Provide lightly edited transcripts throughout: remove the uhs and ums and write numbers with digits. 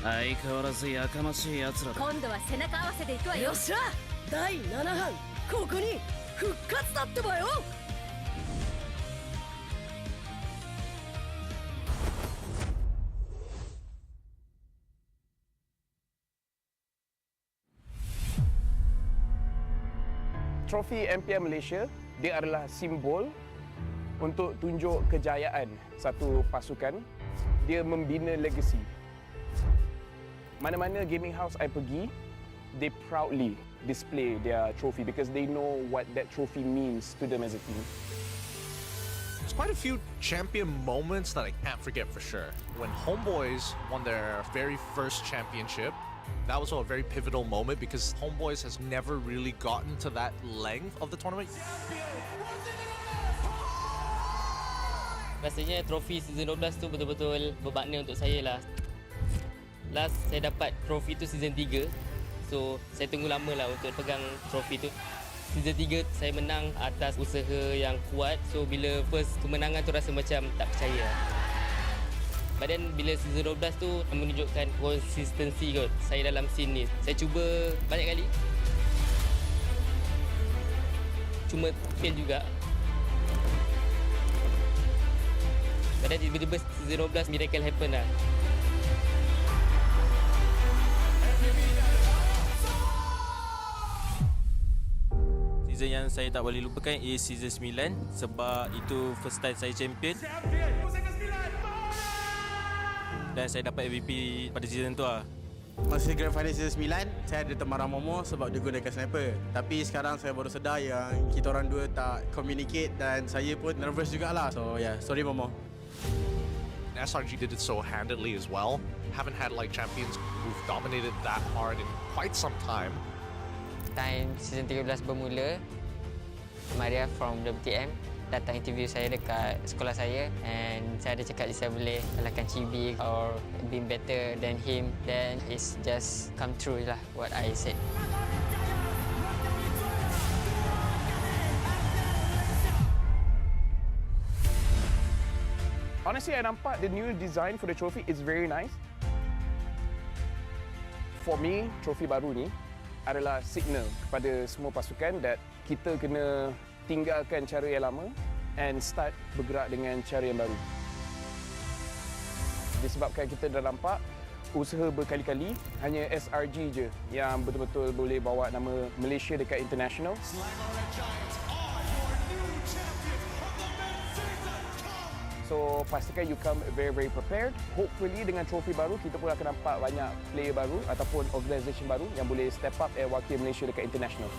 相変わらずやかましい奴らだ。今度は背中合わせで行くわよ。よっしゃ、第7班ここに復活だってばよ。Trofi MPL Malaysia, dia adalah simbol untuk tunjuk kejayaan satu pasukan. Dia membina legasi. Mana-mana gaming house I pergi, they proudly display their trophy because they know what that trophy means to them as a team. There's quite a few champion moments that I can't forget for sure. When Homeboys won their very first championship, that was a very pivotal moment because Homeboys has never really gotten to that length of the tournament. Rasanya trofi season 12 tu betul-betul bermakna untuk saya lah. Last saya dapat trofi tu season 3. So saya tunggu lama lah untuk pegang trofi tu. Season 3 saya menang atas usaha yang kuat. So bila first kemenangan tu rasa macam tak percaya. But then bila season 12 tu menunjukkan konsistensi kot saya dalam scene ni. Saya cuba banyak kali. Cuma fail juga. But then tiba-tiba season 12 miracle happen lah. Season yang saya tak boleh lupakan is season 9 sebab itu first time saya champion. Dan saya dapat MVP pada season tu lah. Masa Grand Final season 9, saya ada teman Momo sebab dia gunakan sniper. Tapi sekarang saya baru sedar yang kita orang dua tak communicate dan saya pun nervous jugalah. So yeah, sorry Momo. SRG did it so handedly as well. Haven't had like champions who've dominated that hard in quite some time. Time season 13 bermula, Maria from WTM datang interview saya dekat sekolah saya and saya ada cakap saya boleh kalahkan Chibi or being better than him, then it's just come true lah what I said. Honestly, I nampak the new design for the trophy is very nice. For me, trophy baru ni adalah signal kepada semua pasukan that kita kena tinggalkan cara yang lama and start bergerak dengan cara yang baru. Disebabkan kita dah nampak usaha berkali-kali, hanya SRG je yang betul-betul boleh bawa nama Malaysia dekat international. So pastikan you come very prepared. Hopefully dengan trofi baru kita pun akan nampak banyak player baru ataupun organisation baru yang boleh step up and wakil Malaysia dekat international.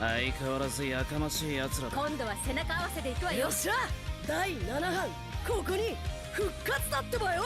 相変わらずやかましい奴らだ。今度は背中合わせで行くわよ。よっしゃ、第7班ここに復活だってばよ。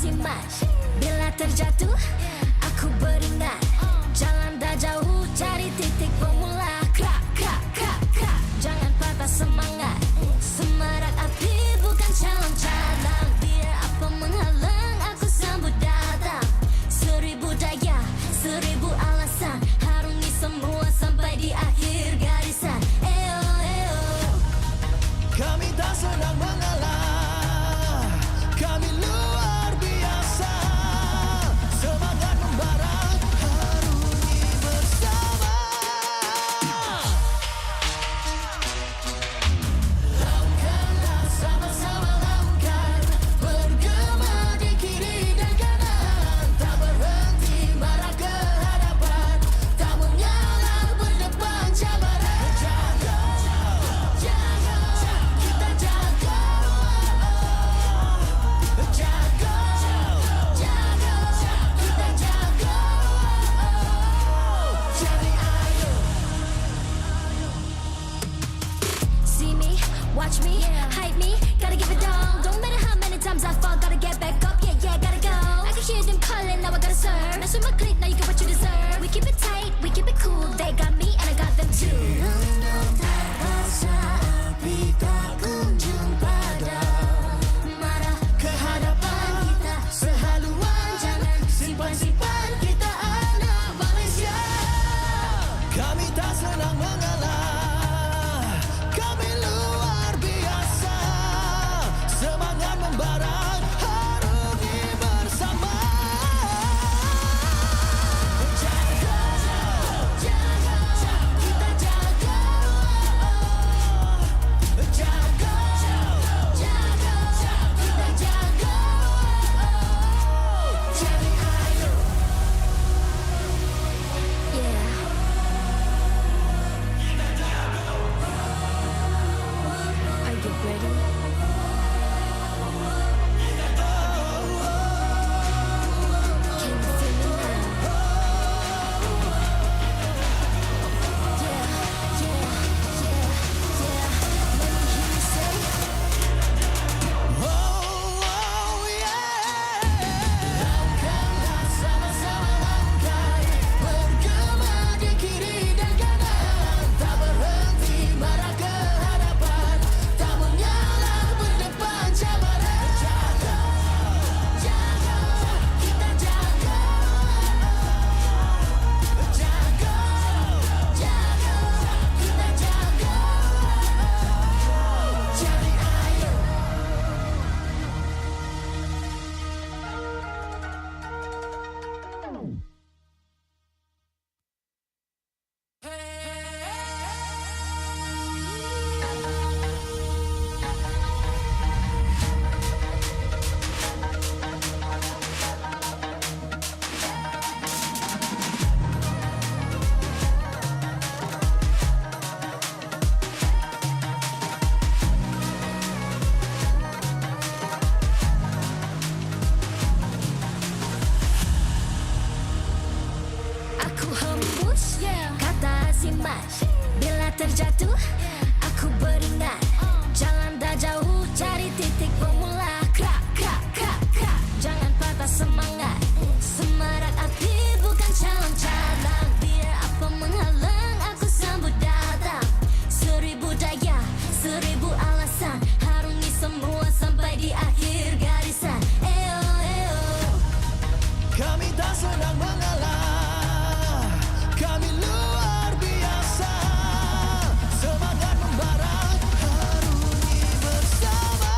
simak. Bila terjatuh, aku beringat. Jalan dah jauh, cari titik bermula. Krak, krak, krak, krak. Jangan patah semangat. Semarak api bukan calon cadangan. Biar apa menghalang, aku sambut datang. 1000 daya, 1000 alasan. Harungi semua sampai di akhir garisan. Eo, eo. Kami tak senang mengalah, kami luar biasa. Semangat membara, harungi bersama. Langkahlah sama-sama langkah, bergema di kiri dan kanan. Tak berhenti marah ke hadapan, tak mengalah berdepan cabaran. Jaga, jaga, kita jaga. Jaga, jaga, kita jaga. Jadi ayo. See me, watch me, hype me, gotta give it all. Don't matter how many times I fall, gotta get back up, yeah, yeah, gotta go. I can hear them calling, now I gotta serve. Now swim my click, now you get what you deserve. We keep it tight, we keep it cool, they got me and I got them too. Rasa api tak kunjung padam. Marah ke hadapan kita, sehaluan jangan simpan-simpan. Kita anak Malaysia. Kami tak senang mengalah, kami luar biasa. Semangat membara, harungi bersama. Jaga, jaga, kita jaga. Jaga, jaga, kita jaga. Jadi ayo. Yeah. Are you ready? Can you feel me now? Yeah, yeah, yeah, yeah. Let me hear you say. Oh, yeah. Langkahlah sama-sama langkah, bergema di kiri dan kanan. Tak berhenti marah ke hadapan, tak mengalah berdepan cabaran. Jaga, jaga, kita jaga. Jaga, jaga, kita jaga. Jadi ayo. Aku hembus, kata simak. Bila terjatuh, aku beringat. Jalan dah jauh, cari titik bermula. Krak, krak, krak, krak. Jangan patah semangat. Semarak api bukan calon cadangan. Biar apa menghalang, aku sambut datang. 1000 daya, 1000 alasan. Harungi semua sampai di akhir garisan. Eo, eo. Kami tak senang mengalah, kami luar biasa. Semangat membara, harungi bersama.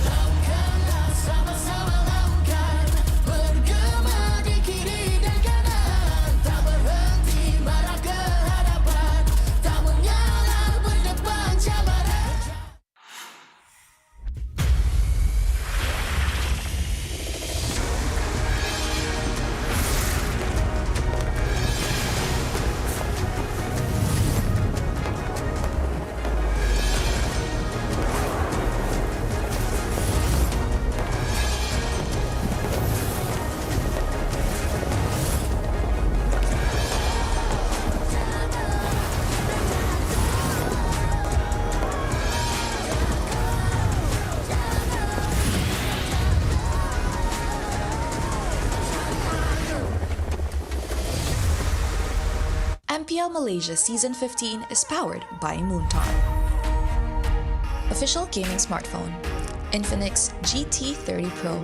Langkahlah sama-sama langkah, bergema di kiri dan kanan. Tak berhenti marah ke hadapan, MPL Malaysia Season 15 is powered by Moonton. Official gaming smartphone, Infinix GT30 Pro.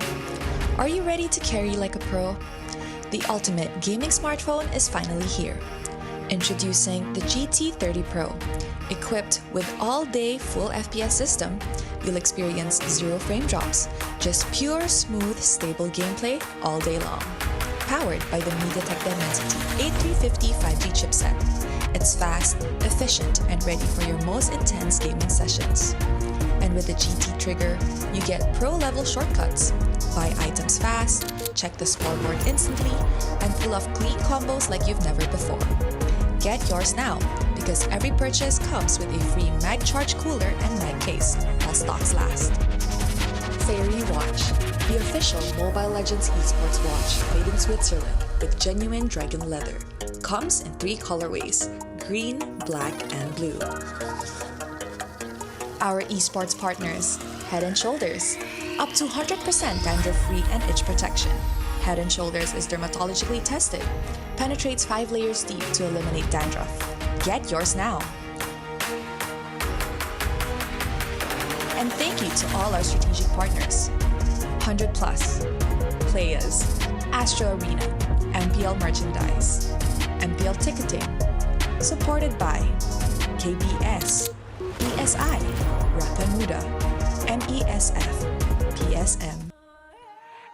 Are you ready to carry like a pro? The ultimate gaming smartphone is finally here. Introducing the GT30 Pro. Equipped with all-day full FPS system, you'll experience zero frame drops, just pure, smooth, stable gameplay all day long. Powered by the MediaTek Dimensity 8350 5G chipset. It's fast, efficient, and ready for your most intense gaming sessions. And with the GT trigger, you get pro-level shortcuts. Buy items fast, check the scoreboard instantly, and pull off clean combos like you've never before. Get yours now, because every purchase comes with a free mag charge cooler and mag case, while stocks last. Fairy Watch, the official Mobile Legends Esports watch made in Switzerland with genuine dragon leather. Comes in 3 colorways, green, black, and blue. Our esports partners, Head & Shoulders, up to 100% dandruff-free and itch protection. Head & Shoulders is dermatologically tested, penetrates 5 layers deep to eliminate dandruff. Get yours now. And thank you to all our strategic partners. 100 Plus, Playas, Astro Arena, MPL Merchandise, MPL Ticketing, supported by KBS, ESI, Raka Muda, MESF, PSM.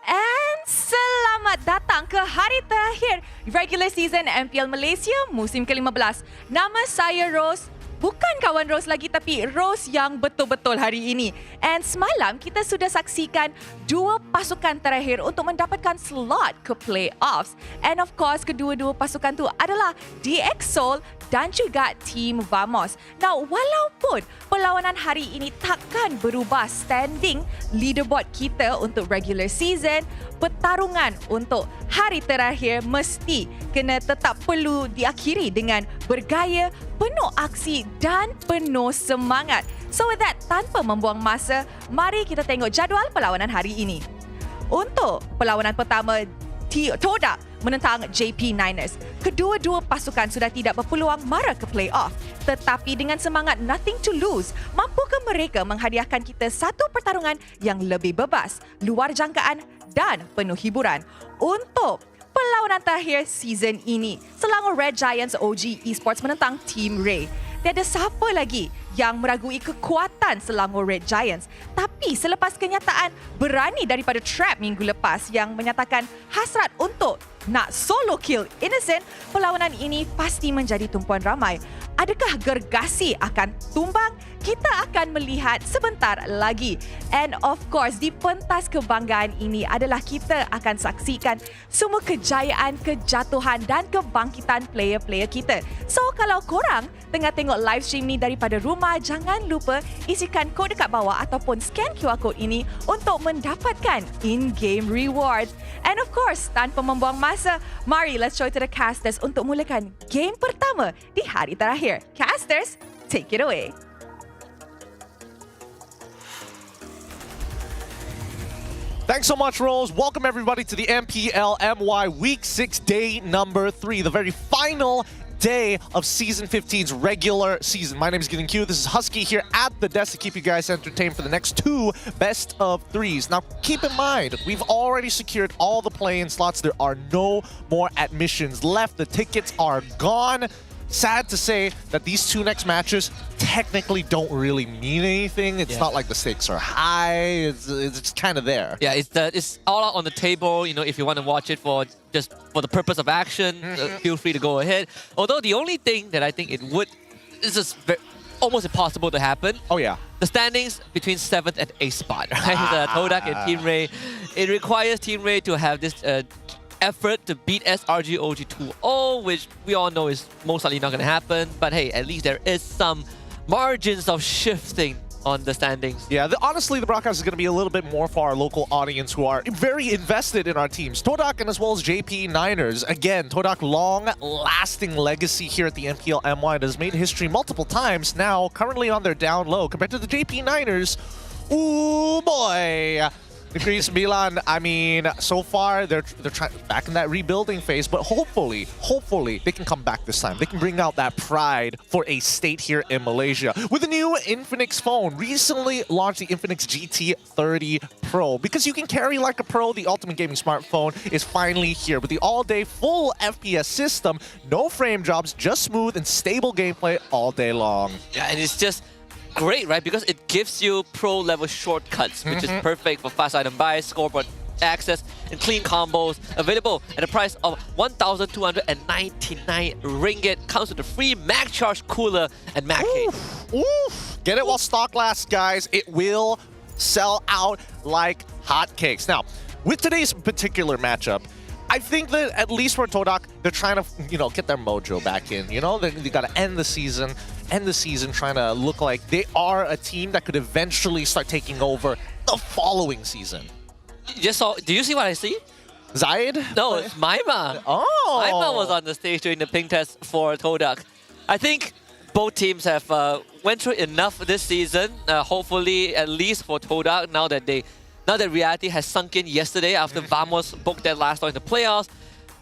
And selamat datang ke hari terakhir regular season MPL Malaysia musim ke-15. Nama saya Rose. Bukan kawan Rose lagi, tapi Rose yang betul-betul hari ini. And semalam kita sudah saksikan 2 pasukan terakhir untuk mendapatkan slot ke playoffs. And of course, kedua-dua pasukan tu adalah DX Seoul dan juga Team Vamos. Now, walaupun perlawanan hari ini takkan berubah standing leaderboard kita untuk regular season, pertarungan untuk hari terakhir mesti kena tetap perlu diakhiri dengan bergaya, penuh aksi dan penuh semangat. So with that, tanpa membuang masa, mari kita tengok jadual perlawanan hari ini. Untuk perlawanan pertama, Todak menentang JP Niners. Kedua-dua pasukan sudah tidak berpeluang mara ke playoff. Tetapi dengan semangat nothing to lose, mampukah mereka menghadiahkan kita satu pertarungan yang lebih bebas, luar jangkaan dan penuh hiburan? Untuk perlawanan terakhir season ini, Selangor Red Giants OG Esports menentang Team Ray. Tiada siapa lagi yang meragui kekuatan Selangor Red Giants. Tapi selepas kenyataan berani daripada trap minggu lepas yang menyatakan hasrat untuk nak solo kill Innocent, perlawanan ini pasti menjadi tumpuan ramai. Adakah gergasi akan tumbang? Kita akan melihat sebentar lagi. And of course, di pentas kebanggaan ini adalah kita akan saksikan semua kejayaan, kejatuhan dan kebangkitan player-player kita. So, kalau korang tengah tengok live stream ni daripada rumah, jangan lupa isikan kod dekat bawah ataupun scan QR code ini untuk mendapatkan in-game rewards. And of course, tanpa membuang masa, mari let's show to the casters untuk mulakan game pertama di hari terakhir. Casters, take it away. Thanks so much, Rose. Welcome everybody to the MPL MY Week 6 day number 3, the very final day of Season 15's regular season. My name is Gideon Q. This is Husky here at the desk to keep you guys entertained for the next 2 best of 3s. Now, keep in mind, we've already secured all the play-in slots. There are no more admissions left. The tickets are gone. Sad to say that these 2 next matches technically don't really mean anything. It's not like the stakes are high. It's kind of there. Yeah, it's all out on the table. You know, if you want to watch it for just for the purpose of action, feel free to go ahead. Although the only thing that I think is just almost impossible to happen. Oh yeah. The standings between 7th and 8th spot, right? Todak and Team Ray. It requires Team Ray to have this effort to beat SRG OG 2-0, which we all know is most likely not going to happen. But hey, at least there is some margins of shifting on the standings. Yeah, honestly, the broadcast is going to be a little bit more for our local audience who are very invested in our teams. Todak and as well as JP Niners. Again, Todak, long-lasting legacy here at the MPL MY that has made history multiple times. Now, currently on their down low compared to the JP Niners. Ooh, boy. Greece Milan, I mean, so far they're trying back in that rebuilding phase, but hopefully they can come back this time. They can bring out that pride for a state here in Malaysia with a new Infinix phone. Recently launched the Infinix GT30 Pro. Because you can carry like a pro, the ultimate gaming smartphone is finally here with the all-day full FPS system, no frame drops, just smooth and stable gameplay all day long. Yeah, and it's just great, right? Because it gives you pro-level shortcuts, which is perfect for fast item buys, scoreboard access, and clean combos. Available at a price of 1,299 ringgit. Comes with a free mag charge cooler and mag case. Oof. Get it while stock lasts, guys. It will sell out like hotcakes. Now, with today's particular matchup, I think that at least for Todak, they're trying to, get their mojo back in. They got to end the season trying to look like they are a team that could eventually start taking over the following season. Do you see what I see? Zaid? No, it's Maima. Oh! Maima was on the stage during the ping test for Todak. I think both teams have went through enough this season. Hopefully, at least for Todak, now that reality has sunk in yesterday after Vamos booked their last in the playoffs,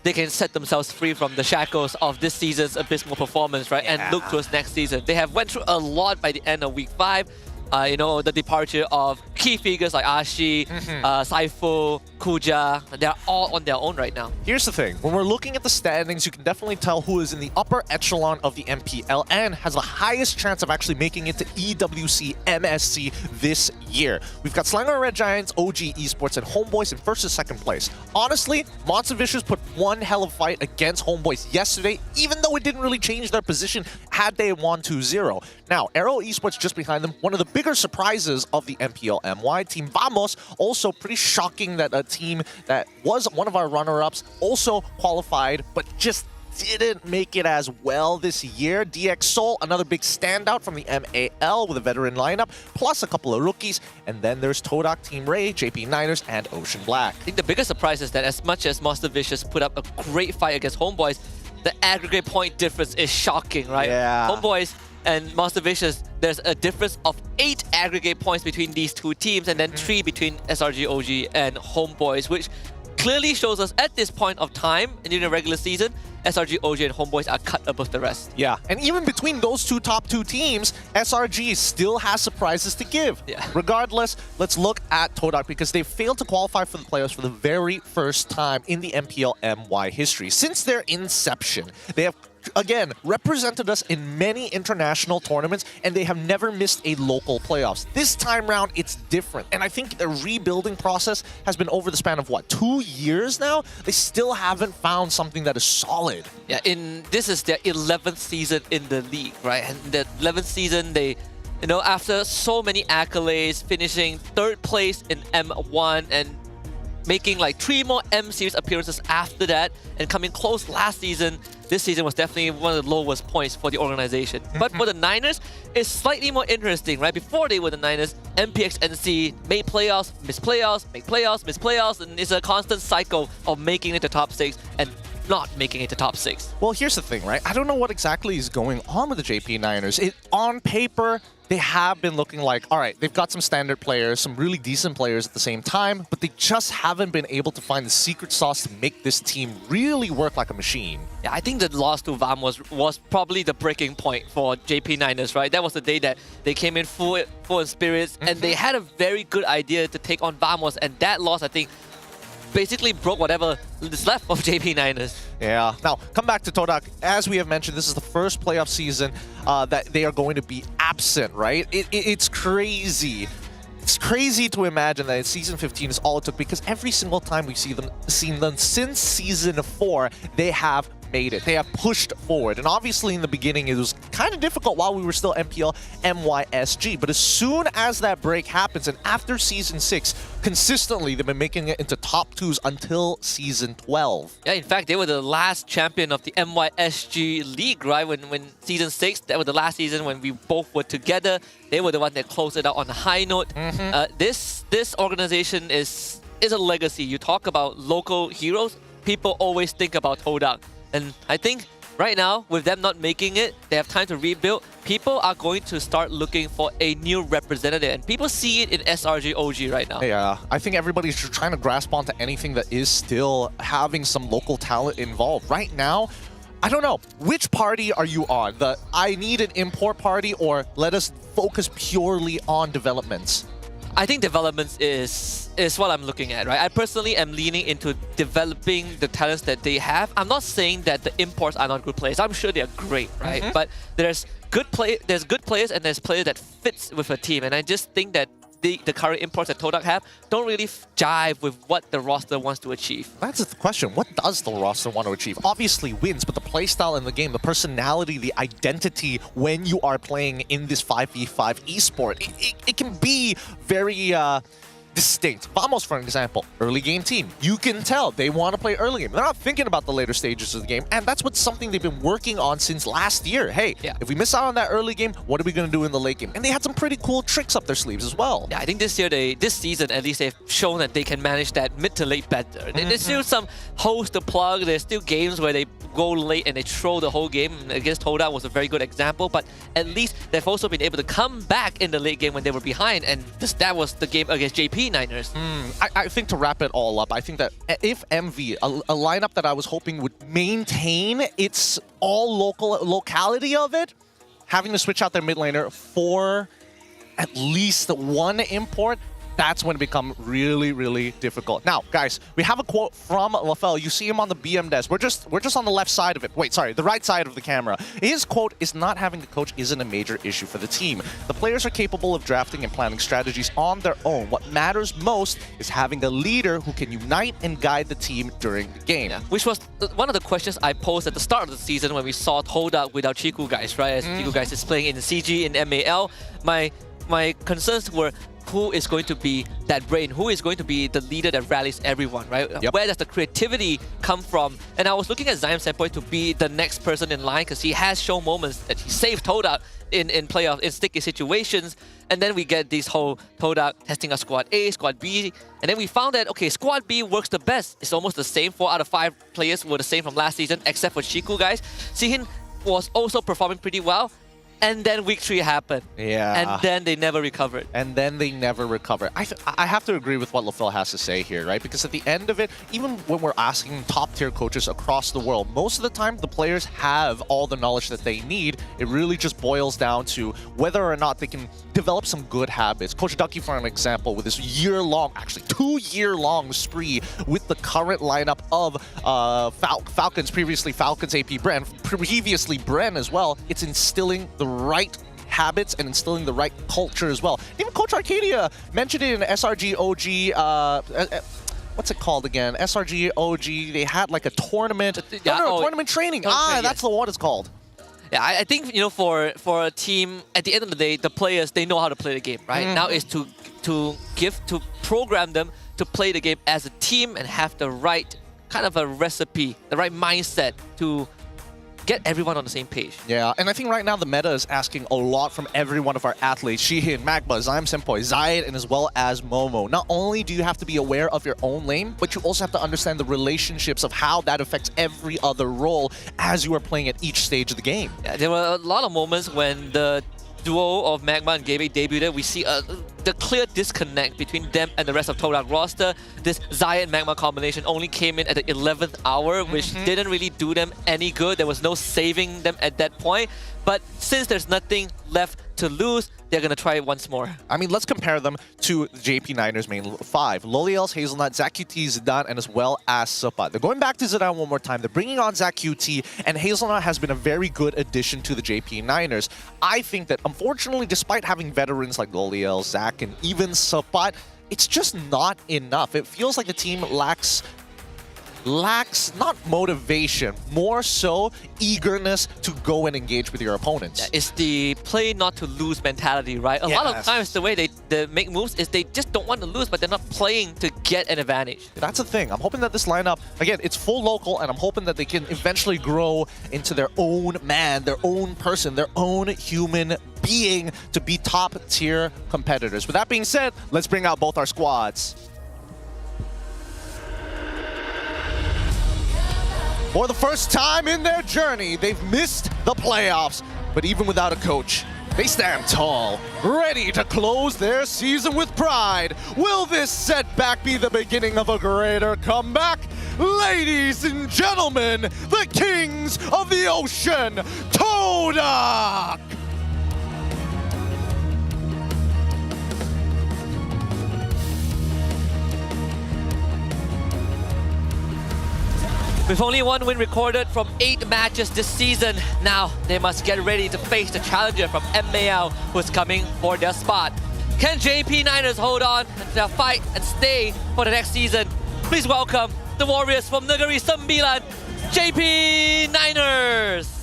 they can set themselves free from the shackles of this season's abysmal performance, right? And look towards next season. They have went through a lot by the end of week 5. The departure of key figures like Ashi, Saifu, Kuja, they're all on their own right now. Here's the thing. When we're looking at the standings, you can definitely tell who is in the upper echelon of the MPL and has the highest chance of actually making it to EWC MSC this year. We've got Selangor Red Giants, OG Esports, and Homeboys in first and second place. Honestly, Monster Vicious put one hell of a fight against Homeboys yesterday, even though it didn't really change their position had they won 2-0. Now, Aero Esports just behind them, one of the bigger surprises of the MPL MY. Team Vamos, also pretty shocking that a team that was one of our runner-ups also qualified, but just didn't make it as well this year. DX Seoul, another big standout from the MAL with a veteran lineup, plus a couple of rookies. And then there's Todak, Team Ray, JP Niners, and Ocean Black. I think the biggest surprise is that as much as Monster Vicious put up a great fight against Homeboys, the aggregate point difference is shocking, right? Yeah. Homeboys and Monster Vicious, there's a difference of 8 aggregate points between these two teams, and then 3 between SRG OG and Homeboys, which clearly shows us at this point of time in the regular season, SRG OG and Homeboys are cut above the rest. Yeah, and even between those top two teams, SRG still has surprises to give. Yeah. Regardless, let's look at Todak because they failed to qualify for the playoffs for the very first time in the MPL MY history. Since their inception, they have again represented us in many international tournaments, and they have never missed a local playoffs. This time round, it's different, and I think the rebuilding process has been over the span of 2 years now. They still haven't found something that is solid. Yeah, this is their 11th season in the league, right? And the 11th season, they, after so many accolades, finishing 3rd place in M1 and making like 3 more M Series appearances after that, and coming close last season. This season was definitely one of the lowest points for the organization. But for the Niners, it's slightly more interesting, right? Before they were the Niners, MPXNC made playoffs, missed playoffs, make playoffs, miss playoffs, and it's a constant cycle of making it to top 6 and not making it to top 6. Well, here's the thing, right? I don't know what exactly is going on with the JP Niners. On paper, they have been looking like, all right, they've got some standard players, some really decent players at the same time, but they just haven't been able to find the secret sauce to make this team really work like a machine. Yeah, I think the loss to VAM was probably the breaking point for JP Niners, right? That was the day that they came in full in spirits, and they had a very good idea to take on Vamos, and that loss, I think, basically broke whatever is left of JP Niners. Yeah. Now, come back to Todak. As we have mentioned, this is the first playoff season that they are going to be absent, right? It's crazy. It's crazy to imagine that season 15 is all it took, because every single time we've seen them since season 4, they have made it. They have pushed forward. And obviously in the beginning it was kind of difficult while we were still MPL MYSG. But as soon as that break happens, and after season 6, consistently they've been making it into top 2s until season 12. Yeah, in fact, they were the last champion of the MYSG League, right? When season 6, that was the last season when we both were together. They were the one that closed it out on a high note. This organization is a legacy. You talk about local heroes, people always think about Todak. And I think right now, with them not making it, they have time to rebuild. people are going to start looking for a new representative, and people see it in SRG OG right now. Yeah, I think everybody's just trying to grasp onto anything that is still having some local talent involved. Right now, I don't know, which party are you on? The I need an import party, or let us focus purely on developments? I think developments is what I'm looking at, right? I personally am leaning into developing the talents that they have. I'm not saying that the imports are not good players. I'm sure they're great, right? But there's good players and there's players that fits with a team, and I just think that the current imports that Todak have don't really jive with what the roster wants to achieve. That's the question. What does the roster want to achieve? Obviously wins, but the playstyle in the game, the personality, the identity when you are playing in this 5v5 esport, it can be very distinct. Vamos, for example, early game team. You can tell they want to play early game. They're not thinking about the later stages of the game, and that's what's something they've been working on since last year. Hey, if we miss out on that early game, what are we going to do in the late game? And they had some pretty cool tricks up their sleeves as well. Yeah, I think this season at least, they've shown that they can manage that mid to late better. There's still some holes to plug. There's still games where they go late and they throw the whole game. Against Todak was a very good example, but at least they've also been able to come back in the late game when they were behind, and that was the game against JP Niners. I think to wrap it all up, I think that if MV, a lineup that I was hoping would maintain its locality of it, having to switch out their mid laner for at least one import, that's when it becomes really, really difficult. Now, guys, we have a quote from Lafell. You see him on the BM desk. We're just on the left side of it. Wait, sorry, the right side of the camera. His quote is, "Not having a coach isn't a major issue for the team. The players are capable of drafting and planning strategies on their own. What matters most is having a leader who can unite and guide the team during the game." Yeah, which was one of the questions I posed at the start of the season when we saw Todak without Chiku guys, right? As Chiku guys is playing in CG, in MAL. My concerns were, who is going to be that brain? Who is going to be the leader that rallies everyone, right? Where does the creativity come from? And I was looking at Zion Senpai to be the next person in line, because he has shown moments that he saved Todak in playoffs, in sticky situations. And then we get this whole Todak testing a Squad A, Squad B. And then we found that, okay, Squad B works the best. It's almost the same. 4 out of 5 players were the same from last season, except for Chiku guys. Sihin was also performing pretty well. And then week 3 happened. Yeah. And then they never recovered. I have to agree with what Lafell has to say here, right? Because at the end of it, even when we're asking top-tier coaches across the world, most of the time the players have all the knowledge that they need. It really just boils down to whether or not they can develop some good habits. Coach Ducky, for an example, with this year-long, actually 2-year-long spree with the current lineup of Falcons, previously Falcons AP Bren, previously Bren as well, it's instilling the right habits and instilling the right culture as well. Even Coach Arcadia mentioned it in SRG OG, what's it called again? SRG OG, they had like a tournament, tournament training. That's the one it's called. Yeah, I think, you know, for a team, at the end of the day, the players, they know how to play the game, right? Now is to program them to play the game as a team and have the right kind of a recipe, the right mindset to get everyone on the same page. Yeah, and I think right now the meta is asking a lot from every one of our athletes. Shihin, Magma, Zion Senpai, Zayed, and as well as Momo. Not only do you have to be aware of your own lane, but you also have to understand the relationships of how that affects every other role as you are playing at each stage of the game. Yeah, there were a lot of moments when the duo of Magma and Gabe debuted, we see the clear disconnect between them and the rest of Todak roster. This Zion-Magma combination only came in at the 11th hour, which didn't really do them any good. There was no saving them at that point. But since there's nothing left to lose, they're going to try it once more. I mean, let's compare them to the JP Niners main 5. Loliels, Hazelnut, ZachQT, Zidane, and as well as Supa. They're going back to Zidane one more time. They're bringing on ZachQT, and Hazelnut has been a very good addition to the JP Niners. I think that, unfortunately, despite having veterans like Loliels, Zach, and even Supa, it's just not enough. It feels like the team lacks not motivation, more so eagerness to go and engage with your opponents. Yeah, it's the play not to lose mentality, right? A lot of times the way they make moves is they just don't want to lose, but they're not playing to get an advantage. That's the thing. I'm hoping that this lineup, again, it's full local, and I'm hoping that they can eventually grow into their own man, their own person, their own human being to be top tier competitors. With that being said, let's bring out both our squads. For the first time in their journey, they've missed the playoffs. But even without a coach, they stand tall, ready to close their season with pride. Will this setback be the beginning of a greater comeback? Ladies and gentlemen, the kings of the ocean, Todak! With only one win recorded from 8 matches this season, now they must get ready to face the challenger from MPL who's coming for their spot. Can JP Niners hold on to their fight and stay for the next season? Please welcome the Warriors from Negeri Sembilan, JP Niners!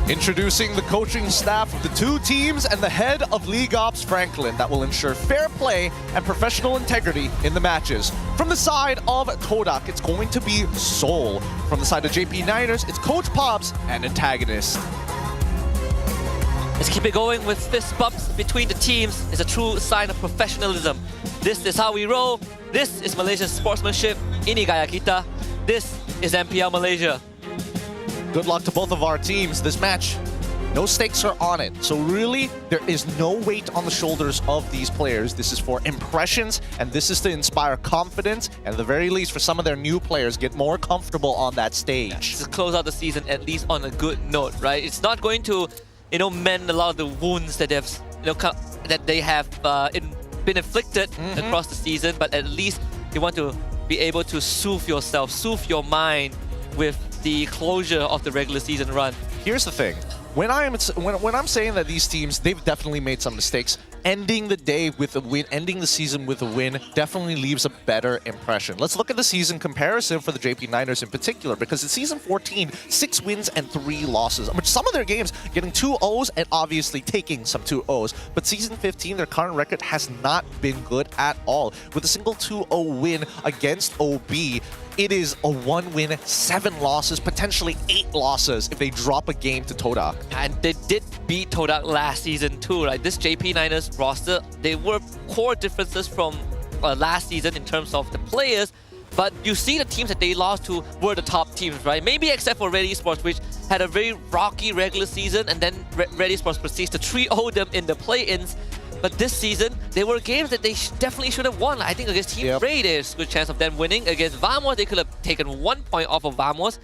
Introducing the coaching staff of the two teams and the head of League Ops, Franklin, that will ensure fair play and professional integrity in the matches. From the side of Todak, it's going to be Soul. From the side of JP Niners, it's Coach Pops and Antagonist. Let's keep it going with fist bumps between the teams. It's a true sign of professionalism. This is how we roll. This is Malaysia's sportsmanship. Ini gaya kita. This is MPL Malaysia. Good luck to both of our teams. This match, no stakes are on it. So really, there is no weight on the shoulders of these players. This is for impressions, and this is to inspire confidence, and at the very least, for some of their new players, get more comfortable on that stage. To close out the season at least on a good note, right? It's not going to, mend a lot of the wounds that they have, been inflicted across the season, but at least you want to be able to soothe yourself, soothe your mind with the closure of the regular season run. Here's the thing. When I'm saying that these teams, they've definitely made some mistakes, ending the day with a win, ending the season with a win, definitely leaves a better impression. Let's look at the season comparison for the JP Niners in particular, because in season 14, 6 wins and 3 losses. Which some of their games getting 2 O's and obviously taking some 2 O's. But season 15, their current record has not been good at all. With a single 2-0 win against OB, it is a 1 win, 7 losses, potentially 8 losses if they drop a game to Todak. And they did beat Todak last season too, right? This JP Niners roster, they were core differences from last season in terms of the players, but you see the teams that they lost to were the top teams, right? Maybe except for Red Esports, which had a very rocky regular season, and then Red Esports proceeds to 3-0 them in the play-ins. But this season, they were games that they definitely should have won. I think against Team Ray, there's a good chance of them winning. Against Vamos, they could have taken 1 point off of Vamos.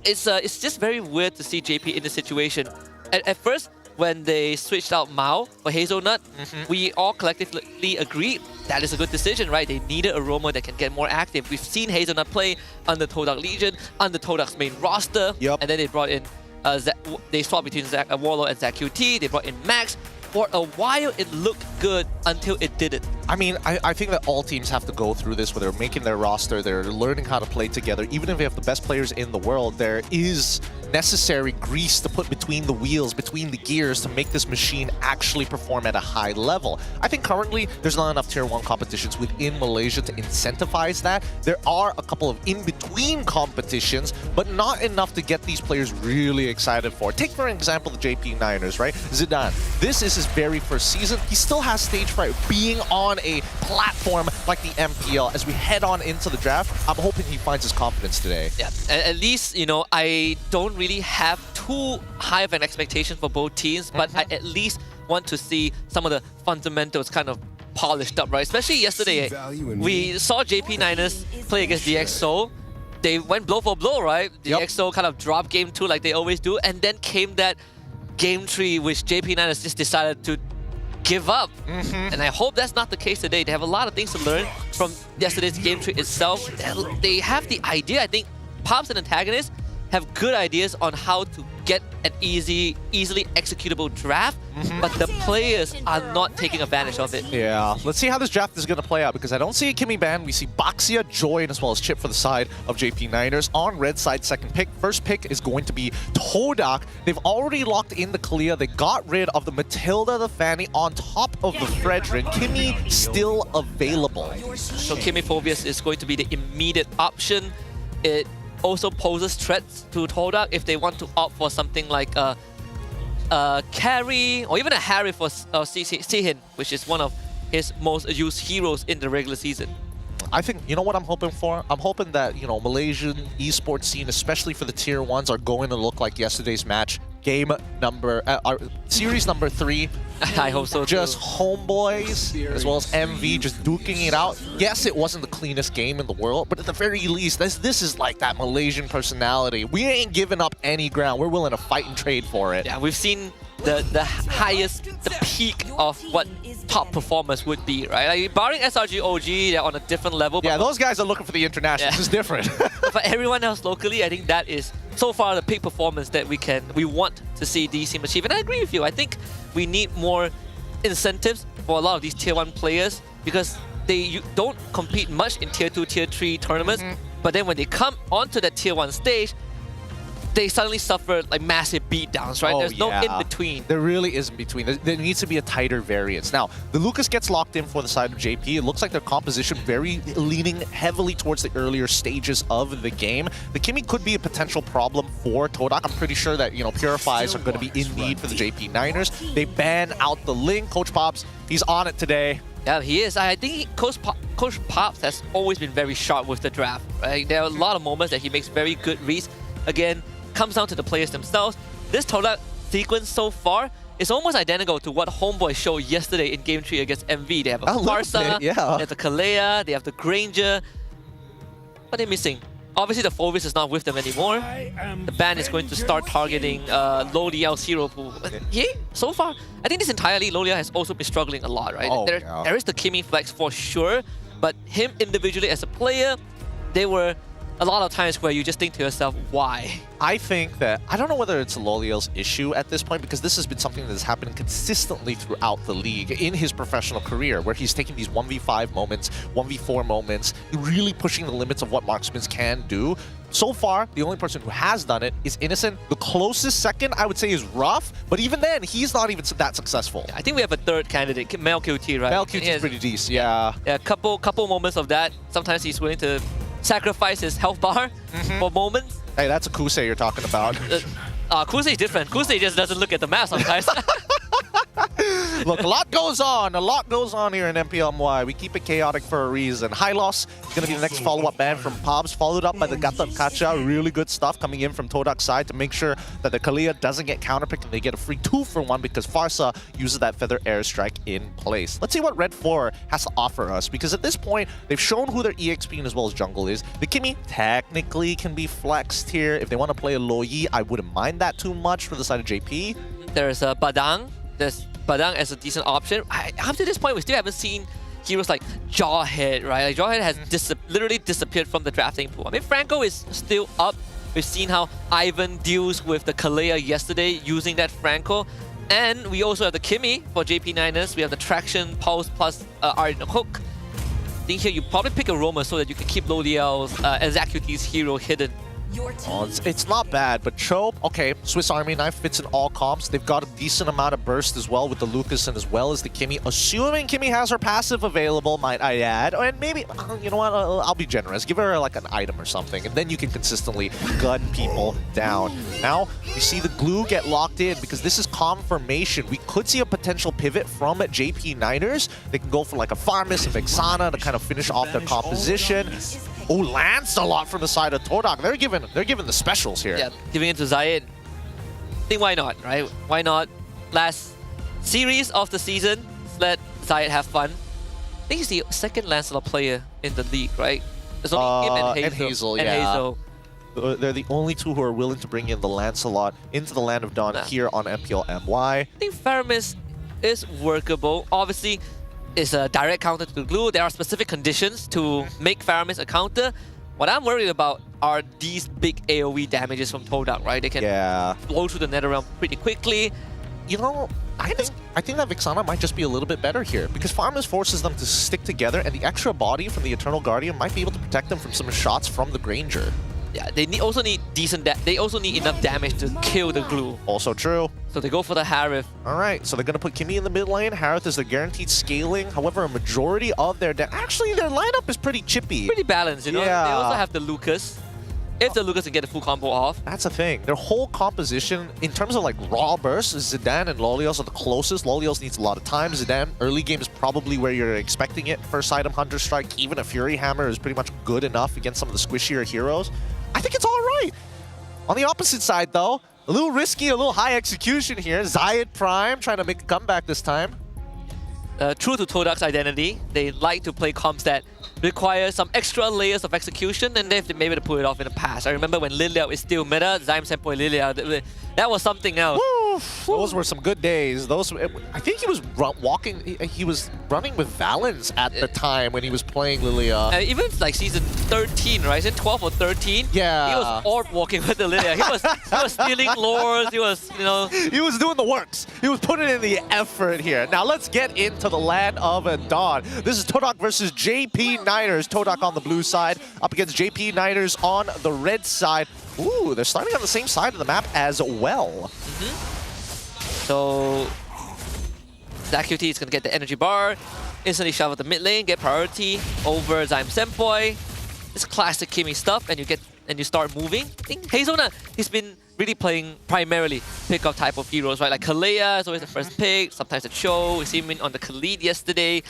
It's just very weird to see JP in this situation. At first, when they switched out Mao for Hazelnut, we all collectively agreed that is a good decision, right? They needed a roamer that can get more active. We've seen Hazelnut play under Todak Legion, under Todak's main roster, and then they brought in, they swapped between Warlord and ZQT, they brought in Max. For a while, it looked good until it didn't. I mean, I think that all teams have to go through this, where they're making their roster, they're learning how to play together. Even if they have the best players in the world, there is necessary grease to put between the wheels, between the gears, to make this machine actually perform at a high level. I think currently there's not enough Tier 1 competitions within Malaysia to incentivize that. There are a couple of in-between competitions, but not enough to get these players really excited for. Take, for example, the JP Niners, right? Zidane, this is his very first season. He still has stage fright. Being on a platform like the MPL, as we head on into the draft, I'm hoping he finds his confidence today. Yeah, at least, I don't really have too high of an expectation for both teams, but I at least want to see some of the fundamentals kind of polished up, right? Especially yesterday, we saw JP Niners play against DxO. They went blow for blow, right? DxO kind of dropped game 2 like they always do, and then came that game 3, which JP Niners just decided to give up. And I hope that's not the case today. They have a lot of things to learn from yesterday's game 3 itself. They have the idea, I think, Pops and Antagonists have good ideas on how to get an easily executable draft, but the players are not taking advantage of it. Yeah, let's see how this draft is going to play out, because I don't see a Kimmy ban. We see Baxia, Joy, and as well as Chip for the side of JP Niners. On red side, second pick. First pick is going to be Todak. They've already locked in the Kalia. They got rid of the Matilda, the Fanny, on top of the Fredrin. Kimmy still available. So Kimmy Phobius is going to be the immediate option. It also poses threats to Todak if they want to opt for something like a carry or even a Harry for Sihin, which is one of his most used heroes in the regular season. I think, you know what I'm hoping for? I'm hoping that, you know, Malaysian esports scene, especially for the tier 1s, are going to look like yesterday's match. Series number 3. I hope so too. Just homeboys, as well as MV, just duking it out. Yes, it wasn't the cleanest game in the world, but at the very least, this is like that Malaysian personality. We ain't giving up any ground. We're willing to fight and trade for it. Yeah, we've seen the highest, the peak of what top performers would be, right? Like, barring SRG OG, they're on a different level. But yeah, those guys are looking for the international. Yeah. It's different. For everyone else locally, I think that is so far the peak performance that we want to see these teams achieve. And I agree with you. I think we need more incentives for a lot of these tier 1 players because they don't compete much in tier 2, tier 3 tournaments. But then when they come onto that tier 1 stage, they suddenly suffer like massive beatdowns, right? There's no in-between. There really isn't between. There needs to be a tighter variance. Now, the Lucas gets locked in for the side of JP. It looks like their composition very leaning heavily towards the earlier stages of the game. The Kimmy could be a potential problem for Todak. I'm pretty sure that, you know, Purifies are going to be in need for the JP Niners. They ban out the link. Coach Pops, he's on it today. Yeah, he is. I think Coach Pops has always been very sharp with the draft, right? There are a lot of moments that he makes very good reads. Again, comes down to the players themselves. This Todak sequence so far is almost identical to what Homeboy showed yesterday in Game 3 against MV. They have a Farsa, they have the Kalea, they have the Granger. What they're missing? Obviously the Fovis is not with them anymore. The ban is going to start targeting Loliao Zero Pool. Yeah, so far, I think this entirely Loliao has also been struggling a lot, right? There is the Kimmy flex for sure, but him individually as a player, they were a lot of times where you just think to yourself, why? I think that, I don't know whether it's Loliel's issue at this point, because this has been something that has happened consistently throughout the league in his professional career, where he's taking these 1v5 moments, 1v4 moments, really pushing the limits of what marksmen can do. So far, the only person who has done it is Innocent. The closest second, I would say, is Rough, but even then, he's not even that successful. I think we have a third candidate, Mel QT, right? Mel QT is pretty decent, yeah. Yeah, couple moments of that. Sometimes he's willing to sacrifice his health bar for moments. Hey, that's a Kusei you're talking about. Kusei is different. Kusei just doesn't look at the map sometimes. Look, a lot goes on here in MPL MY. We keep it chaotic for a reason. High Loss is going to be the next follow-up ban from Pobs, followed up by the Gatot Kacha. Really good stuff coming in from Todak's side to make sure that the Kalea doesn't get counterpicked and they get a free 2-for-1 because Farsa uses that Feather Airstrike in place. Let's see what Red 4 has to offer us, because at this point, they've shown who their EXP as well as jungle is. The Kimmy technically can be flexed here. If they want to play a Loyi, I wouldn't mind that too much for the side of JP. There's a Badang. There's Badang as a decent option. Up to this point, we still haven't seen heroes like Jawhead, right? Like Jawhead has literally disappeared from the drafting pool. I mean, Franco is still up. We've seen how Ivan deals with the Kalea yesterday using that Franco. And we also have the Kimmy for JP Niners. We have the Traction, Pulse, plus Ardent Hook. I think here you probably pick a roamer so that you can keep Loliel's Executive's hero hidden. Oh, it's not bad, but Chope, okay, Swiss Army Knife fits in all comps. They've got a decent amount of burst as well with the Lucas and as well as the Kimmy. Assuming Kimmy has her passive available, might I add. And maybe, you know what, I'll be generous. Give her like an item or something, and then you can consistently gun people down. Now, we see the glue get locked in because this is confirmation. We could see a potential pivot from JP Niners. They can go for like a Farmus and Vexana to kind of finish off their composition. Oh, Lancelot from the side of Todak. They're giving the specials here. Yeah, giving it to Zayed. I think why not, right? Why not? Last series of the season, let Zayed have fun. I think he's the second Lancelot player in the league, right? There's only him and Hazel. Hazel. They're the only two who are willing to bring in the Lancelot into the Land of Dawn here on MPL MY. I think Faramis is workable. Obviously, it's a direct counter to the glue. There are specific conditions to make Faramis a counter. What I'm worried about are these big AoE damages from Todak, right? They can blow through the nether realm pretty quickly. You know, I think that Vexana might just be a little bit better here because Faramis forces them to stick together, and the extra body from the Eternal Guardian might be able to protect them from some shots from the Granger. Yeah, they also need they also need enough damage to kill the glue. Also true. So they go for the Harith. All right, so they're going to put Kimmy in the mid lane. Harith is the guaranteed scaling. However, a majority of their actually their lineup is pretty chippy. Pretty balanced, you know. Yeah. They also have the Lucas. if the Lucas can get the full combo off. That's the thing. Their whole composition, in terms of like raw bursts, Zidane and Lolios are the closest. Lolios needs a lot of time. Zidane, early game is probably where you're expecting it. First item, Hunter Strike, even a Fury Hammer is pretty much good enough against some of the squishier heroes. I think it's all right. On the opposite side, though, a little risky, a little high execution here. Zayed Prime trying to make a comeback this time. True to Todak's identity, they like to play comps that require some extra layers of execution, and they've been able to pull it off in the past. I remember when Lilia is still meta, Zyme Senpoi Lilia, that was something else. Woo! Those were some good days. I think he was he was running with Valens at the time when he was playing Lilia. Even like season 13, right? Season 12 or 13? Yeah. He was orb walking with the Lilia. He was stealing lores, he was, you know... He was doing the works. He was putting in the effort here. Now let's get into the land of Dawn. This is Todak versus JP Niners. Todak on the blue side, up against JP Niners on the red side. Ooh, they're starting on the same side of the map as well. So, ZQT is going to get the energy bar, instantly shove at the mid lane, get priority over Zyme Senpoi. It's classic Kimi stuff, and you start moving. I think Hazona, he's been really playing primarily pick-up type of heroes, right? Like Kalea is always the first pick, sometimes a Cho. We see him on the Khalid yesterday.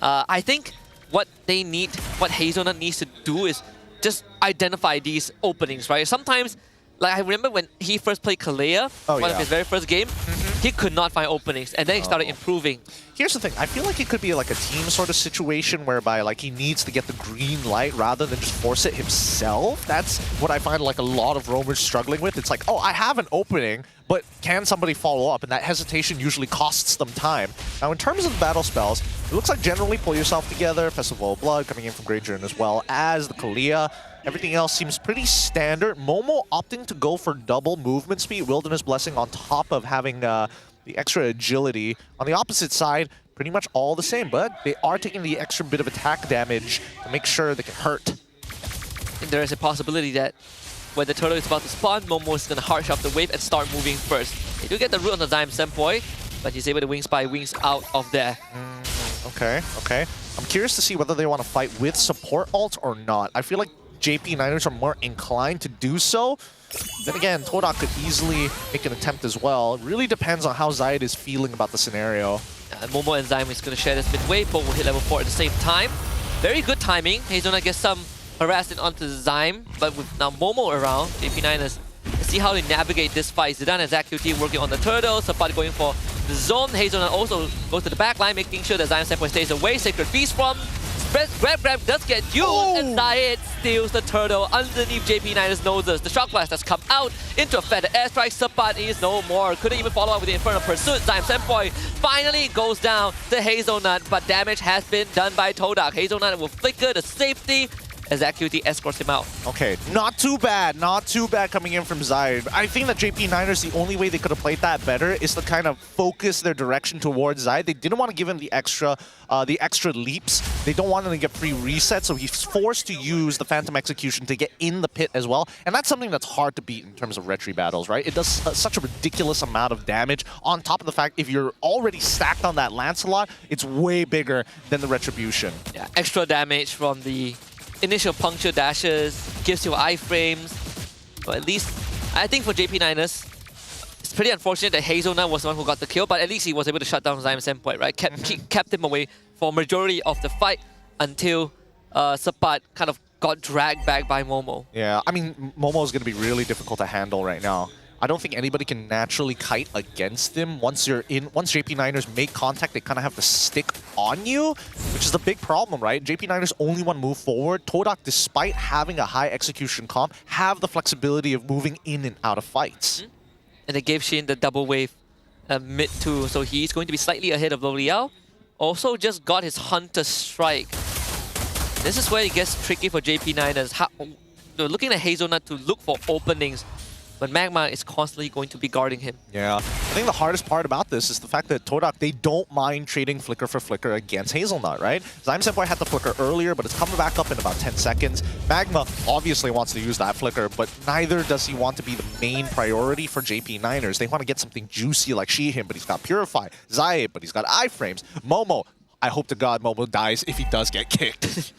I think what Hazona needs to do is just identify these openings, right? Sometimes, like I remember when he first played Kalea, one of his very first game, he could not find openings, and then he started improving. Here's the thing, I feel like it could be like a team sort of situation whereby like he needs to get the green light rather than just force it himself. That's what I find like a lot of roamers struggling with. It's like, oh, I have an opening, but can somebody follow up? And that hesitation usually costs them time. Now, in terms of the battle spells, it looks like generally Pull Yourself Together, Festival of Blood coming in from Great Journey as well as the Kalea. Everything else seems pretty standard. Momo opting to go for double movement speed, Wilderness Blessing on top of having the extra agility. On the opposite side, pretty much all the same, but they are taking the extra bit of attack damage to make sure they can hurt. And there is a possibility that when the turtle is about to spawn, Momo is going to hard shove the wave and start moving first. They do get the root on the Zyme Senpoi, but he's able to wings out of there. Okay. I'm curious to see whether they want to fight with support ult or not. I feel like JP Niners are more inclined to do so. Then again, Todak could easily make an attempt as well. It really depends on how Zayed is feeling about the scenario. Momo and Zyme is going to share this mid-wave, but will hit level 4 at the same time. Very good timing. Hazona gets some harassment onto Zyme, but with now Momo around, JP Niners, let's see how they navigate this fight. Zidane and ZQT working on the turtle, Sapat going for the zone. Hazona also goes to the back line, making sure that Zyme Senpoi stays away. Sacred Beast from Grab does get used, and Zayed steals the turtle underneath JP Niners' noses. The Shock Blast has come out into a feather airstrike. Sapat is no more. Couldn't even follow up with the Infernal Pursuit. Zyme Senpoi finally goes down to Hazelnut, but damage has been done by Todak. Hazelnut will flicker the safety as ZQT escorts him out. Okay, not too bad coming in from Zayed. I think that JP Niners, the only way they could have played that better is to kind of focus their direction towards Zayed. They didn't want to give him the extra leaps. They don't want him to get free resets, so he's forced to use the Phantom Execution to get in the pit as well. And that's something that's hard to beat in terms of retry battles, right? It does such a ridiculous amount of damage. On top of the fact, if you're already stacked on that Lancelot, it's way bigger than the Retribution. Yeah, extra damage from the initial puncture dashes, gives you iframes. But at least, I think for JP Niners, it's pretty unfortunate that Hazelnut was the one who got the kill, but at least he was able to shut down Zyme Senpoi, right? Kept him away for majority of the fight until Sapat kind of got dragged back by Momo. Yeah, I mean, Momo is going to be really difficult to handle right now. I don't think anybody can naturally kite against him. Once JP Niners make contact, they kind of have to stick on you, which is the big problem, right? JP Niners only one move forward. Todak, despite having a high execution comp, have the flexibility of moving in and out of fights. And they gave Shin the double wave mid too, so he's going to be slightly ahead of Lo Liao. Also just got his Hunter Strike. This is where it gets tricky for JP Niners. They're looking at Hazelnut to look for openings, but Magma is constantly going to be guarding him. Yeah, I think the hardest part about this is the fact that Todak, they don't mind trading Flicker for Flicker against Hazelnut, right? Zyme Senpoi had the Flicker earlier, but it's coming back up in about 10 seconds. Magma obviously wants to use that Flicker, but neither does he want to be the main priority for JP Niners. They want to get something juicy like Shihim, but he's got Purify. Zayed, but he's got iframes. Momo, I hope to God Momo dies if he does get kicked.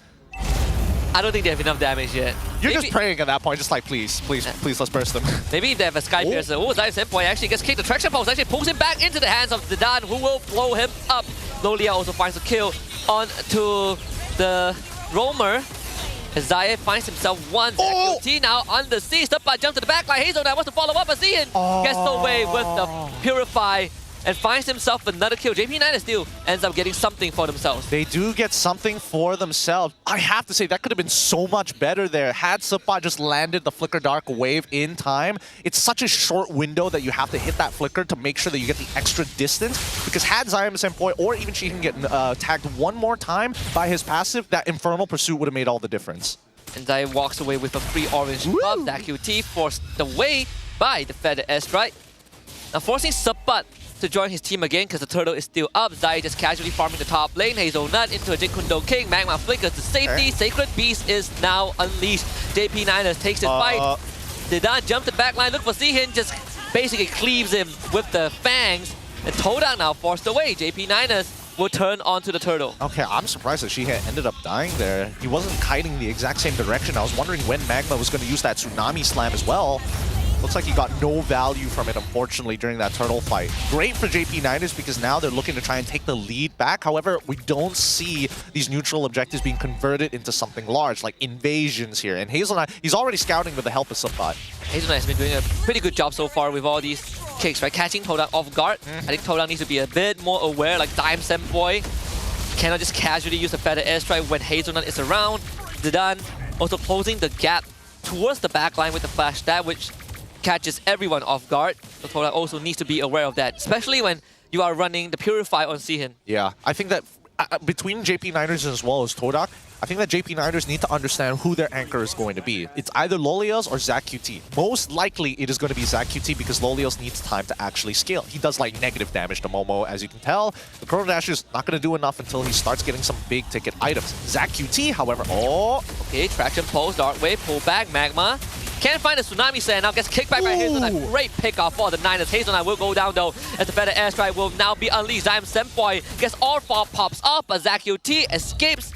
I don't think they have enough damage yet. You're just praying at that point, just like, please, let's burst them. Maybe if they have a Sky Piercer. Oh, Zion Senpoi actually gets kicked. The traction pulse actually pulls him back into the hands of Zidane, who will blow him up. Lolia also finds a kill onto the roamer. As Zaya finds himself one. ZQT now on the sea. Steppa jumps to the back line. Hazelnut wants to follow up, but Zian gets away with the Purify and finds himself another kill. JP Niners still ends up getting something for themselves. They do get something for themselves. I have to say, that could have been so much better there. Had Supa just landed the Flicker Dark Wave in time, it's such a short window that you have to hit that Flicker to make sure that you get the extra distance. Because had Zion Senpoi or even she can get tagged one more time by his passive, that Infernal Pursuit would have made all the difference. And Zaya walks away with a free orange buff. ZQT forced away by the Feather Airstrike. Now forcing Supa to join his team again because the turtle is still up. Zai just casually farming the top lane. Hazelnut into a Jinkundo King. Magma flickers to safety. Sacred Beast is now unleashed. JP Niners takes his fight. Zidane jumps the back line. Look for Zihin. Just basically cleaves him with the fangs. And Todak now forced away. JP Niners will turn onto the turtle. Okay, I'm surprised that she ended up dying there. He wasn't kiting the exact same direction. I was wondering when Magma was going to use that Tsunami Slam as well. Looks like he got no value from it, unfortunately, during that turtle fight. Great for JP Niners because now they're looking to try and take the lead back. However, we don't see these neutral objectives being converted into something large, like invasions here. And Hazelnut, he's already scouting with the help of Subbot. Hazelnut has been doing a pretty good job so far with all these kicks, right? Catching Todak off guard. I think Todak needs to be a bit more aware, like Dime Senpoi cannot just casually use a Feather Airstrike when Hazelnut is around. Zidane also closing the gap towards the backline with the flash stab, which catches everyone off guard. So Todak also needs to be aware of that, especially when you are running the Purify on Zihin. Yeah, I think that between JP Niners as well as Todak, I think that JP Niners need to understand who their anchor is going to be. It's either Lolios or ZQT. Most likely it is going to be ZQT because Lolios needs time to actually scale. He does like negative damage to Momo, as you can tell. The Chrono Dash is not going to do enough until he starts getting some big ticket items. ZQT, however, okay, traction pulse, Dark Wave, pull back, Magma. Can't find a Tsunami Sand, now gets kicked back by Hazelnut. Great pick off for the Niners. Hazelnut will go down though, as the Feather Airstrike will now be unleashed. Zion Senpoi gets all 4 pops up, but ZQT escapes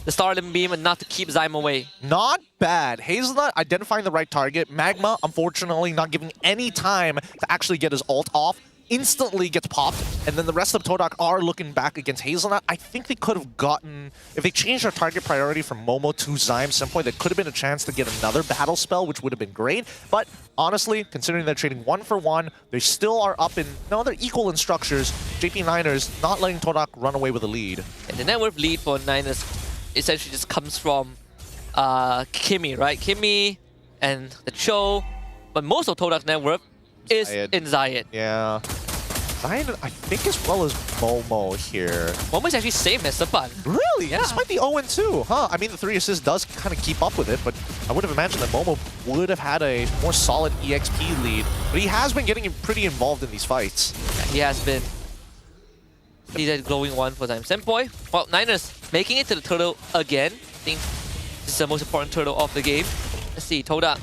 the Starling Beam enough to keep Zyme away. Not bad. Hazelnut identifying the right target. Magma, unfortunately, not giving any time to actually get his ult off. Instantly gets popped, and then the rest of Todak are looking back against Hazelnut. I think they could have gotten, if they changed their target priority from Momo to Zyme Senpoi, there could have been a chance to get another battle spell, which would have been great. But honestly, considering they're trading 1 for 1, they still are up in, no, they're equal in structures. JP Niners not letting Todak run away with a lead. And the net worth lead for Niners essentially just comes from Kimmy, right? Kimmy and the Cho, but most of Todak's net worth is in Zion. Yeah. Zion, I think, as well as Momo here. Momo is actually same as Sapan. Really? Yeah. Despite the 0-2, huh? I mean, the 3 assists does kind of keep up with it, but I would have imagined that Momo would have had a more solid EXP lead. But he has been getting pretty involved in these fights. Yeah, he has been. He's a glowing one for Zyme Senpoi. Well, Niners making it to the turtle again. I think this is the most important turtle of the game. Let's see, Todak.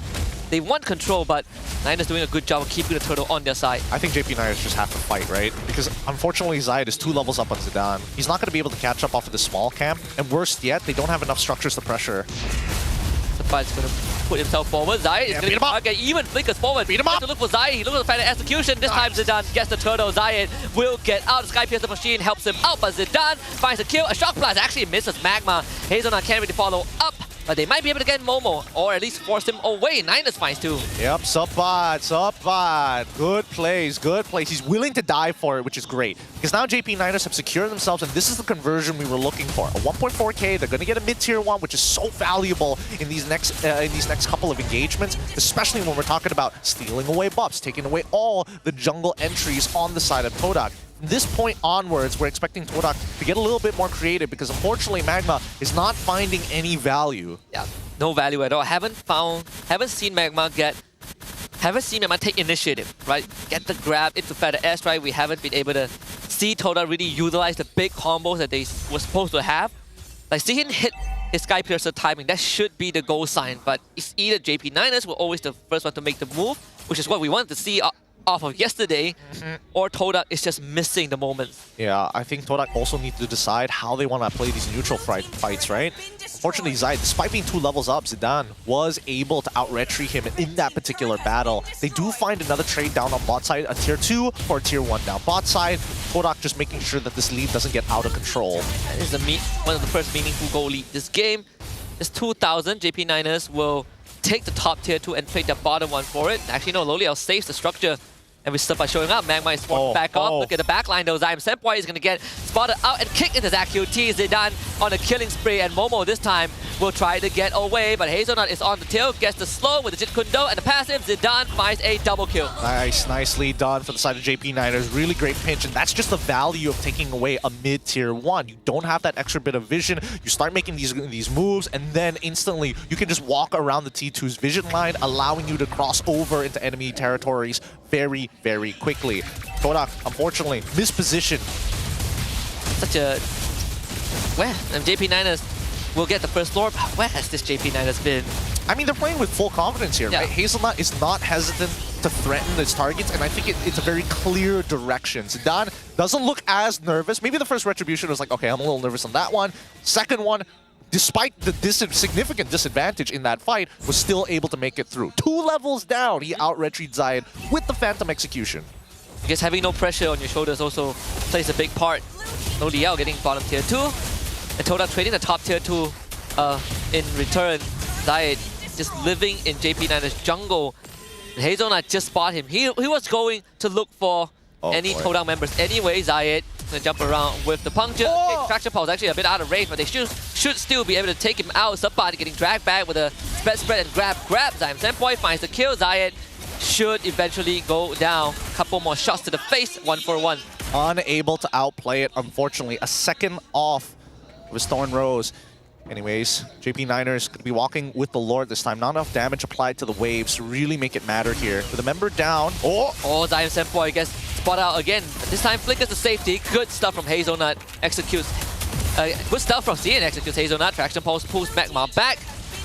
They want control, but Niners doing a good job of keeping the turtle on their side. I think JP Niners just have to fight, right? Because unfortunately, Zayed is 2 levels up on Zidane. He's not going to be able to catch up off of the small camp. And worst yet, they don't have enough structures to pressure. Sapan's going to put himself forward. Zayed is going to target, even flickers forward. Beat him up! To look for Zayed. He looks for the final execution. This time Zidane gets the turtle. Zayed will get out. Sky Piercer machine helps him out, but Zidane finds a kill. A shock blast actually misses Magma. Hazelnut can't really follow up, but they might be able to get Momo, or at least force him away. Niners finds too. Yep, Subbot. Good plays, good plays. He's willing to die for it, which is great. Because now JP Niners have secured themselves, and this is the conversion we were looking for. A 1.4K, they're going to get a mid-tier 1, which is so valuable in these next couple of engagements, especially when we're talking about stealing away buffs, taking away all the jungle entries on the side of Todak. From this point onwards, we're expecting Todak to get a little bit more creative because unfortunately Magma is not finding any value. Yeah, no value at all. Haven't seen Magma take initiative, right? Get the grab into Feather Airstrike. We haven't been able to see Todak really utilize the big combos that they were supposed to have. Like, see him hit his Sky Piercer timing. That should be the goal sign, but it's either JP Niners were always the first one to make the move, which is what we wanted to see off of yesterday, or Todak is just missing the moments. Yeah, I think Todak also needs to decide how they want to play these neutral fights, right? Unfortunately, Zayed, despite being 2 levels up, Zidane was able to out-retry him in that particular battle. They do find another trade down on bot side, a tier 2 for a tier 1 down bot side. Todak just making sure that this lead doesn't get out of control. That is one of the first meaningful goal lead this game. It's 2,000. JP Niners will take the top tier 2 and trade the bottom one for it. Actually, no, Loliel saves the structure. And with Supa showing up, Magma is spawned back off. Look at the backline though. Zaim Senpai is going to get spotted out and kicked into ZQT. Zidane on a killing spree, and Momo this time will try to get away. But Hazelnut is on the tail, gets the slow with the Jit Kundo and the passive. Zidane finds a double kill. Nice, nicely done for the side of JP Niners. Really great pinch, and that's just the value of taking away a mid-tier 1. You don't have that extra bit of vision. You start making these moves, and then instantly you can just walk around the T2's vision line, allowing you to cross over into enemy territories very, very quickly. Todak, unfortunately, mispositioned. Such a... Where? JP Niners will get the first Lord. Where has this JP Niners been? I mean, they're playing with full confidence here, right? Hazelnut is not hesitant to threaten its targets, and I think it's a very clear direction. Zidane doesn't look as nervous. Maybe the first Retribution was like, okay, I'm a little nervous on that one. Second one, despite the significant disadvantage in that fight, was still able to make it through. 2 levels down, he out-retried Zayed with the Phantom Execution. I guess having no pressure on your shoulders also plays a big part. No Liao getting bottom tier 2, and Todak trading the top tier 2 in return. Zayed just living in JP Niners jungle. And Hazelnut just spot him. He was going to look for any Todak members anyway. Zayed gonna jump around with the puncture. Okay, Traction Pulse actually a bit out of range, but they should still be able to take him out. Supa getting dragged back with a spread and grab. Zaim Senpai finds the kill. Zayed should eventually go down. Couple more shots to the face, 1-for-1. Unable to outplay it, unfortunately. A second off with Thorn Rose. Anyways, JP Niners could be walking with the Lord this time. Not enough damage applied to the waves to really make it matter here. With the member down. Zaim Senpai gets spot out again. But this time flickers the safety. Good stuff from Hazelnut. Executes. Good stuff from CN. Executes Hazelnut. Traction Pulse pulls Magma back.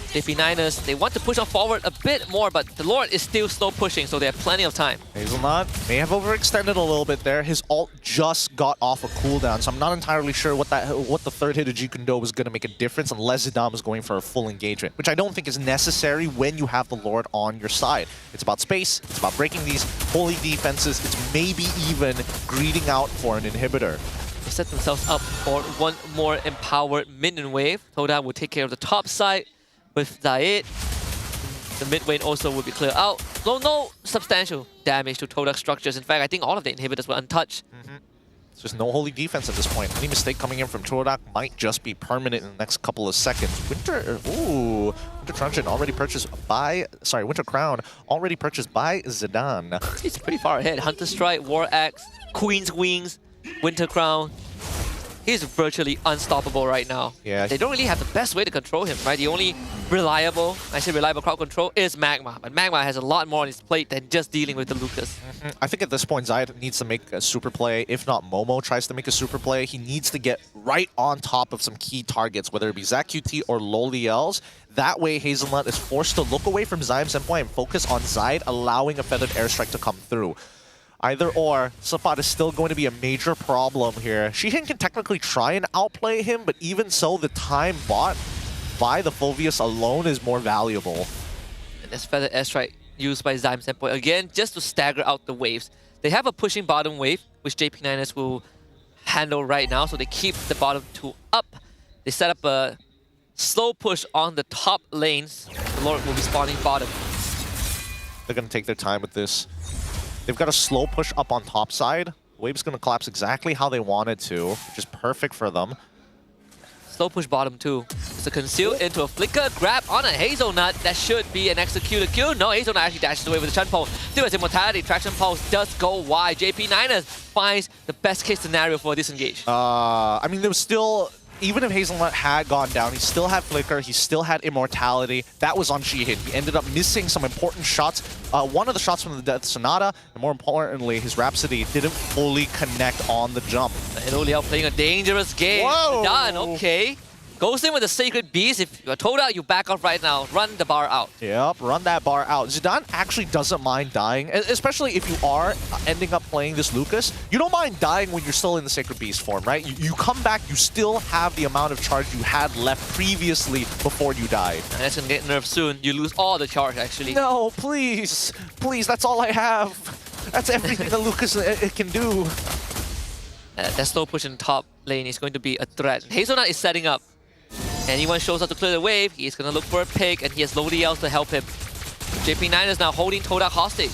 JP Niners, they want to push on forward a bit more, but the Lord is still slow pushing, so they have plenty of time. Hazelnut may have overextended a little bit there. His ult just got off a cooldown, so I'm not entirely sure what the third hit of Jikundo was going to make a difference unless Zidane was going for a full engagement, which I don't think is necessary when you have the Lord on your side. It's about space, it's about breaking these holy defenses, it's maybe even greeding out for an inhibitor. They set themselves up for one more empowered minion wave. Todak will take care of the top side with Zayed. The mid lane also will be cleared out. No substantial damage to Todak structures. In fact, I think all of the inhibitors were untouched. It's just no holy defense at this point. Any mistake coming in from Todak might just be permanent in the next couple of seconds. Winter Truncheon already purchased by... Sorry, Winter Crown already purchased by Zidane. He's pretty far ahead. Hunter Strike, War Axe, Queen's Wings, Winter Crown. He's virtually unstoppable right now. Yeah. They don't really have the best way to control him, right? The only reliable crowd control is Magma. But Magma has a lot more on his plate than just dealing with the Lucas. I think at this point, Zayed needs to make a super play. If not, Momo tries to make a super play. He needs to get right on top of some key targets, whether it be ZQT or Loliel's. That way, Hazelnut is forced to look away from Zaim Senpai and focus on Zayed, allowing a feathered airstrike to come through. Either or, Supa is still going to be a major problem here. Shihin can technically try and outplay him, but even so, the time bought by the Fulvius alone is more valuable. And this feathered airstrike used by Zaim Senpai again, just to stagger out the waves. They have a pushing bottom wave, which JP Niners will handle right now, so they keep the bottom 2 up. They set up a slow push on the top lanes. The Lord will be spawning bottom. They're going to take their time with this. They've got a slow push up on top side. Wave's going to collapse exactly how they wanted to, which is perfect for them. Slow push bottom too. It's a conceal into a flicker, grab on a Hazelnut. That should be an executed kill. No, Hazelnut actually dashes away with the Chun Pulse. Still has immortality. Traction Pulse does go wide. JP Niners finds the best case scenario for a disengage. I mean, there was still... Even if Hazelnut had gone down, he still had Flicker, he still had Immortality. That was on Shihin. He ended up missing some important shots. One of the shots from the Death Sonata, and more importantly, his Rhapsody didn't fully connect on the jump. And Oliao playing a dangerous game. Whoa. Done, okay. Goes in with the Sacred Beast. If you're Todak, you back off right now. Run the bar out. Yep, run that bar out. Zidane actually doesn't mind dying, especially if you are ending up playing this Lucas. You don't mind dying when you're still in the Sacred Beast form, right? You come back, you still have the amount of charge you had left previously before you died. And that's gonna get nerfed soon. You lose all the charge, actually. No, please. Please, that's all I have. That's everything that Lucas it can do. That slow push in the top lane is going to be a threat. Hazelnut is setting up. Anyone shows up to clear the wave, he's gonna look for a pick, and he has Lodi else to help him. JP Niners now holding Todak hostage.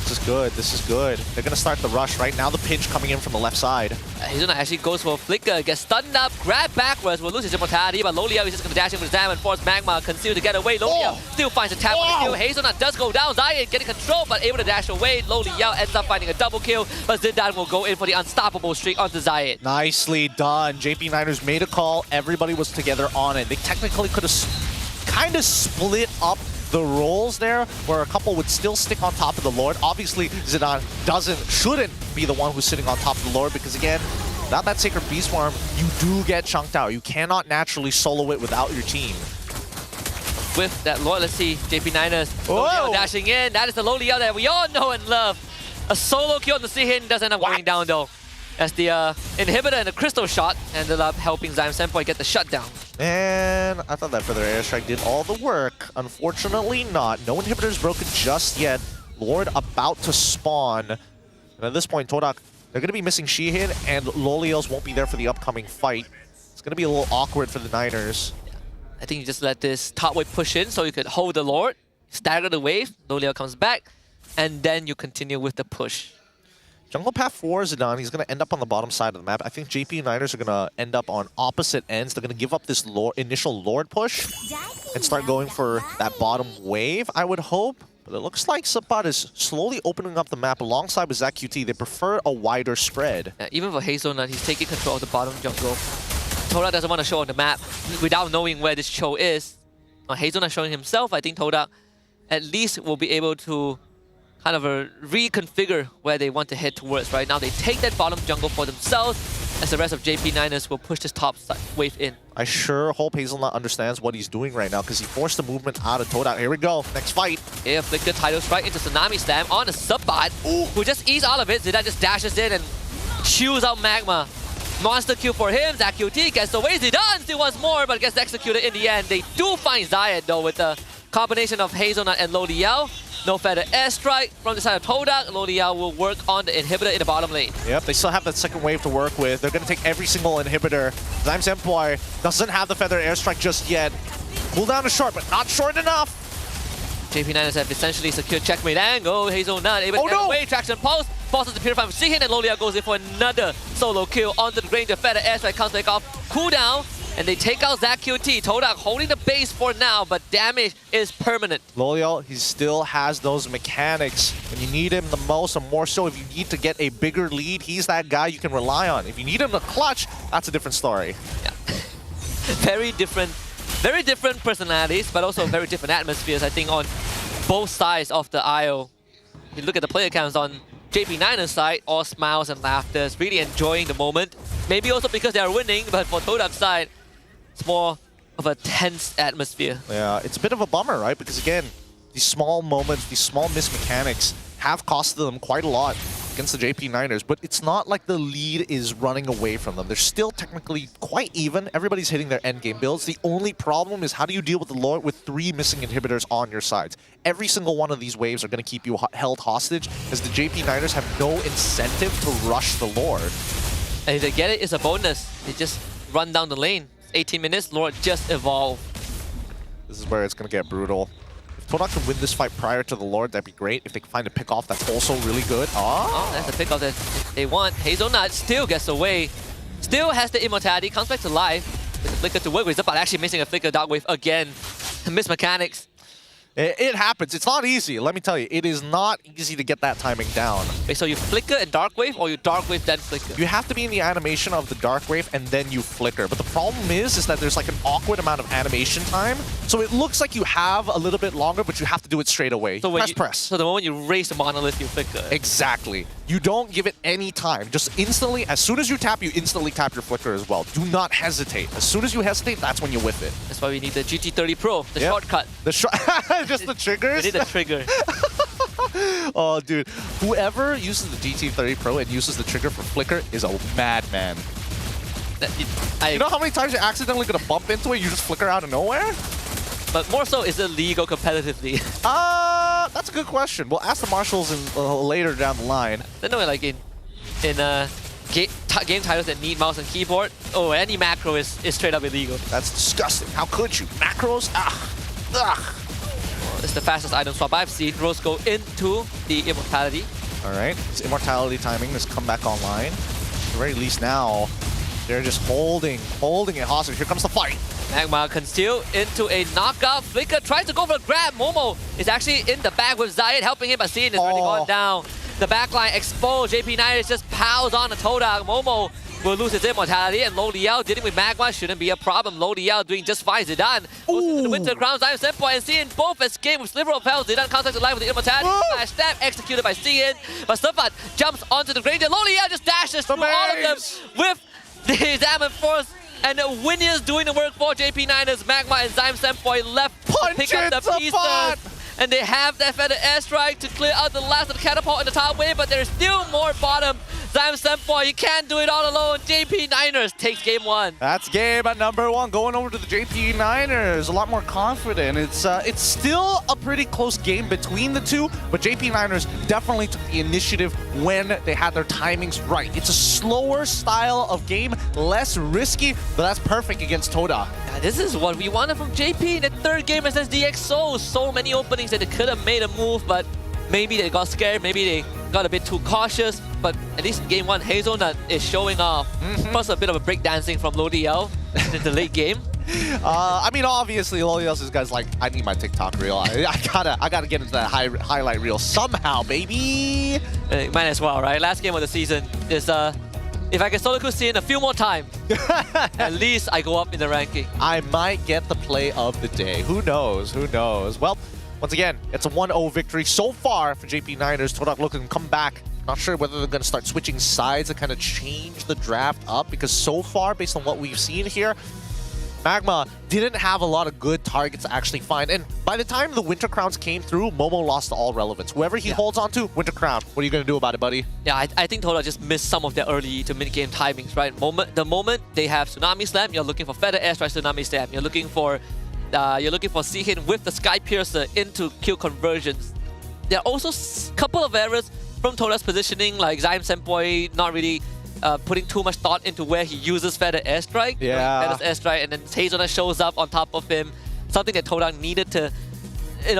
This is good, this is good. They're gonna start the rush right now. The pinch coming in from the left side. Hazelnut actually goes for a flicker, gets stunned up, grab backwards, will lose his immortality, but Loliao is just gonna dash in with Zam and force Magma, conceal to get away. Loliao still finds a tap on the kill. Hazelnut does go down, Zion getting control, but able to dash away. Loliao ends up finding a double kill, but Zidane will go in for the unstoppable streak onto Zion. Nicely done. JP Niners made a call, everybody was together on it. They technically could have kind of split up the roles there, where a couple would still stick on top of the Lord. Obviously, Zidane shouldn't be the one who's sitting on top of the Lord, because again, without that Sacred Beast farm, you do get chunked out. You cannot naturally solo it without your team. With that Lord, let's see, JP Niners, Loliao dashing in. That is the Loliao that we all know and love. A solo kill on the Sihin does end up going down though, as the inhibitor and the crystal shot ended up helping Zyme Senpai get the shutdown. And I thought that Feather Airstrike did all the work. Unfortunately not. No inhibitors broken just yet. Lord about to spawn. And at this point, Todak, they're going to be missing Shihin, and Lolios won't be there for the upcoming fight. It's going to be a little awkward for the Niners. I think you just let this top wave push in so you could hold the Lord, stagger the wave, Loliao comes back, and then you continue with the push. Jungle Path for Zidane, he's going to end up on the bottom side of the map. I think JP Niners are going to end up on opposite ends. They're going to give up this initial Lord push and start going for that bottom wave, I would hope. But it looks like Sabat is slowly opening up the map alongside with ZQT. They prefer a wider spread. Even for Hazelnut, he's taking control of the bottom jungle. Todak doesn't want to show on the map without knowing where this show is. Hazelnut showing himself, I think Todak at least will be able to kind of reconfigure where they want to head towards. Right now, they take that bottom jungle for themselves, as the rest of JP Niners will push this top wave in. I sure hope Hazelnut understands what he's doing right now, because he forced the movement out of Todak. Here we go, next fight. Here, Flicker Tidal Strike into Tsunami Slam on a Sabat, who just eats all of it. Zidane just dashes in and chews out Magma. Monster kill for him. ZQT gets away. Zidane still wants more, but gets executed in the end. They do find Zion though, with the combination of Hazelnut and Lodiao. No Feather Airstrike from the side of Todak. Lodiao will work on the inhibitor in the bottom lane. Yep, they still have that second wave to work with. They're going to take every single inhibitor. Zyme Senpai doesn't have the Feather Airstrike just yet. Cooldown is short, but not short enough. JP Niners have essentially secured checkmate angle. Hazelnut able to get away. Traction Pulse. Forces the Purify from Sihin, and Loliao goes in for another solo kill onto the Granger. Feather Airstrike comes back off. Cooldown. And they take out ZQT. Todak holding the base for now, but damage is permanent. Loliao, he still has those mechanics. When you need him the most, and more so if you need to get a bigger lead, he's that guy you can rely on. If you need him to clutch, that's a different story. Yeah. Very different personalities, but also very different atmospheres, I think, on both sides of the aisle. You look at the player counts on JP Niners side, all smiles and laughter, really enjoying the moment. Maybe also because they are winning, but for Todak's side, it's more of a tense atmosphere. Yeah, it's a bit of a bummer, right? Because again, these small moments, these small missed mechanics have costed them quite a lot against the JP Niners, but it's not like the lead is running away from them. They're still technically quite even. Everybody's hitting their endgame builds. The only problem is how do you deal with the Lord with 3 missing inhibitors on your sides? Every single one of these waves are going to keep you held hostage, as the JP Niners have no incentive to rush the Lord. And if they get it, it's a bonus. They just run down the lane. 18 minutes, Lord just evolve. This is where it's going to get brutal. If Todak can win this fight prior to the Lord, that'd be great. If they can find a pick off, that's also really good. Oh, that's a pick off that they want. Hazelnut still gets away. Still has the immortality, comes back to life. With the flicker to work with, but actually missing a flicker dark wave again. Miss mechanics. It happens. It's not easy. Let me tell you, it is not easy to get that timing down. Wait, so you flicker and dark wave, or you dark wave then flicker? You have to be in the animation of the dark wave and then you flicker. But the problem is that there's like an awkward amount of animation time. So it looks like you have a little bit longer, but you have to do it straight away. So press. So the moment you raise the monolith, you flicker. Exactly. You don't give it any time. Just instantly, as soon as you tap, you instantly tap your flicker as well. Do not hesitate. As soon as you hesitate, that's when you whiff it. That's why we need the GT30 Pro, the shortcut. Just the triggers? We need the trigger. Oh, dude. Whoever uses the GT30 Pro and uses the trigger for flicker is a madman. You know how many times you're accidentally going to bump into it, you just flicker out of nowhere? But more so, is it legal competitively? That's a good question. We'll ask the marshals later down the line. I know, like in game titles that need mouse and keyboard, any macro is straight up illegal. That's disgusting. How could you? Macros? Ugh. It's the fastest item swap I've seen. Rose go into the Immortality. All right, his Immortality timing has come back online. At the very least now, they're just holding it hostage. Here comes the fight. Magma conceal into a knockout. Flicker tries to go for a grab. Momo is actually in the back with Zayed helping him, but Cian is already gone down. The backline exposed. JP Niners just pows on the Todak. Momo will lose his Immortality, and Lo Liao dealing with Magma shouldn't be a problem. Lo Liao doing just fine. Zidane goes into the Winter Crown. Zion Senpai and Cian both escape with Sliver of Hell. Zidane contacts alive with the Immortality. Flash stab executed by Cian, but Stefan jumps onto the Granger. Lo Liao just dashes through all of them with the Examine Force. And Winnie is doing the work for JP Niners. Magma and Zyme Senpai left to pick up the pieces. And they have that feather airstrike to clear out the last of the catapult in the top wave, but there's still more bottom. Zyme Senpai, you can't do it all alone. JP Niners takes game 1. That's game at number 1, going over to the JP Niners. A lot more confident. It's still a pretty close game between the two, but JP Niners definitely took the initiative when they had their timings right. It's a slower style of game, less risky, but that's perfect against Todak. Yeah, this is what we wanted from JP in the third game against DxO. So many openings that they could have made a move, but maybe they got scared, maybe they got a bit too cautious, but at least in game 1, Hazelnut is showing off. Plus a bit of a breakdancing from Lo Liao in the late game. I mean, obviously, Lo Liao's this guy's like, I need my TikTok reel. I gotta get into that highlight reel somehow, baby. Might as well, right? Last game of the season is if I can solo queue Cian a few more times, at least I go up in the ranking. I might get the play of the day. Who knows? Who knows? Well, once again, it's a 1-0 victory so far for JP Niners. Todak looking to come back. Not sure whether they're going to start switching sides and kind of change the draft up, because so far, based on what we've seen here, Magma didn't have a lot of good targets to actually find. And by the time the Winter Crowns came through, Momo lost all relevance. Whoever he holds on to, Winter Crown. What are you going to do about it, buddy? Yeah, I think Todak just missed some of their early to mid-game timings, right? The moment they have Tsunami Slam, you're looking for Feather Airstrike Tsunami Slam. You're looking for Sihin with the Sky Piercer into kill conversions. There are also a couple of errors from Todak's positioning, like Zyme Senpai not really putting too much thought into where he uses Feather Airstrike. Yeah. Feather Airstrike, and then Hazelnut shows up on top of him. Something that Todak needed to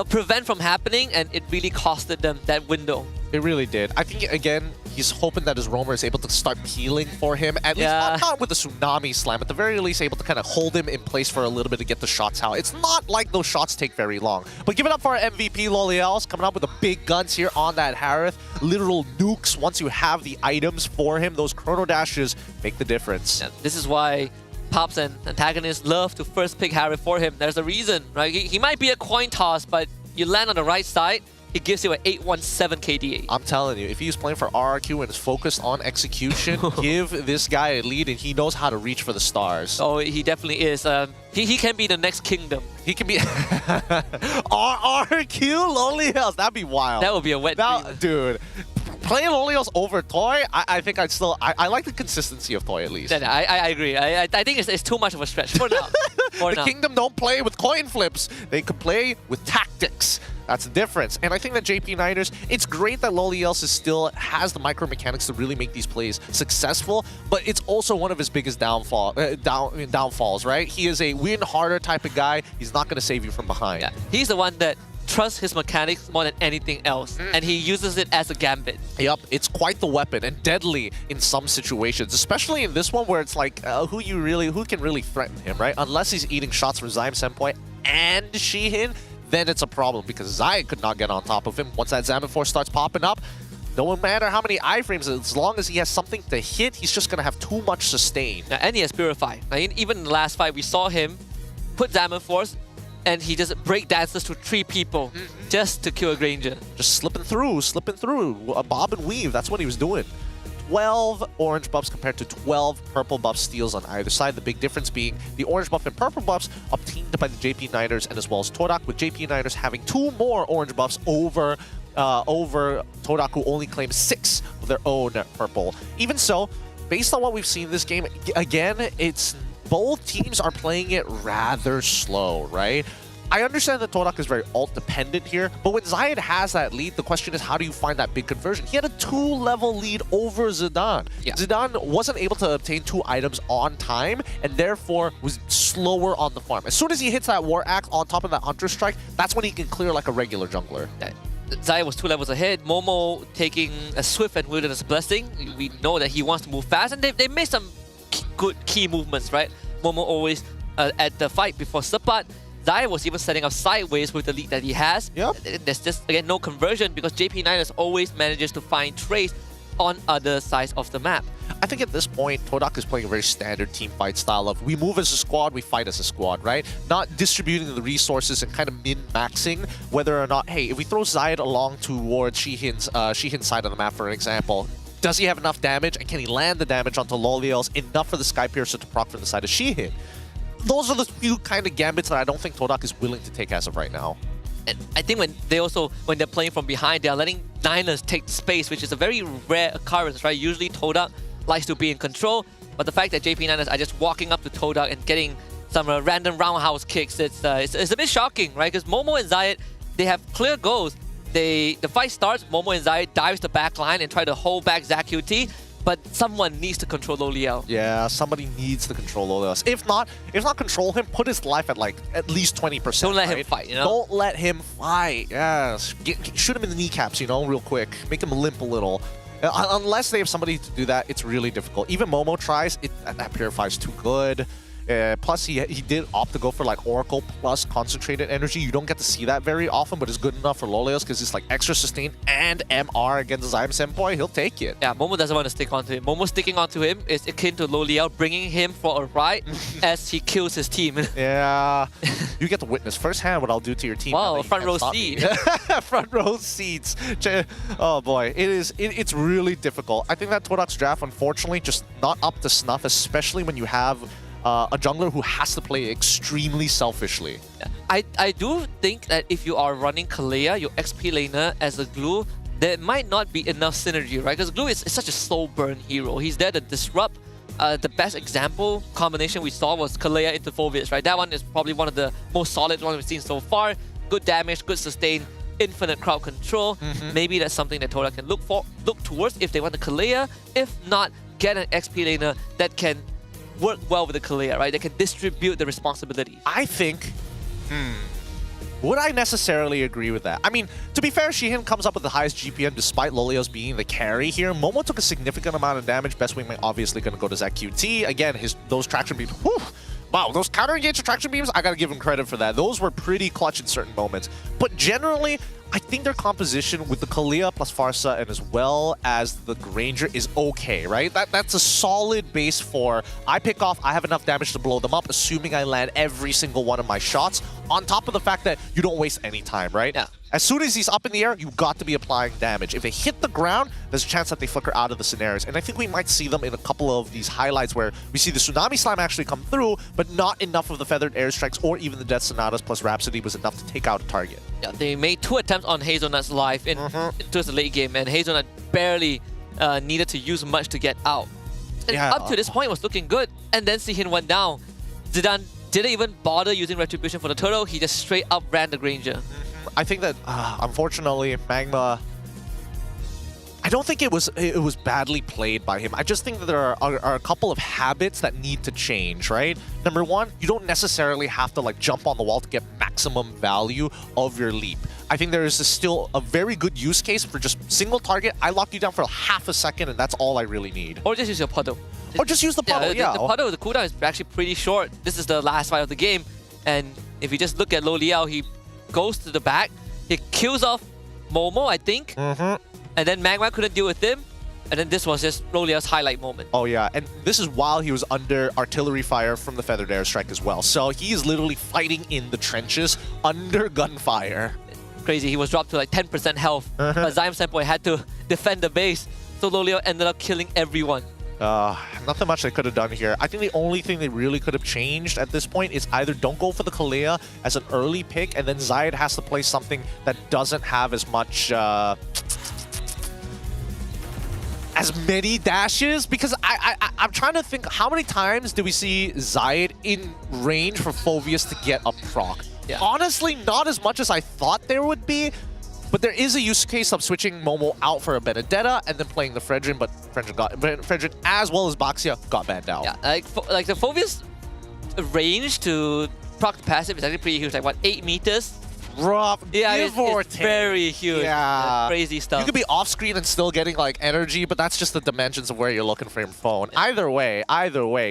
prevent from happening, and it really costed them that window. It really did. I think, again, he's hoping that his roamer is able to start peeling for him. At least not with the Tsunami Slam. At the very least, able to kind of hold him in place for a little bit to get the shots out. It's not like those shots take very long. But give it up for our MVP, Lo Liao, coming up with the big guns here on that Harith. Literal nukes once you have the items for him. Those Chrono Dashes make the difference. Yeah, this is why Pops and antagonists love to first pick Harith for him. There's a reason, right? He might be a coin toss, but you land on the right side, it gives you an 817 KDA. I'm telling you, if he's playing for RRQ and is focused on execution, give this guy a lead, and he knows how to reach for the stars. Oh, he definitely is. He can be the next kingdom. He can be RRQ Lo Liao. That'd be wild. That would be a wet dream. Dude. Playing Lo Liao's over Toy, I think I'd still... I like the consistency of Toy, at least. Yeah, I agree. I think it's too much of a stretch for now. The Kingdom don't play with coin flips. They can play with tactics. That's the difference. And I think that JP Niners, it's great that Lo Liao still has the micro mechanics to really make these plays successful, but it's also one of his biggest downfalls, right? He is a win harder type of guy. He's not going to save you from behind. Yeah. He's the one that trusts his mechanics more than anything else, and he uses it as a gambit. Yep, it's quite the weapon, and deadly in some situations, especially in this one where it's like, who can really threaten him, right? Unless he's eating shots from Zyme Senpai and Shihin, then it's a problem, because Zion could not get on top of him. Once that Examine Force starts popping up, no matter how many iframes, as long as he has something to hit, he's just going to have too much sustain. Yeah, and he has Purify. Even in the last fight, we saw him put Examine Force, and he just break dances to 3 people. just to kill a Granger. Just slipping through, a bob and weave. That's what he was doing. 12 orange buffs compared to 12 purple buff steals on either side. The big difference being the orange buff and purple buffs obtained by the JP Niners and as well as Todak, with JP Niners having 2 more orange buffs over Todak, who only claims 6 of their own purple. Even so, based on what we've seen this game, again, it's both teams are playing it rather slow, right? I understand that Todak is very ult-dependent here, but when Zayed has that lead, the question is, how do you find that big conversion? He had a 2-level lead over Zidane. Yeah. Zidane wasn't able to obtain 2 items on time, and therefore was slower on the farm. As soon as he hits that War Axe on top of that Hunter Strike, that's when he can clear like a regular jungler. Zayed was 2 levels ahead. Momo taking a Swift and Wilderness Blessing. We know that he wants to move fast, and they made some good key movements, right? Momo always at the fight before Sepat. Zayed was even setting up sideways with the lead that he has. Yep. There's just, again, no conversion because JP Niners always manages to find Trace on other sides of the map. I think at this point, Todak is playing a very standard team fight style of we move as a squad, we fight as a squad, right? Not distributing the resources and kind of min-maxing whether or not, hey, if we throw Zayed along towards Shihin's side of the map, for example, does he have enough damage and can he land the damage onto Lolios enough for the Sky Piercer to proc from the side of Shihin? Those are the few kind of gambits that I don't think Todak is willing to take as of right now. And I think when they're playing from behind, they are letting Niners take space, which is a very rare occurrence, right? Usually Todak likes to be in control, but the fact that JP Niners are just walking up to Todak and getting some random roundhouse kicks, it's a bit shocking, right? Because Momo and Zayed, they have clear goals. The fight starts, Momo and Zayed dives the back line and try to hold back ZQT, but someone needs to control Loliao. Yeah, somebody needs to control Loliao. If not control him, put his life at like at least 20%. Don't let him fight, you know? Don't let him fight, yes. Shoot him in the kneecaps, you know, real quick. Make him limp a little. Unless they have somebody to do that, it's really difficult. Even Momo tries, that Purify's too good. Plus, he did opt to go for like Oracle plus Concentrated Energy. You don't get to see that very often, but it's good enough for Lolios because it's like extra sustain and MR against Zyme Senpai. He'll take it. Yeah, Momo doesn't want to stick onto him. Momo sticking onto him is akin to Loliao bringing him for a ride as he kills his team. Yeah, you get to witness firsthand what I'll do to your team. Wow, front row seat. Front row seats. Oh boy, it's really difficult. I think that Todak's draft, unfortunately, just not up to snuff, especially when you have a jungler who has to play extremely selfishly. I do think that if you are running Kalea, your XP laner, as a glue, there might not be enough synergy, right? Because glue is such a slow burn hero. He's there to disrupt. The best example combination we saw was Kalea into Phoveus, right? That one is probably one of the most solid ones we've seen so far. Good damage, good sustain, infinite crowd control. Maybe that's something that Todak can look towards if they want the Kalea. If not, get an XP laner that can work well with the Kalea, right? They can distribute the responsibilities. I think, would I necessarily agree with that? I mean, to be fair, Shihin comes up with the highest GPM despite Lolios being the carry here. Momo took a significant amount of damage. Best Wingman obviously going to go to ZQT. Again, those traction beams, whew, wow, those counter-engaged traction beams, I got to give him credit for that. Those were pretty clutch in certain moments. But generally, I think their composition with the Kalea plus Farsa and as well as the Granger is okay, right? That's a solid base for I pick off, I have enough damage to blow them up, assuming I land every single one of my shots, on top of the fact that you don't waste any time, right? Yeah. As soon as he's up in the air, you've got to be applying damage. If they hit the ground, there's a chance that they flicker out of the scenarios. And I think we might see them in a couple of these highlights where we see the Tsunami Slam actually come through, but not enough of the Feathered Airstrikes or even the Death Sonatas plus Rhapsody was enough to take out a target. Yeah, they made 2 attempts on Hazelnut's life towards the late game, and Hazelnut barely needed to use much to get out. And up to this point, it was looking good, and then Shihin went down. Zidane didn't even bother using Retribution for the turtle, he just straight up ran the Granger. I think that, unfortunately, Magma, I don't think it was badly played by him. I just think that there are a couple of habits that need to change, right? Number one, you don't necessarily have to like jump on the wall to get maximum value of your leap. I think there is still a very good use case for just single target. I lock you down for half a second and that's all I really need. Or just use your puddle. Or just use the puddle, yeah. The puddle, the cooldown is actually pretty short. This is the last fight of the game. And if you just look at Loliao, he goes to the back, he kills off Momo, I think, and then Magma couldn't deal with him, and then this was just Loliao's highlight moment. Oh yeah, and this is while he was under artillery fire from the Feathered Airstrike as well, so he is literally fighting in the trenches under gunfire. crazy. He was dropped to like 10% health. But Zyme Senpai had to defend the base. So Lolio ended up killing everyone. Nothing much they could have done here. I think the only thing they really could have changed at this point is either don't go for the Kalea as an early pick, and then Zayed has to play something that doesn't have as much, as many dashes, because I'm trying to think, how many times do we see Zayed in range for Phoveus to get a proc? Yeah. Honestly, not as much as I thought there would be. But there is a use case of switching Momo out for a Benedetta and then playing the Fredrin, but Fredrin as well as Baxia got banned out. Yeah, like the Phoveus range to proc the passive is actually pretty huge, like what, 8 meters? Rough, yeah, it's very huge. Yeah. Crazy stuff. You could be off screen and still getting like energy, but that's just the dimensions of where you're looking for your phone. Either way,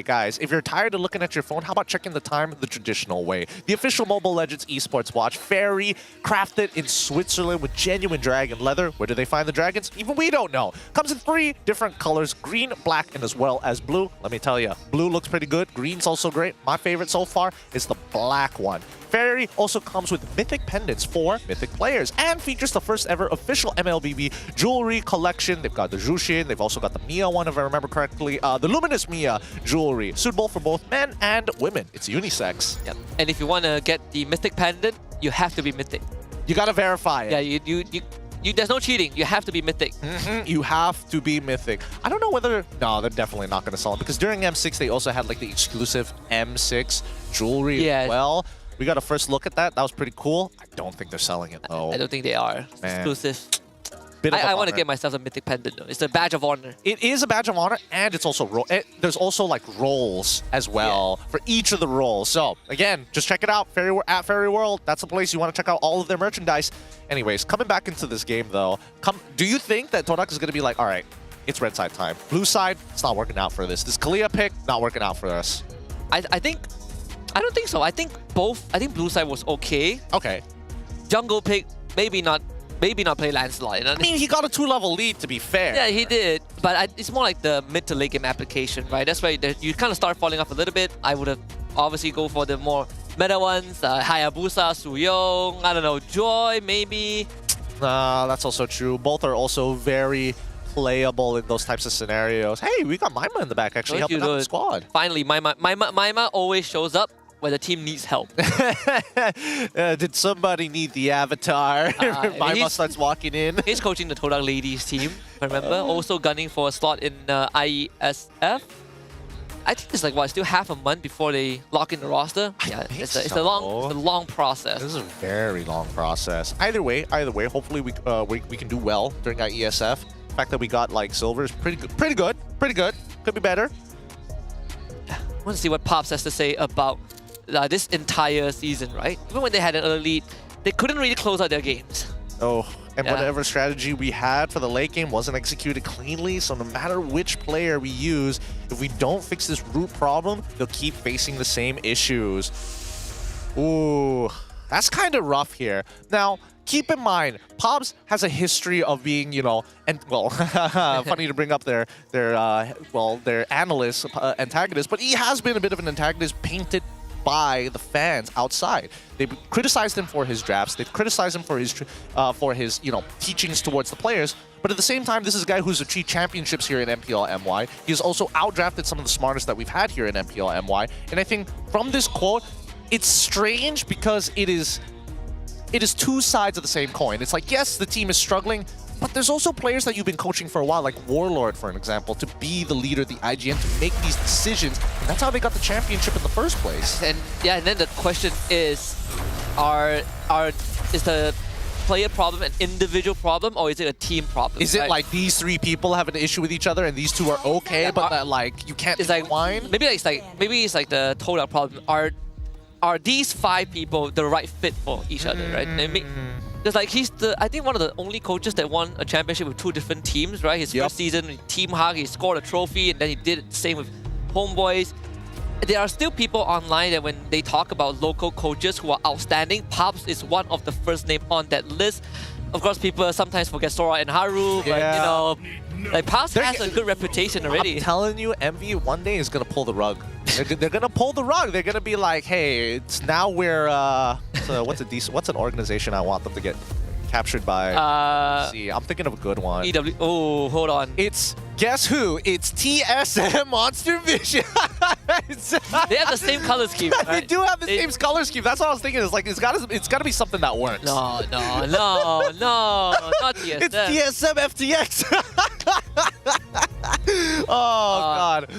guys, if you're tired of looking at your phone, how about checking the time the traditional way? The official Mobile Legends Esports watch, very crafted in Switzerland with genuine dragon leather. Where do they find the dragons? Even we don't know. Comes in 3 different colors, green, black, and as well as blue. Let me tell you, blue looks pretty good. Green's also great. My favorite so far is the black one. Fairy also comes with mythic pendants for mythic players and features the first ever official MLBB jewelry collection. They've got the Jushin, they've also got the Mia one, if I remember correctly, the Luminous Mia jewelry, suitable for both men and women. It's unisex. Yep. And if you want to get the mythic pendant, you have to be mythic. You gotta verify it. Yeah, there's no cheating. You have to be mythic. You have to be mythic. I don't know whether... No, they're definitely not going to sell it because during M6, they also had like the exclusive M6 jewelry as well. We got a first look at that. That was pretty cool. I don't think they're selling it though. I don't think they are. It's exclusive. I want to get myself a mythic pendant though. It's a badge of honor. It is a badge of honor, and it's also there's also like roles as well for each of the roles. So again, just check it out. At Fairy World. That's the place you want to check out all of their merchandise. Anyways, coming back into this game though, do you think that Todak is going to be like, all right, it's red side time. Blue side, it's not working out for this. This Kalea pick, not working out for us. I don't think so. I think blue side was okay. Okay. Jungle pick, maybe not play Lancelot. You know? I mean, he got a 2-level lead, to be fair. Yeah, he did. But it's more like the mid to late game application, right? That's where you kind of start falling off a little bit. I would have obviously go for the more meta ones. Hayabusa, Suyong, I don't know, Joy, maybe. That's also true. Both are also very playable in those types of scenarios. Hey, we got Maima in the back actually helping out the squad. Finally, Maima always shows up where the team needs help. Did somebody need the avatar? Maima starts walking in. He's coaching the Todak ladies team, remember? Also gunning for a slot in IESF. I think it's like, what, still half a month before they lock in the roster? Yeah, it's a long process. This is a very long process. Either way, hopefully we can do well during IESF. The fact that we got like silver is pretty good. Could be better. I want to see what Pops has to say about this entire season, right? Even when they had an early lead, they couldn't really close out their games. Oh, and whatever strategy we had for the late game wasn't executed cleanly, so no matter which player we use, if we don't fix this root problem, they'll keep facing the same issues. Ooh, that's kind of rough here. Now, keep in mind, Pobs has a history of being, you know, and well, funny to bring up their analyst, antagonist, but he has been a bit of an antagonist painted by the fans outside. They've criticized him for his drafts. They've criticized him for his teachings towards the players. But at the same time, this is a guy who's achieved championships here in MPL MY. He's also outdrafted some of the smartest that we've had here in MPL MY. And I think from this quote, it's strange because it is two sides of the same coin. It's like, yes, the team is struggling, but there's also players that you've been coaching for a while, like Warlord, for an example, to be the leader of the IGN, to make these decisions. And that's how they got the championship in the first place. And yeah, and then the question is, is the player problem an individual problem, or is it a team problem? Is it like these 3 people have an issue with each other and these 2 are okay, but that like you can't whine? Maybe it's like the Todak problem. Are these 5 people the right fit for each other, right? There's like I think one of the only coaches that won a championship with 2 different teams, right? His first season, Team Hug, he scored a trophy, and then he did the same with Homeboys. There are still people online that when they talk about local coaches who are outstanding, Pops is one of the first name on that list. Of course, people sometimes forget Sora and Haru, but you know, like Pops has a good reputation already. I'm telling you, MV one day is gonna pull the rug. They're gonna pull the rug. They're gonna be like, hey, it's now we're what's an organization I want them to get? captured by see, I'm thinking of a good one. EW. Oh, hold on. It's guess who? It's TSM Monster Vision. They have the same color scheme. They Right? do have the same color scheme. That's what I was thinking. It's like it's gotta be something that works. No, not TSM. It's TSM FTX. Oh god.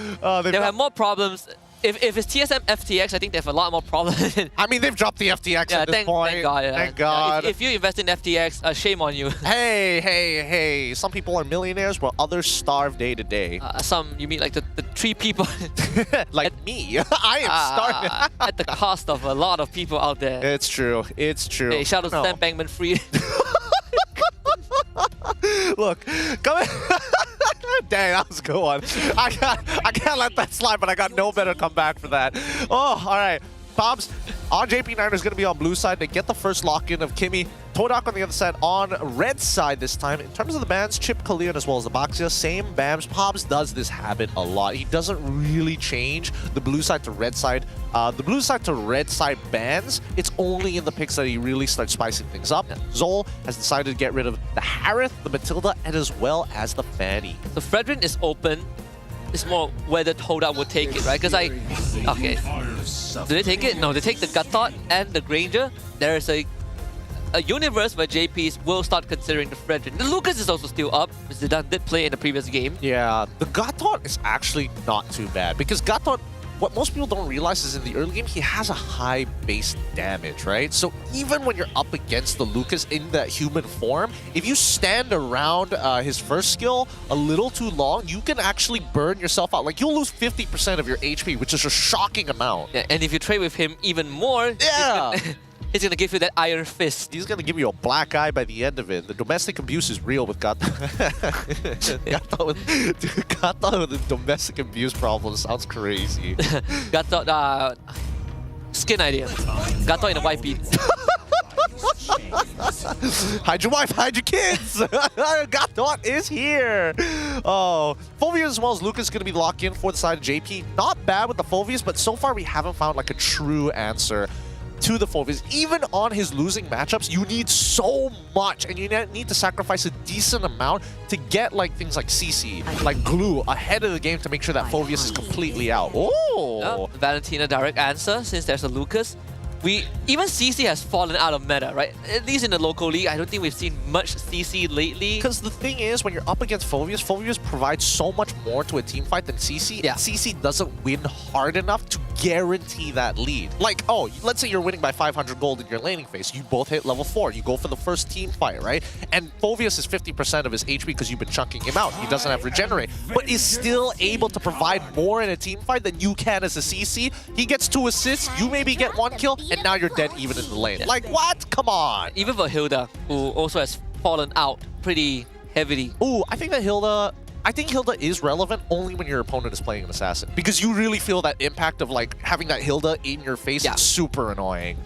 They'll have more problems. If it's TSM FTX, I think they have a lot more problems. I mean, they've dropped the FTX at this point. Thank God. Thank God. If you invest in FTX, shame on you. Hey. Some people are millionaires while others starve day to day. Some, you mean like the 3 people? Like me. I am starving. At the cost of a lot of people out there. It's true. Hey, shout out to Sam Bankman-Fried. Look, come in. Dang, that was a good one. I can't let that slide, but I got no better comeback for that. Oh, all right. Bobs, on JP Niners going to be on blue side. They get the first lock-in of Kimmy. Todak on the other side on red side this time. In terms of the bans, Chip, Kalian, as well as the Baxia, same bans. Pobs does this habit a lot. He doesn't really change the blue side to red side. The blue side to red side bans, it's only in the picks that he really starts spicing things up. Zol has decided to get rid of the Harith, the Matilda, and as well as the Fanny. The Fredrin is open. It's more whether Todak would take it, right? Because okay. Do they take it? No, they take the Gatot and the Granger. There is a universe where JPs will start considering the Fredrin. The Lucas is also still up, because Zidane did play in the previous game. Yeah, the Gatot is actually not too bad, because Gatot, what most people don't realize is in the early game, he has a high base damage, right? So even when you're up against the Lucas in that human form, if you stand around his first skill a little too long, you can actually burn yourself out. Like, you'll lose 50% of your HP, which is a shocking amount. Yeah, and if you trade with him even more, he's gonna give you that iron fist. He's gonna give you a black eye by the end of it. The domestic abuse is real with Gato. Gato with the domestic abuse problem sounds crazy. Gato, skin idea. Gato in a white beat. Hide your wife, hide your kids! Gato is here! Oh, Fulvius as well as Lucas is going to be locked in for the side of JP. Not bad with the Fulvius, but so far we haven't found like a true answer to the Fulvius. Even on his losing matchups, you need so much, and you need to sacrifice a decent amount to get like things like CC, like glue ahead of the game to make sure that Fulvius is completely out. Oh! Valentina direct answer, since there's a Lucas. Even CC has fallen out of meta, right? At least in the local league, I don't think we've seen much CC lately. Because the thing is, when you're up against Fulvius, Fulvius provides so much more to a team fight than CC. Yeah. CC doesn't win hard enough to guarantee that lead. Like, oh, let's say you're winning by 500 gold in your laning phase. You both hit level 4. You go for the first team fight, right? And Fulvius is 50% of his HP because you've been chunking him out. He doesn't have regenerate, but is still able to provide more in a team fight than you can as a CC. He gets 2 assists, you maybe get 1 kill, and now you're dead even in the lane. Like, what? Come on. Even for Hilda, who also has fallen out pretty heavily. Ooh, I think Hilda is relevant only when your opponent is playing an assassin, because you really feel that impact of like having that Hilda in your face. It's super annoying.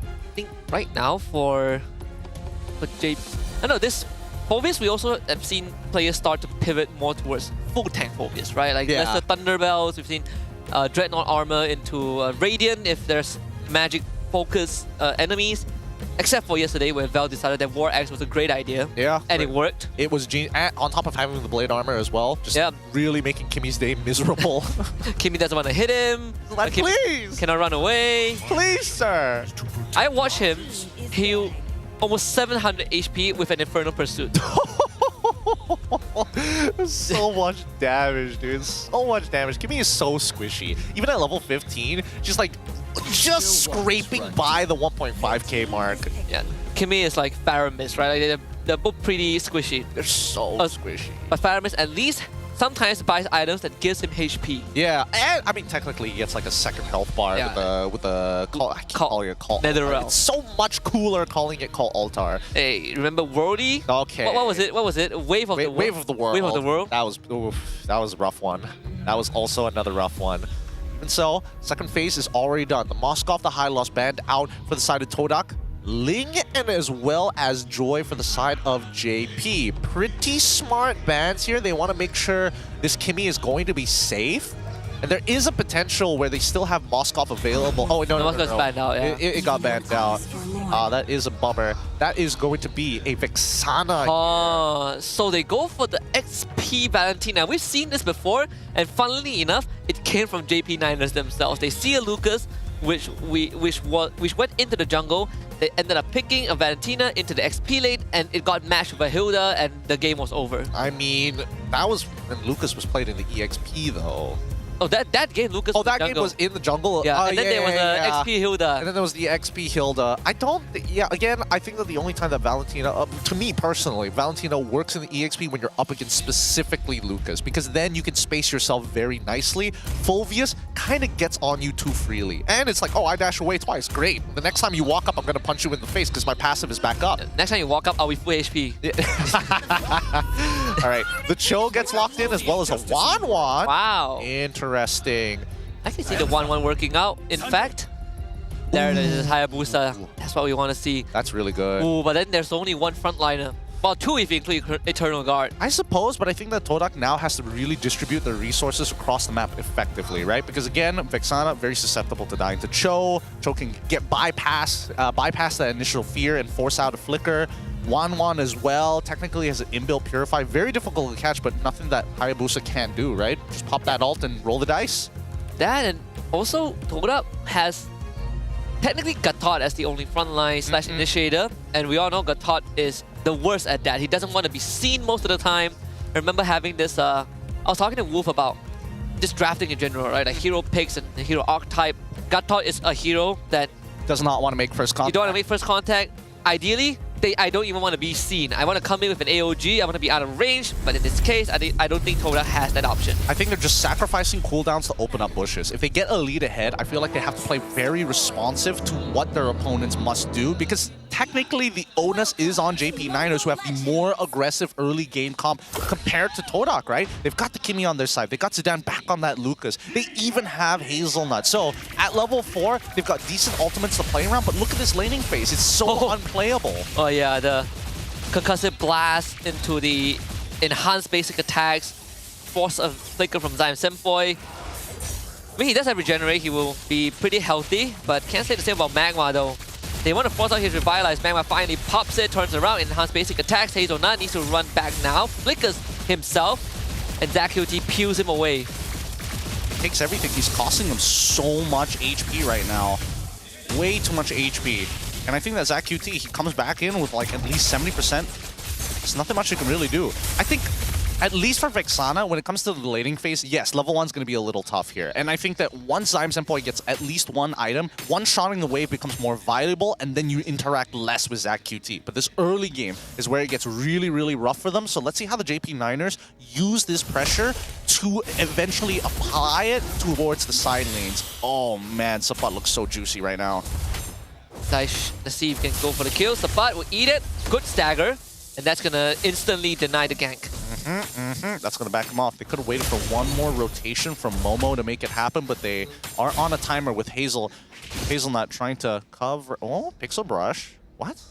I think right now for JP, I know this Fulvius, we also have seen players start to pivot more towards full tank Fulvius, right? Like there's the Thunderbells, we've seen Dreadnought armor into Radiant if there's magic focus enemies. Except for yesterday where Val decided that War Axe was a great idea. Yeah. And it worked. It was on top of having the blade armor as well. Just really making Kimmy's day miserable. Kimmy doesn't want to hit him. Like, please! Cannot run away. Please, sir! I watched him heal almost 700 HP with an Infernal Pursuit. So much damage, dude. So much damage. Kimmy is so squishy. Even at level 15, she's like just scraping by the 1.5k mark. Yeah, Kimmy is like Faramis, right? Like they're both pretty squishy. They're so squishy. But Faramis at least sometimes buys items that gives him HP. Yeah, and I mean technically he gets like a second health bar with the call. I can't call it call. Netherrealm. It's so much cooler calling it call altar. Hey, remember Worldy? Okay. What was it? What was it? Wave of the World. Wave of the World. Wave of the World. That was a rough one. That was also another rough one. And so, second phase is already done. The Moskov, the High Loss band out for the side of Todak. Ling and as well as Joy for the side of JP. Pretty smart bans here. They want to make sure this Kimmy is going to be safe. And there is a potential where they still have Moskov available. Oh, no. Moskov's banned out, yeah. It got banned out. That is a bummer. That is going to be a Vexana. So they go for the XP Valentina. We've seen this before, and funnily enough, it came from JP Niners themselves. They see a Lucas, which went into the jungle. They ended up picking a Valentina into the XP lane, and it got matched with a Hilda, and the game was over. I mean, that was when Lucas was played in the EXP, though. Oh, that game, Lucas. Oh, that game was in the jungle. Yeah, and then there was XP Hilda. And then there was the XP Hilda. Again, I think that the only time that Valentina, to me personally, Valentina works in the EXP when you're up against specifically Lucas, because then you can space yourself very nicely. Fulvius kind of gets on you too freely. And it's like, oh, I dash away twice. Great. The next time you walk up, I'm going to punch you in the face because my passive is back up. Next time you walk up, I'll be full HP. All right. The Cho gets locked in as well as a Wan. Wow. Interesting. I can see the 1-1 working out. In fact, there it is, Hayabusa. That's what we want to see. That's really good. Ooh, but then there's only one frontliner. Well, two if you include Eternal Guard. I suppose, but I think that Todak now has to really distribute the resources across the map effectively, right? Because again, Vexana, very susceptible to dying to Cho. Cho can get bypass that initial fear and force out a flicker. Wan as well, technically has an inbuilt Purify. Very difficult to catch, but nothing that Hayabusa can't do, right? Just pop that ult and roll the dice. That, and also Todak has technically Gatot as the only frontline / initiator, and we all know Gatot is the worst at that. He doesn't want to be seen most of the time. I remember having this, I was talking to Wolf about just drafting in general, right? Like hero picks and the hero archetype. Gatot is a hero that does not want to make first contact. You don't want to make first contact. Ideally, I don't even want to be seen. I want to come in with an AOG, I want to be out of range, but in this case, I don't think Todak has that option. I think they're just sacrificing cooldowns to open up bushes. If they get a lead ahead, I feel like they have to play very responsive to what their opponents must do, because technically the onus is on JP Niners, who have the more aggressive early game comp compared to Todak, right? They've got the Kimi on their side. They got Zidane back on that Lucas. They even have Hazelnut. So at level 4, they've got decent ultimates to play around, but look at this laning phase. It's so unplayable. Oh yeah, the concussive blast into the enhanced basic attacks, force a flicker from Zion Senpoi. I mean, he does have regenerate, he will be pretty healthy, but can't say the same about Magma though. They want to force out his Revitalize. Magma finally pops it, turns around, enhanced basic attacks. Hazelnut needs to run back now, flickers himself, and ZQT peels him away. Takes everything. He's costing him so much HP right now. Way too much HP. And I think that ZQT, he comes back in with like at least 70%. There's nothing much you can really do. I think, at least for Vexana, when it comes to the laning phase, yes, level 1's going to be a little tough here. And I think that once Zion Senpoi gets at least one item, one-shotting the wave becomes more valuable, and then you interact less with ZQT. But this early game is where it gets really, really rough for them. So let's see how the JP Niners use this pressure to eventually apply it towards the side lanes. Oh man, Sapat looks so juicy right now. Let's see if he can go for the kill. Sapat will eat it. Good stagger. And that's going to instantly deny the gank. That's going to back him off. They could have waited for one more rotation from Momo to make it happen, but they are on a timer with Hazelnut trying to cover... Oh, Pixel Brush. What?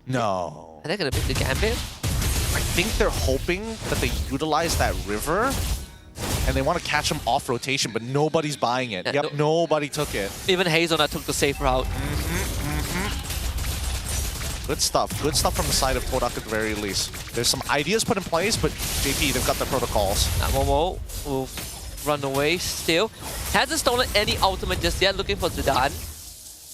No. Are they going to pick the Gambit? I think they're hoping that they utilize that river and they want to catch him off rotation, but nobody's buying it. Yep, nobody took it. Even Hazelnut took the safe route. Good stuff from the side of Todak at the very least. There's some ideas put in place, but JP, they've got their protocols. Momo will run away still. Hasn't stolen any ultimate just yet, looking for Zidane.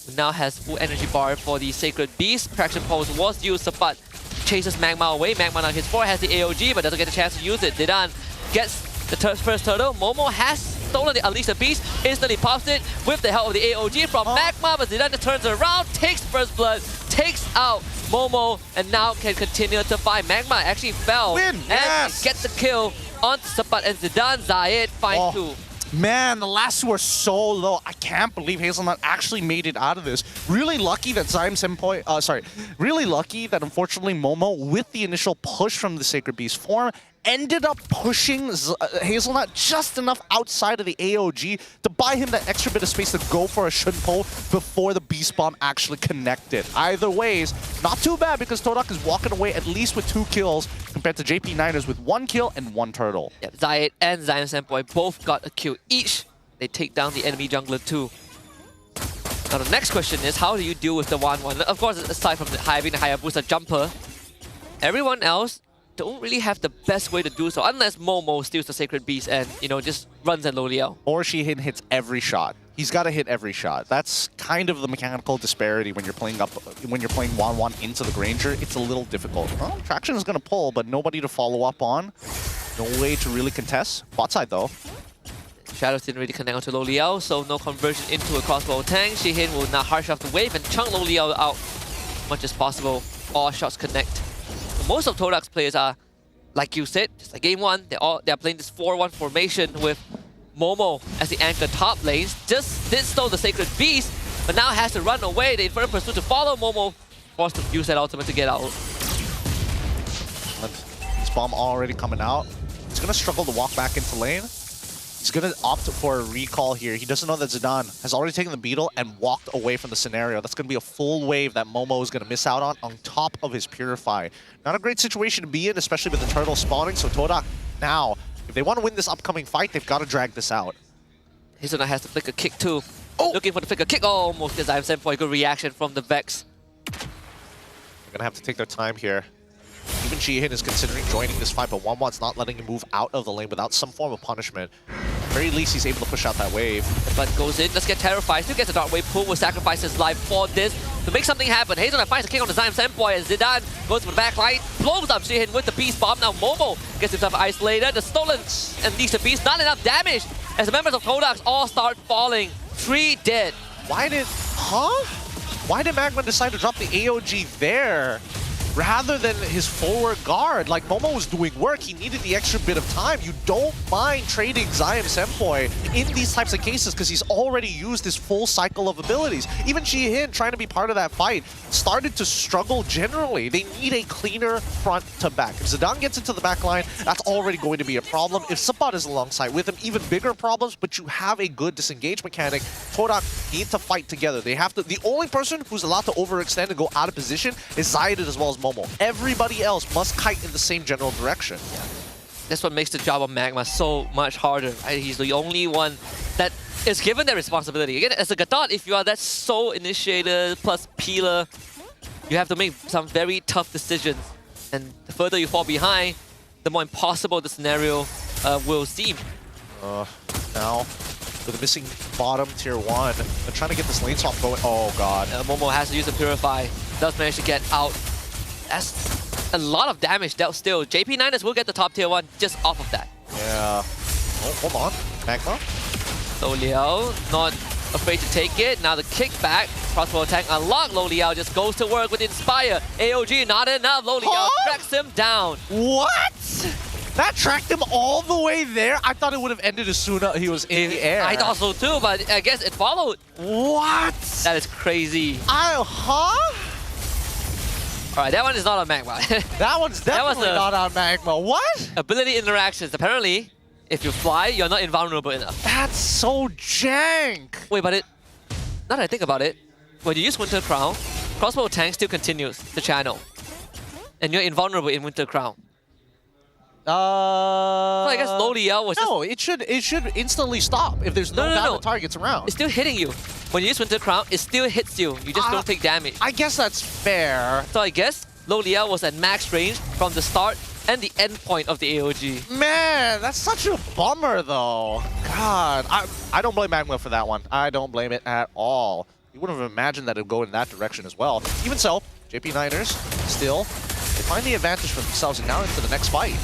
Who now has full energy bar for the Sacred Beast. Traction Pulse was used, but chases Magma away. Magma on his 4 has the AOG, but doesn't get a chance to use it. Zidane gets the first turtle. Momo has stolen the Unleash the Beast, instantly pops it with the help of the AOG from Magma, but Zidane just turns around, takes first blood, takes out Momo, and now can continue to fight. Magma actually fell and gets the kill on Sapat and Zidane. Zayed find 2. Man, the last two are so low. I can't believe Hazelnut actually made it out of this. Really lucky that Zion Senpoi, really lucky that unfortunately Momo, with the initial push from the Sacred Beast form, ended up pushing Hazelnut just enough outside of the AOG to buy him that extra bit of space to go for a Shunpo before the Beast Bomb actually connected. Either ways, not too bad because Todak is walking away at least with 2 kills compared to JP Niners with 1 kill and 1 turtle. Yeah, Zayed and Zion Senpoi both got a kill each. They take down the enemy jungler too. Now the next question is, how do you deal with the 1-1? Of course, aside from having the Hayabusa jumper, everyone else don't really have the best way to do so, unless Momo steals the Sacred Beast and, you know, just runs at Loliao. Or Shihin hits every shot. He's got to hit every shot. That's kind of the mechanical disparity when you're playing 1-1 into the Granger. It's a little difficult. Well, Traction is going to pull, but nobody to follow up on. No way to really contest. Bot side though. Shadows didn't really connect onto Loliao, so no conversion into a crossbow tank. Shihin will now harsh off the wave and chunk Loliao out as much as possible. All shots connect. Most of Todak's players are, like you said, just like game 1, they're playing this 4-1 formation with Momo as the anchor top lanes. Just did stole the Sacred Beast, but now has to run away. The Inferno Pursuit to follow Momo, forced to use that ultimate to get out. This bomb already coming out. He's going to struggle to walk back into lane. He's going to opt for a recall here. He doesn't know that Zidane has already taken the beetle and walked away from the scenario. That's going to be a full wave that Momo is going to miss out on top of his Purify. Not a great situation to be in, especially with the turtle spawning. So Todak now, if they want to win this upcoming fight, they've got to drag this out. Hizuna has to flick a kick too. Oh! Looking for the flick a kick. Oh, almost gets Iron Senpai. Good reaction from the Vex. They're going to have to take their time here. Even Shihin is considering joining this fight, but 1-1's not letting him move out of the lane without some form of punishment. At the very least, he's able to push out that wave. But goes in, let's get terrified. Still gets a dark wave pull, will sacrifice his life for this to make something happen. Hazelnut finds a kick on the Zion Senpai as Zidane goes for the back line, blows up Shihin with the Beast Bomb. Now Momo gets himself isolated. The stolen and leash the Beast, not enough damage as the members of Todak's all start falling. 3 dead. Why did Magma decide to drop the AOG there? Rather than his forward guard, like Momo was doing work, he needed the extra bit of time. You don't mind trading Zion Senpai in these types of cases because he's already used his full cycle of abilities. Even Shihin, trying to be part of that fight, started to struggle generally. They need a cleaner front to back. If Zidane gets into the back line, that's already going to be a problem. If Sabat is alongside with him, even bigger problems, but you have a good disengage mechanic. Todak need to fight together. They have to. The only person who's allowed to overextend and go out of position is Zayden as well as Momo. Everybody else must kite in the same general direction. Yeah. That's what makes the job of Magma so much harder. Right? He's the only one that is given that responsibility. Again, as a Gadot, if you are that sole initiator plus peeler, you have to make some very tough decisions. And the further you fall behind, the more impossible the scenario will seem. Now, with the missing bottom tier 1, they're trying to get this lane swap going. Oh god. Momo has to use the Purify. Does manage to get out. That's a lot of damage dealt still. JP Niners will get the top tier 1 just off of that. Yeah. Oh, hold on. Magma. Loliao not afraid to take it. Now the kickback. Crossbow attack unlocked. Loliao just goes to work with Inspire. AOG not enough. Loliao tracks him down. What? That tracked him all the way there? I thought it would have ended as soon as he was in the air. I thought so too, but I guess it followed. What? That is crazy. Alright, that one is not on Magma. That one's definitely not on Magma. What? Ability interactions. Apparently, if you fly, you're not invulnerable enough. That's so jank. Wait, but now that I think about it, when you use Winter Crown, Crossbow Tank still continues the channel. And you're invulnerable in Winter Crown. So I guess Loliao was No, it should instantly stop if there's no valid targets around. It's still hitting you. When you use Winter Crown, it still hits you. You just don't take damage. I guess that's fair. So I guess Loliao was at max range from the start and the end point of the AOG. Man, that's such a bummer though. God, I don't blame Magma for that one. I don't blame it at all. You wouldn't have imagined that it would go in that direction as well. Even so, JP Niners still, they find the advantage for themselves and now into the next fight.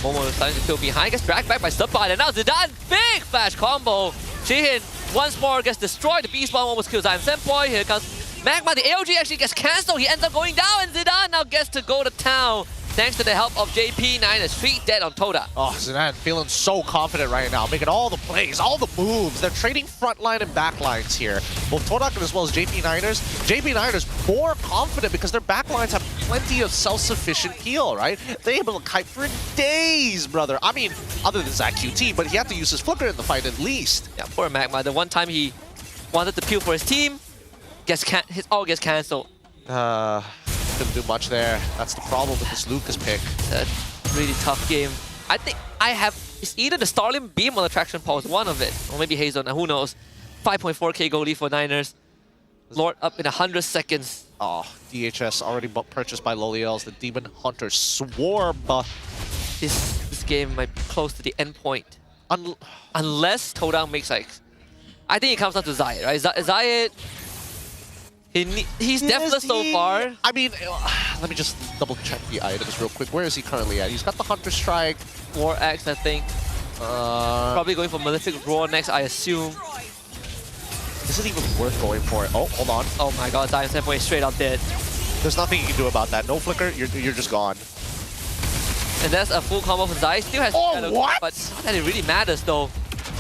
Momo is starting to feel behind, gets dragged back by Sabat, and now Zidane, big flash combo. Shihin once more gets destroyed, the Beast Bomb almost kills Iron Senpai. Here comes Magma, the AOG actually gets cancelled, he ends up going down, and Zidane now gets to go to town. Thanks to the help of JP Niners, 3 dead on Todak. Oh, Zidane feeling so confident right now, making all the plays, all the moves. They're trading front line and back lines here. Both Todak as well as JP Niners. JP Niners more confident because their back lines have plenty of self-sufficient heal, right? They're able to kite for days, brother. I mean, other than Zach QT, but he had to use his flicker in the fight at least. Yeah, poor Magma. The one time he wanted to peel for his team, his all gets cancelled. Couldn't do much there. That's the problem with this Lucas pick. A really tough game. I think it's either the Starling Beam or the Traction Pulse, one of it. Or maybe Hazel, who knows. 5.4k goal lead for Niners. Lord up in 100 seconds. Oh, DHS already purchased by Loliel's. The Demon Hunter Swarm. This game might be close to the end point. Unless Todak makes like... I think it comes down to Zayed, right? Zayed... He's deathless so far. I mean, let me just double check the items real quick. Where is he currently at? He's got the Hunter Strike. War Axe, I think. Probably going for Malefic Roar next, I assume. Is it even worth going for it? Oh, hold on. Oh my god, Zion's halfway straight up dead. There's nothing you can do about that. No flicker, you're just gone. And that's a full combo from Zai. Still has Shadow, what? But not that it really matters though.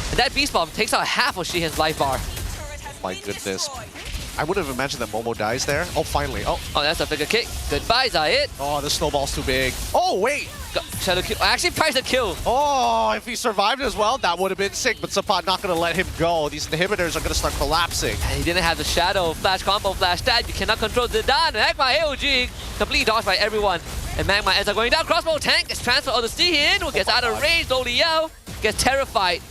And that Beast Bomb takes out half of Shihan's life bar. My goodness. I would have imagined that Momo dies there. Oh, finally. Oh, that's a figure kick. Goodbye, Zayed. Oh, the snowball's too big. Oh, wait. Shadow kill. Actually, priced a kill. Oh, if he survived as well, that would have been sick. But Sapat not going to let him go. These inhibitors are going to start collapsing. And he didn't have the Shadow, Flash combo, Flash stab. You cannot control Zidane. Magma AOG. Completely dodged by everyone. And Magma ends up going down. Crossbow tank gets transferred on the Sihin, who gets out of range. Loliel gets terrified.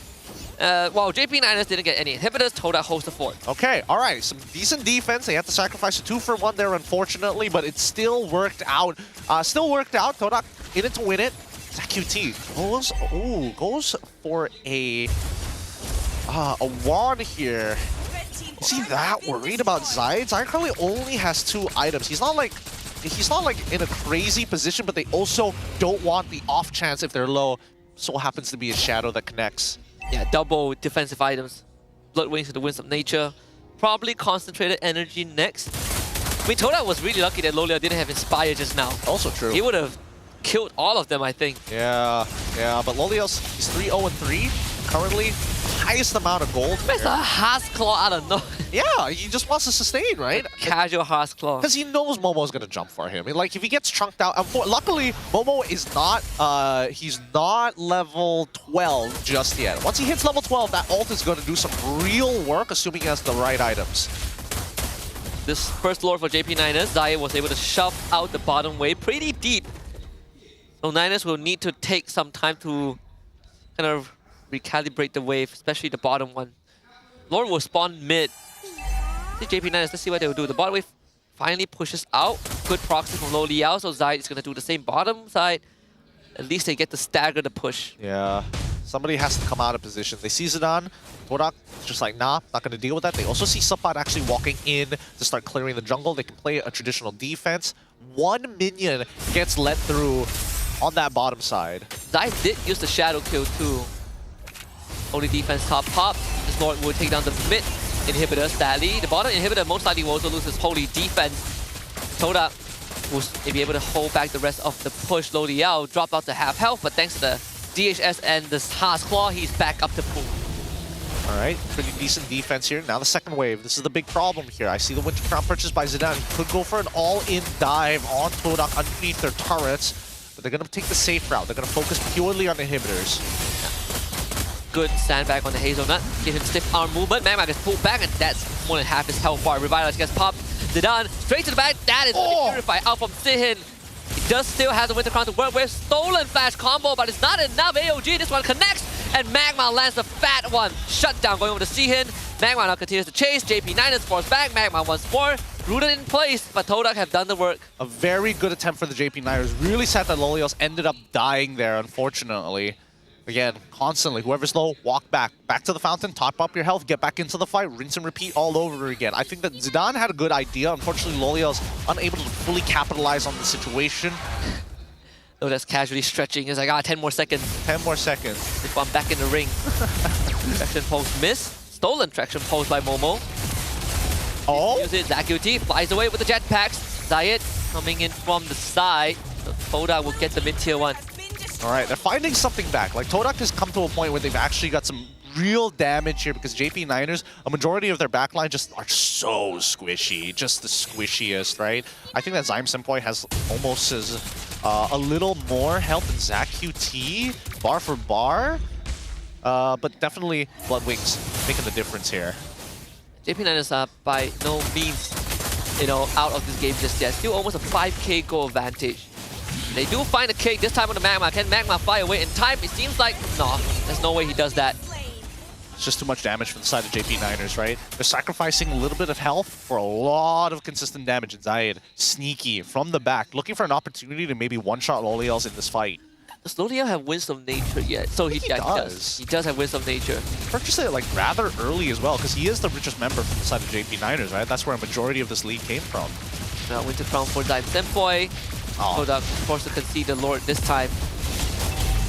While JP Niners didn't get any inhibitors, Todak holds the fort. Okay, all right. Some decent defense. They had to sacrifice a 2-for-1 there, unfortunately, but it still worked out. Todak in it to win it. ZQT goes for a wand here. Is he that worried about Zayed? Zayed currently only has 2 items. He's not like in a crazy position, but they also don't want the off chance if they're low. So happens to be a Shadow that connects. Yeah, double defensive items. Blood Wings to the Winds of Nature. Probably Concentrated Energy next. I mean, Todak was really lucky that Loliel didn't have Inspire just now. Also true. He would have killed all of them, I think. Yeah, but Loliel's, he's 3-0-3 currently. Highest amount of gold. That's a Heart's Claw out of nowhere. Yeah, he just wants to sustain, right? Casual Heart's Claw. Because he knows Momo's going to jump for him. Like, if he gets chunked out... luckily, Momo is not... he's not level 12 just yet. Once he hits level 12, that ult is going to do some real work, assuming he has the right items. This first lord for JP Niners, Zayed was able to shove out the bottom wave pretty deep. So Niners will need to take some time to kind of recalibrate the wave, especially the bottom one. Lord will spawn mid. See JP Niners, let's see what they will do. The bottom wave finally pushes out. Good proxy from Loliel, so Zayed is going to do the same bottom side. At least they get to stagger the push. Yeah, somebody has to come out of position. They see Zidane, Todak just like, nah, not going to deal with that. They also see Sapat actually walking in to start clearing the jungle. They can play a traditional defense. 1 minion gets let through on that bottom side. Zayed did use the Shadow kill too. Only defense top pop. This Lord will take down the mid inhibitor, sadly. The bottom inhibitor most likely will also lose his holy defense. Todak will be able to hold back the rest of the push. Loliel dropped out to half health, but thanks to the DHS and the Heart's Claw, he's back up to full. All right, pretty decent defense here. Now the second wave. This is the big problem here. I see the Winter Crown purchased by Zidane. He could go for an all-in dive on Todak underneath their turrets, but they're going to take the safe route. They're going to focus purely on inhibitors. Good sandbag on the Hazelnut. Give him stiff arm movement. Magma gets pulled back, and that's more than half his health bar. Revitalize gets popped. Zidane straight to the back. That is purified out from Sihin. He does still have the Winter Crown to work with. Stolen flash combo, but it's not enough. AOG, this one connects, and Magma lands the fat one. Shut down going over to Sihin. Magma now continues to chase. JP Niners force back. Magma once more. Rooted in place, but Todak have done the work. A very good attempt for the JP Niners. Really sad that Lolios ended up dying there, unfortunately. Again, constantly, whoever's low, walk back. Back to the fountain, top up your health, get back into the fight, rinse and repeat all over again. I think that Zidane had a good idea. Unfortunately, Loliel's unable to fully capitalize on the situation. Oh, that's casually stretching. He's like, 10 more seconds. 10 more seconds. If I'm back in the ring. Traction pulse miss. Stolen traction pulse by Momo. Oh! Use it. ZQT flies away with the jetpacks. Zayed coming in from the side. So Todak will get the mid-tier one. All right, they're finding something back. Like, Todak has come to a point where they've actually got some real damage here because JP Niners, a majority of their backline just are so squishy, just the squishiest, right? I think that Zyme Senpai has almost as a little more health than ZQT, bar for bar, but definitely Blood Wings making the difference here. JP Niners are by no means, out of this game just yet. Still almost a 5k goal advantage. They do find a cake this time on the Magma. Can Magma fly away in time? It seems like, no, there's no way he does that. It's just too much damage from the side of JP Niners, right? They're sacrificing a little bit of health for a lot of consistent damage. And Zayed, sneaky, from the back, looking for an opportunity to maybe one-shot Loliels in this fight. Does Loliel have Wisdom Nature yet? So he does. He does have Wisdom Nature. Purchased it like rather early as well, because he is the richest member from the side of JP Niners, right? That's where a majority of this league came from. Now Winter Crown for Dime Senpoi. Todak forced to concede the Lord this time.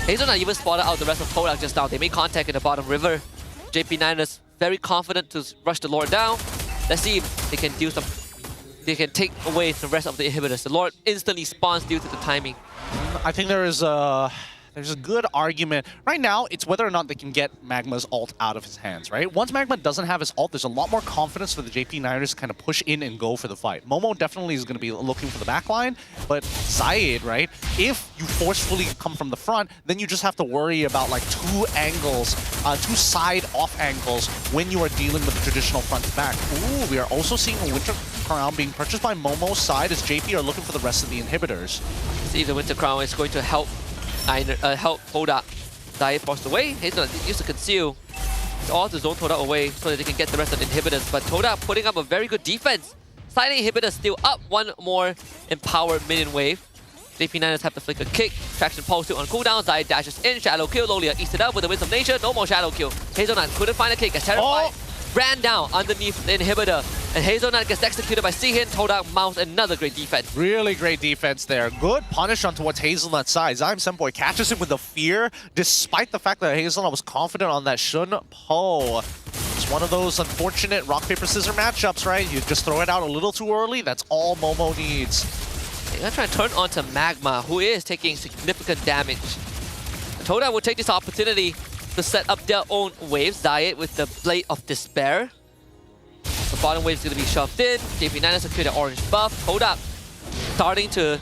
Hazelnut even spotted out the rest of Todak just now. They made contact in the bottom river. JP Niners very confident to rush the Lord down. Let's see if they can do some. They can take away the rest of the inhibitors. The Lord instantly spawns due to the timing. I think there's a good argument. Right now, it's whether or not they can get Magma's ult out of his hands, right? Once Magma doesn't have his ult, there's a lot more confidence for the JP Niners to kind of push in and go for the fight. Momo definitely is going to be looking for the backline, but Zayed, right? If you forcefully come from the front, then you just have to worry about like two side off angles when you are dealing with the traditional front to back. Ooh, we are also seeing a Winter Crown being purchased by Momo's side as JP are looking for the rest of the inhibitors. See if the Winter Crown is going to help Todak. Zayed forced away. Hazelnut used to conceal. It's all to zone Todak away so that they can get the rest of the inhibitors. But Todak putting up a very good defense. Silent inhibitor still up. One more empowered minion wave. JP Niners have to flick a kick. Traction pulse still on cooldown. Zayed dashes in. Shadow kill. Lolia eats it up with the Wisdom Nature. No more shadow kill. Hazelnut couldn't find a kick. Gets terrified. Ran down underneath the inhibitor. And Hazelnut gets executed by Sihin. Todak mounts another great defense. Really great defense there. Good punish on towards Hazelnut's side. Zyme Senpoi catches him with the fear, despite the fact that Hazelnut was confident on that Shun Po. It's one of those unfortunate rock, paper, scissors matchups, right? You just throw it out a little too early. That's all Momo needs. They're going to try and turn onto Magma, who is taking significant damage. Todak will take this opportunity to set up their own waves. Zayed with the Blade of Despair. The bottom wave is going to be shoved in. JP Niners secure the orange buff. Todak starting to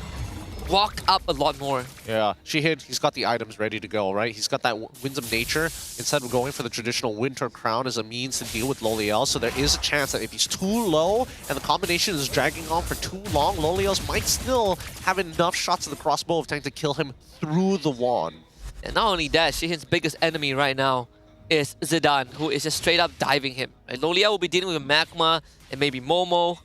walk up a lot more. Yeah, he's got the items ready to go, right? He's got that Wisdom Nature instead of going for the traditional Winter Crown as a means to deal with Loliel. So there is a chance that if he's too low and the combination is dragging on for too long, Loliel's might still have enough shots of the crossbow of time to kill him through the wand. And not only that, Shihin's biggest enemy right now is Zidane, who is just straight up diving him. And Loliel will be dealing with Magma and maybe Momo.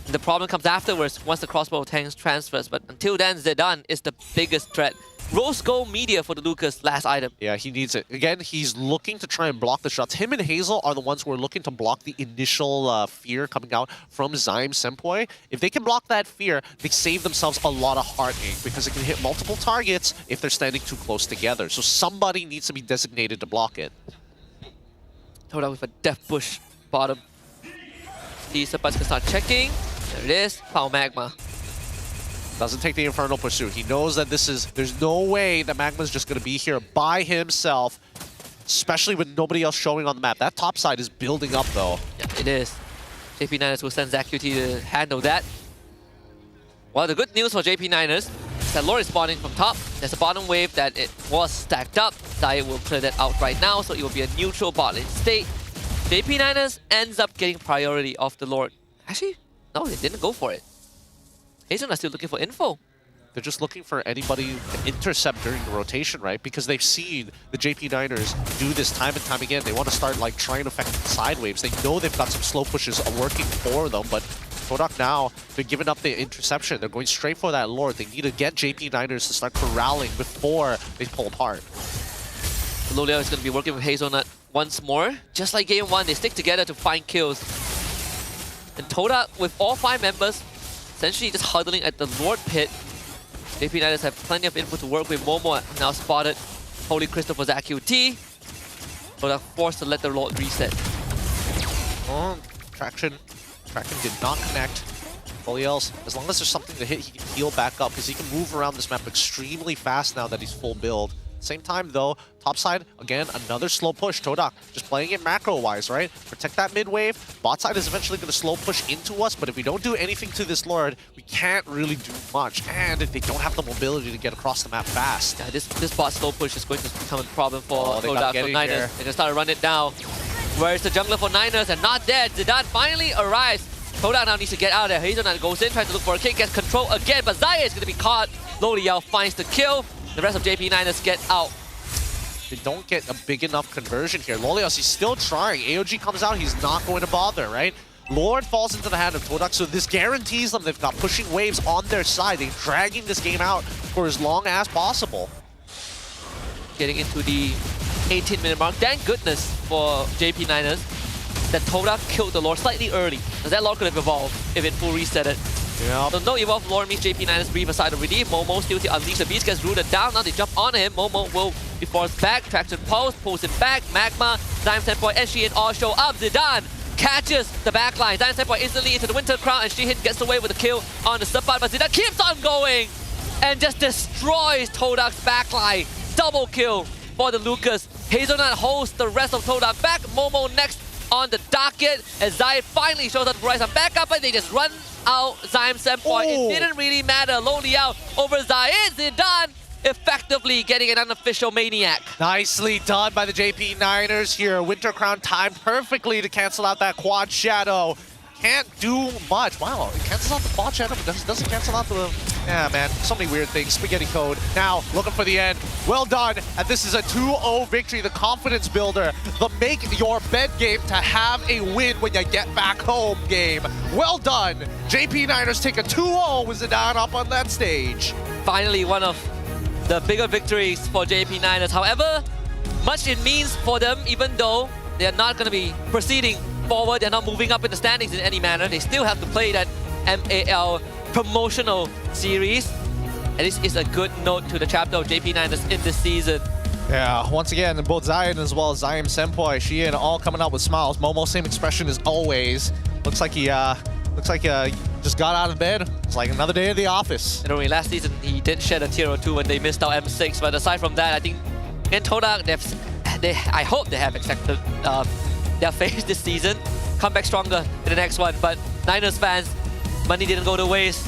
And the problem comes afterwards once the crossbow tanks transfers. But until then, Zidane is the biggest threat. Rose Gold Media for the Lucas last item. Yeah, he needs it. Again, he's looking to try and block the shots. Him and Hazel are the ones who are looking to block the initial fear coming out from Zyme Senpoi. If they can block that fear, they save themselves a lot of heartache because it can hit multiple targets if they're standing too close together. So somebody needs to be designated to block it. Todak with a Death Bush bottom. The Sepats can start checking. There it is. Foul Magma. Doesn't take the Infernal Pursuit. He knows that there's no way that Magma's just going to be here by himself, especially with nobody else showing on the map. That top side is building up, though. Yeah, it is. JP Niners will send ZQT to handle that. Well, the good news for JP Niners is that Lord is spawning from top. There's a bottom wave that it was stacked up. Zayed will clear that out right now, so it will be a neutral bot lane state. JP Niners ends up getting priority of the Lord. Actually, no, they didn't go for it. Asian are still looking for info. They're just looking for anybody to intercept during the rotation, right? Because they've seen the JP Niners do this time and time again. They want to start like trying to affect the side waves. They know they've got some slow pushes working for them, but Todak now, they're giving up the interception. They're going straight for that Lord. They need to get JP Niners to start corralling before they pull apart. Loliel is going to be working with Hazelnut once more. Just like game 1, they stick together to find kills. And Todak, with all 5 members, essentially just huddling at the Lord pit. JP Niners have plenty of input to work with. Momo now spotted Holy Crystal for ZQT. Todak forced to let the Lord reset. Oh, Traction did not connect. Loliel's, as long as there's something to hit, he can heal back up because he can move around this map extremely fast now that he's full build. Same time though, top side, again, another slow push. Todak just playing it macro-wise, right? Protect that mid wave. Bot side is eventually going to slow push into us, but if we don't do anything to this Lord, we can't really do much. And they don't have the mobility to get across the map fast. Yeah, this bot slow push is going to become a problem for Todak for Niners. They're going to start to run it down. Where's the jungler for Niners? And not dead. Zidane finally arrives. Todak now needs to get out of there. Hazelnut goes in, tries to look for a kick, gets control again, but Zayed is going to be caught. Loliel finds the kill. The rest of JP Niners get out. They don't get a big enough conversion here. Lolios, he's still trying. AOG comes out, he's not going to bother, right? Lord falls into the hand of Todak, so this guarantees them they've got pushing waves on their side. They're dragging this game out for as long as possible. Getting into the 18-minute mark. Thank goodness for JP Niners that Todak killed the Lord slightly early. Because that Lord could have evolved if it full reset it. Yeah. So no evolved Lord means JP Niners breathe aside already. Momo still to unleash the beast, gets rooted down. Now they jump on him. Momo will be forced back. Traction post, pulls him back. Magma, Zyme Standpoint, and Sheehan all show up. Zidane catches the backline. Zyme Standpoint instantly into the Winter Crown, and Sheehan gets away with a kill on the support. But Zidane keeps on going and just destroys Todak's backline. Double kill for the Lucas. Hazelnut holds the rest of Todak back. Momo next on the docket as Zai finally shows up to provide some backup, and they just run out Zyme Standpoint. It didn't really matter. Lonely out over Zai. Zidane effectively getting an unofficial Maniac. Nicely done by the JP Niners here. Winter Crown timed perfectly to cancel out that quad shadow. Can't do much. Wow, it cancels out the quad shadow, but doesn't cancel out the... Yeah, man, so many weird things. Spaghetti code. Now, looking for the end. Well done. And this is a 2-0 victory. The confidence builder. The make your bed game to have a win when you get back home game. Well done. JP Niners take a 2-0 with Zidane up on that stage. Finally, one of the bigger victories for JP Niners. However, much it means for them, even though they are not going to be proceeding forward, they're not moving up in the standings in any manner. They still have to play that MAL promotional series. And this is a good note to the chapter of JP Niners in this season. Yeah, once again, both Zion as well as Zyme Senpoi, Sheehan all coming out with smiles. Momo, same expression as always. Looks like he just got out of bed. It's like another day at the office. And only last season he did shed a tear or two when they missed out M6. But aside from that, I think in Todak, I hope they have accepted their fate this season. Come back stronger in the next one. But Niners fans, money didn't go to waste.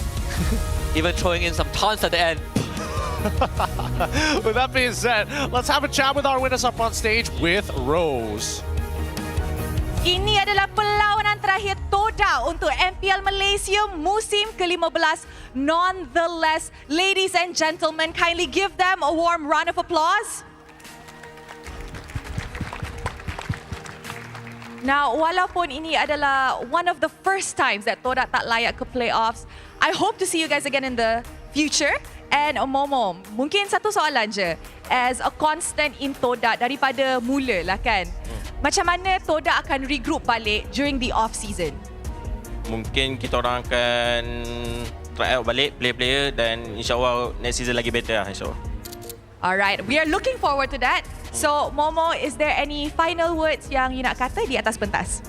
Even throwing in some taunts at the end. With that being said, let's have a chat with our winners up on stage with Rose. Ini adalah perlawanan terakhir Todak untuk MPL Malaysia musim ke-15. Nonetheless, ladies and gentlemen, kindly give them a warm round of applause. Now, walaupun ini adalah one of the first times that Todak tak layak ke playoffs, I hope to see you guys again in the future. And Momo, mungkin satu soalan je. As a constant in Todak daripada mula lah kan. Macam mana Todak akan regroup balik during the off season? Mungkin kita orang akan try out balik player-player dan insyaAllah next season lagi better lah insyaAllah. Alright, we are looking forward to that. So Momo, is there any final words yang you nak kata di atas pentas?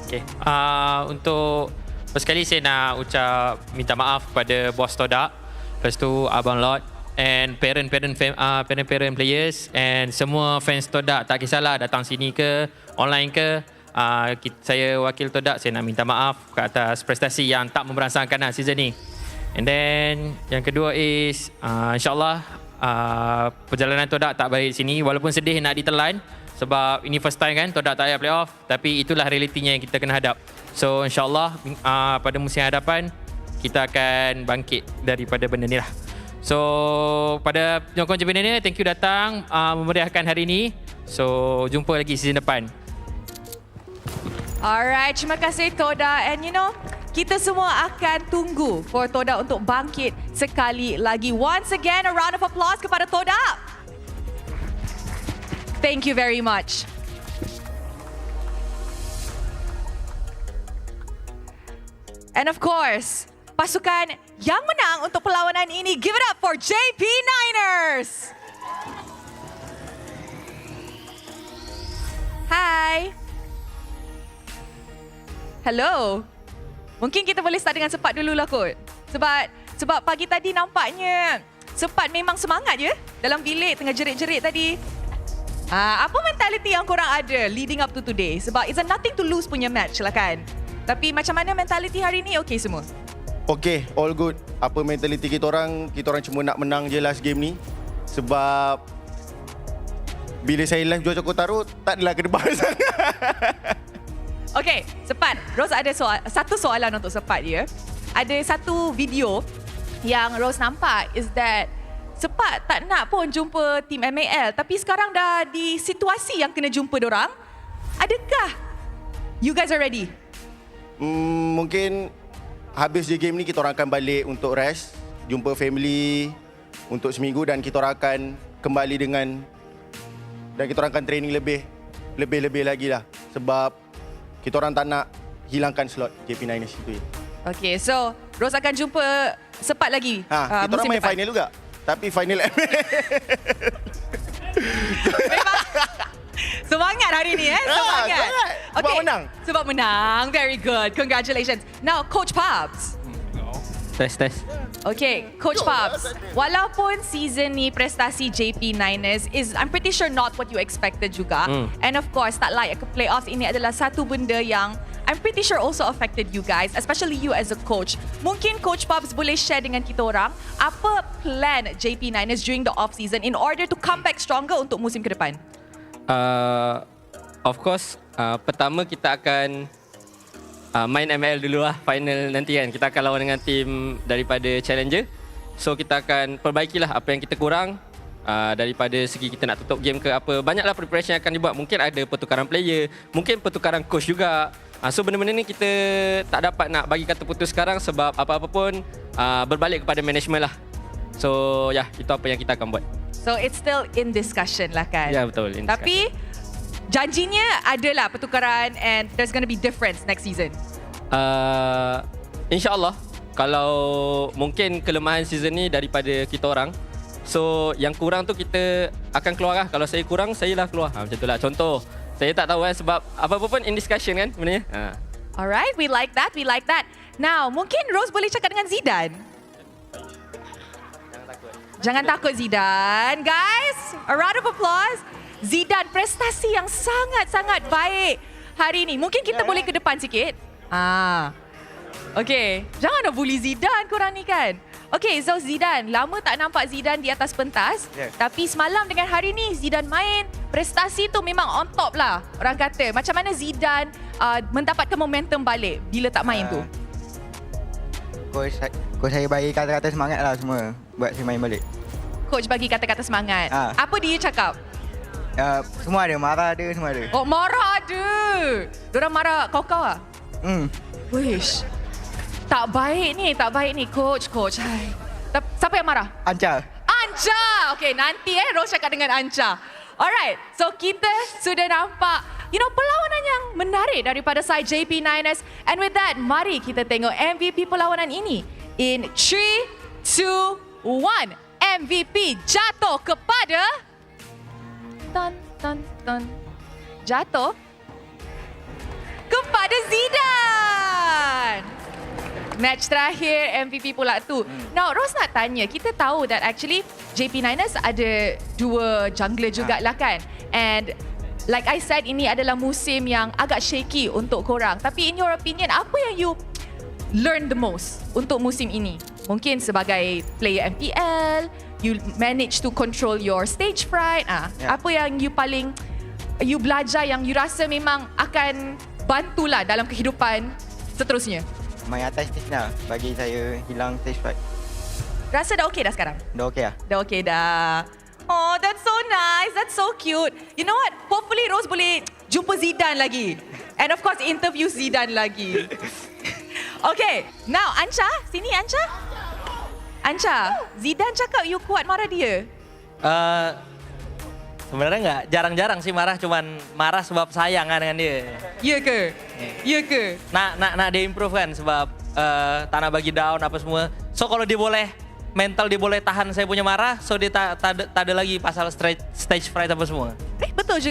Okay, untuk first kali saya nak ucap minta maaf kepada bos Todak, lepas tu Abang Lord and parent players and semua fans Todak, tak kisahlah datang sini ke, online ke, saya wakil Todak, saya nak minta maaf ke atas prestasi yang tak memberangsangkan season ni. And then yang kedua is insyaAllah perjalanan Todak tak balik sini, walaupun sedih nak ditelan sebab ini first time kan Todak tak payah playoff, tapi itulah realitinya yang kita kena hadap. So insyaAllah pada musim hadapan kita akan bangkit daripada benda ni lah. So pada penyokong JP Niners, thank you datang memeriahkan hari ini. So jumpa lagi season depan. Alright, terima kasih Todak. And you know, kita semua akan tunggu for Todak untuk bangkit sekali lagi. Once again, a round of applause kepada Todak. Thank you very much. And of course, pasukan yang menang untuk perlawanan ini, give it up for JP Niners. Hai. Hello. Mungkin kita boleh start dengan Sepat dululah kot. Sebab pagi tadi nampaknya Sepat memang semangat je dalam bilik tengah jerit-jerit tadi. Apa mentality yang korang ada leading up to today? Sebab it's a nothing to lose punya match lah kan. Tapi macam mana mentality hari ni? Okay semua? Okay, all good. Apa mentality kita orang cuma nak menang je last game ni. Sebab bila saya live jual cokot taruh, tak adalah ke depan sangat. Okay, Sepat. Rose ada satu soalan untuk Sepat ya. Ada satu video yang Rose nampak is that Cepat tak nak pun jumpa tim MAL. Tapi sekarang dah di situasi yang kena jumpa dorang. Adakah you guys are ready? Mungkin habis je game ni kita orang akan balik untuk rest, jumpa family untuk seminggu dan kita orang akan kembali dan kita orang akan training lebih lagi lah sebab kita orang tak nak hilangkan slot JP Niners itu. Okay, so Rose akan jumpa sepat lagi kita orang main final juga. Tapi final Semangat hari ni semangat. Sebab menang. Sebab menang. Very good. Congratulations. Now Coach Pubs. Test. Okay, Coach Pubs. Walaupun season ni prestasi JP Niners is I'm pretty sure not what you expected juga. And of course, tak layak ke playoffs ini adalah satu benda yang I'm pretty sure also affected you guys, especially you as a coach. Mungkin Coach Pubs boleh share dengan kita orang apa plan JP Niners during the off season in order to come back stronger untuk musim ke depan. Of course, pertama kita akan main ML dulu lah, final nanti kan. Kita akan lawan dengan tim daripada Challenger. So kita akan perbaikilah apa yang kita kurang daripada segi kita nak tutup game ke apa. Banyaklah preparation yang akan dibuat. Mungkin ada pertukaran player, mungkin pertukaran coach juga. So benda-benda ni kita tak dapat nak bagi kata putus sekarang sebab apa-apa pun berbalik kepada management lah. So itu apa yang kita akan buat. So it's still in discussion lah kan? Ya betul. Tapi janjinya adalah pertukaran and there's going to be difference next season. InsyaAllah. Kalau mungkin kelemahan season ni daripada kita orang. So yang kurang tu kita akan keluar lah. Kalau saya kurang, saya lah keluar. Macam tu lah. Contoh, saya tak tahu kan sebab apa-apa pun in discussion kan sebenarnya. Alright, we like that. Now, mungkin Rose boleh cakap dengan Zidane. Jangan takut Zidane. Guys, a round of applause. Zidane, prestasi yang sangat-sangat baik hari ni. Mungkin kita boleh ke depan sikit. Okay, jangan nak bully Zidane korang ni kan. Okay, so Zidane, lama tak nampak Zidane di atas pentas. Tapi semalam dengan hari ni Zidane main, prestasi tu memang on top lah orang kata. Macam mana Zidane mendapatkan momentum balik bila tak main tu? Coach saya bagi kata-kata semangat lah semua buat saya main balik. Coach bagi kata-kata semangat. Apa dia cakap? Semua ada, marah ada, semua ada. Oh, marah ada. Diorang marah kau-kau lah? Wish. Tak baik ni coach. Hai. Siapa yang marah? Anca. Okay, nanti Rose cakap dengan Anca. Alright, so kita sudah nampak perlawanan yang menarik daripada side JP Niners. And with that, mari kita tengok MVP perlawanan ini. In 3, 2, 1. MVP jatuh kepada... Jatuh kepada Zidane. Match terakhir MVP pula tu. Now Rose nak tanya, kita tahu that actually JP Niners ada 2 jungler jugalah kan. And like I said, ini adalah musim yang agak shaky untuk korang. Tapi in your opinion, apa yang you learn the most untuk musim ini? Mungkin sebagai player MPL, you manage to control your stage fright. Apa yang you belajar yang you rasa memang akan bantulah dalam kehidupan seterusnya? Main atas stage lah bagi saya hilang stage fright. Rasa dah okey dah sekarang? Dah okey lah. Dah okey dah. Oh, that's so nice. That's so cute. You know what? Hopefully Rose boleh jumpa Zidane lagi. And of course interview Zidane lagi. Okay, now Anca, sini Anca. Zidane cakap you kuat marah dia. Sebenarnya enggak, jarang-jarang sih marah, cuman marah sebab sayang kan dengan dia. Ya ke? Nak dia improve kan sebab tak nak bagi down apa semua. So kalau dia boleh mental dia boleh tahan saya punya marah, so dia tak ada lagi pasal stage fright apa semua. Betul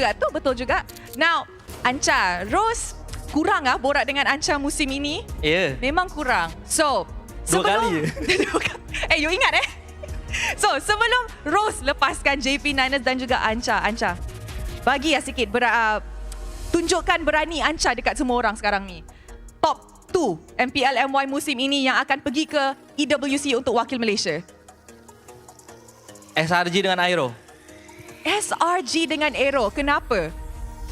juga. Now, Anca, Rose kurang borak dengan Anca musim ini. Ya. Memang kurang. So, sebelum 2 kali. You ingat So, sebelum Rose lepaskan JP Niners dan juga Anca, bagi sikit tunjukkan berani Anca dekat semua orang sekarang ni. Top 2 MPL MY musim ini yang akan pergi ke EWC untuk wakil Malaysia. SRG dengan Aero. SRG dengan Aero, kenapa?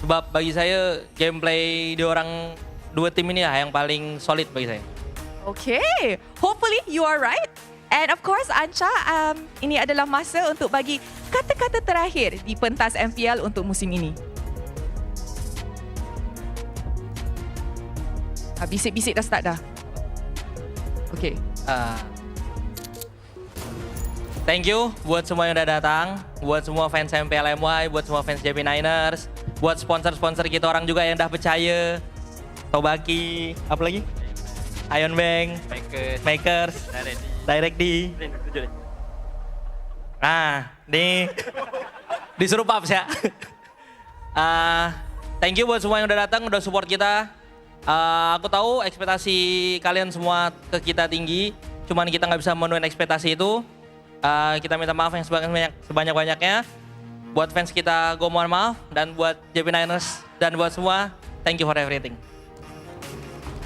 Sebab bagi saya gameplay diorang 2 tim ini lah yang paling solid bagi saya. Okay, hopefully you are right. And of course, Ancha, ini adalah masa untuk bagi kata-kata terakhir di pentas MPL untuk musim ini. Bisik-bisik dah start dah. Okay. Thank you buat semua yang udah datang, buat semua fans MPL MY, buat semua fans JP Niners, buat sponsor-sponsor kita orang juga yang dah percaya. Tobaki, apa lagi? Iron Bank, Makers, Direct D. Nih disuruh Paps ya. Thank you buat semua yang udah datang, udah support kita. Aku tahu ekspektasi kalian semua ke kita tinggi, cuman kita nggak bisa memenuhi ekspektasi itu. Kita minta maaf yang sebanyak-banyaknya. Buat fans kita, gue mohon maaf. Dan buat JP Niners dan buat semua, thank you for everything.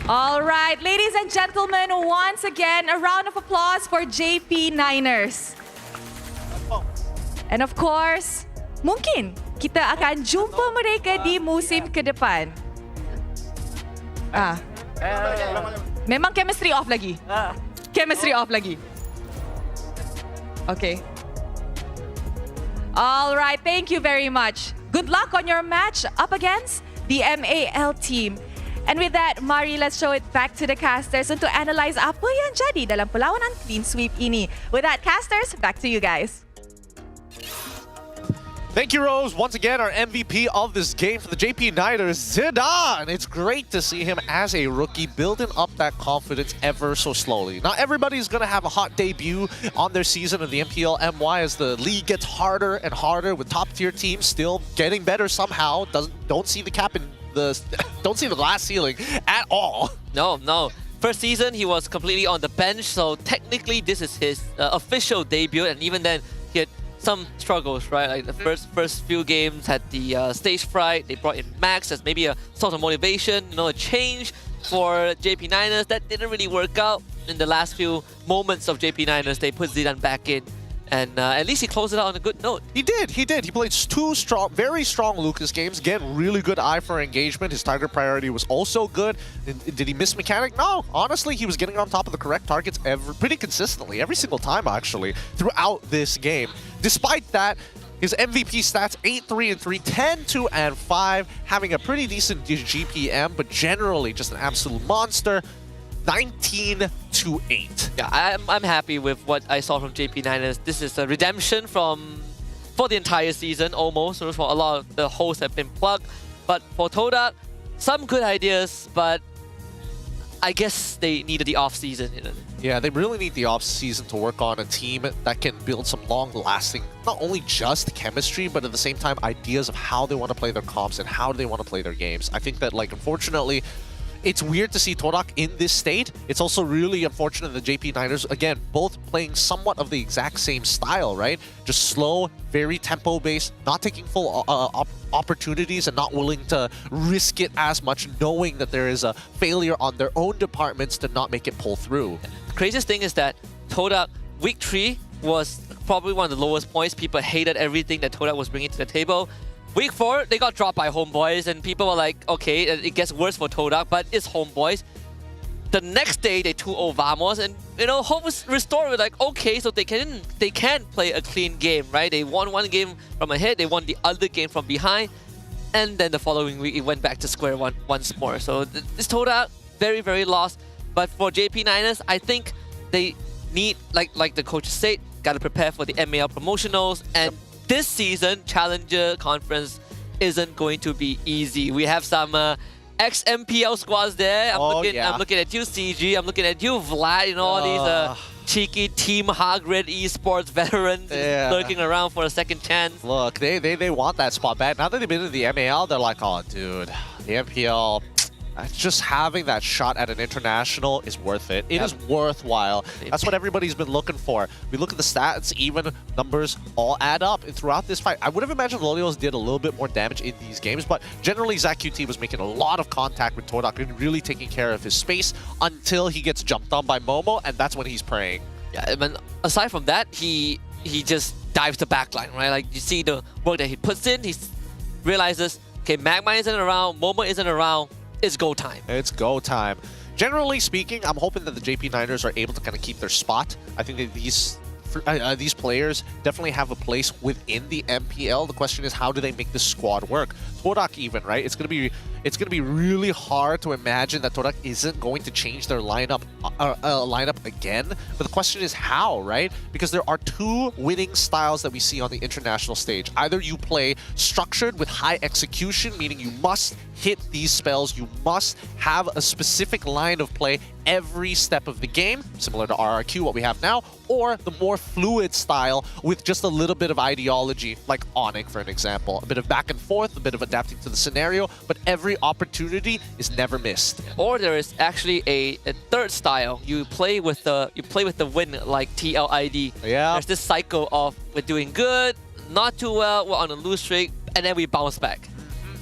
All right, ladies and gentlemen, once again, a round of applause for JP Niners. And of course, mungkin kita akan jumpa mereka di musim ke depan. Memang chemistry off lagi. Chemistry off lagi. Okay. All right, thank you very much. Good luck on your match up against the MAL team. And with that, mari let's show it back to the casters untuk analyze apa yang jadi dalam perlawanan clean sweep ini. With that, casters, back to you guys. Thank you, Rose. Once again, our MVP of this game for the JP Niners, Zidane. It's great to see him as a rookie building up that confidence ever so slowly. Not everybody's going to have a hot debut on their season of the MPL MY as the league gets harder and harder with top-tier teams still getting better somehow. Don't see the cap in don't see the glass ceiling at all. No. First season, he was completely on the bench, so technically this is his official debut, and even then, he had some struggles, right? Like the first few games had the stage fright. They brought in Max as maybe a sort of motivation, a change for JP Niners. That didn't really work out. In the last few moments of JP Niners, they put Zidane back in. And at least he closed it out on a good note. He did. He played two very strong Lucas games. Again, really good eye for engagement. His target priority was also good. Did he miss mechanic? No. Honestly, he was getting on top of the correct targets pretty consistently, every single time, actually, throughout this game. Despite that, his MVP stats, 8-3-3, 10-2-5, having a pretty decent GPM, but generally just an absolute monster. 19-8. Yeah, I'm happy with what I saw from JP Niners. This is a redemption for the entire season almost. So for a lot of the holes have been plugged. But for Todak, some good ideas, but I guess they needed the off-season. Yeah, they really need the off-season to work on a team that can build some long-lasting, not only just chemistry, but at the same time, ideas of how they want to play their comps and how they want to play their games. I think that, unfortunately, it's weird to see Todak in this state. It's also really unfortunate that JP Niners, again, both playing somewhat of the exact same style, right? Just slow, very tempo-based, not taking full opportunities and not willing to risk it as much, knowing that there is a failure on their own departments to not make it pull through. The craziest thing is that Todak, week 3, was probably one of the lowest points. People hated everything that Todak was bringing to the table. Week 4, they got dropped by Homeboys, and people were like, okay, it gets worse for Todak, but it's Homeboys. The next day, they 2-0 Vamos, and hope was restored. We're like, okay, so they can play a clean game, right? They won one game from ahead, they won the other game from behind, and then the following week, it went back to square one once more. So this Todak, very, very lost. But for JP Niners, I think they need, like the coach said, got to prepare for the MAL promotionals, and this season, Challenger Conference isn't going to be easy. We have some ex-MPL squads there. I'm looking at you, CG. I'm looking at you, Vlad. All these cheeky Team Hagrid Esports veterans lurking around for a second chance. Look, they want that spot bad. Now that they've been in the MAL, they're like, oh, dude, the MPL... just having that shot at an international is worth it. It is worthwhile. That's what everybody's been looking for. We look at the stats, even numbers all add up. And throughout this fight, I would have imagined Lolios did a little bit more damage in these games, but generally Zach QT was making a lot of contact with Todak and really taking care of his space until he gets jumped on by Momo, and that's when he's praying. Yeah, I mean, aside from that, he just dives the backline, right? Like, you see the work that he puts in, he realizes, okay, Magma isn't around, Momo isn't around, it's go time. It's go time. Generally speaking, I'm hoping that the JP Niners are able to kind of keep their spot. I think that these players definitely have a place within the MPL. The question is, how do they make this squad work? Todak even, right? It's gonna be really hard to imagine that Todak isn't going to change their lineup again. But the question is how, right? Because there are two winning styles that we see on the international stage. Either you play structured with high execution, meaning you must hit these spells, you must have a specific line of play every step of the game, similar to RRQ, what we have now, or the more fluid style with just a little bit of ideology, like Onyx, for an example. A bit of back and forth, a bit of adapting to the scenario, but every opportunity is never missed. Or there is actually a third style. You play with the win, like TLID. Yeah. There's this cycle of we're doing good, not too well, we're on a lose streak, and then we bounce back.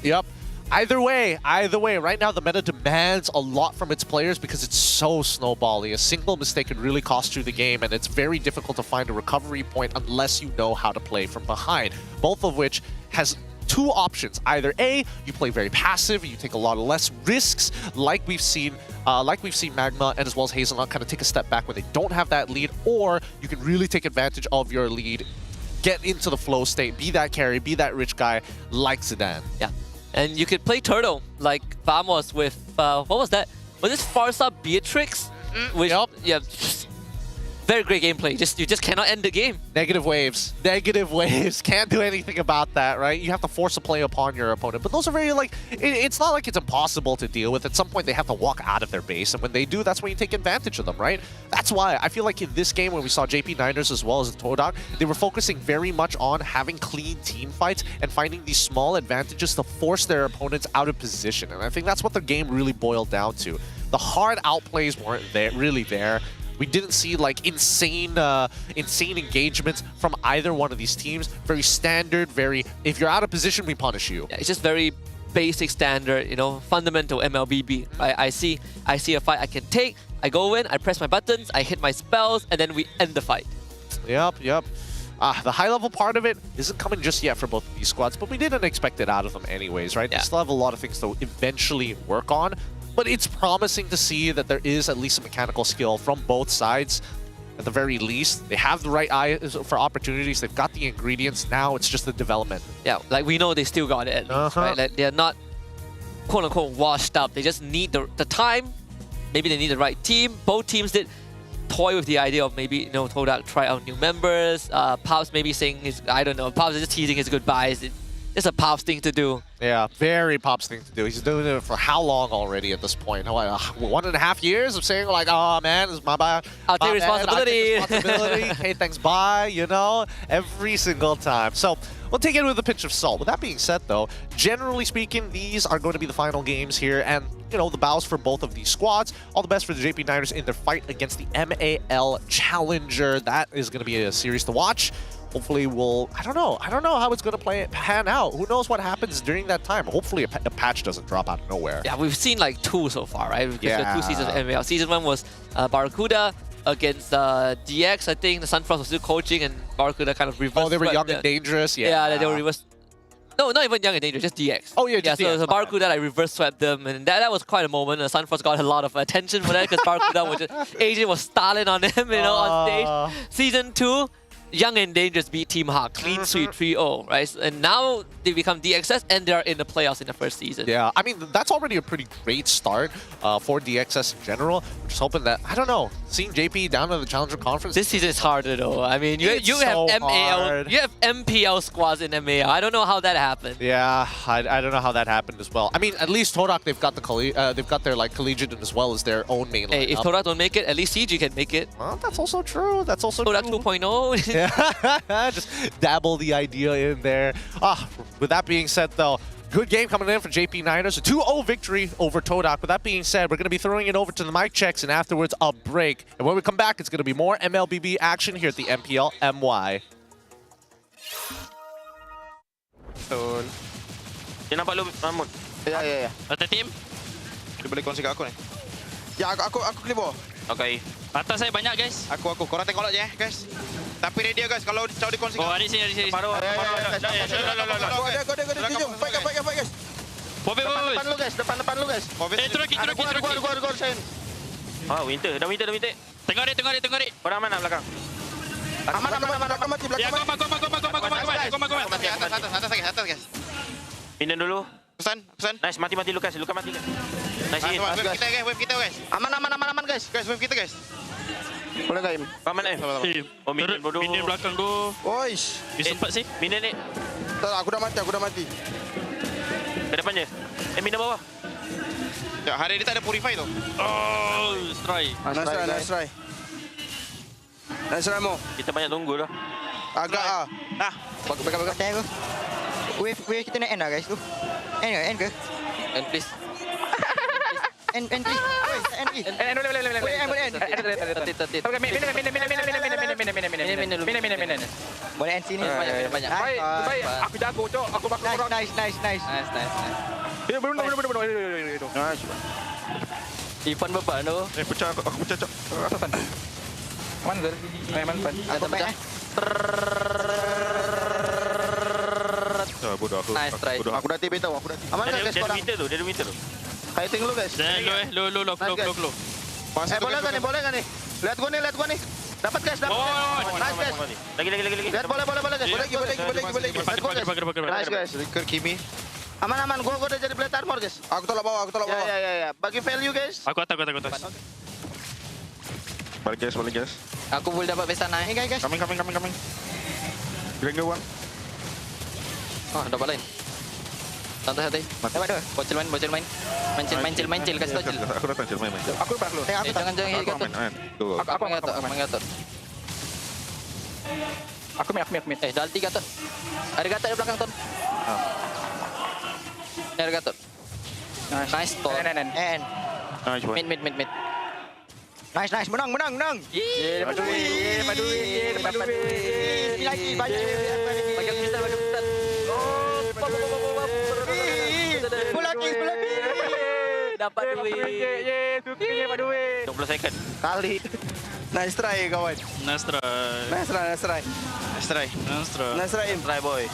Yep. Either way, right now the meta demands a lot from its players because it's so snowbally. A single mistake could really cost you the game, and it's very difficult to find a recovery point unless you know how to play from behind. Both of which has two options. Either A, you play very passive, you take a lot less risks, like we've seen Magma and as well as Hazelnut kind of take a step back when they don't have that lead, or you can really take advantage of your lead, get into the flow state, be that carry, be that rich guy like Zidane. Yeah. And you could play Turtle, like Vamos with, what was that? Was this Farsa Beatrix? Which, yeah, very great gameplay. You just cannot end the game. Negative waves. Can't do anything about that, right? You have to force a play upon your opponent. But those are very, like, it's not like it's impossible to deal with. At some point, they have to walk out of their base. And when they do, that's when you take advantage of them, right? That's why I feel like in this game, when we saw JP Niners as well as Todak, they were focusing very much on having clean team fights and finding these small advantages to force their opponents out of position. And I think that's what the game really boiled down to. The hard outplays weren't really there. We didn't see like insane engagements from either one of these teams. Very standard, if you're out of position, we punish you. Yeah, it's just very basic standard, fundamental MLBB. I see a fight I can take, I go in, I press my buttons, I hit my spells, and then we end the fight. Yep. The high-level part of it isn't coming just yet for both of these squads, but we didn't expect it out of them anyways, right? Yeah. They still have a lot of things to eventually work on. But it's promising to see that there is at least a mechanical skill from both sides. At the very least, they have the right eye for opportunities. They've got the ingredients. Now it's just the development. Yeah, like we know they still got it at least, right? Like they're not quote-unquote washed up. They just need the time. Maybe they need the right team. Both teams did toy with the idea of maybe, Todak try out new members. Pops maybe saying I don't know, Pops is just teasing his goodbyes. It's a Pops thing to do. Yeah, very Pops thing to do. He's doing it for how long already at this point? 1.5 years of saying like, oh man, this is my bad. I'll take responsibility. Hey, thanks, bye, every single time. So we'll take it with a pinch of salt. With that being said though, generally speaking, these are going to be the final games here, and the bows for both of these squads. All the best for the JP Niners in their fight against the MAL Challenger. That is going to be a series to watch. Hopefully I don't know how it's going to pan out. Who knows what happens during that time. Hopefully a patch doesn't drop out of nowhere. Yeah, we've seen like 2 so far, right? Because there are 2 seasons of ML. Season 1 was Barracuda against DX. I think the Sunfrost was still coaching and Barracuda kind of reversed. Oh, they were young and dangerous? Yeah, they were reversed. No, not even young and dangerous, just DX. Oh, yeah, just DX. So Barracuda like reverse swept them, and that was quite a moment. Sunfrost got a lot of attention for that because Barracuda was Agent was styling on him, on stage. Season 2, Young and Dangerous beat Team Hawk, clean sweep 3-0, right? And now they become DXS and they're in the playoffs in the first season. Yeah, I mean, that's already a pretty great start for DXS in general. I'm just hoping that, I don't know, seeing JP down to the Challenger Conference. This season is harder though. I mean, you have MAL, you have MPL squads in MAL. I don't know how that happened. Yeah, I don't know how that happened as well. I mean, at least Todak, they've got their like collegiate as well as their own main lineup. Hey, if Todak don't make it, at least CG can make it. Well, that's also true. That's also Todak true. 2.0. Just dabble the idea in there. With that being said, though, good game coming in for JP Niners. A 2-0 victory over Todak. With that being said, we're going to be throwing it over to the mic checks and afterwards a break. And when we come back, it's going to be more MLBB action here at the MPL MY. Dia nampak lu, Mahmud? Ya. Atas team? Dia boleh kongsi kat aku ni. Ya, aku clear bawah. Okay. Atas saya banyak, guys. Aku. Korang tengok je, guys. Tapi ready guys, kalau di kongsi. Oh, ada sini. Paruh. Ada. Fight guys. Depan lu guys. Terus. Winter. Dah winter. Tengok dia. Korang aman nak belakang? Aman. Belakang mati. Atas guys. Pindah dulu. Pesan. Nice, mati Lukas. Lukas mati. Nice hit. Wave kita guys. Aman guys. Guys, wave kita guys. Boleh enggak Im? Paman Oh, minion bodoh. Minion belakang tu. Oish. Sempat sih. Minion ni. Tak, aku dah mati. Ke depan je. Minion bawah. Ya, hari ni tak ada purify tu. Oh, strike. Nice try mo. Kita banyak tunggu dah. Agak Bagus. Tengok. Wave kita nak end lah guys tu. End ke? And please. End please. Boleh end. Boleh end sini. Banyak. Baik. Aku jago, Cok. Aku bakal orang. Nice. Nice. Ivan beban tu. Pecah aku pecah Cok. Atasan. Mana Zul? Manfaat. Aku pecah. Bodoh aku. Nice try. Aku dah tipe tahu. Aman Dia guys ada korang. winter tu. Kiting lu guys. Low, flow. Boleh enggak nih? Lihat gua nih. Dapat guys. Nice guys. Lagi. Lihat boleh guys. Boleh lagi. Nice guys. Recur Kimi. Aman. Gua udah jadi plate armor guys. Aku tolak bawah. Ya. Bagi value guys. Aku atas. Balik guys. Aku boleh dapat pesta naik. Guys. Coming. Grenade one. Oh, dapat lain. Santai. Dapat dua. Bocil main. Main kasih tau. Aku datang main. Aku lepas dulu. Jangan hit kat tu. Aku mengatur. Aku mid. Dah ulti Gatot. Ada Gatot di belakang Ton. Ada Gatot. Nice Ton. End. Mid. Nice. Menang. Dapat duit. Lagi banyak. Bagian pistol. Bola kiss. Dapat duit. Sukinya dapat duit. 20 second. Kali. Nice try kawan. Nice try. Try boy.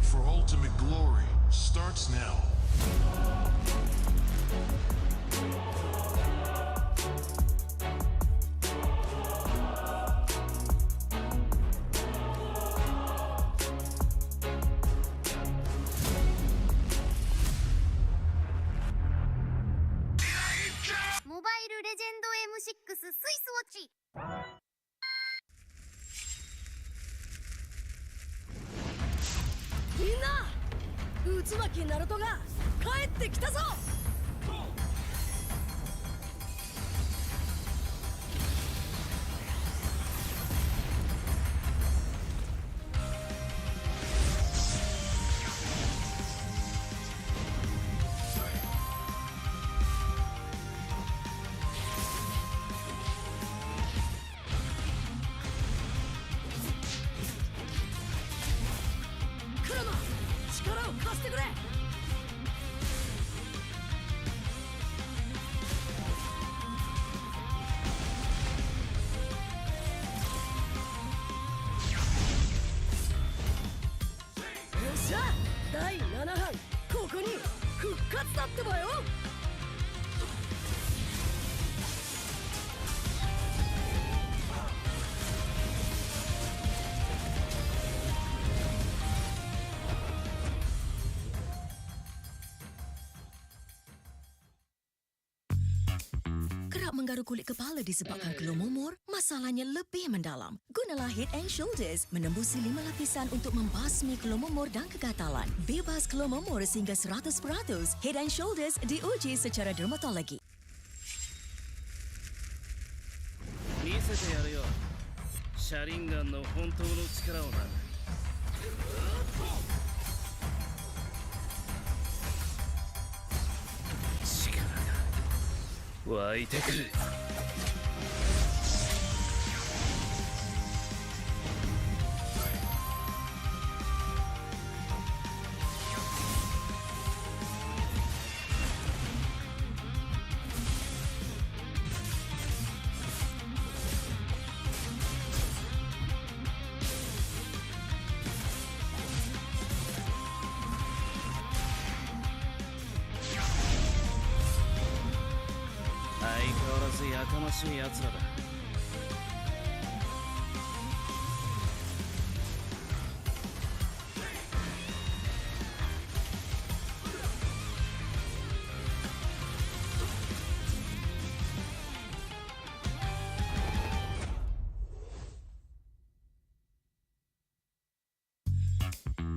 For ultimate glory starts now. Mobile Legend M6 スイスウォッチ椿ナルトが帰ってきたぞ。クラマ力を貸してくれ。よっしゃ第7班ここに復活だってばよ。Kerap menggaru kulit kepala disebabkan keluh mumur, masalahnya lebih mendalam. Gunalah Head and Shoulders menembusi 5 lapisan untuk membasmi keluh mumur dan kegatalan. Bebas keluh mumur sehingga 100%. Head and Shoulders diuji secara dermatologi. 見せてやるよシャリンガンの本当の力をな。力が湧いてくる。相変わらずやかましい奴らだ。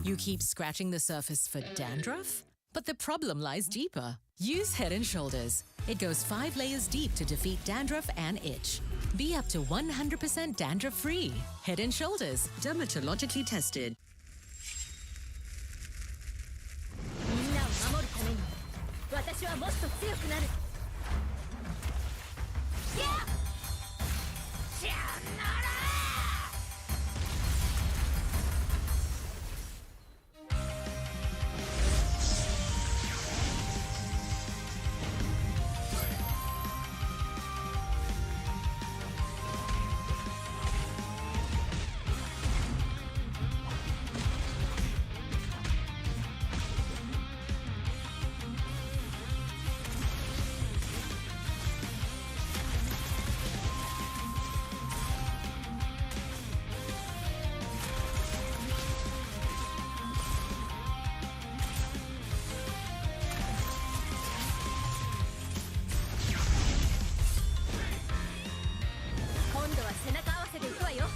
You keep scratching the surface for dandruff? But the problem lies deeper. Use Head and Shoulders. It goes 5 layers deep to defeat dandruff and itch. Be up to 100% dandruff-free. Head and Shoulders, dermatologically tested. みんなを守るために私はもっと強くなる。やっしゃなら今度は背中合わせでいくわよ。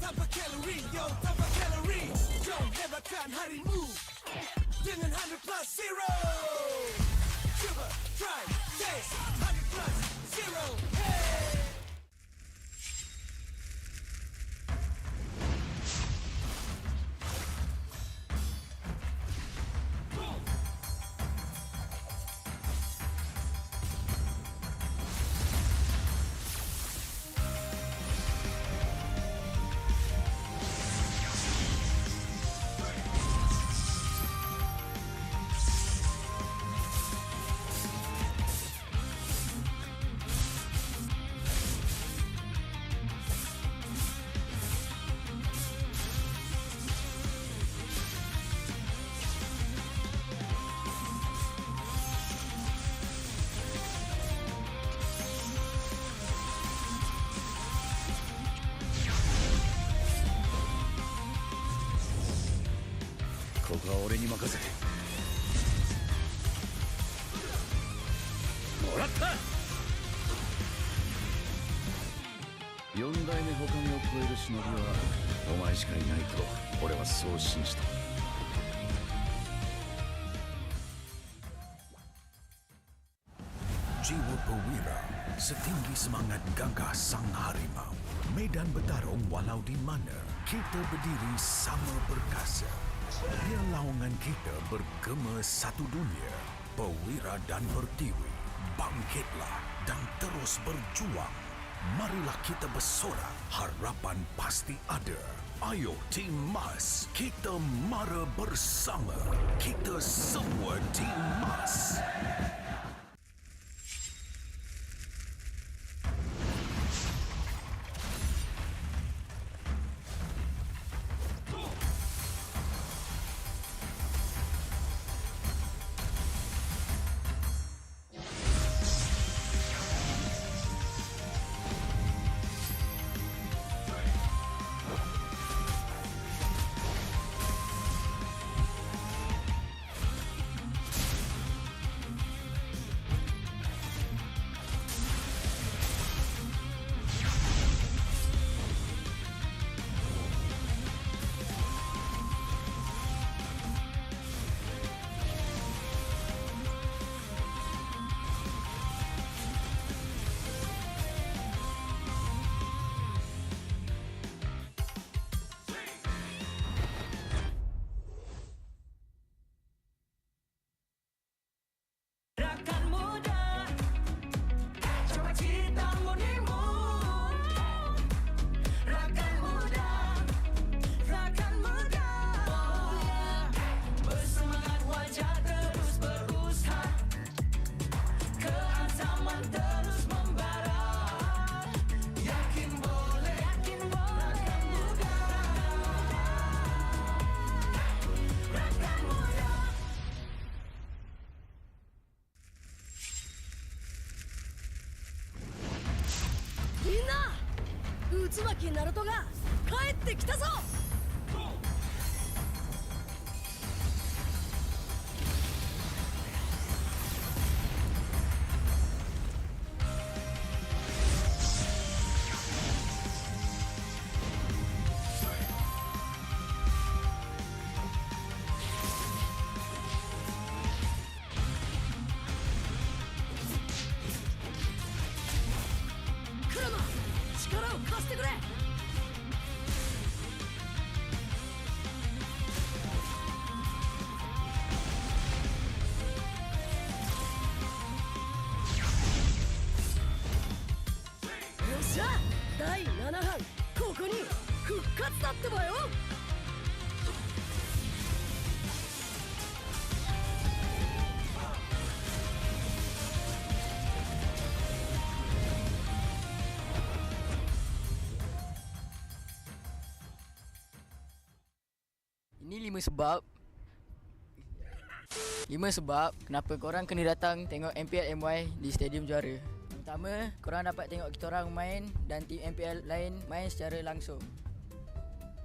Tanpa kalori, yo, tanpa kalori. Yo, hebatkan harimu dengan 100 + 0. Coba, try, taste 100 + 0. Hey. ここは俺に任せもらった4代目捕獲を超える忍びはお前しかいないと俺はそう信じたJiwa perwira, setinggi semangat gagah sang harimau. Medan bertarung walau di mana, kita berdiri sama perkasa. Biar lawangan kita bergema satu dunia. Perwira dan pertiwi, bangkitlah dan terus berjuang. Marilah kita bersorak, harapan pasti ada. Ayo Tim Mas, kita mara bersama. Kita semua Tim Mas. Ini 5 sebab kenapa korang kena datang tengok MPL MY di Stadium Juara. Pertama, korang dapat tengok kita orang main dan tim MPL lain main secara langsung.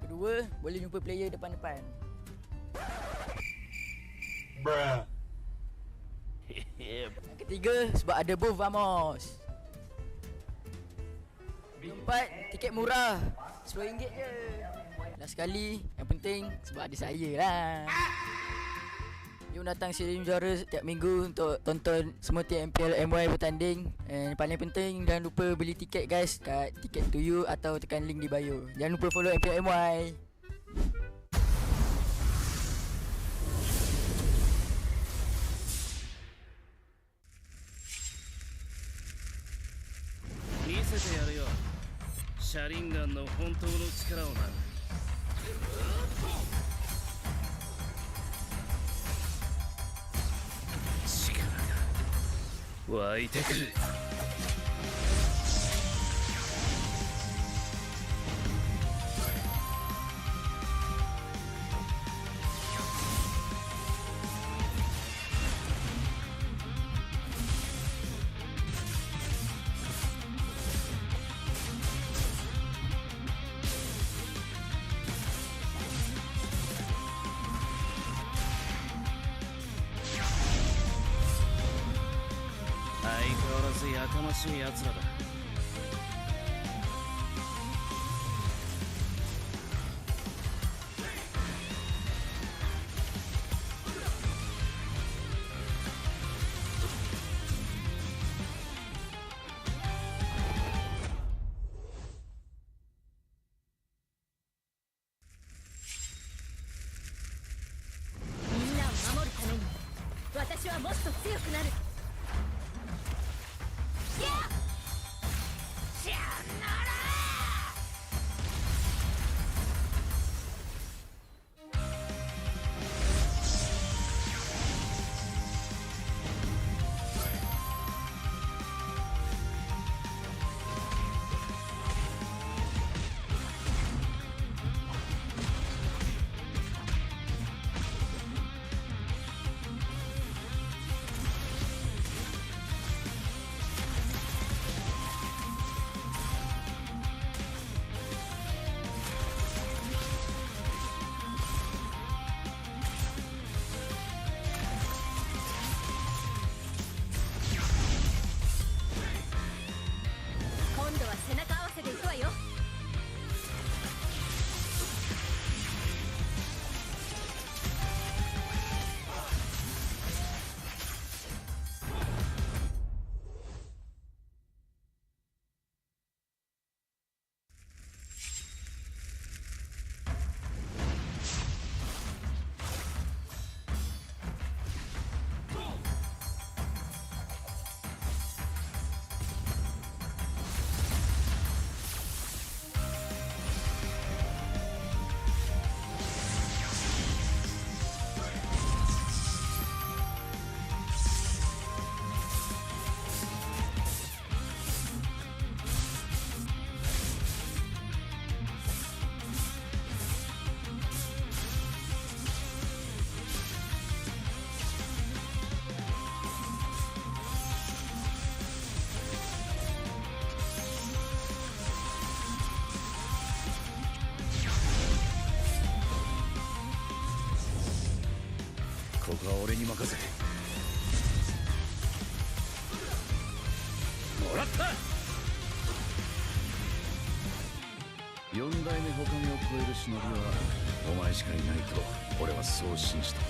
Kedua, boleh jumpa player depan-depan. Bruh. Yang ketiga, sebab ada booth Vamos. Keempat, tiket murah, RM10 je. Last sekali, yang penting sebab ada saya lah. Jom datang Stadium Juara setiap minggu untuk tonton semua tim MPL MY bertanding. And paling penting, jangan lupa beli tiket guys kat Ticket to You atau tekan link di bio. Jangan lupa follow MPL MY. Sharinganの本当の力をな。力が湧いてくる。変わらずやかましい奴らだ。みんなを守るために私はもっと強くなる。今度は背中合わせでいくわよ。ここは俺に任せてもらった。4代目他目を超える忍びはお前しかいないと俺はそう信じた。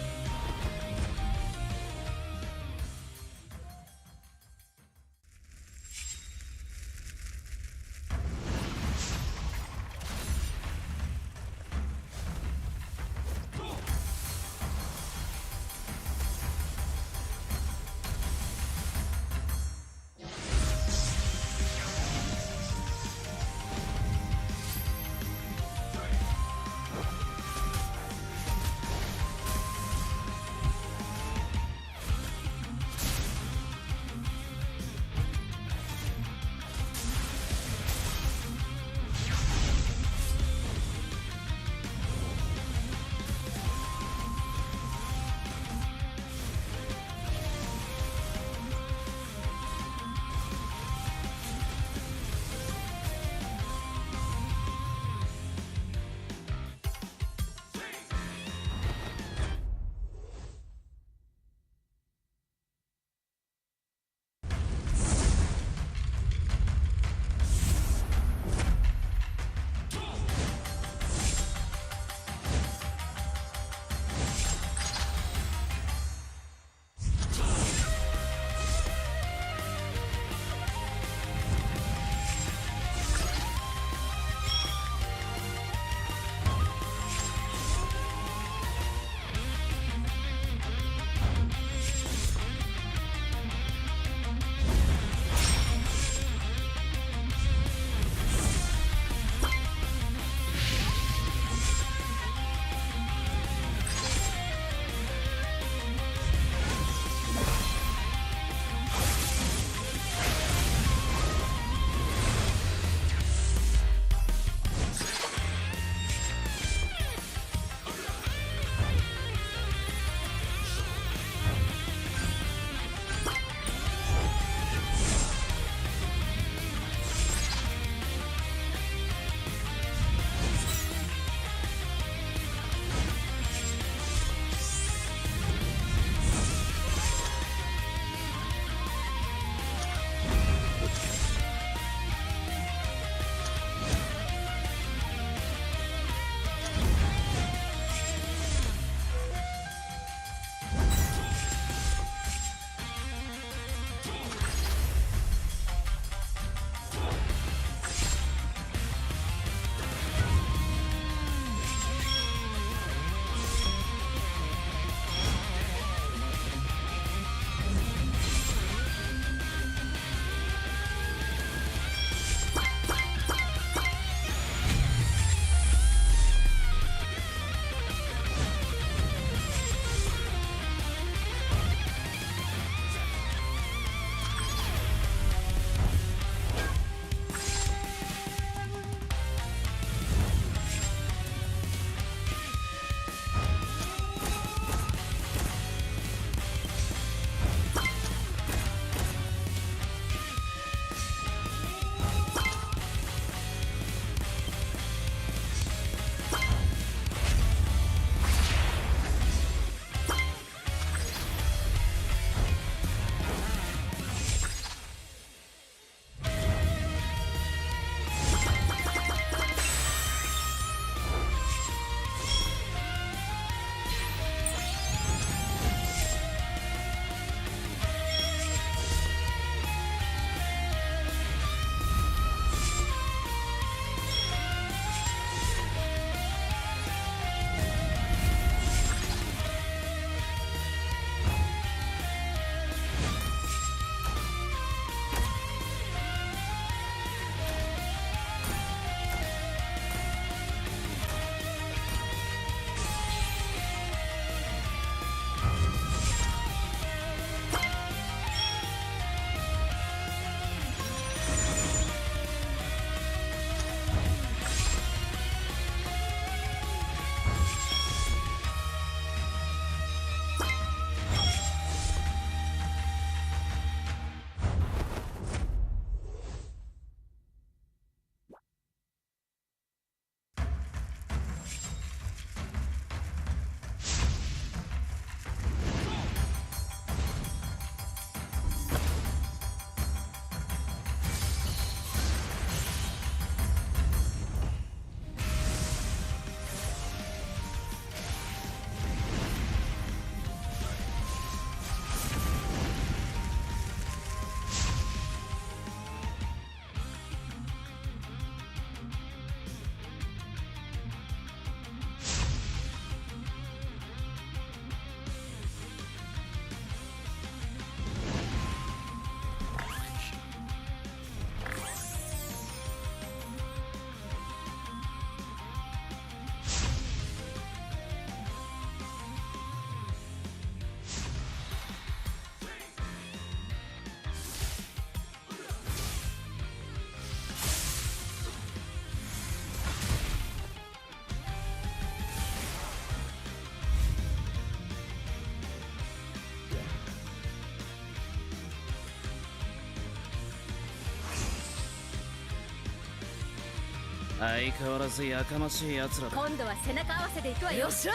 相変わらずやかましい奴らだ。今度は背中合わせで行くわよ。よっしゃ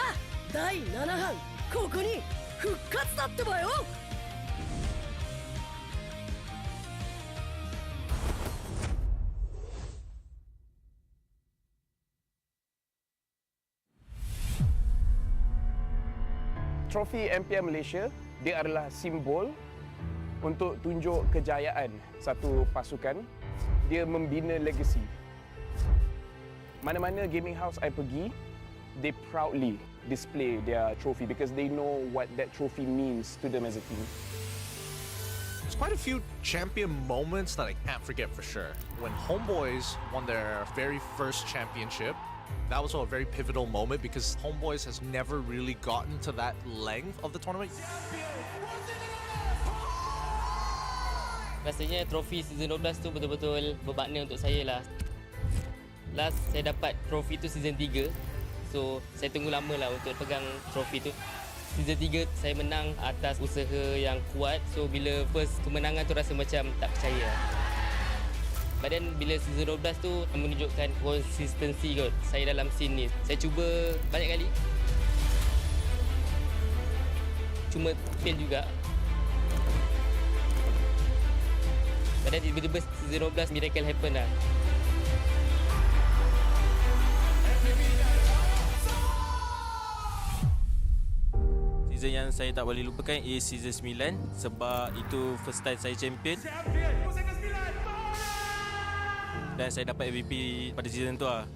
第7班ここに復活だってばよ。Trofi MPL Malaysia, dia adalah simbol untuk tunjuk kejayaan satu pasukan. Dia membina legasi. Mana-mana gaming house I pergi, they proudly display their trophy because they know what that trophy means to them as a team. There's quite a few champion moments that I can't forget for sure. When Homeboys won their very first championship, that was a very pivotal moment because Homeboys has never really gotten to that length of the tournament. Rasanya trofi season 12 tu betul-betul bermakna untuk saya lah. Last saya dapat trofi tu season 3. So saya tunggu lama lah untuk pegang trofi tu. Season 3 saya menang atas usaha yang kuat. So bila first kemenangan tu rasa macam tak percaya. But then bila season 12 tu menunjukkan konsistensi kot saya dalam scene ni. Saya cuba banyak kali. Cuma fail juga. But then tiba-tiba season 12 miracle happen lah. Season yang saya tak boleh lupakan is season 9 sebab itu first time saya champion. Dan saya dapat MVP pada season tu lah.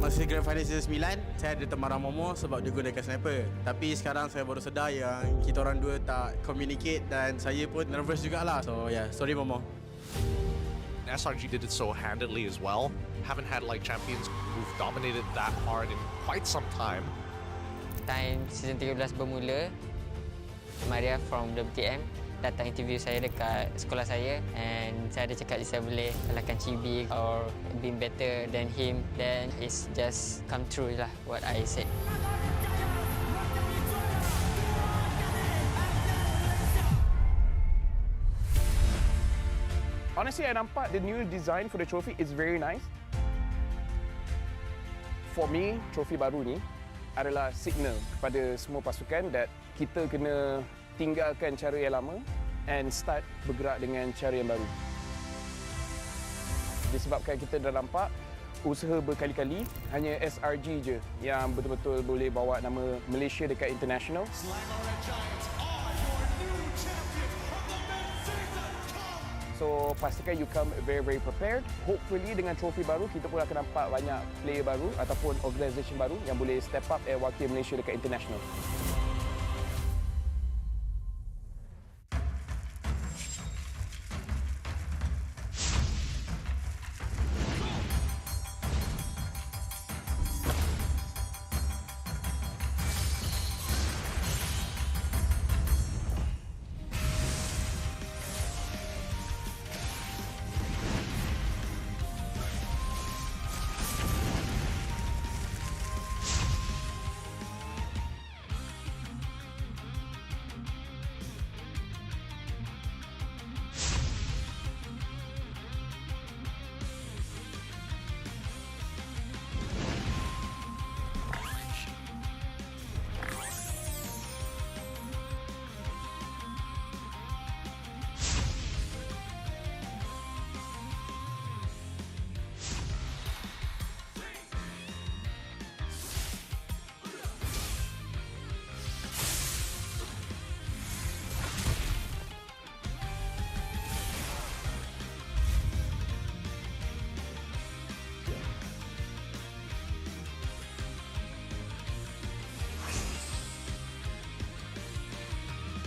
Masa Grand Final season 9, saya ada teman Momo sebab dia gunakan sniper. Tapi sekarang saya baru sedar yang kita orang dua tak communicate dan saya pun nervous jugalah. So yeah, sorry Momo. SRG did it so handedly as well. Haven't had like champions who've dominated that hard in quite some time. Time season 13 bermula, Maria from WTM datang interview saya dekat sekolah saya and saya ada cakap saya boleh kalahkan Chibi or being better than him, then it's just come true lah what I said. Honestly, I nampak the new design for the trophy is very nice. For me, trophy baru ni adalah signal kepada semua pasukan that kita kena tinggalkan cara yang lama and start bergerak dengan cara yang baru. Disebabkan kita dah nampak usaha berkali-kali, hanya SRG je yang betul-betul boleh bawa nama Malaysia dekat international. So pastikan you come very prepared. Hopefully dengan trofi baru kita pun akan nampak banyak player baru ataupun organisation baru yang boleh step up and wakil Malaysia dekat international.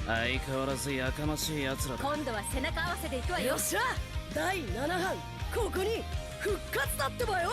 相変わらずやかましい奴らだ。今度は背中合わせで行くわよ。よっしゃ第7班ここに復活だってばよ。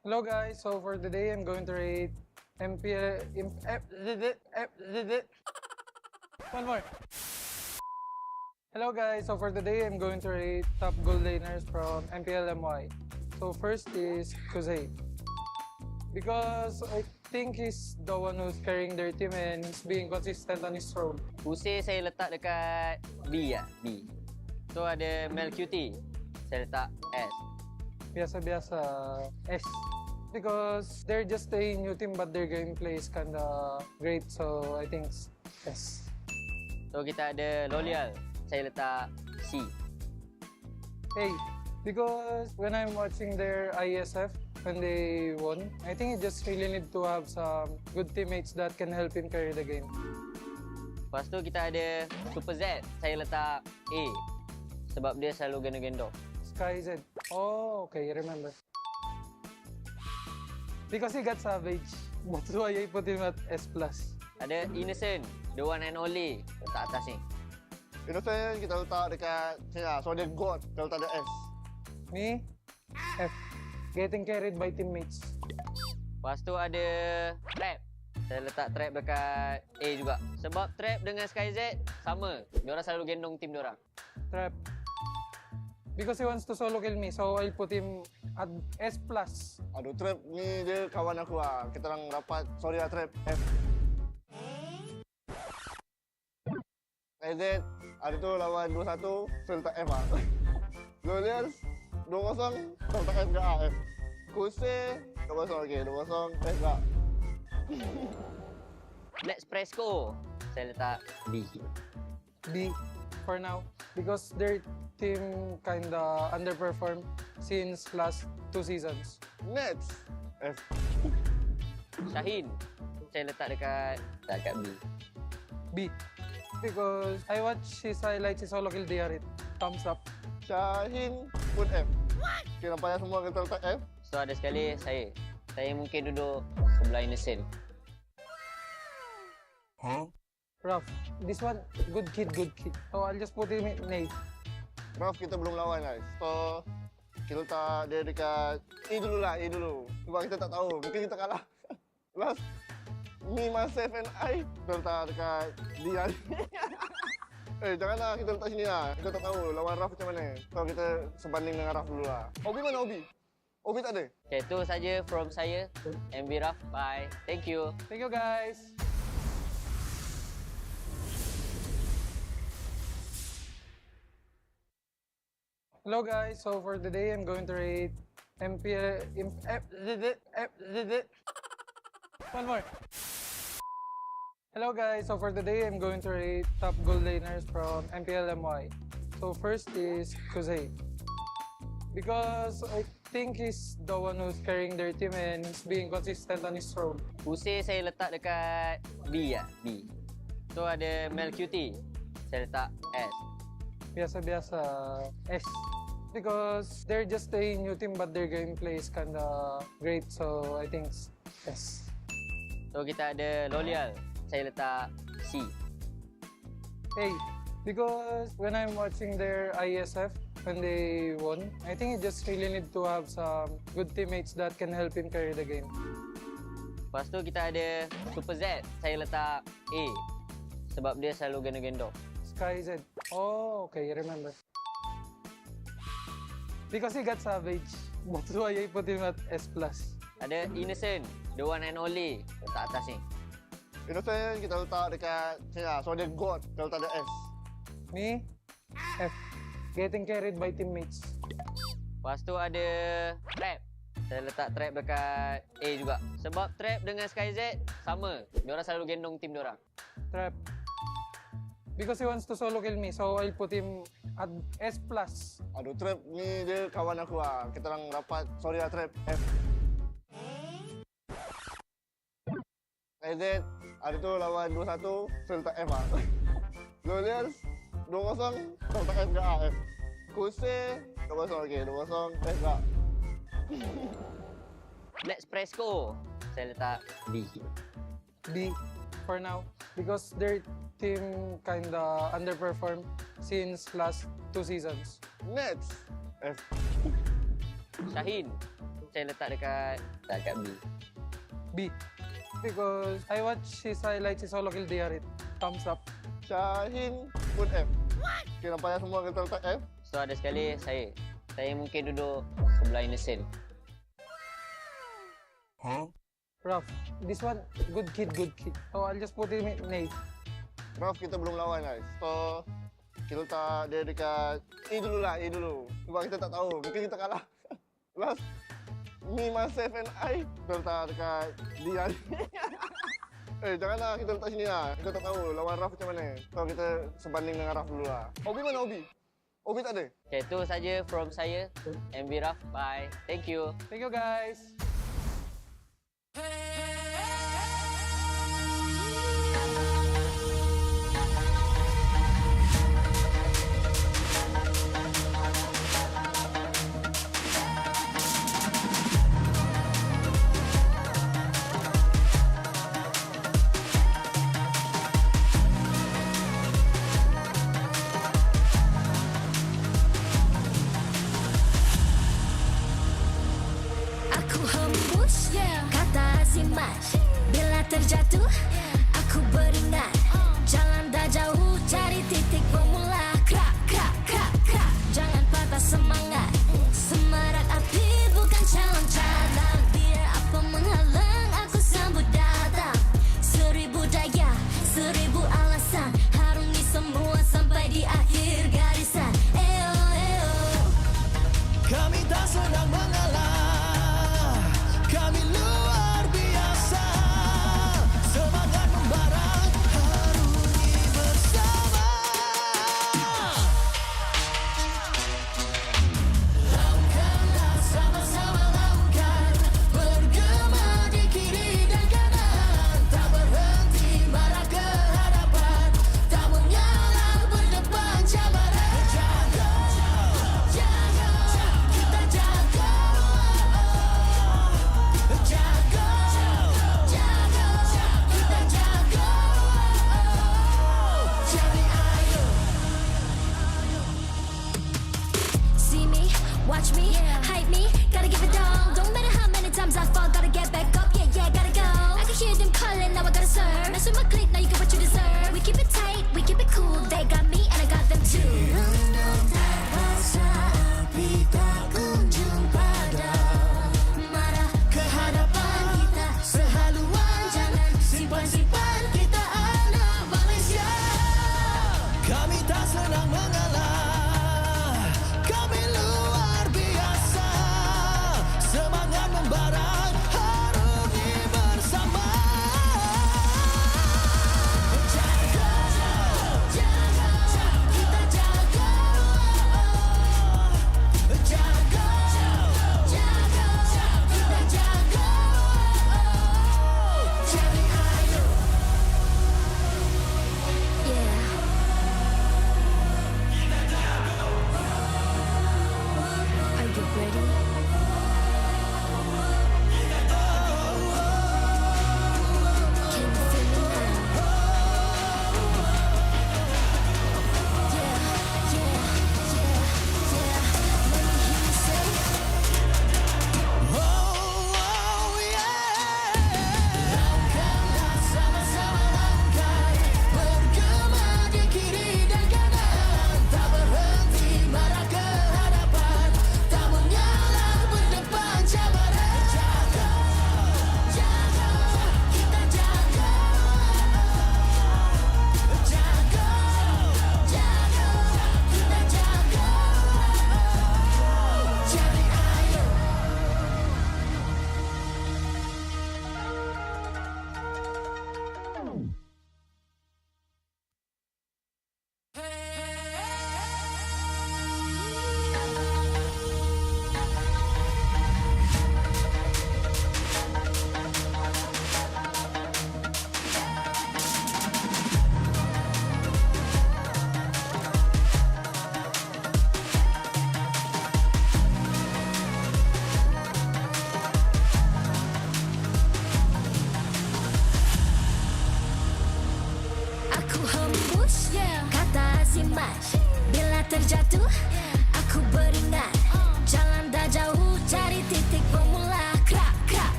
Hello guys, so for today I'm going to rate MPL one more. Hello guys, so for today I'm going to rate top goal laners from MPL MY. So first is Kusei. Because I think he's the one who's carrying their team and he's being consistent on his role. Kusei saya letak dekat B lah, B. So ada Mel QT, saya letak S. Biasa-biasa S. Because they're just a new team but their gameplay is kinda great, so I think S. So kita ada Lolial, saya letak C. Hey, because when I'm watching their ISF, when they won, I think you just really need to have some good teammates that can help him carry the game. Lepas tu kita ada Super Z, saya letak A. Sebab dia selalu gendong-gendong. Sky Z. Oh, okay, remember. Because he got savage. That's why I put him at S+. Ada Innocent, the one and only. Letak atas ni. Innocent kita letak dekat sini lah. So dia God, kita letak ada S. Me? F. Getting carried by teammates. Lepas tu ada Trap. Saya letak Trap dekat A juga. Sebab Trap dengan SkyZ sama. Diorang selalu gendong tim diorang. Trap. Because he wants to solo kill me, so I'll put him at S+. Aduh, Trap ni dia kawan aku lah. Kita orang rapat. Sorry lah Trap. F. SZ, hari tu lawan 2-1, saya letak F lah. Lolial, 2-0, saya letak F ke A, F. Kusei, 2-0, okay, 2-0, F ke A. Let's Presco, saya letak B. B for now. Because their team kinda underperformed since last 2 seasons. Nets, F. Shahin, saya letak dekat B. B. Because I watch his highlights, his solo kill DRit. Thumbs up. Shahin pun F. Okay, nampaknya semua kita letak F. So ada sekali saya mungkin duduk sebelah Innocent. Huh? Rough. This one, good kid. So I'll just put him in A. Rough kita belum lawan guys. So kita letak dia dekat E dulu lah, E dulu. Sebab kita tak tahu, mungkin kita kalah. Last, me, myself and I, kita letak dekat D lah. Janganlah kita letak sini lah. Kita tak tahu lawan Raf macam mana. So kita sebanding dengan Raf dulu lah. Obi mana Obi? Obi tak ada? Okay, itu saja from saya. MB Raf, bye. Thank you. Thank you guys. Hello guys, so for today I'm going to rate MPL one more. Hello guys, so for today I'm going to rate top goal laners from MPL MY. So first is Kusei. Because I think he's the one who's carrying their team and he's being consistent on his role. Kusei saya letak dekat B lah, B. So ada Mel QT, saya letak S. Biasa-biasa S. Because they're just a new team but their gameplay is kinda great, so I think S. So kita ada Lolial, saya letak C. Hey, because when I'm watching their ISF, when they won, I think you just really need to have some good teammates that can help him carry the game. Lepas tu kita ada Super Z, saya letak A. Sebab dia selalu gendong-gendong. Sky Z. Oh, okay, remember. Because he got savage. That's why I put him at S+. Ada Innocent, the one and only. Letak atas ni. Innocent kita letak dekat sini lah. So dia God, kita letak ada S. Me? F. Getting carried by teammates. Lepas tu ada Trap. Saya letak Trap dekat A juga. Sebab Trap dengan SkyZ sama. Diorang selalu gendong tim diorang. Trap. Because he wants to solo kill me, so I'll put him at S+. Aduh, Trap ni dia kawan aku lah. Kita orang rapat. Sorry lah Trap. F. SZ, hari tu lawan 2-1, saya letak F lah. Lolial, 2-0, saya letak F ke A, F. Kusei, 2-0, okay, 2-0, F ke A. Let's Presco, saya letak B. B for now. Because their team kinda underperformed since last 2 seasons. Nets, F. Shahin, saya letak dekat B. B. Because I watch his highlights, his solo kill dia it. Thumbs up. Shaheen pun F. Okay, nampaknya semua kita letak F. So ada sekali saya mungkin duduk sebelah innocent. Rough. This one, good kid. So I'll just put him in A. Raf kita belum lawan guys. So kita letak dia dekat A dulu lah, A dulu. Sebab kita tak tahu, mungkin kita kalah. Last me, myself and I kita letak dekat D. Janganlah kita letak sini lah. Kita tak tahu lawan Raf macam mana. So kita sebanding dengan Raf dulu lah. Obi mana Obi? Obi tak ada? Okay, itu saja from saya. MB Raf, bye. Thank you. Thank you guys. Aku hembus kata simas. Bila terjatuh aku beringat. Jalan dah jauh cari titik bermula. Krak, krak, krak, krak. Jangan patah semangat. Semarak api bukan calon cadang. Biar apa menghalang aku sambut datang. 1000 daya, 1000 alasan. Harungi semua sampai di akhir garisan. Eo, eo. Kami tak senang mengalah. Kami luar biasa. Semangat membara, harungi bersama. Lakukanlah sama-sama lakukan. Bergema di kiri dan kanan. Tak berhenti marah ke hadapan. Tak mengalah berdepan cabaran. Jaga, jaga, kita jaga. Jaga, jaga, kita jaga. Jadi ayo. See me, watch me, hype me, gotta give it all. Don't matter how many times I fall, gotta get back up, yeah, gotta go. I can hear them calling, now I gotta serve. Mess with my clique, now you get what you deserve. We keep it tight, we keep it cool. They got me and I got them too. Dirundung tak rasa api tak kunjung padam. Marah ke hadapan kita sehaluan. Jangan simpan-simpan, kita anak Malaysia. Kami tak senang mengalah. Kami luar biasa. Semangat membara, harungi bersama. Jaga, jaga, kita jaga.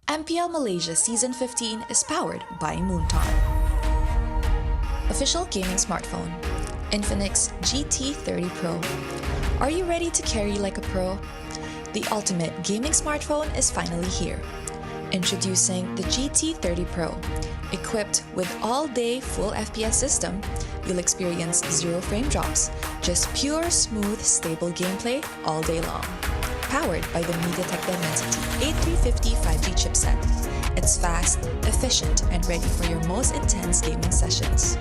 MPL Malaysia Season 15 is powered by Moontar. Official gaming smartphone, Infinix GT30 Pro. Are you ready to carry like a pro? The ultimate gaming smartphone is finally here. Introducing the GT30 Pro. Equipped with all-day full FPS system, you'll experience 0 frame drops, just pure, smooth, stable gameplay all day long. Powered by the MediaTek Dimensity 8350 5G chipset. It's fast, efficient, and ready for your most intense gaming sessions.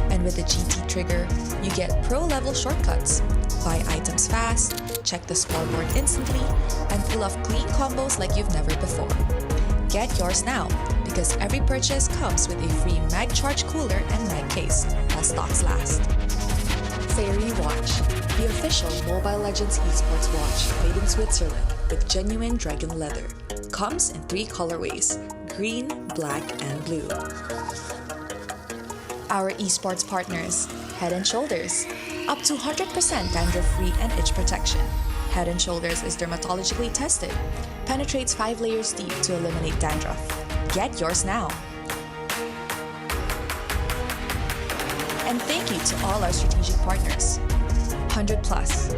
And with the GT trigger, you get pro-level shortcuts. Buy items fast, check the scoreboard instantly, and pull off clean combos like you've never before. Get yours now, because every purchase comes with a free mag charge cooler and mag case, while stocks last. Fairy Watch, the official Mobile Legends Esports watch made in Switzerland with genuine dragon leather. Comes in 3 colorways, green, black, and blue. Our esports partners, Head & Shoulders, up to 100% dandruff-free and itch protection. Head & Shoulders is dermatologically tested, penetrates 5 layers deep to eliminate dandruff. Get yours now. And thank you to all our strategic partners. 100 Plus,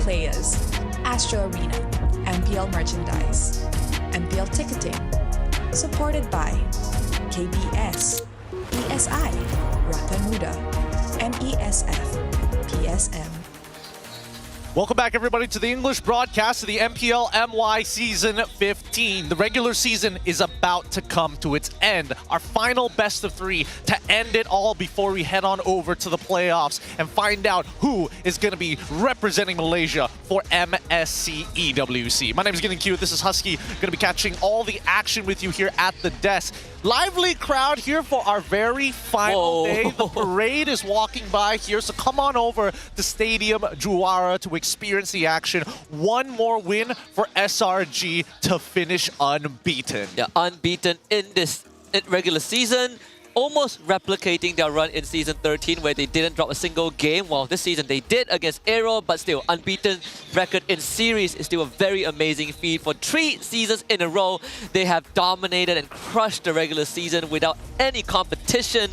Players, Astro Arena, MPL Merchandise, MPL Ticketing, supported by KBS, ESI, Rapamuda, MESF, PSM. Welcome back, everybody, to the English broadcast of the MPL MY Season 15. The regular season is about to come to its end. Our final best of 3 to end it all before we head on over to the playoffs and find out who is going to be representing Malaysia for MSC EWC. My name is Getting Cute. This is Husky. Going to be catching all the action with you here at the desk. Lively crowd here for our very final day. The parade is walking by here, so come on over to Stadium Juara to experience the action. One more win for SRG to finish unbeaten. Yeah, unbeaten in this regular season, almost replicating their run in Season 13 where they didn't drop a single game. Well, this season they did against Aero, but still unbeaten record in series is still a very amazing feat. For 3 seasons in a row, they have dominated and crushed the regular season without any competition.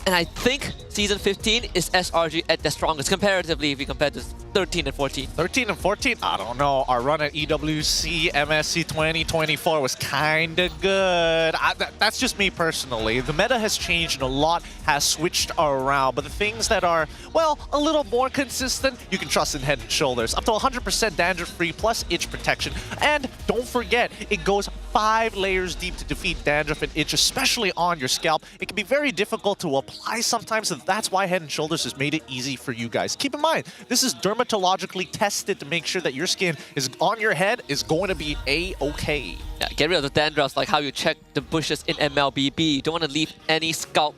And I think Season 15 is SRG at their strongest comparatively if you compare to 13 and 14. 13 and 14? I don't know. Our run at EWC MSC 2024 was kind of good. That's just me personally. The meta has changed and a lot has switched around. But the things that are, well, a little more consistent, you can trust in Head & Shoulders. Up to 100% dandruff-free plus itch protection. And don't forget, it goes 5 layers deep to defeat dandruff and itch, especially on your scalp. It can be very difficult to apply sometimes, so that's why Head & Shoulders has made it easy for you guys. Keep in mind, this is dermatologically tested to make sure that your skin is on your head is going to be A-okay. Yeah, get rid of the dandruffs, like how you check the bushes in MLBB. You don't want to leave any scalp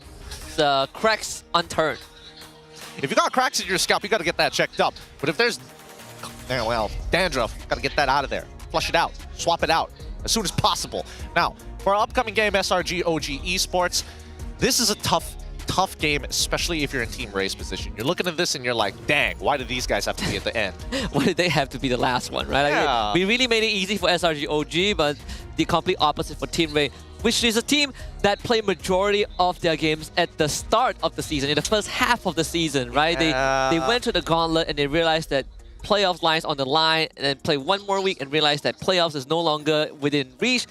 cracks unturned. If you got cracks in your scalp, you got to get that checked up. But if there's, well, dandruff, got to get that out of there. Flush it out, swap it out as soon as possible. Now, for our upcoming game, SRG OG Esports, this is a tough game, especially if you're in Team Ray's position. You're looking at this and you're like, dang, why do these guys have to be at the end? Why did they have to be the last one, right? Yeah. We really made it easy for SRG OG, but the complete opposite for Team Ray, which is a team that played majority of their games at the start of the season, in the first half of the season, right? They went to the gauntlet and they realized that playoffs lines on the line, and then play one more week and realized that playoffs is no longer within reach.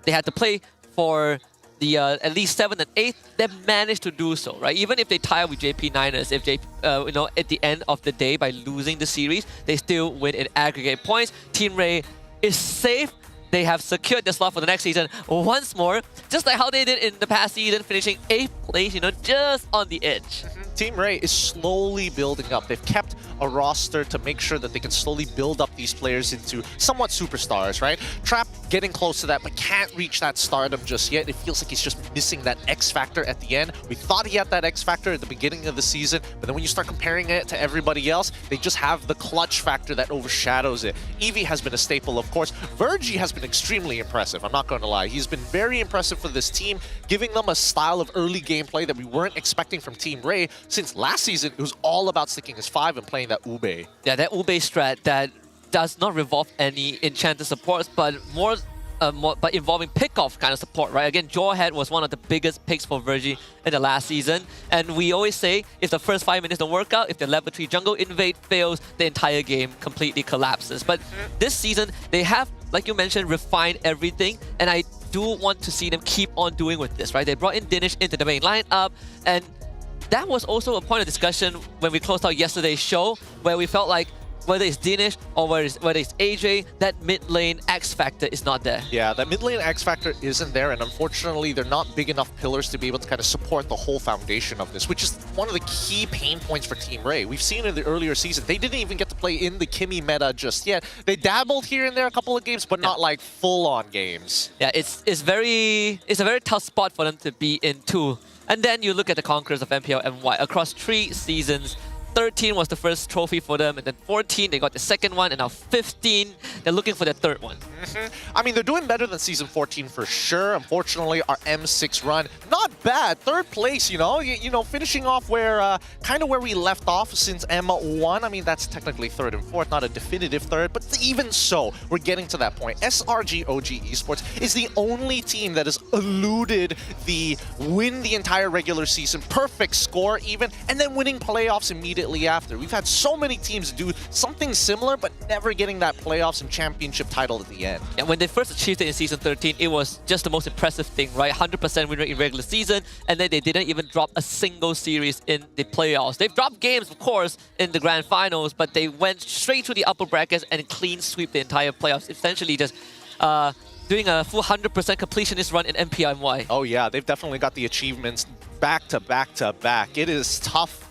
They had to play for the at least 7th and 8th. They managed to do so, right? Even if they tie with JP Niners, if at the end of the day by losing the series, they still win in aggregate points. Team Ray is safe. They have secured their slot for the next season once more, just like how they did in the past season, finishing 8th place, just on the edge. Team Ray is slowly building up. They've kept a roster to make sure that they can slowly build up these players into somewhat superstars, right? Trap getting close to that, but can't reach that stardom just yet. It feels like he's just missing that X factor at the end. We thought he had that X factor at the beginning of the season, but then when you start comparing it to everybody else, they just have the clutch factor that overshadows it. Eevee has been a staple, of course. Virgie has been extremely impressive, I'm not going to lie. He's been very impressive for this team, giving them a style of early gameplay that we weren't expecting from Team Ray. Since last season, it was all about sticking as 5 and playing that Ube. Yeah, that Ube strat that does not revolve any enchanted supports, but more but involving pickoff kind of support, right? Again, Jawhead was one of the biggest picks for Virgie in the last season. And we always say, if the first 5 minutes don't work out, if the level 3 jungle invade fails, the entire game completely collapses. But this season, they have, like you mentioned, refined everything. And I do want to see them keep on doing with this, right? They brought in Dinesh into the main lineup, and that was also a point of discussion when we closed out yesterday's show, where we felt like whether it's Dinesh or whether it's AJ, that mid lane X factor is not there. Yeah, that mid lane X factor isn't there, and unfortunately, they're not big enough pillars to be able to kind of support the whole foundation of this, which is one of the key pain points for Team Ray. We've seen in the earlier season, they didn't even get to play in the Kimmy meta just yet. They dabbled here and there a couple of games, but not like full-on games. Yeah, it's a very tough spot for them to be in too. And then you look at the conquerors of MPL MY across 3 seasons. 13 was the first trophy for them, and then 14 they got the second one, and now 15 they're looking for the third one. I mean, they're doing better than season 14 for sure. Unfortunately, our M6 run, not bad. 3rd place, you know, finishing off where kind of where we left off since M1. I mean, that's technically 3rd and 4th, not a definitive 3rd, but even so, we're getting to that point. SRG OG Esports is the only team that has eluded the win the entire regular season, perfect score even, and then winning playoffs immediately after. We've had so many teams do something similar, but never getting that playoffs and championship title at the end. And when they first achieved it in Season 13, it was just the most impressive thing, right? 100% win rate in regular season, and then they didn't even drop a single series in the playoffs. They've dropped games, of course, in the grand finals, but they went straight through the upper brackets and clean sweep the entire playoffs, essentially just doing a full 100% completionist run in MPL MY. Oh yeah, they've definitely got the achievements back to back to back. It is tough.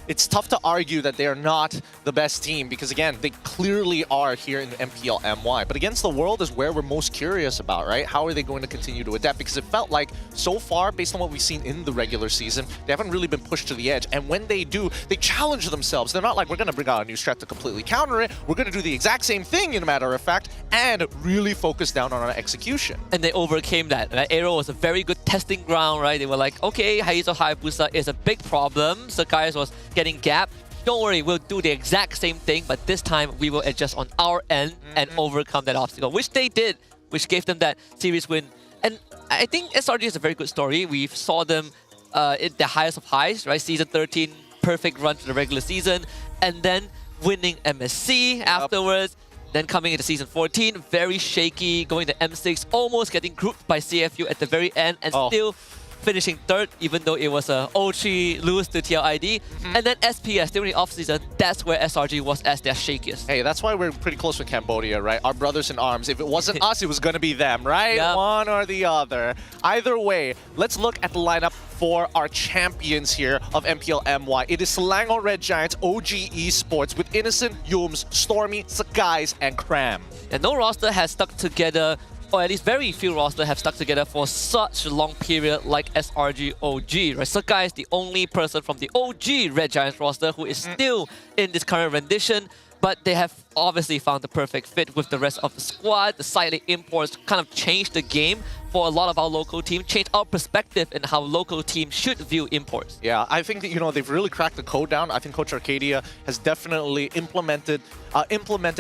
It's tough to argue that they're not the best team because, again, they clearly are here in MPL MY. But Against the World is where we're most curious about, right? How are they going to continue to adapt? Because it felt like, so far, based on what we've seen in the regular season, they haven't really been pushed to the edge. And when they do, they challenge themselves. They're not like, we're going to bring out a new strat to completely counter it. We're going to do the exact same thing, in a matter of fact, and really focus down on our execution. And they overcame that. Aero was a very good testing ground, right? They were like, okay, Heizo Hayabusa is a big problem. Sakai's was getting gap. Don't worry, we'll do the exact same thing, but this time we will adjust on our end and overcome that obstacle, which they did, which gave them that series win. And I think SRG is a very good story. We saw them at the highest of highs, right? Season 13, perfect run to the regular season, and then winning MSC afterwards. Then coming into Season 14, very shaky, going to M6, almost getting grouped by CFU at the very end, and still finishing 3rd, even though it was a 0-3 lose to TLID. And then SPS, during the off-season, that's where SRG was at their shakiest. Hey, that's why we're pretty close with Cambodia, right? Our brothers in arms. If it wasn't us, it was going to be them, right? Yep. One or the other. Either way, let's look at the lineup for our champions here of MPL MY. It is Selangor Red Giants OG Esports with Innocent, Yums, Stormy, Sakai's, and Cram. And no roster has stuck together, or at least very few rosters have stuck together for such a long period like SRG OG. Right? Sakai is the only person from the OG Red Giants roster who is still in this current rendition, but they have obviously found the perfect fit with the rest of the squad. The side imports kind of changed the game for a lot of our local teams, changed our perspective in how local teams should view imports. Yeah, I think that, you know, they've really cracked the code down. I think Coach Arcadia has definitely implemented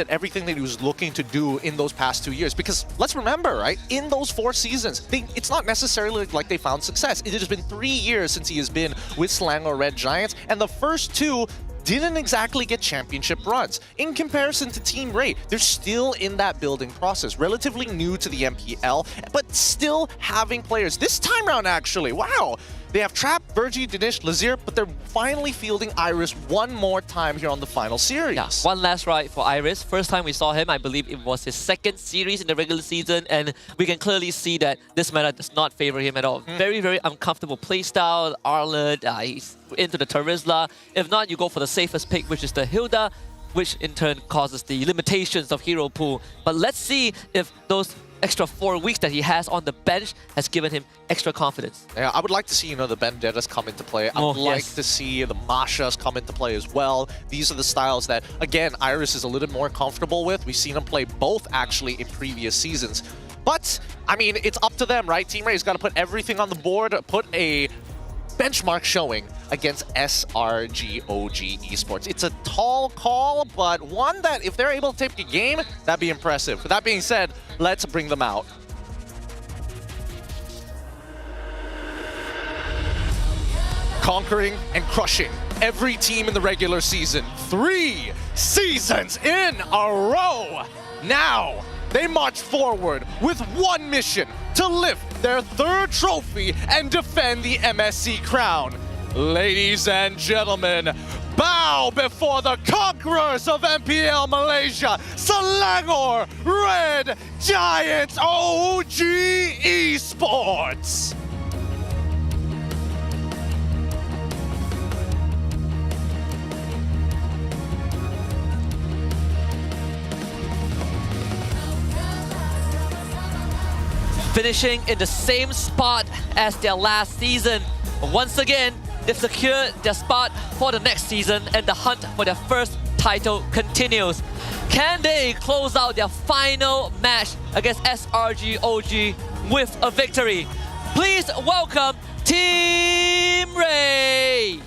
everything that he was looking to do in those past 2 years. Because let's remember, right, in those 4 seasons, it's not necessarily like they found success. It has been 3 years since he has been with Selangor Red Giants, and the first 2 didn't exactly get championship runs. In comparison to Team Ray, they're still in that building process, relatively new to the MPL, but still having players. This time around, actually, wow! They have Trap, Virgie, Dinesh, Lazir, but they're finally fielding Iris one more time here on the final series. Yeah, one last ride for Iris. First time we saw him, I believe it was his 2nd series in the regular season, and we can clearly see that this meta does not favor him at all. Very, very uncomfortable playstyle. Arled, he's into the Terizla. If not, you go for the safest pick, which is the Hilda, which in turn causes the limitations of hero pool. But let's see if those extra 4 weeks that he has on the bench has given him extra confidence. Yeah, I would like to see, you know, the Vendettas come into play. I would like to see the Mashas come into play as well. These are the styles that, again, Iris is a little more comfortable with. We've seen him play both, actually, in previous seasons. But, I mean, it's up to them, right? Team Ray's got to put everything on the board, put a benchmark showing against SRG OG Esports. It's a tall call, but one that if they're able to take the game, that'd be impressive. With that being said, let's bring them out. conquering and crushing every team in the regular season. 3 seasons in a row. Now, they march forward with one mission: to lift their 3rd trophy and defend the MSC crown. Ladies and gentlemen, bow before the conquerors of MPL Malaysia, Selangor Red Giants OG Esports. Finishing in the same spot as their last season. Once again, they've secured their spot for the next season, and the hunt for their first title continues. Can they close out their final match against SRG OG with a victory? Please welcome Team Ray!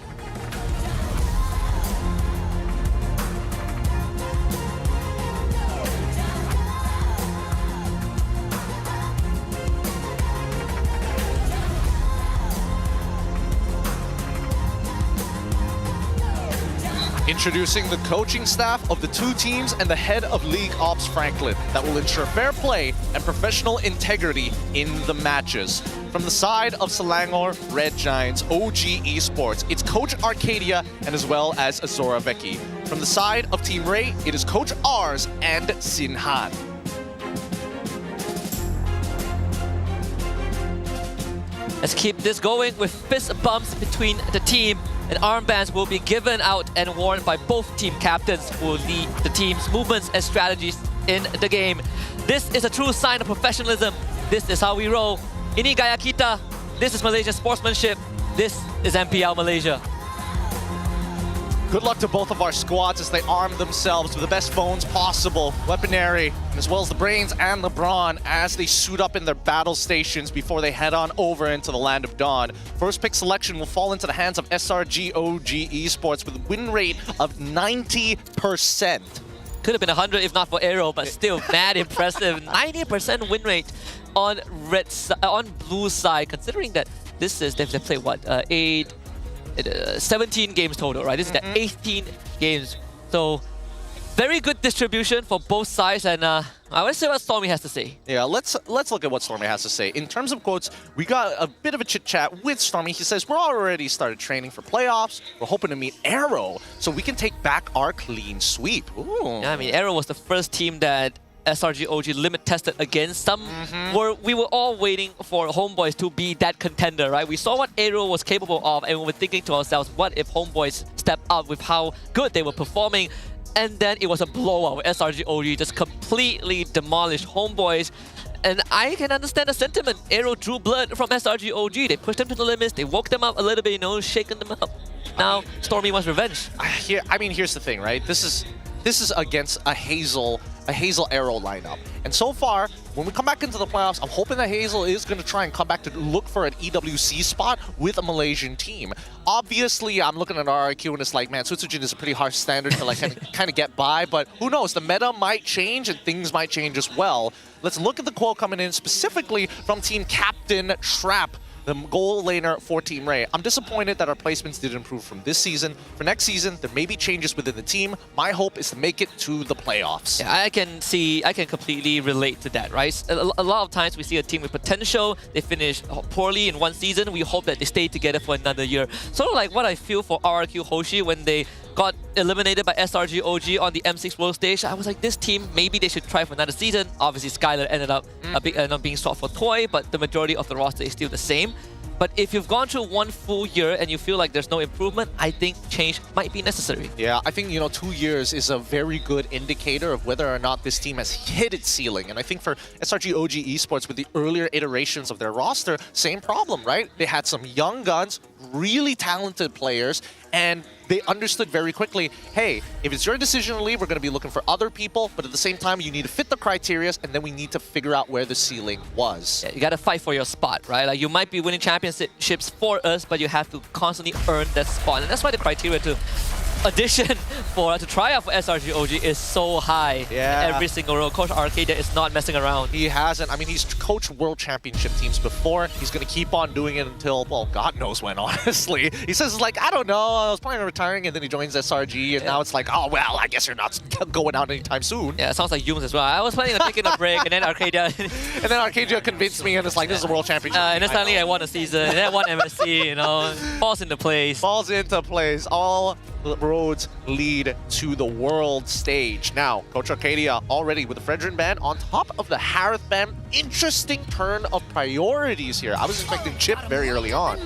Introducing the coaching staff of the 2 teams and the head of League Ops Franklin that will ensure fair play and professional integrity in the matches. From the side of Selangor Red Giants OG Esports, it's Coach Arcadia and as well as Azora Vecchi. From the side of Team Ray, it is Coach Ars and Sinhan. Let's keep this going with fist bumps between the team, and armbands will be given out and worn by both team captains who will lead the team's movements and strategies in the game. This is a true sign of professionalism. This is how we roll. Ini gaya kita. This is Malaysian sportsmanship. This is MPL Malaysia. Good luck to both of our squads as they arm themselves with the best phones possible, weaponry, as well as the brains and the brawn as they suit up in their battle stations before they head on over into the Land of Dawn. First pick selection will fall into the hands of SRG OG Esports with a win rate of 90%. Could have been 100 if not for Aero, but still mad impressive. 90% win rate on blue side, considering that this is, they've played what, 17 games total, right? This is the 18 games. So very good distribution for both sides, and I want to see what Stormy has to say. Yeah, let's look at what Stormy has to say. In terms of quotes, we got a bit of a chit-chat with Stormy. He says, we're already started training for playoffs. We're hoping to meet Aero so we can take back our clean sweep. Ooh. Yeah, I mean, Aero was the first team that SRG OG limit tested against. We were all waiting for Homeboys to be that contender, right? We saw what Aero was capable of, and we were thinking to ourselves, what if Homeboys step up with how good they were performing? And then it was a blowout. SRG OG just completely demolished Homeboys. And I can understand the sentiment. Aero drew blood from SRG OG. They pushed them to the limits. They woke them up a little bit, you know, shaken them up. Now Stormy wants revenge. I mean, here's the thing, right? This is against a Hazel Aero lineup. And so far, when we come back into the playoffs, I'm hoping that Hazel is going to try and come back to look for an EWC spot with a Malaysian team. Obviously, I'm looking at RRQ and it's like, man, Sutsujin is a pretty harsh standard to like kind of get by, but who knows? The meta might change and things might change as well. Let's look at the quote coming in specifically from team captain Trap, the goal laner for Team Ray. I'm disappointed that our placements didn't improve from this season. For next season, there may be changes within the team. My hope is to make it to the playoffs. Yeah, I can completely relate to that, right? A lot of times we see a team with potential, they finish poorly in one season, we hope that they stay together for another year. Sort of like what I feel for RRQ Hoshi when they got eliminated by SRG OG on the M6 World Stage. I was like, this team, maybe they should try for another season. Obviously, Skylar ended up not being swapped for Toy, but the majority of the roster is still the same. But if you've gone through one full year and you feel like there's no improvement, I think change might be necessary. Yeah, I think, 2 years is a very good indicator of whether or not this team has hit its ceiling. And I think for SRG OG Esports, with the earlier iterations of their roster, same problem, right? They had some young guns, really talented players, and they understood very quickly, hey, if it's your decision to leave, we're going to be looking for other people, but at the same time, you need to fit the criteria, and then we need to figure out where the ceiling was. Yeah, you got to fight for your spot, right? Like, you might be winning championships for us, but you have to constantly earn that spot. And that's why the criteria to addition to try out for SRG OG is so high. Yeah. Every single row. Coach Arcadia is not messing around. He hasn't. I mean, he's coached World Championship teams before. He's going to keep on doing it until, well, God knows when, honestly. He says, like, I don't know, I was planning on retiring, and then he joins SRG, and now it's like, oh, well, I guess you're not going out anytime soon. Yeah, it sounds like Yums as well. I was planning on taking a break, and then Arcadia... and then Arcadia convinced me, and it's like, this is a World Championship. And then suddenly I won a season, and then I won MSC, you know. Falls into place. Falls into place. All roads lead to the world stage. Now, Coach Arcadia already with the Fredrin ban on top of the Harith ban. Interesting turn of priorities here. I was expecting Chip very early on.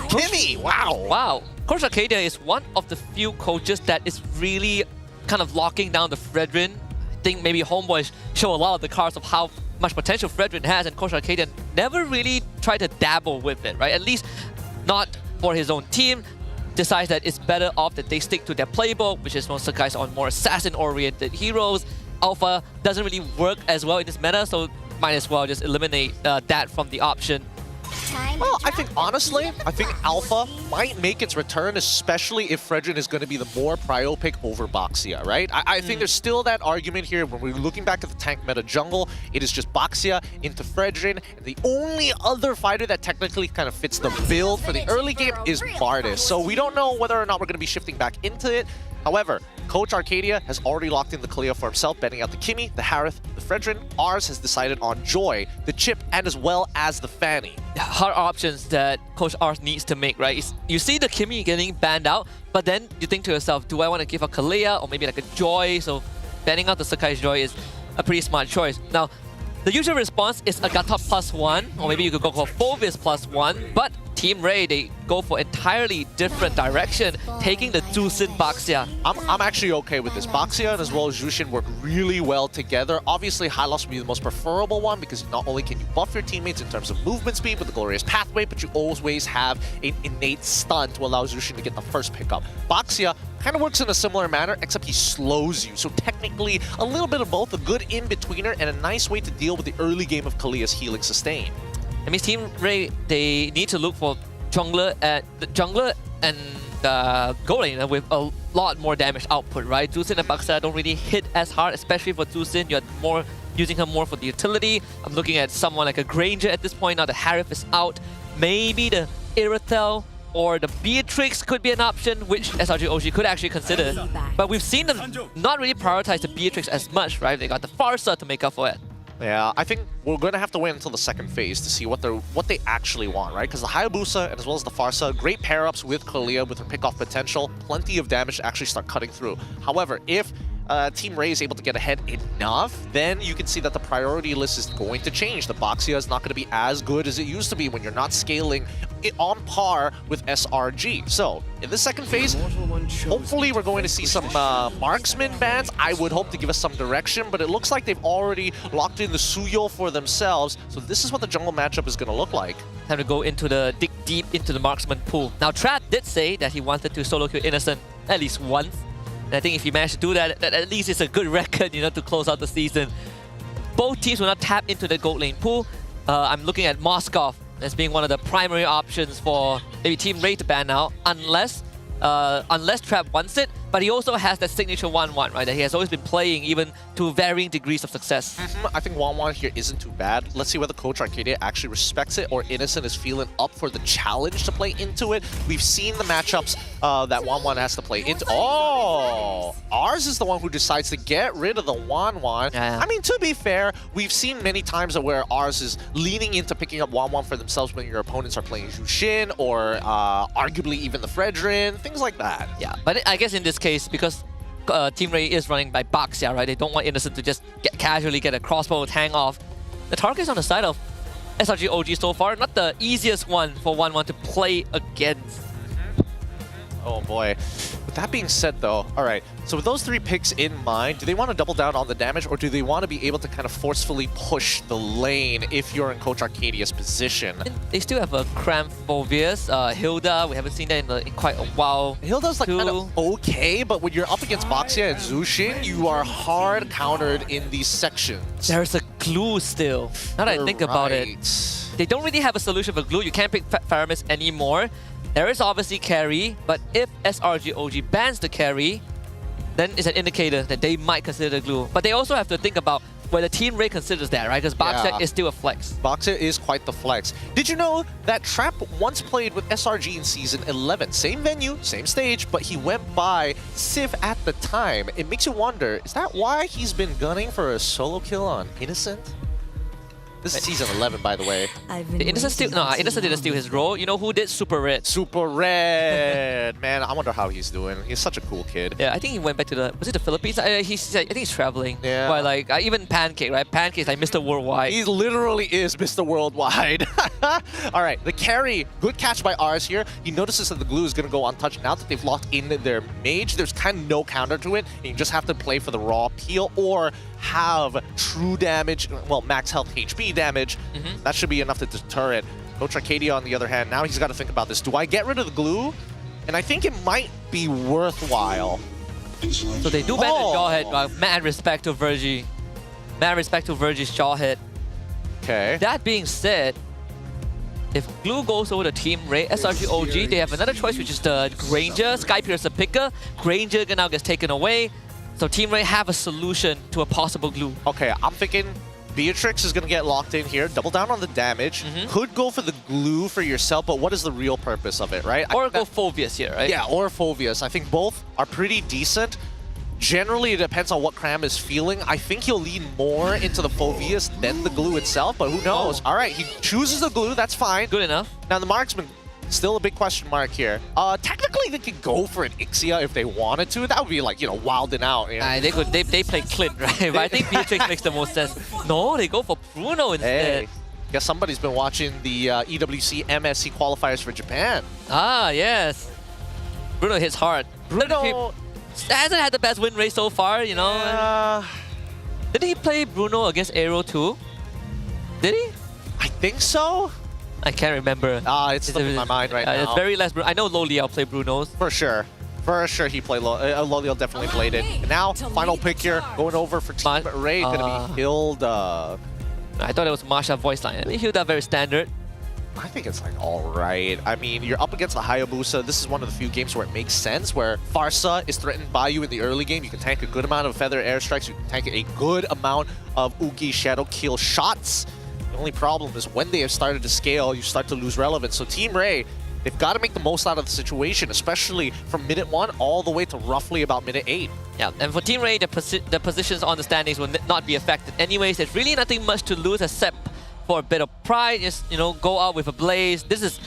Kimmy, wow. Wow. Coach Arcadia is one of the few coaches that is really kind of locking down the Fredrin. I think maybe Homeboys show a lot of the cards of how much potential Fredrin has, and Coach Arcadia never really tried to dabble with it, right? At least not for his own team. Decides that it's better off that they stick to their playbook, which is most of the guys on more assassin-oriented heroes. Alpha doesn't really work as well in this meta, so might as well just eliminate that from the option. Well, I think honestly, Alpha might make its return, especially if Fredrin is going to be the more prio pick over Boxia, right? I think there's still that argument here when we're looking back at the tank meta jungle. It is just Boxia into Fredrin, and the only other fighter that technically kind of fits the build for the early game is Bardis. So we don't know whether or not we're going to be shifting back into it. However, Coach Arcadia has already locked in the Kalia for himself, betting out the Kimmy, the Harith, the Fredrin. Ours has decided on Joy, the Chip, and as well as the Fanny. Hard options that Coach Ars needs to make, right? You see the Kimmy getting banned out, but then you think to yourself, do I want to give a Kalia or maybe like a Joy? So banning out the Sakai's Joy is a pretty smart choice. Now, the usual response is a Gatop +1, or maybe you could go for Phovis +1, but Team Ray, they go for entirely different direction, taking the Zusin Baxia. I'm actually okay with this. Baxia and as well as Jushin work really well together. Obviously, Hylos would be the most preferable one because not only can you buff your teammates in terms of movement speed with the Glorious Pathway, but you always have an innate stun to allow Jushin to get the first pickup. Baxia kind of works in a similar manner, except he slows you. So technically, a little bit of both, a good in-betweener and a nice way to deal with the early game of Kalia's healing sustain. That means Team Ray, they need to look for jungler and gold laner with a lot more damage output, right? Zusin and Baxia don't really hit as hard, especially for Zusin. You're more using her more for the utility. I'm looking at someone like a Granger at this point. Now the Harith is out. Maybe the Irithel or the Beatrix could be an option, which SRG OG could actually consider. But we've seen them not really prioritize the Beatrix as much, right? They got the Farsa to make up for it. Yeah, I think we're going to have to wait until the second phase to see what they actually want, right? Because the Hayabusa and as well as the Farsa, great pair-ups with Kalia with her pick-off potential, plenty of damage to actually start cutting through. However, if Team Ray is able to get ahead enough, then you can see that the priority list is going to change. The Boxia is not going to be as good as it used to be when you're not scaling it on par with SRG. So, in the second phase, hopefully we're going to see some marksman bans. I would hope to give us some direction, but it looks like they've already locked in the Suyo for themselves. So this is what the jungle matchup is going to look like. Time to go into dig deep into the marksman pool. Now, Trap did say that he wanted to solo kill Innocent at least once. And I think if he managed to do that, at least it's a good record, you know, to close out the season. Both teams will not tap into the gold lane pool. I'm looking at Moskov as being one of the primary options for maybe Team Ray to ban out, unless Trap wants it. But he also has that signature 1-1, right? That he has always been playing, even to varying degrees of success. I think 1-1 here isn't too bad. Let's see whether Coach Arcadia actually respects it or Innocent is feeling up for the challenge to play into it. We've seen the matchups that 1-1 has to play into. Oh! Ours is the one who decides to get rid of the 1-1. Yeah. I mean, to be fair, we've seen many times where ours is leaning into picking up 1-1 for themselves when your opponents are playing Jushin or arguably even the Fredrin, things like that. Yeah, but I guess in this case, because Team Ray is running by Baxia, right? They don't want Innocent to just casually get a crossbow hang off. The target is on the side of SRG OG so far. Not the easiest one for 1-1 to play against. Oh boy. With that being said though, alright, so with those three picks in mind, do they want to double down on the damage or do they want to be able to kind of forcefully push the lane if you're in Coach Arcadia's position? And they still have a Cram Phobius, Hilda, we haven't seen that in quite a while. Hilda's like kind of okay, but when you're up against Boxia and Zushin, you are hard countered in these sections. There's a glue still, now that I think about it. They don't really have a solution for glue, you can't pick Faramis anymore. There is obviously carry, but if SRGOG bans the carry, then it's an indicator that they might consider the glue. But they also have to think about whether Team Ray considers that, right? Because Boxer is still a flex. Boxer is quite the flex. Did you know that Tramp once played with SRG in Season 11? Same venue, same stage, but he went by Civ at the time. It makes you wonder, is that why he's been gunning for a solo kill on Innocent? This is Season 11, by the way. The Innocent Innocent didn't steal his role. You know who did? Super Red. Super Red! Man, I wonder how he's doing. He's such a cool kid. Yeah, I think he went back to the... Was it the Philippines? I think he's traveling. Yeah. But like, even Pancake, right? Pancake's like Mr. Worldwide. He literally is Mr. Worldwide. All right, the carry. Good catch by Ars here. He notices that the glue is going to go untouched. Now that they've locked in their mage, there's kind of no counter to it. And you just have to play for the raw peel or have true damage, well, max health HP damage. That should be enough to deter it. Coach Arcadia, on the other hand, now he's got to think about this. Do I get rid of the glue? And I think it might be worthwhile. So they do ban the Jawhead. Mad respect to Virgie. Mad respect to Virgie's Jawhead. Okay. That being said, if glue goes over to Team Ray, SRGOG, they have another choice, which is the Granger. Sky Piercer picker. Granger now gets taken away. So Team Ray have a solution to a possible glue. Okay, I'm thinking Beatrix is going to get locked in here. Double down on the damage. Could go for the glue for yourself, but what is the real purpose of it, right? Or go Phobius here, right? Yeah, or Phobius. I think both are pretty decent. Generally, it depends on what Cram is feeling. I think he'll lean more into the Phobius than the glue itself, but who knows? All right, he chooses the glue. That's fine. Good enough. Now, the Marksman, still a big question mark here. Technically, they could go for an Ixia if they wanted to. That would be like, you know, wilding out. You know? They could. They play Clint, right? But I think Beatrix makes the most sense. No, they go for Bruno instead. Hey, guess somebody's been watching the EWC MSC qualifiers for Japan. Ah, yes. Bruno hits hard. Bruno hasn't had the best win rate so far, you know. Did he play Bruno against Aero too? Did he? I think so. I can't remember. It's slipping my mind right now. It's very less. I know Loliel played Bruno's. For sure. For sure he played Loliel definitely played it. And now, final pick here, going over for Team Ray, gonna be Hilda. I thought it was Masha voice line. I mean, Hilda very standard. I think it's like alright. I mean, you're up against the Hayabusa. This is one of the few games where it makes sense, where Farsa is threatened by you in the early game. You can tank a good amount of Feather airstrikes. You can tank a good amount of Ugi Shadow Kill shots. The only problem is when they have started to scale, you start to lose relevance. So Team Ray, they've got to make the most out of the situation, especially from minute 1 all the way to roughly about minute 8. Yeah, and for Team Ray, the positions on the standings will not be affected anyways. There's really nothing much to lose except for a bit of pride. Just, you know, go out with a blaze. This is...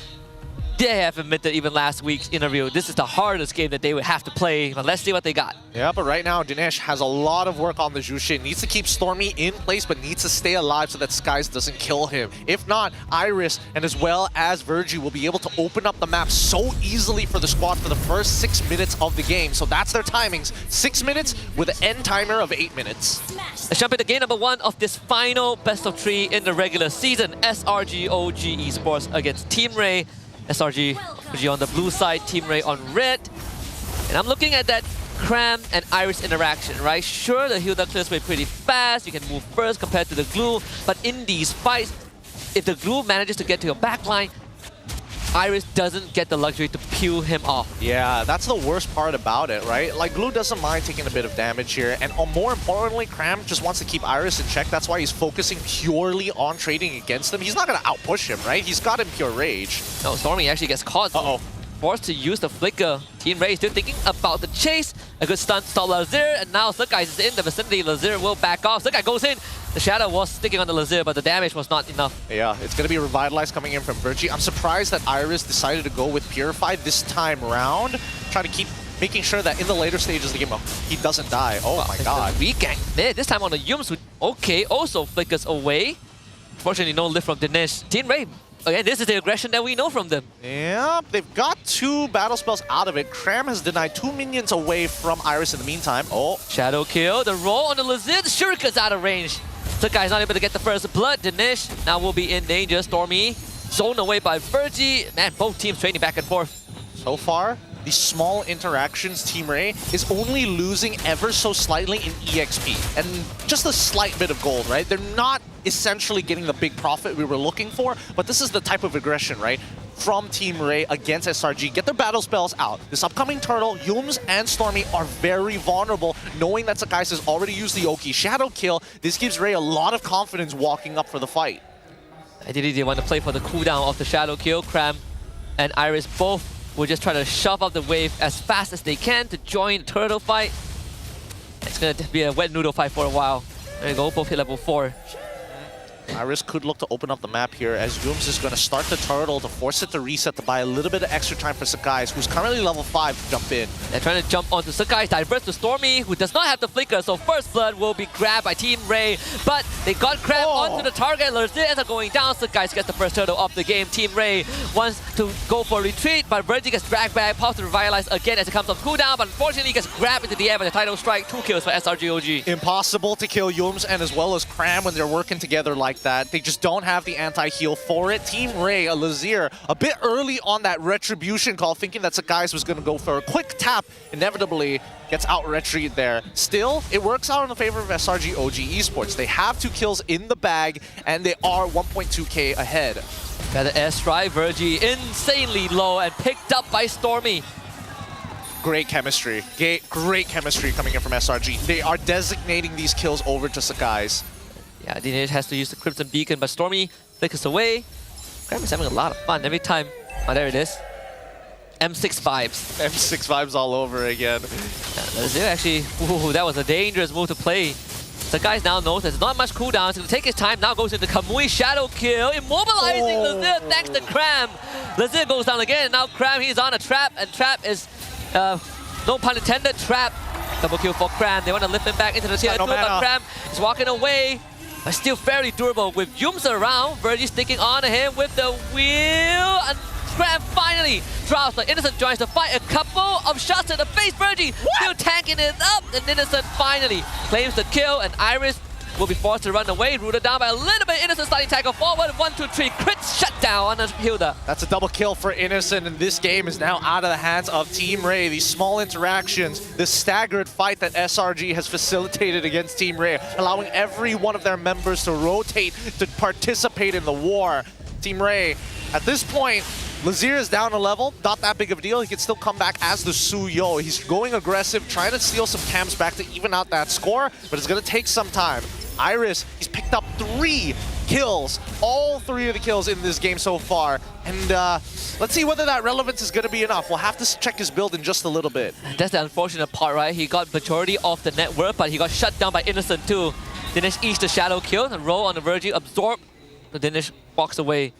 They have admitted even last week's interview, this is the hardest game that they would have to play, but let's see what they got. Yeah, but right now, Dinesh has a lot of work on the Jushin. Needs to keep Stormy in place, but needs to stay alive so that Skies doesn't kill him. If not, Iris and as well as Virgie will be able to open up the map so easily for the squad for the first 6 minutes of the game. So that's their timings. 6 minutes with an end timer of 8 minutes. Let's jump into game number 1 of this final best of 3 in the regular season. SRGOG Esports against Team Ray. SRG on the blue side, Team Ray on red. And I'm looking at that Cram and Iris interaction, right? Sure, the Hilda clears way pretty fast. You can move first compared to the glue. But in these fights, if the glue manages to get to your backline, Iris doesn't get the luxury to peel him off. Yeah, that's the worst part about it, right? Like, Glue doesn't mind taking a bit of damage here. And more importantly, Cram just wants to keep Iris in check. That's why he's focusing purely on trading against him. He's not going to outpush him, right? He's got him pure rage. No, Stormy actually gets caught. Uh-oh. Forced to use the flicker. Team Ray still thinking about the chase. A good stun to stop Lazir, and now Sukai is in the vicinity. Lazir will back off. Sukai goes in. The shadow was sticking on the Lazir, but the damage was not enough. Yeah, it's going to be Revitalize coming in from Virgie. I'm surprised that Iris decided to go with Purify this time round. Try to keep making sure that in the later stages of the game, he doesn't die. Oh my god. Weak mid. This time on the Yums. Okay, also flickers away. Fortunately, no lift from Dinesh. Team Ray. Again, this is the aggression that we know from them. Yeah, they've got 2 battle spells out of it. Cram has denied 2 minions away from Iris in the meantime. Oh. Shadow kill. The roll on the Lazir. The Shuriken's out of range. Sukai is not able to get the first blood. Dinesh now will be in danger. Stormy zoned away by Virgie. Man, both teams trading back and forth. So far, these small interactions, Team Ray is only losing ever so slightly in EXP. And just a slight bit of gold, right? They're not essentially getting the big profit we were looking for, but this is the type of aggression, right? From Team Ray against SRG. Get their battle spells out. This upcoming turtle, Yums and Stormy are very vulnerable, knowing that Sakai's has already used the Oki Shadow Kill. This gives Ray a lot of confidence walking up for the fight. Ideally, they want to play for the cooldown of the Shadow Kill. Cram and Iris both will just try to shove up the wave as fast as they can to join the turtle fight. It's going to be a wet noodle fight for a while. There you go, both hit level 4. Iris could look to open up the map here as Yums is going to start the turtle to force it to reset to buy a little bit of extra time for Sakai, who's currently level 5 to jump in. They're trying to jump onto Sakai, divert to Stormy, who does not have the flicker, so first blood will be grabbed by Team Ray, but they got grabbed onto the target. Lerzier are going down. Sakai gets the first turtle of the game. Team Ray wants to go for a retreat, but Virgie gets dragged back, pops to revitalize again as it comes off cooldown, but unfortunately gets grabbed into the air by the title strike. 2 kills for SRGOG. Impossible to kill Yums and as well as Cram when they're working together like that. They just don't have the anti-heal for it. Team Ray, Lazier, a bit early on that retribution call, thinking that Sakai's was going to go for a quick tap, inevitably gets out-retreated there. Still, it works out in the favor of SRG OG Esports. They have 2 kills in the bag, and they are 1.2k ahead. Got the airstrike, Virgie insanely low and picked up by Stormy. Great chemistry. Great chemistry coming in from SRG. They are designating these kills over to Sakai's. Yeah, Dinesh has to use the Crimson Beacon, but Stormy flickers away. Cram is having a lot of fun every time. Oh, there it is. M6 vibes. M6 vibes all over again. Yeah, actually, ooh, that was a dangerous move to play. Sakai now knows there's not much cooldown. He's going to take his time. Now goes into Kamui Shadow Kill, immobilizing Lazier thanks to Cram. Lazier goes down again. Now Cram, he's on a trap, and trap is, no pun intended, trap. Double kill for Cram. They want to lift him back into the tier 2, but Cram is walking away. But still very durable with Yums around. Virgie sticking on to him with the wheel. And Cram finally drops, but Innocent joins the fight. A couple of shots to the face. Virgie still tanking it up. And Innocent finally claims the kill. And Iris will be forced to run away. Rooted down by a little bit. Innocent starting tackle forward. 1, 2, 3. Crit shutdown on the Hilda. That's a double kill for Innocent, and this game is now out of the hands of Team Ray. These small interactions, this staggered fight that SRG has facilitated against Team Ray, allowing every one of their members to rotate to participate in the war. Team Ray, at this point, Lazier is down a level, not that big of a deal. He can still come back as the Suyo. He's going aggressive, trying to steal some camps back to even out that score, but it's going to take some time. Iris, he's picked up 3 kills, all 3 of the kills in this game so far. And let's see whether that relevance is going to be enough. We'll have to check his build in just a little bit. That's the unfortunate part, right? He got majority of the network, but he got shut down by Innocent too. Dinesh eats the Shadow Kill, and roll on the Virgie, absorb. The Dinesh walks away.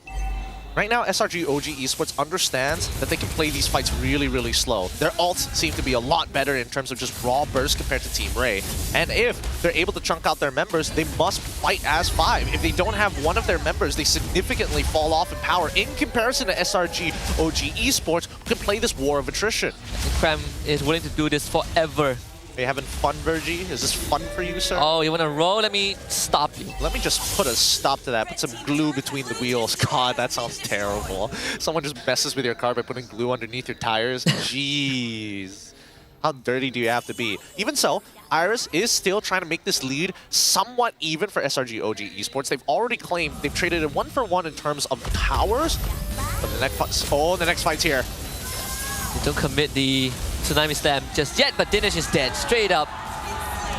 Right now, SRG OG Esports understands that they can play these fights really, really slow. Their ults seem to be a lot better in terms of just raw burst compared to Team Ray. And if they're able to chunk out their members, they must fight as 5. If they don't have one of their members, they significantly fall off in power in comparison to SRG OG Esports, who can play this war of attrition. Cram is willing to do this forever. Are you having fun, Virgie? Is this fun for you, sir? Oh, you want to roll? Let me stop you. Let me just put a stop to that. Put some glue between the wheels. God, that sounds terrible. Someone just messes with your car by putting glue underneath your tires. Jeez. How dirty do you have to be? Even so, Iris is still trying to make this lead somewhat even for SRG OG Esports. They've already claimed they've traded it 1-for-1 in terms of powers. But the next fight's here. They don't commit the Tsunami Slam just yet, but Dinesh is dead, straight up.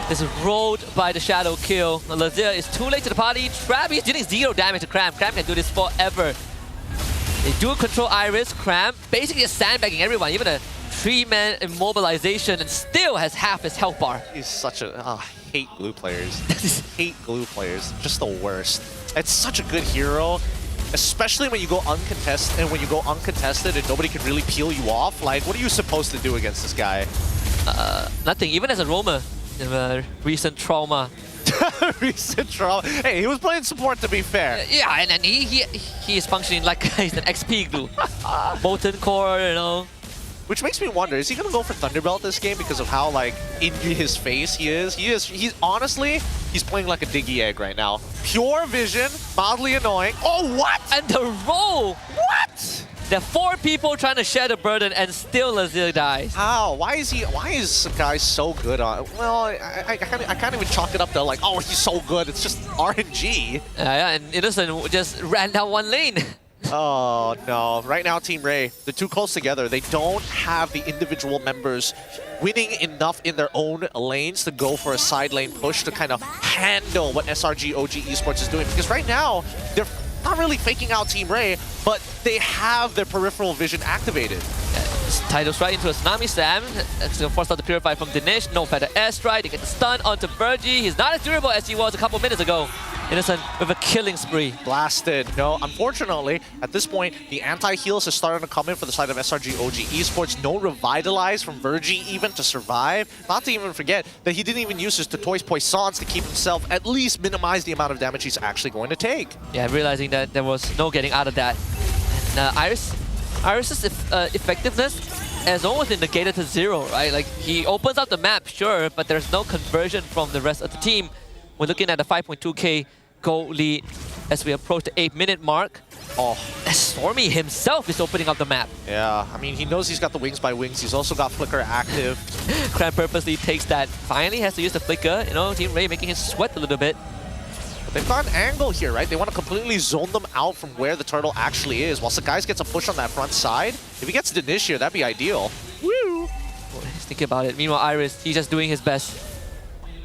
This is rolled by the Shadow Kill. Lazier is too late to the party. Trap is dealing 0 damage to Cram. Cram can do this forever. They do control Iris. Cram basically just sandbagging everyone, even a 3-man immobilization, and still has half his health bar. He's such a... I hate glue players. Hate glue players. Just the worst. It's such a good hero. Especially when you go uncontested, and nobody can really peel you off. Like, what are you supposed to do against this guy? Nothing. Even as a roamer, recent trauma. Recent trauma. Hey, he was playing support, to be fair. Yeah, and then he is functioning like he's an XP glue. Molten core, you know. Which makes me wonder, is he gonna go for Thunderbelt this game because of how like in his face he is? He's honestly, he's playing like a diggy egg right now. Pure vision, mildly annoying. Oh, what? And the roll! What? There are 4 people trying to share the burden and still Lazir dies. How? Why is Sakai so good on? Well, I can't even chalk it up to like, oh, he's so good. It's just RNG. Yeah, and Innocent just ran down one lane. Oh no! Right now, Team Ray, they're too close together. They don't have the individual members winning enough in their own lanes to go for a side lane push to kind of handle what SRG OG Esports is doing. Because right now, they're not really faking out Team Ray, but they have their peripheral vision activated. Tidals right into a Tsunami Slam. It's going to force out the Purify from Dinesh. No feather airstrike. They get the stun onto Virgie. He's not as durable as he was a couple minutes ago. Innocent with a killing spree. Blasted. No, unfortunately, at this point, the anti-heals are starting to come in for the side of SRG OG Esports. No Revitalize from Virgie even to survive. Not to even forget that he didn't even use his Totoi's Poissons to keep himself at least minimize the amount of damage he's actually going to take. Yeah, realizing that there was no getting out of that. And Iris's effectiveness has almost been negated to 0, right? Like, he opens up the map, sure, but there's no conversion from the rest of the team. We're looking at a 5.2k goal lead as we approach the 8-minute mark. Oh, Stormy himself is opening up the map. Yeah, I mean, he knows he's got the Wings by Wings. He's also got Flicker active. Cran purposely takes that. Finally has to use the Flicker. You know, Team Ray making him sweat a little bit. But they've got an angle here, right? They want to completely zone them out from where the turtle actually is. While Sakai's gets a push on that front side, if he gets Dinesh here, that'd be ideal. Woo! Boy, he's thinking about it. Meanwhile, Iris, he's just doing his best.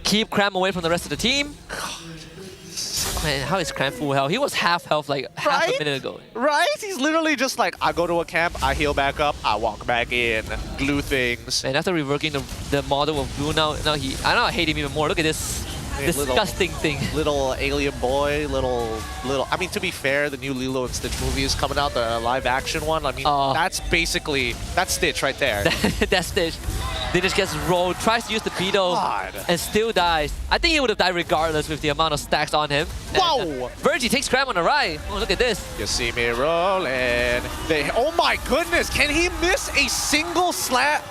Keep Cram away from the rest of the team. Man, how is Cram full health? He was half health like half a minute ago. Right? He's literally just like, I go to a camp, I heal back up, I walk back in, glue things. And after reworking the model of Blue now I hate him even more. Look at this disgusting thing. Little alien boy, little. I mean, to be fair, the new Lilo and Stitch movie is coming out, the live action one. I mean, that's Stitch right there. That's Stitch. Then just gets rolled, tries to use the Beetle, and still dies. I think he would have died regardless with the amount of stacks on him. Whoa! Virgie takes Cram on the right. Oh, look at this. You see me rolling. Oh my goodness, can he miss a single slap?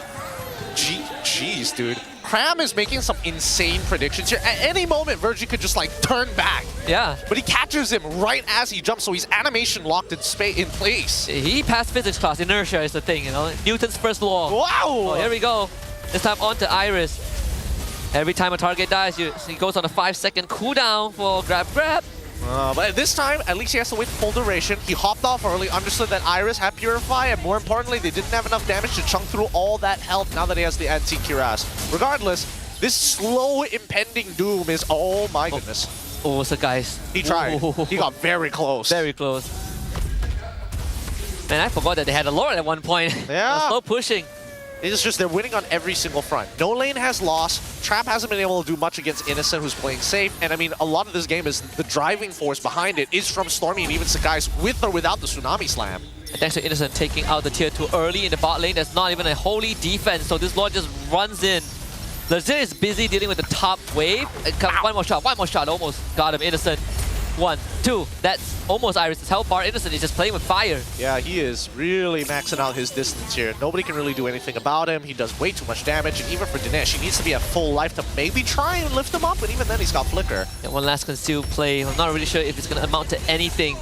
Jeez, dude. Cram is making some insane predictions here. At any moment, Virgie could just like turn back. Yeah. But he catches him right as he jumps, so he's animation locked in place. He passed physics class. Inertia is the thing, you know. Newton's first law. Wow! Oh, here we go. This time on to Iris. Every time a target dies, he goes on a 5-second cooldown for grab. But this time, at least he has to wait for full duration. He hopped off early, understood that Iris had Purify, and more importantly, they didn't have enough damage to chunk through all that health now that he has the Antique Cuirass. Regardless, this slow impending doom is, oh my goodness. Oh, so guys. He tried. He got very close. Very close. Man, I forgot that they had a Lord at one point. Yeah. Slow pushing. It's just they're winning on every single front. No lane has lost. Trap hasn't been able to do much against Innocent, who's playing safe. And I mean, a lot of this game is the driving force behind it is from Stormy and even Sakai's with or without the Tsunami Slam. And thanks to Innocent taking out the tier 2 early in the bot lane, there's not even a holy defense. So this Lord just runs in. Lazir is busy dealing with the top wave. One more shot, almost got him. Innocent. 1, 2. That's almost Iris' health bar. Innocent is just playing with fire. Yeah, he is really maxing out his distance here. Nobody can really do anything about him. He does way too much damage. And even for Dinesh, he needs to be at full life to maybe try and lift him up. But even then, he's got Flicker. And one last concealed play. I'm not really sure if it's going to amount to anything.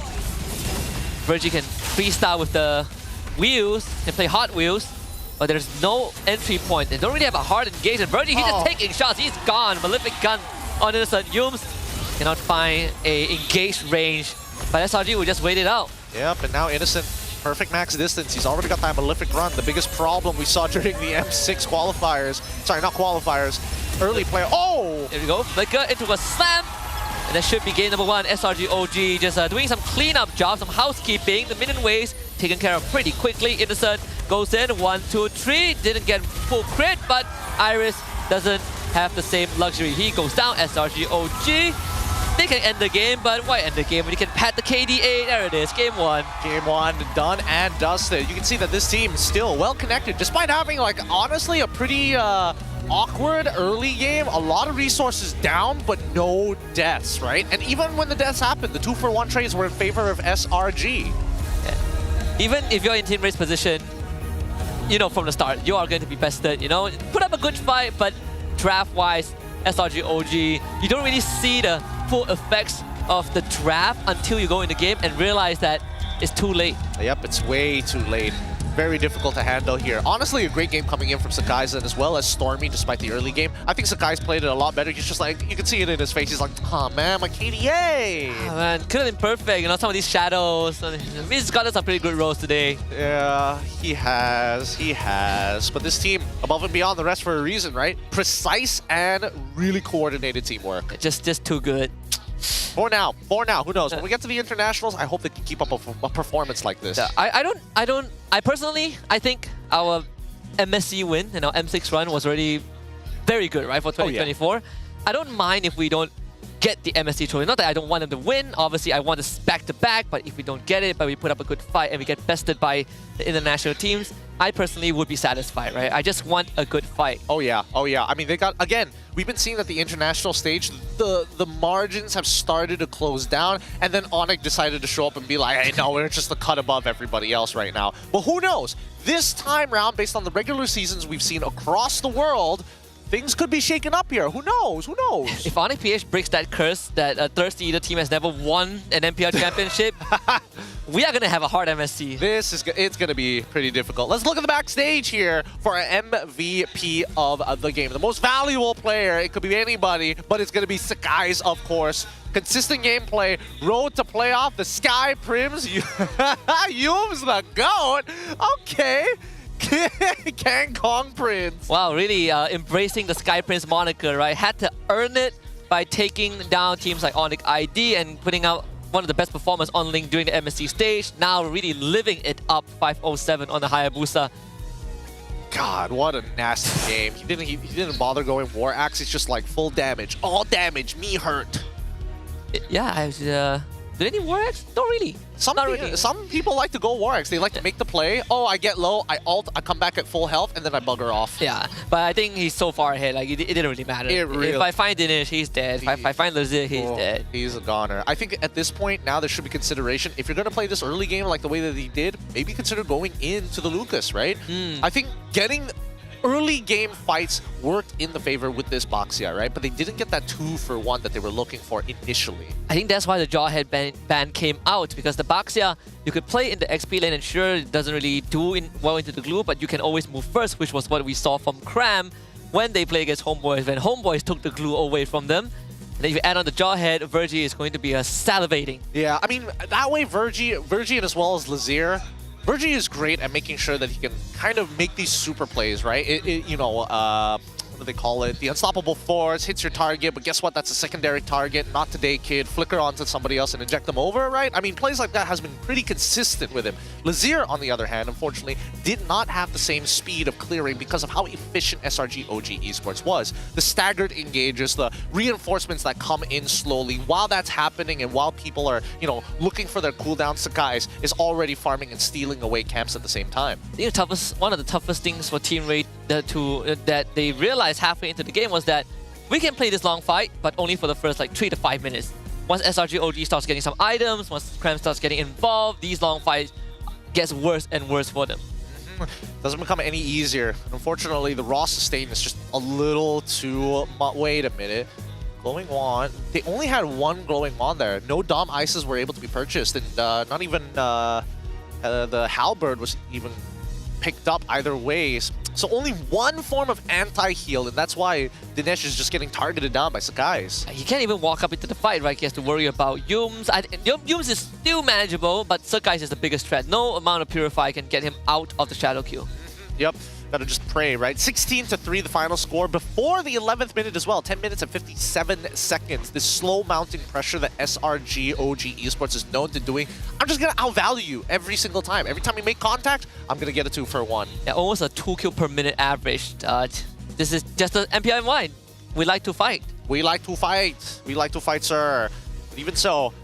Virgie can freestyle with the wheels, can play Hot Wheels. But there's no entry point. They don't really have a hard engagement. Virgie, he's just taking shots. He's gone. Malefic Gun on Innocent. Yums cannot find a engaged range, but SRG will just wait it out. Yep, and now Innocent, perfect max distance. He's already got that Malefic Run. The biggest problem we saw during the M6 qualifiers. Sorry, not qualifiers. Early player. Oh! There we go. Flicker into a slam. And that should be game number 1. SRG OG just doing some cleanup job, some housekeeping. The minion waves taken care of pretty quickly. Innocent goes in. 1, 2, 3. Didn't get full crit, but Iris doesn't have the same luxury. He goes down. SRG OG. They can end the game, but why end the game when you can pat the KDA? There it is, game 1. Game 1 done and dusted. You can see that this team is still well connected, despite having, like, honestly, a pretty awkward early game. A lot of resources down, but no deaths, right? And even when the deaths happened, the 2-for-1 trades were in favor of SRG. Yeah. Even if you're in Team Ray's position, you know from the start, you are going to be bested, you know? Put up a good fight, but draft-wise, SRG OG, you don't really see the full effects of the draft until you go in the game and realize that it's too late. Yep, it's way too late. Very difficult to handle here. Honestly, a great game coming in from Sakaizen as well as Stormy despite the early game. I think Sakai's played it a lot better. He's just like, you can see it in his face. He's like, oh man, my KDA! Oh, man, could have been perfect. You know, some of these shadows. He's gotten some pretty good rolls today. Yeah, he has. But this team, above and beyond the rest for a reason, right? Precise and really coordinated teamwork. Just too good. For now, who knows? When we get to the internationals, I hope they can keep up a performance like this. Yeah, I personally, I think our MSC win and our M6 run was already very good, right, for 2024. Oh, yeah. I don't mind if we don't get the MSC trophy. Not that I don't want them to win. Obviously, I want this back-to-back, but if we don't get it, but we put up a good fight and we get bested by the international teams, I personally would be satisfied, right? I just want a good fight. Oh yeah. I mean, they got, again, we've been seeing that the international stage, the margins have started to close down, and then Onyx decided to show up and be like, hey, no, we're just a cut above everybody else right now. But who knows? This time round, based on the regular seasons we've seen across the world, things could be shaken up here. Who knows? Who knows? If Onyx PH breaks that curse that a Thirsty Eater team has never won an MPL championship, we are going to have a hard MSC. It's going to be pretty difficult. Let's look at the backstage here for an MVP of the game. The most valuable player, it could be anybody, but it's going to be Sakai's, of course. Consistent gameplay, road to playoff, the Sky Prims, Yum's the GOAT. Okay. Kang Kong Prince. Wow, really embracing the Sky Prince moniker, right? Had to earn it by taking down teams like Onyx ID and putting out one of the best performers on Link during the MSC stage. Now really living it up, 507 on the Hayabusa. God, what a nasty game. He didn't bother going War Axe. It's just like full damage. All damage, me hurt. Yeah, did any War Axe? Not really. Some people like to go War Axe. They like to make the play. Oh, I get low, I ult, I come back at full health, and then I bugger off. Yeah, but I think he's so far ahead, like, it didn't really matter. If I find Dinesh, he's dead. If I find Lazir, he's dead. He's a goner. I think at this point, now there should be consideration. If you're going to play this early game like the way that he did, maybe consider going into the Lucas, right? I think getting early game fights worked in the favor with this Baxia, right? But they didn't get that 2-for-1 that they were looking for initially. I think that's why the Jawhead ban came out, because the Baxia, you could play in the XP lane and sure, it doesn't really do well into the glue, but you can always move first, which was what we saw from Cram when they play against Homeboys, when Homeboys took the glue away from them. And then if you add on the Jawhead, Virgie is going to be salivating. Yeah, I mean, that way Virgie and as well as Lazir, Virgie is great at making sure that he can kind of make these super plays, right? What do they call it? The unstoppable force hits your target, but guess what? That's a secondary target. Not today, kid. Flicker onto somebody else and inject them over, right? I mean, plays like that has been pretty consistent with him. Lazir, on the other hand, unfortunately, did not have the same speed of clearing because of how efficient SRG OG Esports was. The staggered engages, the reinforcements that come in slowly. While that's happening and while people are, looking for their cooldown, Sakai's is already farming and stealing away camps at the same time. One of the toughest things for Team Raid that they realized halfway into the game was that we can play this long fight, but only for the first 3 to 5 minutes. Once SRG OG starts getting some items, once Cram starts getting involved, these long fights gets worse and worse for them. Doesn't become any easier. Unfortunately, the raw sustain is just a little too... Wait a minute. Glowing Wand. They only had one Glowing Wand there. No Dom Ices were able to be purchased, and not even the Halberd was even picked up either ways. So only one form of anti-heal, and that's why Dinesh is just getting targeted down by Sakai's. He can't even walk up into the fight, right? He has to worry about Yums. Yums is still manageable, but Sakai's is the biggest threat. No amount of Purify can get him out of the shadow queue. Yep. Gotta just pray, right? 16-3 the final score before the 11th minute as well. 10 minutes and 57 seconds. This slow mounting pressure that SRG OG Esports is known to doing. I'm just gonna outvalue you every single time. Every time we make contact, I'm gonna get a 2-for-1. Yeah, almost a 2 kill per minute average. This is just an MPL MY. We like to fight. We like to fight. We like to fight, sir. But even so,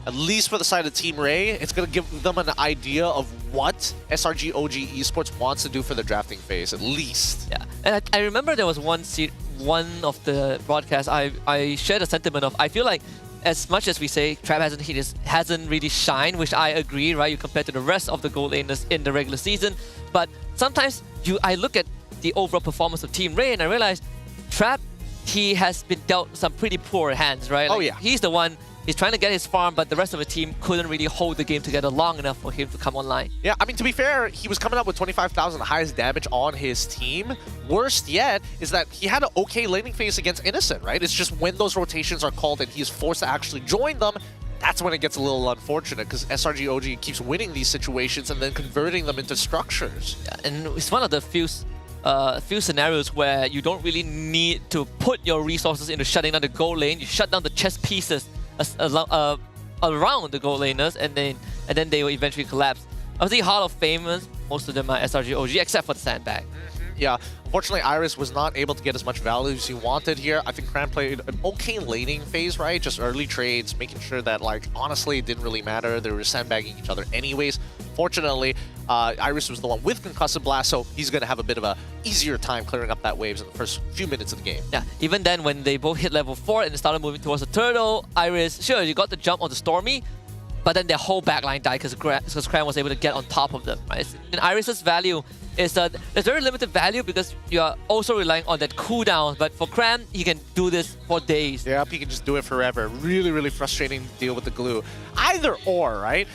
at least for the side of Team Ray, it's going to give them an idea of what SRG OG Esports wants to do for the drafting phase, at least. Yeah, and I remember there was one of the broadcasts, I shared a sentiment of, I feel like as much as we say Trap hasn't really shined, which I agree, right? You compare to the rest of the gold laners in the regular season, but sometimes I look at the overall performance of Team Ray and I realize Trap, he has been dealt some pretty poor hands, right? Oh yeah. He's the one He's trying to get his farm, but the rest of the team couldn't really hold the game together long enough for him to come online. Yeah, I mean, to be fair, he was coming up with 25,000, the highest damage on his team. Worst yet is that he had an okay laning phase against Innocent, right? It's just when those rotations are called and he's forced to actually join them, that's when it gets a little unfortunate, because SRG OG keeps winning these situations and then converting them into structures. Yeah, and it's one of the few scenarios where you don't really need to put your resources into shutting down the gold lane. You shut down the chess pieces around the gold laners, and then they will eventually collapse. Obviously, Hall of Famers, most of them are SRG OG, except for the Sandbag. Yeah, unfortunately, Iris was not able to get as much value as he wanted here. I think Cram played an okay laning phase, right? Just early trades, making sure that, like, honestly, it didn't really matter. They were sandbagging each other anyways. Fortunately, Iris was the one with Concussive Blast, so he's going to have a bit of a easier time clearing up that waves in the first few minutes of the game. Yeah, even then, when they both hit level 4 and they started moving towards the turtle, Iris, sure, you got the jump on the Stormy, but then their whole backline died because Cram was able to get on top of them, right? And Iris's value is that there's very limited value because you are also relying on that cooldown, but for Cram, he can do this for days. Yep, he can just do it forever. Really, really frustrating to deal with the glue. Either or, right?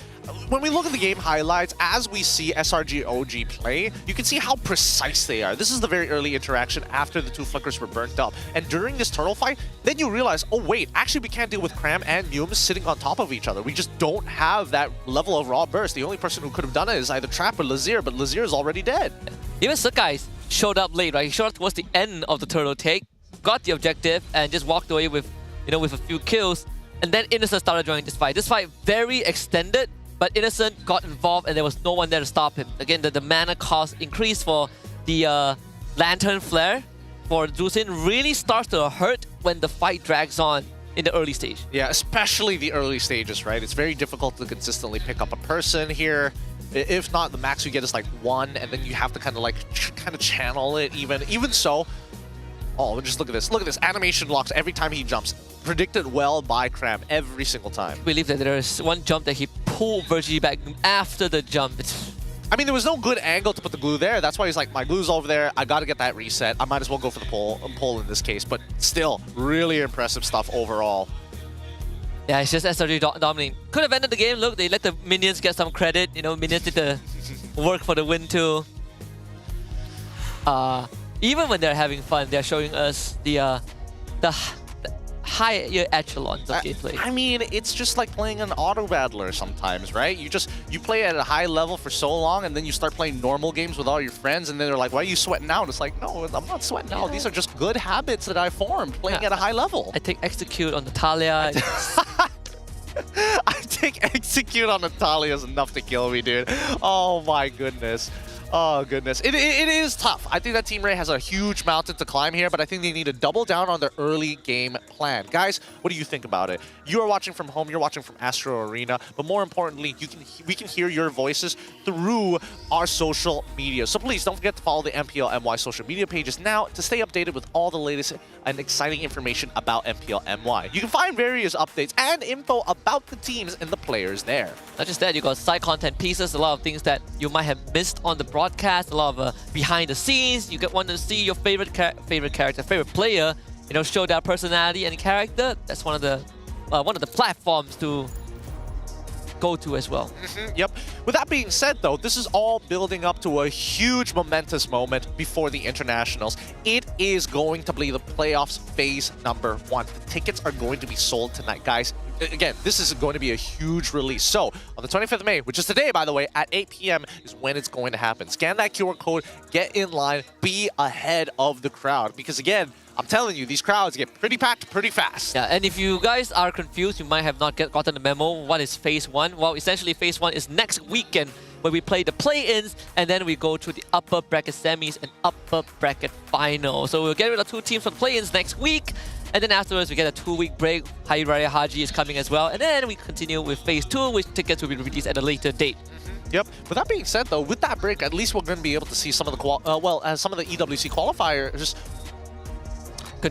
When we look at the game highlights, as we see SRG OG play, you can see how precise they are. This is the very early interaction after the two flickers were burnt up. And during this turtle fight, then you realize, oh wait, actually we can't deal with Cram and Mewms sitting on top of each other. We just don't have that level of raw burst. The only person who could have done it is either Trap or Lazier, but Lazier is already dead. Even Sakai showed up late, right? He showed up towards the end of the turtle take, got the objective, and just walked away with, with a few kills. And then Innocent started joining this fight. This fight very extended, but Innocent got involved and there was no one there to stop him. Again, the mana cost increase for the Lantern Flare for Zusin really starts to hurt when the fight drags on in the early stage. Yeah, especially the early stages, right? It's very difficult to consistently pick up a person here. If not, the max you get is like 1, and then you have to kind of channel it even so. Oh, just look at this. Look at this. Animation locks every time he jumps. Predicted well by Cram every single time. I believe that there is one jump that he pulled Virgie back after the jump. I mean, there was no good angle to put the glue there. That's why he's like, my glue's over there. I got to get that reset. I might as well go for the pull in this case. But still, really impressive stuff overall. Yeah, it's just SRG dominating. Could have ended the game. Look, they let the minions get some credit. Minions did the work for the win too. Even when they're having fun, they're showing us the higher echelons of gameplay. I mean, it's just like playing an auto battler sometimes, right? You play at a high level for so long, and then you start playing normal games with all your friends, and then they're like, why are you sweating out? It's like, no, I'm not sweating out. These are just good habits that I formed playing at a high level. I take Execute on Natalia. I take Execute on Natalia is enough to kill me, dude. Oh my goodness. Oh, goodness. It is tough. I think that Team Ray has a huge mountain to climb here, but I think they need to double down on their early game plan. Guys, what do you think about it? You are watching from home. You're watching from Astro Arena. But more importantly, we can hear your voices through our social media. So please don't forget to follow the MPL MY social media pages now to stay updated with all the latest and exciting information about MPL MY. You can find various updates and info about the teams and the players there. Not just that, you got side content pieces, a lot of things that you might have missed on the broadcast, a lot of behind the scenes. You want to see your favorite character, favorite player, show their personality and character. That's one of the platforms to go to as well. Yep. With that being said, though, this is all building up to a huge momentous moment before the internationals. It is going to be the playoffs phase number 1. The tickets are going to be sold tonight, guys. Again, this is going to be a huge release. So, on the 25th of May, which is today, by the way, at 8 p.m. is when it's going to happen. Scan that QR code, get in line, be ahead of the crowd. Because again, I'm telling you, these crowds get pretty packed pretty fast. Yeah, and if you guys are confused, you might have not gotten the memo. What is Phase 1? Well, essentially, Phase 1 is next weekend where we play the play-ins, and then we go to the upper bracket semis and upper bracket final. So we'll get rid of 2 teams from play-ins next week, and then afterwards we get a 2-week break. Hari Raya Haji is coming as well, and then we continue with Phase 2, which tickets will be released at a later date. Yep. With that being said, though, with that break, at least we're going to be able to see some of the some of the EWC qualifiers.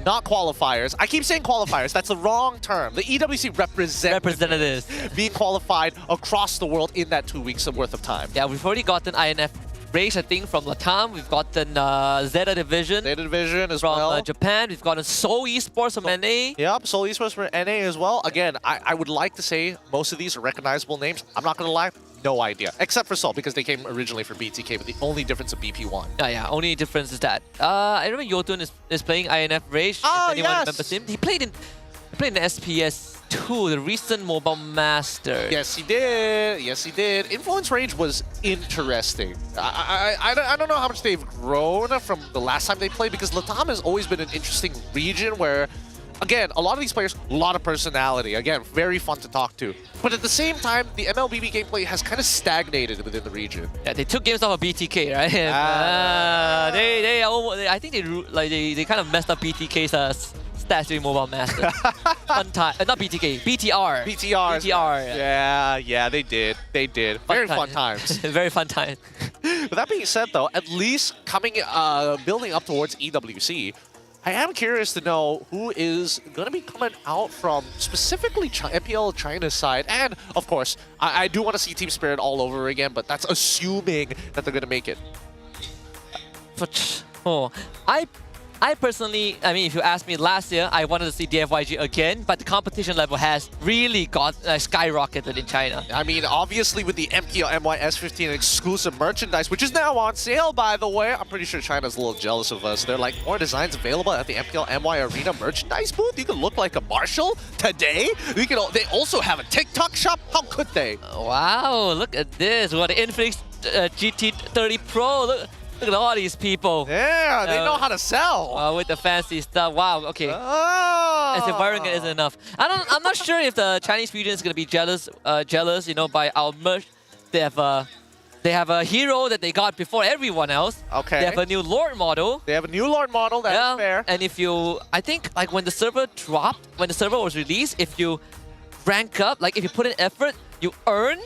Not qualifiers. I keep saying qualifiers. That's the wrong term. The EWC representatives being qualified across the world in that 2 weeks worth of time. Yeah, we've already gotten INF Rage, I think, from Latam. We've gotten Zeta Division. Zeta Division as from, well. From Japan. We've gotten Seoul Esports from NA. Yep, Seoul Esports from NA as well. Again, I would like to say most of these are recognizable names. I'm not going to lie, no idea. Except for Seoul, because they came originally from BTK, but the only difference of BP1. Yeah, only difference is that. I remember Yotun is playing INF Rage. Oh, if anyone yes! remembers him. He played in SPS2, the recent Mobile Master. Yes, he did. Yes, he did. Influence Rage was interesting. I don't know how much they've grown from the last time they played, because Latam has always been an interesting region where, again, a lot of these players, a lot of personality. Again, very fun to talk to. But at the same time, the MLBB gameplay has kind of stagnated within the region. Yeah, they took games off of BTK, right? I think they kind of messed up BTK's stats during Mobile Master. Fun time. Not BTK, BTR. BTR. Yeah, they did. Very fun times. Very fun time. With that being said, though, at least building up towards EWC, I am curious to know who is going to be coming out from specifically MPL China's side. And, of course, I do want to see Team Spirit all over again, but that's assuming that they're going to make it. I personally, I mean, if you ask me last year, I wanted to see DFYG again, but the competition level has really got skyrocketed in China. I mean, obviously with the MPL MY S15 exclusive merchandise, which is now on sale, by the way. I'm pretty sure China's a little jealous of us. They're like, more designs available at the MPL MY Arena merchandise booth. You can look like a Marshall today. They also have a TikTok shop. How could they? Wow, look at this. What the Infinix GT30 Pro. Look at all these people. Yeah, they know how to sell. With the fancy stuff. Wow, okay. As if wearing it isn't enough. I'm not sure if the Chinese region is going to be jealous, by our merch. They have a hero that they got before everyone else. Okay. They have a new Lord model. That's fair. And I think like when the server dropped, when the server was released, if you rank up, like if you put in effort, you earn.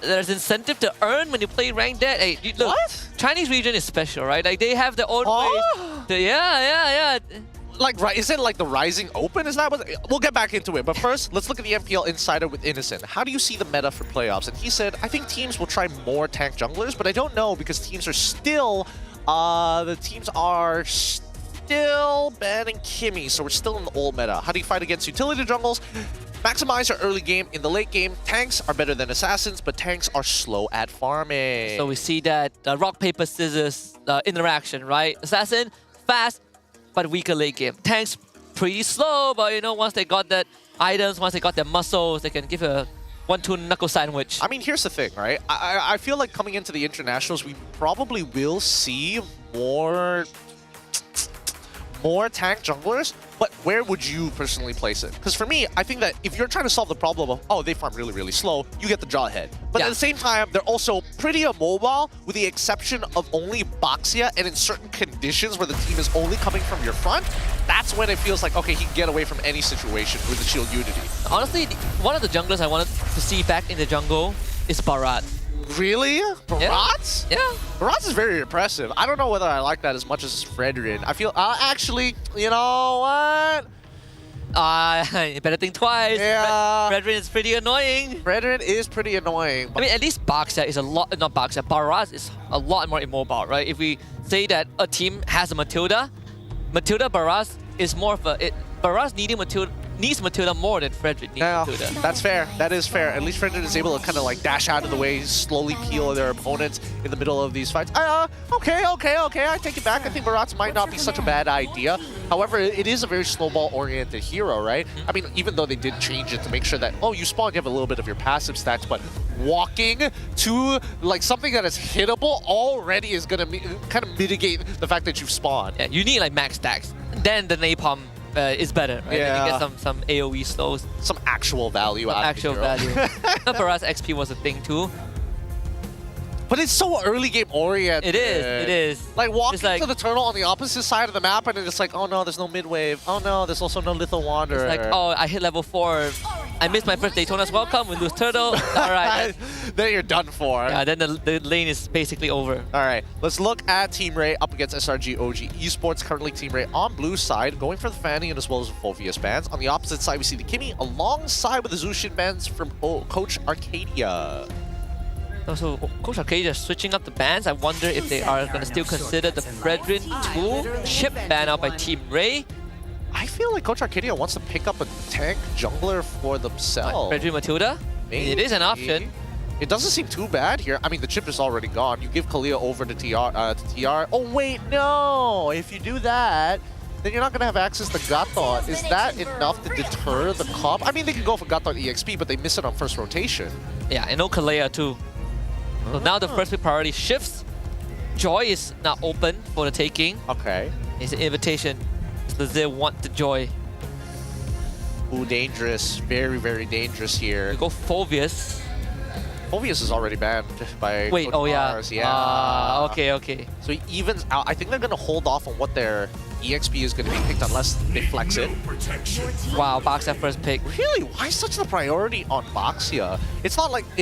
There's incentive to earn when you play ranked dead. Hey, look, what? Chinese region is special, right? Like they have their own ways. Yeah. Like, is it like the Rising Open? Is that what? We'll get back into it. But first, let's look at the MPL Insider with Innocent. How do you see the meta for playoffs? And he said, I think teams will try more tank junglers, but I don't know because teams are still, banning Kimmy, so we're still in the old meta. How do you fight against utility jungles? Maximize your early game. In the late game, tanks are better than assassins, but tanks are slow at farming. So we see that rock, paper, scissors interaction, right? Assassin, fast, but weaker late game. Tanks, pretty slow, but once they got that items, once they got their muscles, they can give a 1-2 knuckle sandwich. I mean, here's the thing, right? I feel like coming into the internationals, we probably will see more tank junglers, but where would you personally place it? Because for me, I think that if you're trying to solve the problem of, they farm really, really slow, you get the Jawhead. But at the same time, they're also pretty immobile, with the exception of only Baxia, and in certain conditions where the team is only coming from your front, that's when it feels like, okay, he can get away from any situation with the Shield Unity. Honestly, one of the junglers I wanted to see back in the jungle is Barat. Really? Barats? Yeah. Barats is very impressive. I don't know whether I like that as much as Fredrin. I feel, actually, you know what? Better think twice. Yeah. Fredrin is pretty annoying. Fredrin is pretty annoying. I mean, at least Baxia is Barat is a lot more immobile, right? If we say that a team has a Matilda, Barat is more of a... Barat's needs Matilda more than Fredrin needs Matilda. That's fair. That is fair. At least Fredrin is able to kind of like dash out of the way, slowly peel their opponents in the middle of these fights. Okay. I take it back. I think Barat's might not be such a bad idea. However, it is a very snowball-oriented hero, right? I mean, even though they did change it to make sure that, you spawn, you have a little bit of your passive stats, but walking to like something that is hittable already is going to kind of mitigate the fact that you've spawned. Yeah, you need like max stacks. Then the napalm is better, right? Yeah. Then you get some AoE slows. Some actual value out of the hero. Barat's XP was a thing too. But it's so early game oriented. It is. Like walking to the turtle on the opposite side of the map and it's like, oh no, there's no mid wave. Oh no, there's also no Lethal Wanderer. It's like, I hit level 4. I missed my first Daytona's welcome. We lose turtle. Alright. Then you're done for. Yeah, then the lane is basically over. Alright, let's look at Team Ray up against SRG OG Esports. Currently Team Ray on blue side, going for the Fanny and as well as the Phoveus bands. On the opposite side, we see the Kimmy alongside with the Zushin bands from Coach Arcadia. Also, Coach Arcadia is switching up the bans. I wonder if they are going to still consider the Fredrin 2 chip ban out by Team Ray. I feel like Coach Arcadia wants to pick up a tank jungler for themselves. Fredrin Matilda? Maybe. It is an option. It doesn't seem too bad here. I mean, the chip is already gone. You give Kalia over to TR. Oh, wait, no! If you do that, then you're not going to have access to Gatot. Is that enough to deter the comp? I mean, they can go for Gatot EXP, but they miss it on first rotation. Yeah, and no Kalea too. So now the first pick priority shifts. Joy is now open for the taking. Okay. It's an invitation. Does they want the Joy? Ooh, dangerous. Very, very dangerous here. You go Phoveus. Phoveus is already banned by Wait, Coach oh yeah. Mars. Yeah. Okay. So he evens out. I think they're going to hold off on what their EXP is going to be picked unless they flex it. Wow, Baxia first pick. Really? Why such the priority on Baxia? It's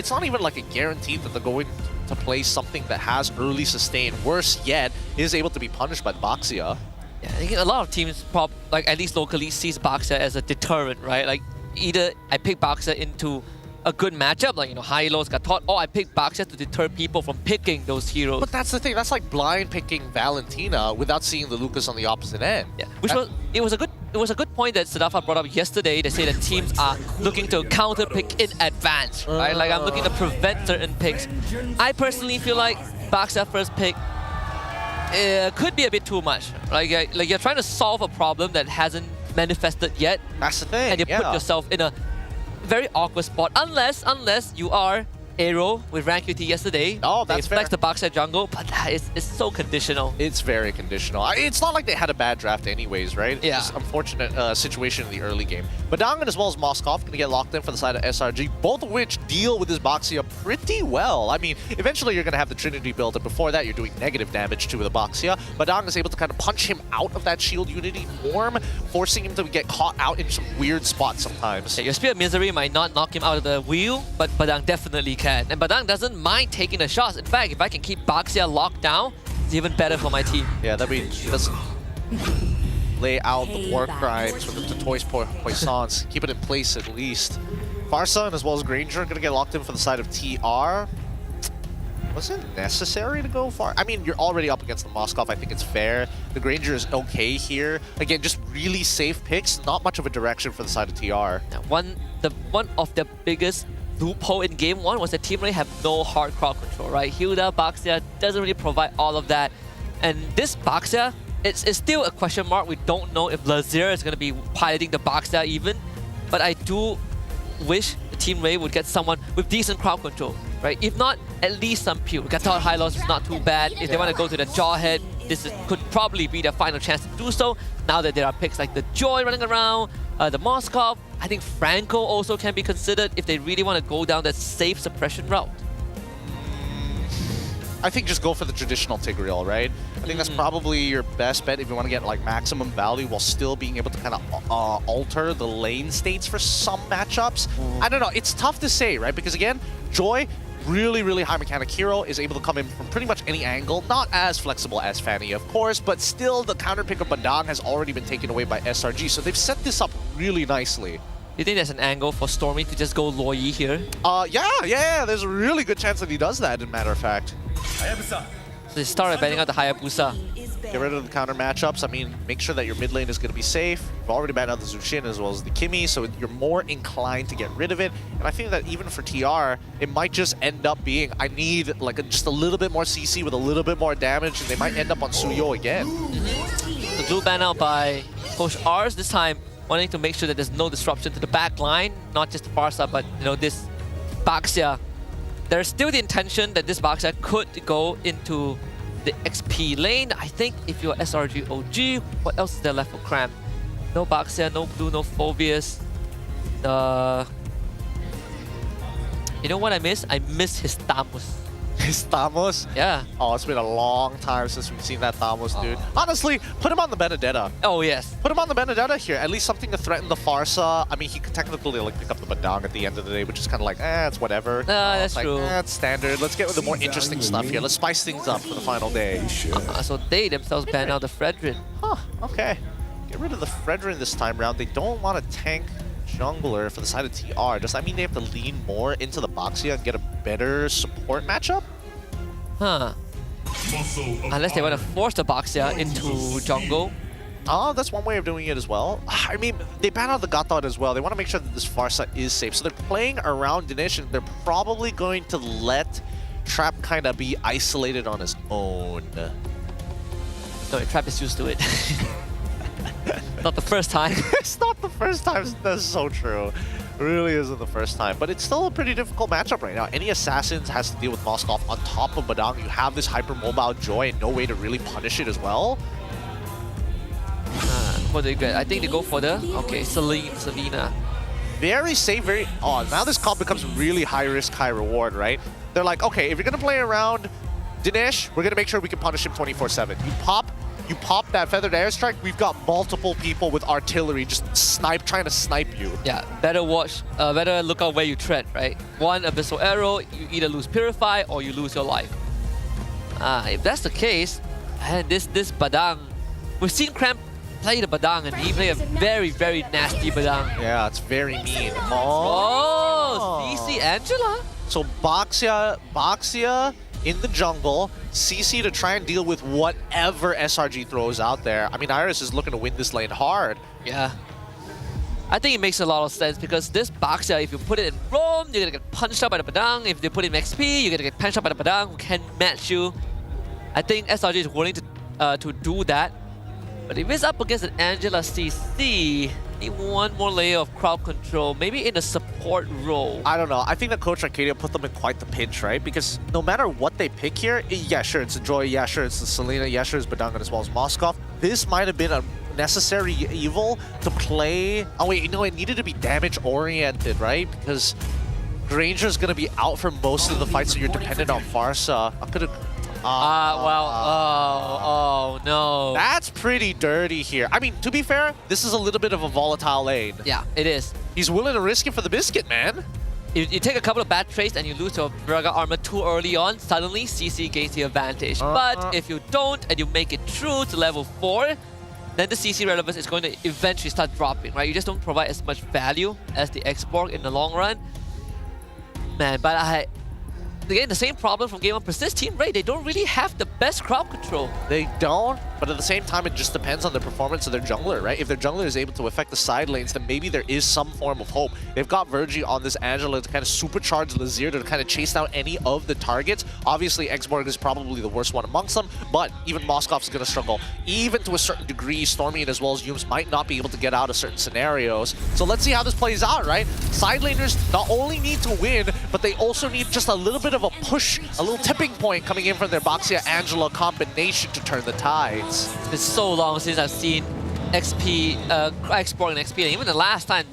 not even like a guarantee that they're going to play something that has early sustain. Worse yet, is able to be punished by Baxia. Yeah, I think a lot of teams, like at least locally, sees Baxia as a deterrent, right? Like either I pick Baxia into a good matchup, like, you know, high-lows got taught, or I pick Baxia to deter people from picking those heroes. But that's the thing, that's like blind picking Valentina without seeing the Lucas on the opposite end. Yeah, it was a good point that Sadafa brought up yesterday. They say that teams are looking to counter pick in advance, right? Like I'm looking to prevent certain picks. I personally feel like Baxia first pick could be a bit too much. Like you're trying to solve a problem that hasn't manifested yet. That's the thing. And you put yourself in a very awkward spot, unless you are Aero with rank UT yesterday. Oh, that's fair. They flex the Baxia jungle, but it's so conditional. It's very conditional. It's not like they had a bad draft anyways, right? It's Yeah. just unfortunate situation in the early game. But Dangan as well as Moskov going to get locked in for the side of SRG, both of which deal with this Baxia pretty well. I mean, eventually you're going to have the Trinity build, and before that you're doing negative damage to the Baxia. But Dangan is able to kind of punch him out of that Shield Unity form, forcing him to get caught out in some weird spots sometimes. Yeah, your Spear of Misery might not knock him out of the wheel, but Badang definitely can. And Badang doesn't mind taking the shots. In fact, if I can keep Baxia locked down, it's even better for my team. Yeah, that means let's lay out the war crimes with the Toys Poissons. Keep it in place at least. Farsa as well as Granger going to get locked in for the side of TR. Was it necessary to go far? I mean, you're already up against the Moskov. I think it's fair. The Granger is okay here. Again, just really safe picks. Not much of a direction for the side of TR. Now, one of the biggest loophole in game one was that Team Ray have no hard crowd control, right? Hilda, Baxia doesn't really provide all of that. And this Baxia, it's still a question mark. We don't know if Lazier is going to be piloting the Baxia even. But I do wish the Team Ray would get someone with decent crowd control, right? If not, at least some pure. Gatot high loss is not too bad. If they want to go to the Jawhead, could probably be their final chance to do so. Now that there are picks like the Joy running around, the Moskov, I think Franco also can be considered if they really want to go down that safe suppression route. I think just go for the traditional Tigreal, right? I think that's probably your best bet if you want to get like maximum value while still being able to kind of alter the lane states for some matchups. I don't know, it's tough to say, right? Because again, Joy, really, really high mechanic hero, is able to come in from pretty much any angle. Not as flexible as Fanny, of course, but still the counter pick of Badang has already been taken away by SRG, so they've set this up really nicely. You think there's an angle for Stormy to just go Loyi here? Yeah, there's a really good chance that he does that, as a matter of fact. So they started betting out the Hayabusa. Get rid of the counter matchups. I mean, make sure that your mid lane is going to be safe. You've already banned out the Zushin as well as the Kimi, so you're more inclined to get rid of it. And I think that even for TR, it might just end up being, I need like just a little bit more CC with a little bit more damage, and they might end up on Suyo again. The blue ban out by Coach Rs, this time wanting to make sure that there's no disruption to the back line, not just the Farsa, but you know, this Baxia. There's still the intention that this Baxia could go into the XP lane. I think if you're SRG OG, what else is there left for Cram? No Baxia, no Blue, no Phoveus. You know what I miss? I miss his Tamos. His Tamos? Yeah. Oh, it's been a long time since we've seen that Tamos, dude. Honestly, put him on the Benedetta. Oh, yes. Put him on the Benedetta here. At least something to threaten the Farsa. I mean, he could technically like pick up the Badang at the end of the day, which is kind of like, it's whatever. That's true. It's standard. Let's get with the more interesting stuff here. Let's spice things up for the final day. So they themselves ban out the Fredrin. Huh, okay. Get rid of the Fredrin this time around. They don't want to tank jungler for the side of TR, does that mean they have to lean more into the Boxia and get a better support matchup? Huh. Unless they want to force the Boxia into jungle. Oh, that's one way of doing it as well. I mean, they ban out the Gatot as well. They want to make sure that this Farsa is safe. So they're playing around Dinesh, and they're probably going to let Trap kind of be isolated on his own. No, Trap is used to it. Not the first time. It's not the first time. That's so true. It really isn't the first time. But it's still a pretty difficult matchup right now. Any Assassins has to deal with Moskov on top of Badang. You have this hyper-mobile Joy and no way to really punish it as well. What do they get? I think they go for the... Okay, Selena. Very safe, very... Oh, now this comp becomes really high risk, high reward, right? They're like, okay, if you're going to play around Dinesh, we're going to make sure we can punish him 24/7. You pop that feathered airstrike, we've got multiple people with artillery just trying to snipe you. Yeah, better watch, better look out where you tread, right? One Abyssal Arrow, you either lose Purify or you lose your life. If that's the case, and this Badang, we've seen Cramp play the Badang and he played a very, very nasty Badang. Yeah, it's very mean. Oh, CC Angela. So Boxia in the jungle, CC to try and deal with whatever SRG throws out there. I mean, Iris is looking to win this lane hard. Yeah. I think it makes a lot of sense because this Boxia, if you put it in roam, you're gonna get punched up by the Badang. If you put it in XP, you're gonna get punched up by the Badang who can match you. I think SRG is willing to do that. But if it's up against an Angela CC, need one more layer of crowd control, maybe in a support role. I don't know. I think that Coach Arcadia put them in quite the pinch, right? Because no matter what they pick here, yeah, sure, it's a Joy, yeah, sure, it's the Selena, yeah, sure, it's Badangan as well as Moskov. This might have been a necessary evil to play. Oh, wait, you know, it needed to be damage-oriented, right? Because Granger's going to be out for most of the fight, so you're dependent on Farsa. I'm going to... oh no. That's pretty dirty here. I mean, to be fair, this is a little bit of a volatile lane. Yeah, it is. He's willing to risk it for the biscuit, man. You take a couple of bad trades and you lose your Viraga armor too early on, suddenly CC gains the advantage. But if you don't and you make it through to level 4, then the CC relevance is going to eventually start dropping, right? You just don't provide as much value as the X-Borg in the long run. Man, but again, the same problem from Game 1 Persist Team, right? They don't really have the best crowd control. They don't, but at the same time, it just depends on the performance of their jungler, right? If their jungler is able to affect the side lanes, then maybe there is some form of hope. They've got Virgie on this Angela to kind of supercharge Lazir to kind of chase down any of the targets. Obviously, Xborg is probably the worst one amongst them, but even Moskov's going to struggle. Even to a certain degree, Stormy and as well as Yums might not be able to get out of certain scenarios. So let's see how this plays out, right? Side laners not only need to win, but they also need just a little bit of a push, a little tipping point coming in from their Boxia-Angela combination to turn the tides. It's been so long since I've seen XP, Xborg and XP, and even the last time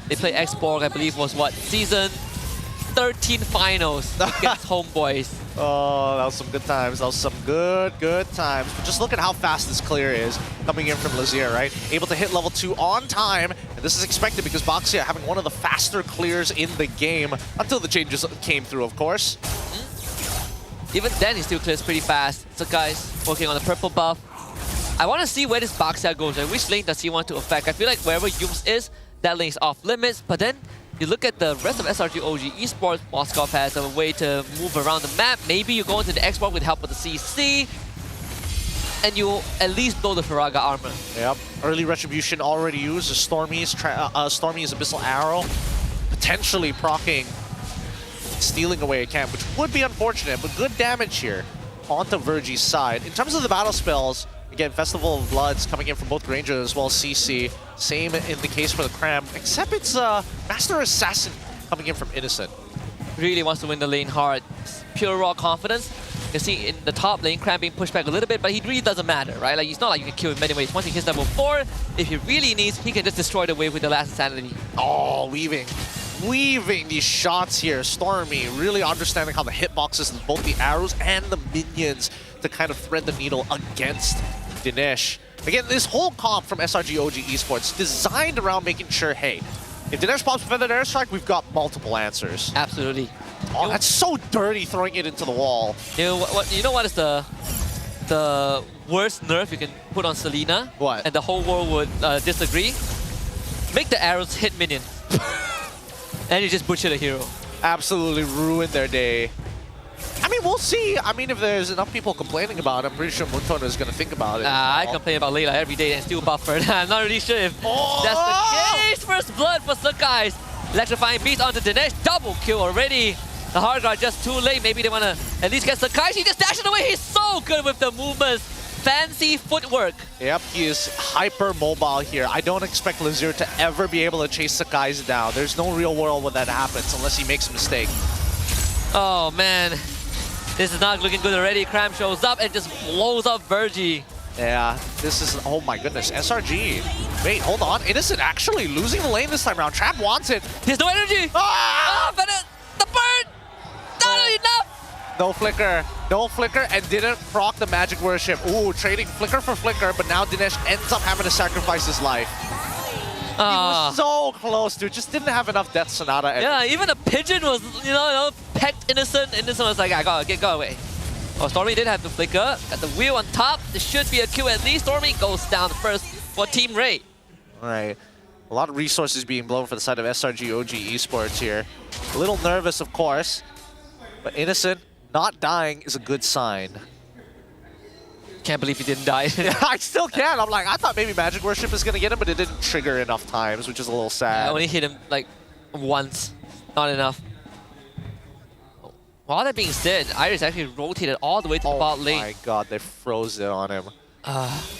they played Xborg, I believe was what, season 13 finals against Homeboys. Oh, that was some good times. That was some good times. But just look at how fast this clear is coming in from Lazir, right? Able to hit level 2 on time. And this is expected because Boxia having one of the faster clears in the game until the changes came through, of course. Even then, he still clears pretty fast. So guys, working on the purple buff. I want to see where this Boxia goes, and which lane does he want to affect. I feel like wherever Yums is, that lane is off limits. But then you look at the rest of SRG OG Esports, Moskov has a way to move around the map. Maybe you go into the Xbox with help of the CC, and you at least blow the Firaga armor. Yep. Early Retribution already used. Stormy's Abyssal Arrow, potentially proccing, stealing away a camp, which would be unfortunate, but good damage here onto Virgie's side. In terms of the battle spells, again, Festival of Bloods coming in from both Granger as well as CC. Same in the case for the Cram, except it's Master Assassin coming in from Innocent. Really wants to win the lane hard. Pure raw confidence. You can see in the top lane, Cram being pushed back a little bit, but he really doesn't matter, right? Like, it's not like you can kill him many ways. Once he hits level 4, if he really needs, he can just destroy the wave with the last Insanity. Oh, weaving these shots here. Stormy really understanding how the hitboxes of both the arrows and the minions to kind of thread the needle against Dinesh. Again, this whole comp from SRG OG Esports designed around making sure, hey, if Dinesh pops Feathered Airstrike, we've got multiple answers. Absolutely. Oh, that's so dirty, throwing it into the wall. You know what is the worst nerf you can put on Selena? What? And the whole world would disagree? make the arrows hit minions. And you just butcher the hero. Absolutely ruined their day. I mean, we'll see. I mean, if there's enough people complaining about it, I'm pretty sure Muntono is going to think about it. I complain about Layla every day and still buffered. I'm not really sure if that's the case. First blood for Sakai's. Electrifying beast onto Dinesh. Double kill already. The hard guard just too late. Maybe they want to at least get Sakai. He just dashed it away. He's so good with the movements. Fancy footwork. Yep, he is hyper mobile here. I don't expect Lazure to ever be able to chase Sakai's down. There's no real world where that happens unless he makes a mistake. Oh man, this is not looking good already. Cram shows up and just blows up Virgie. Yeah, this is, oh my goodness, SRG. Wait, hold on. Innocent actually losing the lane this time around. Trap wants it. He has no energy. Ah! Oh, but the bird, not enough. No flicker, and didn't proc the magic worship. Ooh, trading flicker for flicker, but now Dinesh ends up having to sacrifice his life. He was so close, dude. Just didn't have enough Death Sonata. Yeah, even a pigeon was, you know, pecked Innocent. Innocent was like, I gotta go away. Oh, Stormy did have the flicker. Got the wheel on top. This should be a kill at least. Stormy goes down first for Team Ray. All right. A lot of resources being blown for the side of SRG OG Esports here. A little nervous, of course, but Innocent not dying is a good sign. Can't believe he didn't die. I still can't. I'm like, I thought maybe Magic Worship was going to get him, but it didn't trigger enough times, which is a little sad. I only hit him like once. Not enough. All that being said, Iris actually rotated all the way to the bot lane. Oh my god, they froze it on him.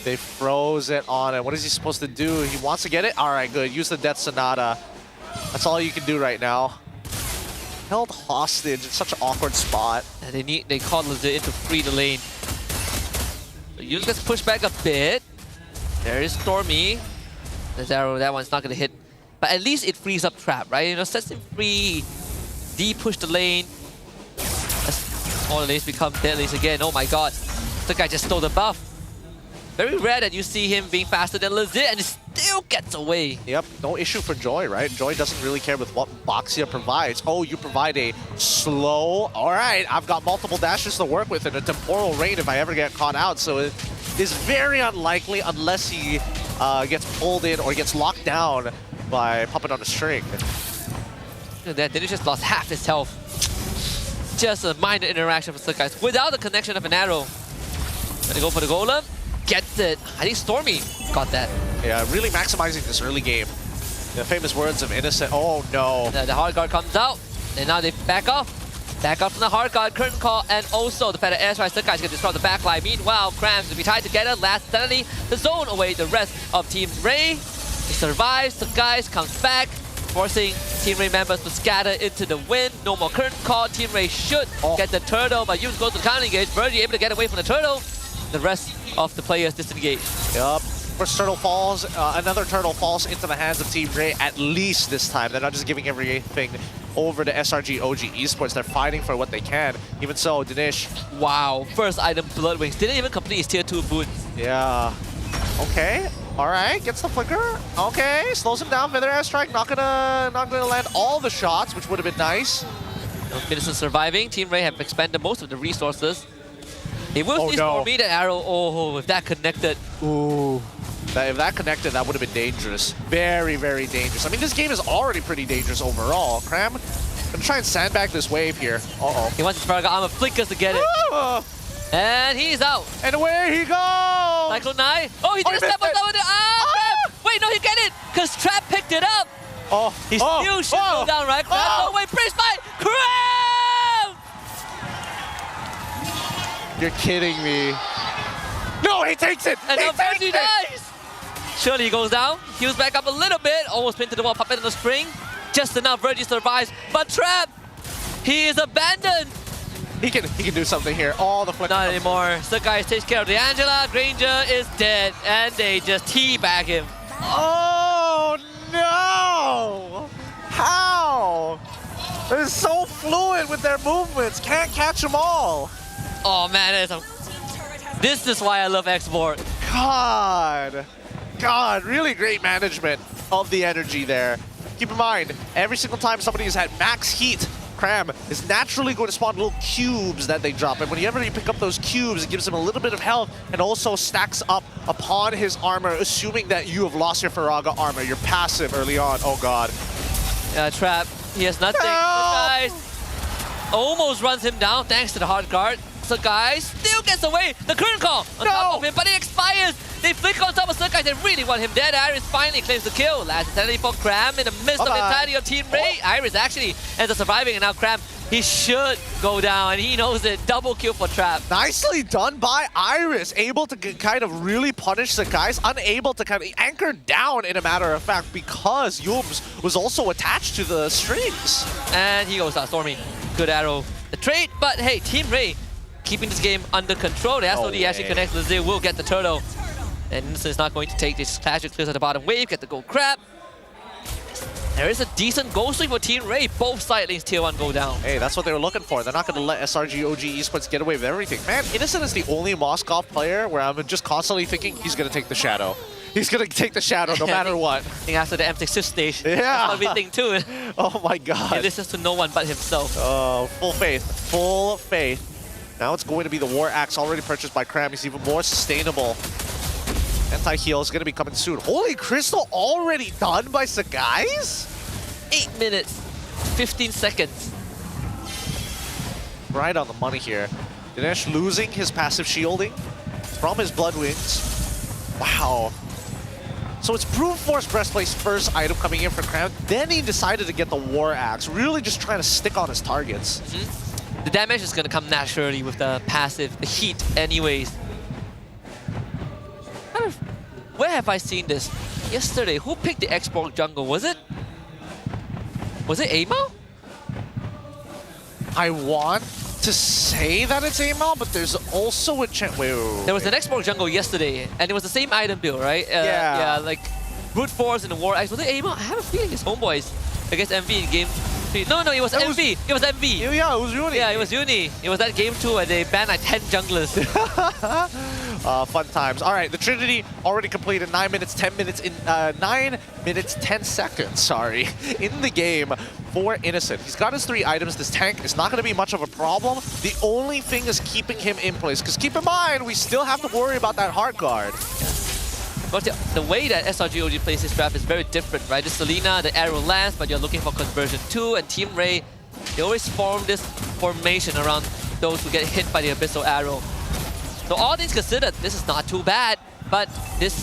They froze it on him. What is he supposed to do? He wants to get it? All right, good. Use the Death Sonata. That's all you can do right now. Held hostage in such an awkward spot. And they called Lazure in to free the lane. So Yuz gets pushed back a bit. There is Stormy. There's arrow, that one's not gonna hit. But at least it frees up Trap, right? You know, sets him free. D push the lane. All the lanes become dead lanes again. Oh my god. The guy just stole the buff. Very rare that you see him being faster than Lazure and he still gets away. Yep, no issue for Joy, right? Joy doesn't really care with what Boxia provides. Oh, you provide a slow... Alright, I've got multiple dashes to work with and a temporal rain if I ever get caught out. So it is very unlikely unless he gets pulled in or gets locked down by puppet on a string. That Dennis just lost half his health. Just a minor interaction with Sakai without the connection of an arrow. Gonna go for the golem. Gets it. I think Stormy got that. Yeah, really maximizing this early game. The famous words of Innocent. Oh no. The hard guard comes out. And now they back off. Back up from the hard guard, curtain call, and also the Feather Airstrike. Sakai's gonna disrupt the backline. Meanwhile, Crams will be tied together. Last suddenly, the zone away the rest of Team Ray. He survives. Sakai's comes back, forcing Team Ray members to scatter into the wind. No more curtain call. Team Ray should get the turtle, but Yuz goes to the counter engage. Virgie able to get away from the turtle. The rest of the players disengage. Yup. First turtle falls, another turtle falls into the hands of Team Ray at least this time. They're not just giving everything over to SRG OG Esports. They're fighting for what they can. Even so, Dinesh. Wow, first item, Blood Wings. Didn't even complete his tier 2 boots. Yeah. Okay. Alright, gets the flicker. Okay, slows him down. Feather Airstrike, not gonna land all the shots, which would have been nice. Innocent surviving. Team Ray have expended most of the resources. He will see Stormy, the arrow. Oh, if that connected. Ooh. If that connected, that would have been dangerous. Very, very dangerous. I mean, this game is already pretty dangerous overall. Cram, gonna try and sandbag this wave here. Uh-oh. He wants his Paragon Armor flickers to get it. And he's out. And away he goes! Cyclone Knight. Oh, he did a step on top of the... Trap! Wait, no, he get it! Because Trap picked it up! Oh, he still should go down, right? No, wait, Prince by Cram! You're kidding me. No, he takes it! And he now takes Virgie it! dies! Surely he goes down, heals back up a little bit, almost pinned to the wall, puppet on the string. Just enough, Virgie survives, but Trap, he is abandoned. He can do something here. All the flick. Not anymore. Sakai takes care of the Angela. Granger is dead, and they just teabag him. Oh no! How? They're so fluid with their movements. Can't catch them all. Oh man, this is why I love Export. God, really great management of the energy there. Keep in mind, every single time somebody has had max heat Cram is naturally going to spawn little cubes that they drop. And whenever you pick up those cubes, it gives him a little bit of health and also stacks up upon his armor, assuming that you have lost your Faraga armor. You're passive early on. Oh, God. Yeah, Trap. He has nothing. Guys almost runs him down thanks to the hard guard. Sakai still gets away. The current call on top of him, but it expires. They flick on top of Sakai. They really want him dead. Iris finally claims the kill. Last insanity for Cram in the midst of the entirety of Team Ray. Iris actually ends up surviving, and now Cram, he should go down, and he knows it. Double kill for Trap. Nicely done by Iris. Able to kind of really punish Sakai. Unable to kind of anchor down, in a matter of fact, because Yums was also attached to the strings. And he goes out. Stormy. Good arrow. The trade, but hey, Team Ray keeping this game under control. The SOD actually connects. Lazir will get the turtle. And Innocent is not going to take this. Clash clears at the bottom wave, get the gold crab. There is a decent goal streak for Team Ray. Both side lanes tier 1 go down. Hey, that's what they were looking for. They're not going to let SRG OG Esports get away with everything. Man, Innocent is the only Moskov player where I'm just constantly thinking he's going to take the shadow. He's going to take the shadow no matter what. I think after the M6 stage, yeah. That's what we think too. Oh my God. He listens to no one but himself. Oh, full faith. Full faith. Now it's going to be the War Axe already purchased by Cram. He's even more sustainable. Anti-heal is going to be coming soon. Holy Crystal already done by Sagai's? 8 minutes, 15 seconds. Right on the money here. Dinesh losing his passive shielding from his Blood Wings. Wow. So it's Brute Force Breastplate's first item coming in for Cram. Then he decided to get the War Axe, really just trying to stick on his targets. The damage is going to come naturally with the passive, the heat anyways. Where have I seen this? Yesterday, who picked the Xborg jungle? Was it Amal? I want to say that it's Amal, but there's also a chance. Wait. There was an Xborg jungle yesterday, and it was the same item build, right? Yeah. Yeah, like Brute Force and the War Axe. Was it Amal? I have a feeling it's Homeboys against MV in game 3. No, it was MV. It was MV. Yeah, it was Uni. Yeah, it was Uni. It was that game 2 where they banned like 10 junglers. Fun times. All right, the Trinity already completed 9 minutes, 10 minutes in 9 minutes, 10 seconds, sorry, in the game for Innocent. He's got his 3 items. This tank is not going to be much of a problem. The only thing is keeping him in place, because keep in mind, we still have to worry about that heart guard. But the way that SRG OG plays this draft is very different, right? The Selena, the arrow lands, but you're looking for conversion 2, and Team Ray, they always form this formation around those who get hit by the Abyssal Arrow. So all things considered, this is not too bad, but this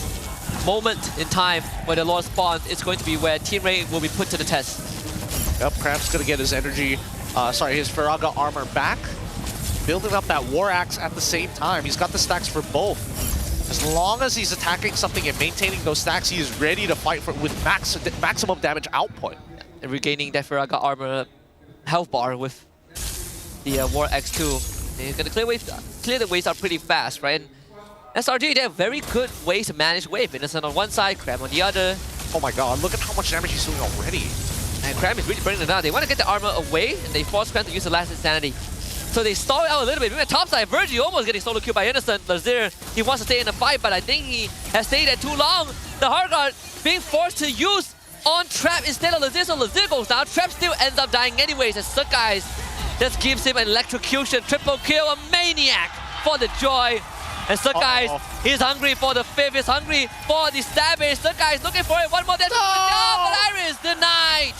moment in time where the Lord spawns is going to be where Team Ray will be put to the test. Yep, Cramp's going to get his energy, his Faraga armor back, building up that War Axe at the same time. He's got the stacks for both. As long as he's attacking something and maintaining those stacks, he is ready to fight with maximum damage output. And regaining that Faraga armor health bar with the War Axe 2. He's going to clear the waves out pretty fast, right? And SRG, they have very good ways to manage wave. Innocent on one side, Cram on the other. Oh my God, look at how much damage he's doing already. And Cram is really burning it down. They want to get the armor away, and they force Cram to use the last insanity. So they stall out a little bit. Maybe top side, Virgie almost getting solo killed by Innocent. Lazir, he wants to stay in the fight, but I think he has stayed there too long. The hard guard being forced to use on Trap instead of Lazir, so Lazir goes down. Trap still ends up dying anyways, as Sakai just gives him an electrocution. Triple kill, a maniac for the joy. And Sakai, he's hungry for the 5th, he's hungry for the Savage. Sakai is looking for it, one more death. No, but Iris denied.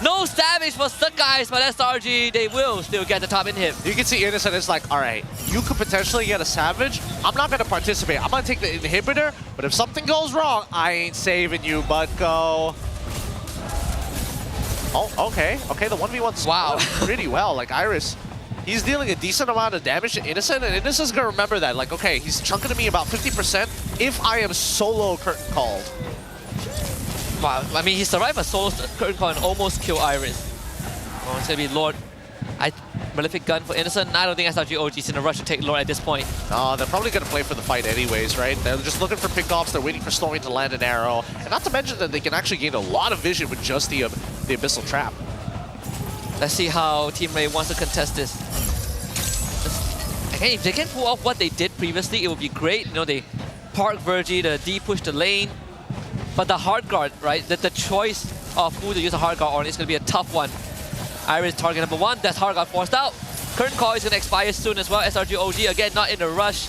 No Savage for Sakai, but SRG, they will still get the top in him. You can see Innocent is like, all right, you could potentially get a Savage. I'm not going to participate. I'm going to take the inhibitor, but if something goes wrong, I ain't saving you, Butko. Oh, okay. Okay, the 1v1's pretty well. Like, Iris, he's dealing a decent amount of damage to Innocent, and Innocent's going to remember that. Like, okay, he's chunking to me about 50% if I am solo curtain called. Wow, I mean, he survived a solo curtain call and almost killed Iris. Oh, it's going to be Lord. Malefic gun for Innocent. I don't think SRG OG is in a rush to take Lord at this point. No, they're probably going to play for the fight anyways, right? They're just looking for pickoffs. They're waiting for Stormy to land an arrow. And not to mention that they can actually gain a lot of vision with just the Abyssal Trap. Let's see how Team Ray wants to contest this. Again, if they can pull off what they did previously, it would be great. You know, they park Virgie to D-push the lane. But the hard guard, right? The choice of who to use a hard guard on is going to be a tough one. Iris target number 1. That's Har got forced out. Current call is going to expire soon as well. SRG OG again not in a rush.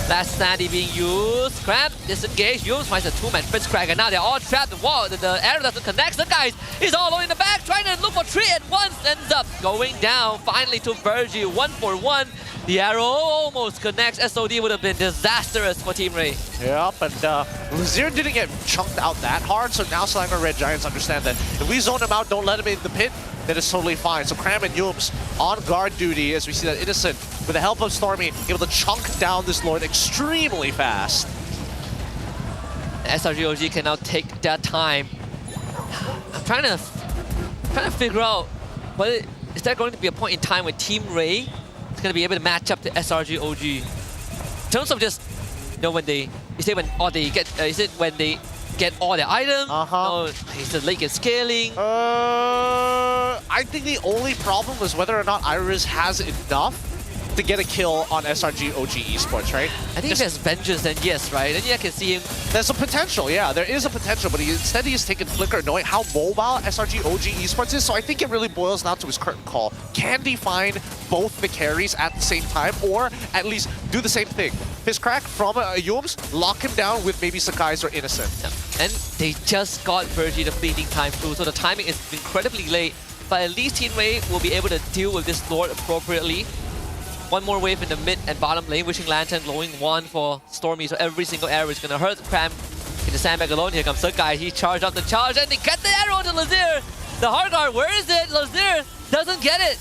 Last Sandy being used. Cramp, disengage. Yums finds a 2-man Fritz Cracker. Now they're all trapped. The wall, the arrow doesn't connect. The guys is all alone in the back, trying to look for 3 at once. Ends up going down finally to Virgie. 1-for-1. The arrow almost connects. SOD would have been disastrous for Team Ray. Yep, and Lazier didn't get chunked out that hard, so now Selangor Red Giants understand that if we zone him out, don't let him in the pit, then it's totally fine. So Cram and Yums on guard duty as we see that Innocent, with the help of Stormy, able to chunk down this Lord extremely fast. SRGOG can now take that time. I'm trying to figure out whether is there going to be a point in time where Team Ray is going to be able to match up to SRGOG in terms of just when they is it when all they get is it when they get all their items? Or is the late scaling? I think the only problem is whether or not Iris has enough to get a kill on SRG OG Esports, right? I think if there's Vengeance, then yes, right? Then yeah, I can see him. There's a potential, yeah. There is a potential, but instead he's taken Flicker, knowing how mobile SRG OG Esports is. So I think it really boils down to his curtain call. Can he find both the carries at the same time, or at least do the same thing? Fist Crack from Yums, lock him down with maybe Sakai's or Innocent. Yeah. And they just got Virgie the fleeting time through, so the timing is incredibly late. But at least Team Ray will be able to deal with this Lord appropriately. One more wave in the mid and bottom lane. Wishing Lantern, glowing 1 for Stormy, so every single arrow is going to hurt. Cram in the sandbag alone. Here comes Sakai. He charged up the charge and they get the arrow to Lazier. The Hardguard, where is it? Lazier doesn't get it.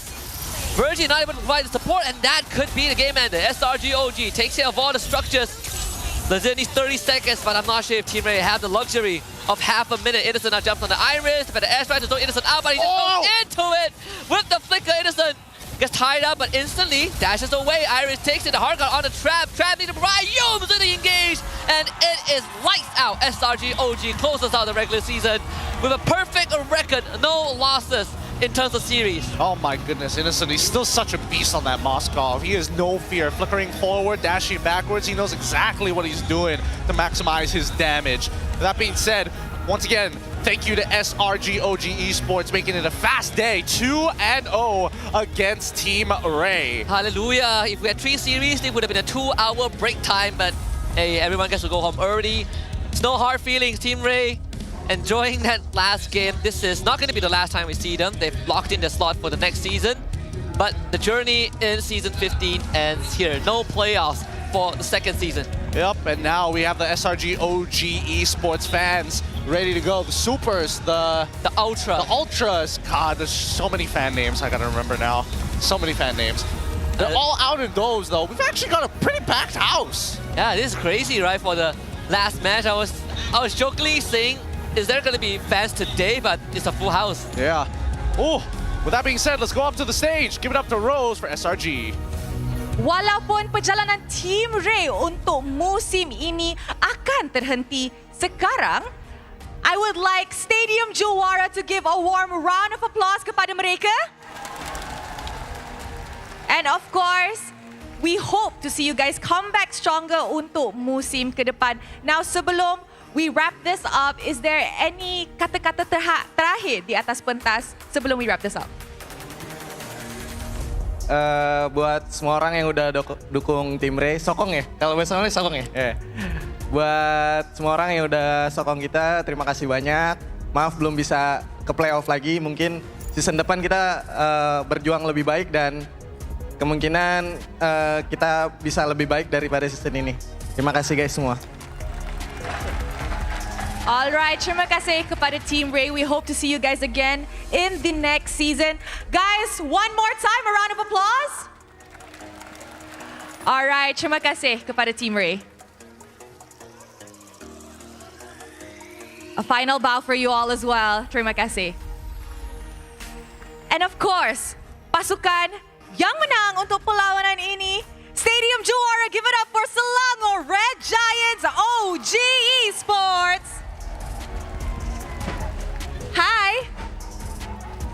Virgie not able to provide the support, and that could be the game ender. SRG OG takes care of all the structures. Lazier needs 30 seconds, but I'm not sure if Team Ray have the luxury of half a minute. Innocent now jumps on the Iris, but the airstrike to throw Innocent out, but he just goes into it with the flicker. Innocent gets tied up, but instantly dashes away. Iris takes it. The Hardguard on the trap. Trap needs to provide Yums in the engage, and it is lights out. SRG OG closes out the regular season with a perfect record, no losses in terms of series. Oh my goodness, Innocent, he's still such a beast on that Moskov. He has no fear. Flickering forward, dashing backwards. He knows exactly what he's doing to maximize his damage. That being said, once again, thank you to SRG OG Esports, making it a fast day, 2-0 against Team Ray. Hallelujah. If we had 3 series, it would have been a 2-hour break time, but hey, everyone gets to go home early. It's no hard feelings, Team Ray. Enjoying that last game. This is not going to be the last time we see them. They've locked in their slot for the next season. But the journey in Season 15 ends here. No playoffs for the second season. Yep, and now we have the SRG OG Esports fans ready to go. The Supers, the Ultra. The Ultras. God, there's so many fan names I gotta remember now. So many fan names. They're all out in those though. We've actually got a pretty packed house. Yeah, this is crazy, right? For the last match, I was jokingly saying, is there going to be fans today? But it's a full house. Yeah. Oh, with that being said, let's go up to the stage. Give it up to Rose for SRG. Walaupun perjalanan Team Ray untuk musim ini akan terhenti sekarang, I would like Stadium Juara to give a warm round of applause kepada mereka. And of course, we hope to see you guys come back stronger untuk musim ke depan. Now, sebelum we wrap this up, is there any kata-kata terakhir di atas pentas sebelum we wrap this up? Buat semua orang yang udah dukung tim Ray, sokong ya. Kalau bahasa Indonesia sokong ya. Buat semua orang yang udah sokong kita, terima kasih banyak. Maaf belum bisa ke playoff lagi. Mungkin season depan kita berjuang lebih baik dan kemungkinan kita bisa lebih baik daripada season ini. Terima kasih guys semua. Alright, terima kasih kepada Team Ray. We hope to see you guys again in the next season. Guys, one more time, a round of applause. Alright, terima kasih kepada Team Ray. A final bow for you all as well. Terima kasih. And of course, pasukan yang menang untuk perlawanan ini, Stadium Juara, give it up for Selangor Red Giants OG Esports. Hi.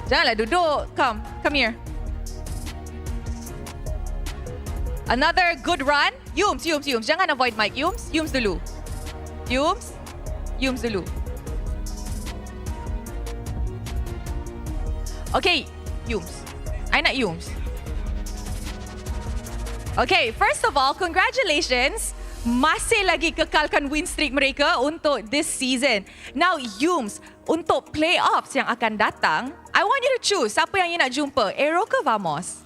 Janganlah duduk. Come here. Another good run. Yums. Jangan avoid mic. Yums dulu. Yums dulu. Okay, Yums. I nak Yums. Okay, first of all, congratulations. Masih lagi kekalkan win streak mereka untuk this season. Now, Yums, untuk playoffs yang akan datang, I want you to choose siapa yang you nak jumpa, Aero ke Vamos?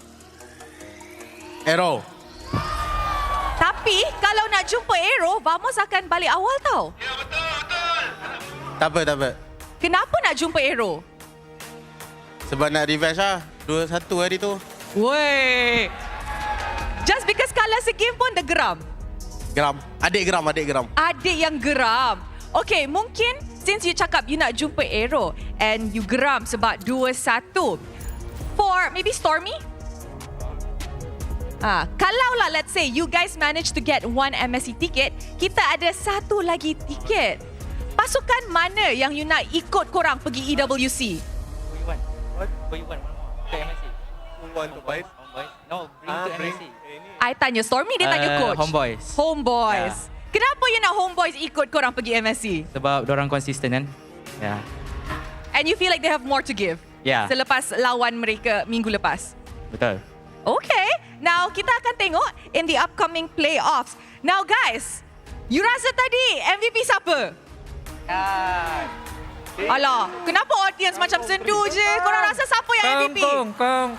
Aero. Tapi, kalau nak jumpa Aero, Vamos akan balik awal tau. Ya, betul. Tak apa. Kenapa nak jumpa Aero? Sebab nak revenge lah. 2-1 hari tu. Wey. Just because kalah segame pun dah geram? Adik geram. Adik yang geram. Okay, mungkin since you cakap you nak jumpa Aero and you geram sebab 2-1. For maybe Stormy? Kalau lah let's say you guys manage to get 1 MSC ticket, kita ada 1 lagi tiket. Pasukan mana yang you nak ikut korang pergi EWC? Who you want? To MSC. Who want to buy? No, bring to MSC. I tanya Stormy, dia tanya coach. Homeboys. Kenapa you nak Homeboys ikut korang pergi MSC? Sebab diorang konsisten kan? Ya. And you feel like they have more to give? Ya. Selepas lawan mereka minggu lepas? Betul. Okay. Now, kita akan tengok in the upcoming playoffs. Now guys, you rasa tadi MVP siapa? Alah, kenapa audience macam sendu je? Korang rasa siapa yang MVP? Kangkong.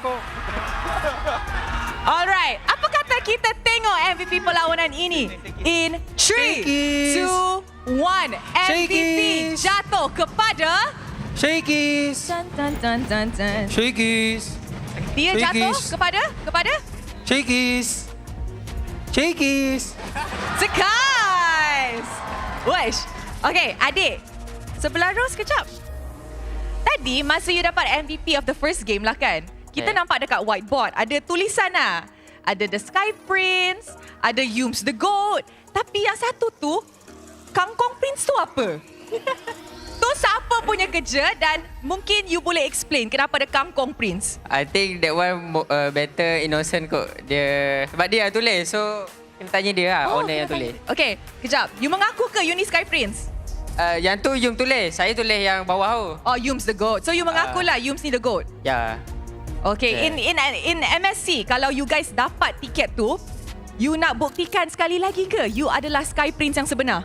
Alright, apa kata kita tengok MVP perlawanan ini? In 3, 2, 1. MVP jatuh kepada Shakies. Shakies. Dia jatuh kepada Shakies. Sekais. Wish. Okay, adik. Sebelah row sekejap. Tadi masa you dapat MVP of the first game lah kan? Kita nampak dekat whiteboard. Ada tulisan lah. Ada The Sky Prince. Ada Yums the Goat. Tapi yang satu tu, Kangkong Prince tu apa? Tu siapa punya kerja dan mungkin you boleh explain kenapa ada Kangkong Prince? I think that one better innocent kot. Sebab dia yang tulis. So, kita tanya dia lah, owner yang tulis. Okay, kejap. You mengaku ke you ni Sky Prince? Yang tu Yum tulis. Saya tulis yang bawah tu. Oh, Yums the Goat. So, you mengaku lah Yums ni the Goat? Ya. Okay, in MSC, kalau you guys dapat tiket tu, you nak buktikan sekali lagi ke you adalah Sky Prince yang sebenar?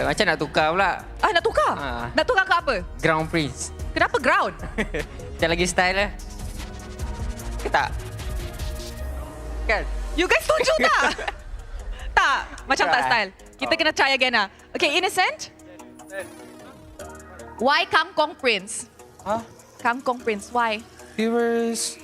Macam nak tukar pula. Nak tukar? Nak tukar ke apa? Ground Prince. Kenapa ground? Macam lagi style lah. Ke tak? Kan? You guys setuju tak? Tak, macam tak style. Kita kena try again lah. Okay, Innocent? Why Kangkong Prince? Kangkong Prince, why? Viewers.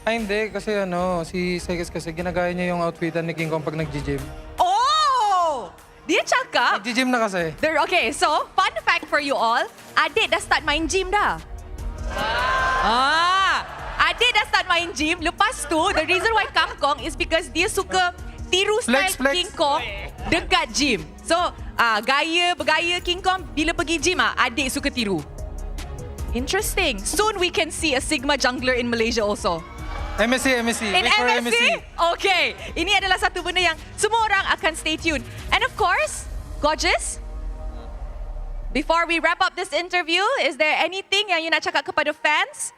Hindi. Kasi si Sekes kasi ginagaya niya yung outfitan ni King Kong pag nag-gym. Oh! Dia cakap... Nag-gym na kasi. Okay, so, fun fact for you all. Adik dah start main gym dah. Adik dah start main gym. Lepas tu, the reason why Kangkong is because dia suka tiru style King Kong dekat gym. So, bergaya King Kong bila pergi gym, adik suka tiru. Interesting. Soon we can see a Sigma jungler in Malaysia also. MSC. In MSC? Okay. Ini adalah satu benda yang semua orang akan stay tuned. And of course, Gorgeous, before we wrap up this interview, is there anything yang you nak cakap kepada fans?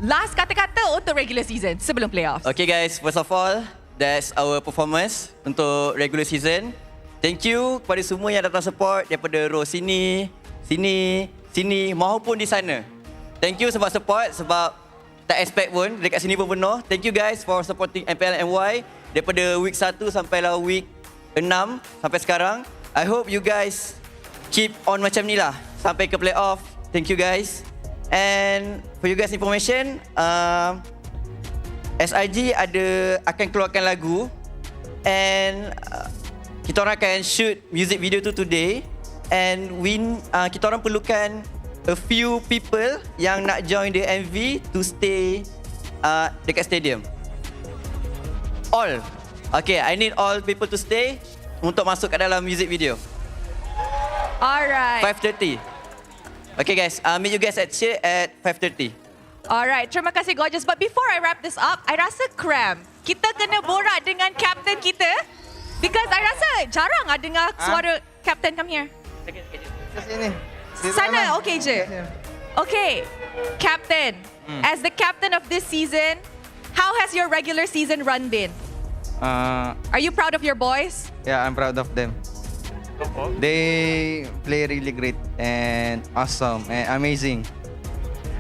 Last kata-kata untuk regular season sebelum playoffs. Okay guys, first of all, that's our performance untuk regular season. Thank you kepada semua yang datang support daripada row sini, maupun di sana. Thank you sebab support, sebab tak expect pun dekat sini pun penuh. Thank you guys for supporting MPL MY daripada week 1 sampailah week 6 sampai sekarang. I hope you guys keep on macam ni lah sampai ke playoff. Thank you guys. And for you guys information, SIG akan keluarkan lagu and kita orang akan shoot music video tu today, and kita orang perlukan a few people yang nak join the MV to stay dekat stadium. All. Okay, I need all people to stay untuk masuk ke dalam music video. Alright. 5:30. Okay guys, meet you guys at 5:30. Alright, terima kasih Gorgeous. But before I wrap this up, I rasa cramp. Kita kena borak dengan captain kita. Because I rasa jarang dengar suara captain. Come here. Kesini. Sana okay je. Okay, Captain. As the captain of this season, how has your regular season run been? Are you proud of your boys? Yeah, I'm proud of them. They play really great and awesome and amazing.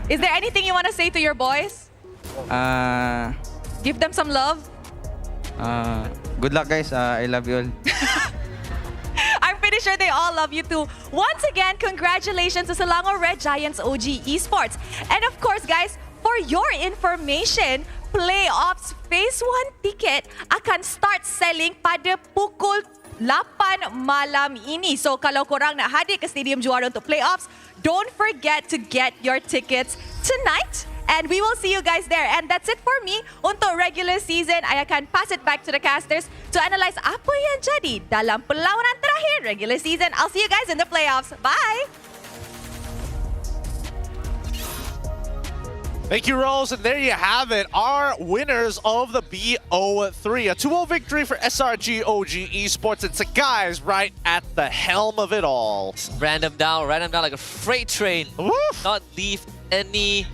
Is there anything you want to say to your boys? Give them some love. Good luck, guys. I love you all. I'm pretty sure they all love you too. Once again, congratulations to Selangor Red Giants OG Esports. And of course, guys, for your information, Playoffs Phase 1 ticket akan start selling pada pukul 8 malam ini. So kalau korang nak hadir ke Stadium Juara untuk Playoffs, don't forget to get your tickets tonight. And we will see you guys there. And that's it for me. Untuk regular season, I akan pass it back to the casters to analyze apa yang jadi dalam perlawanan terakhir regular season. I'll see you guys in the playoffs. Bye! Thank you, Rose. And there you have it. Our winners of the BO3. A 2-0 victory for SRG OG Esports. It's the guys right at the helm of it all. Ran them down like a freight train. Woof. Not leave any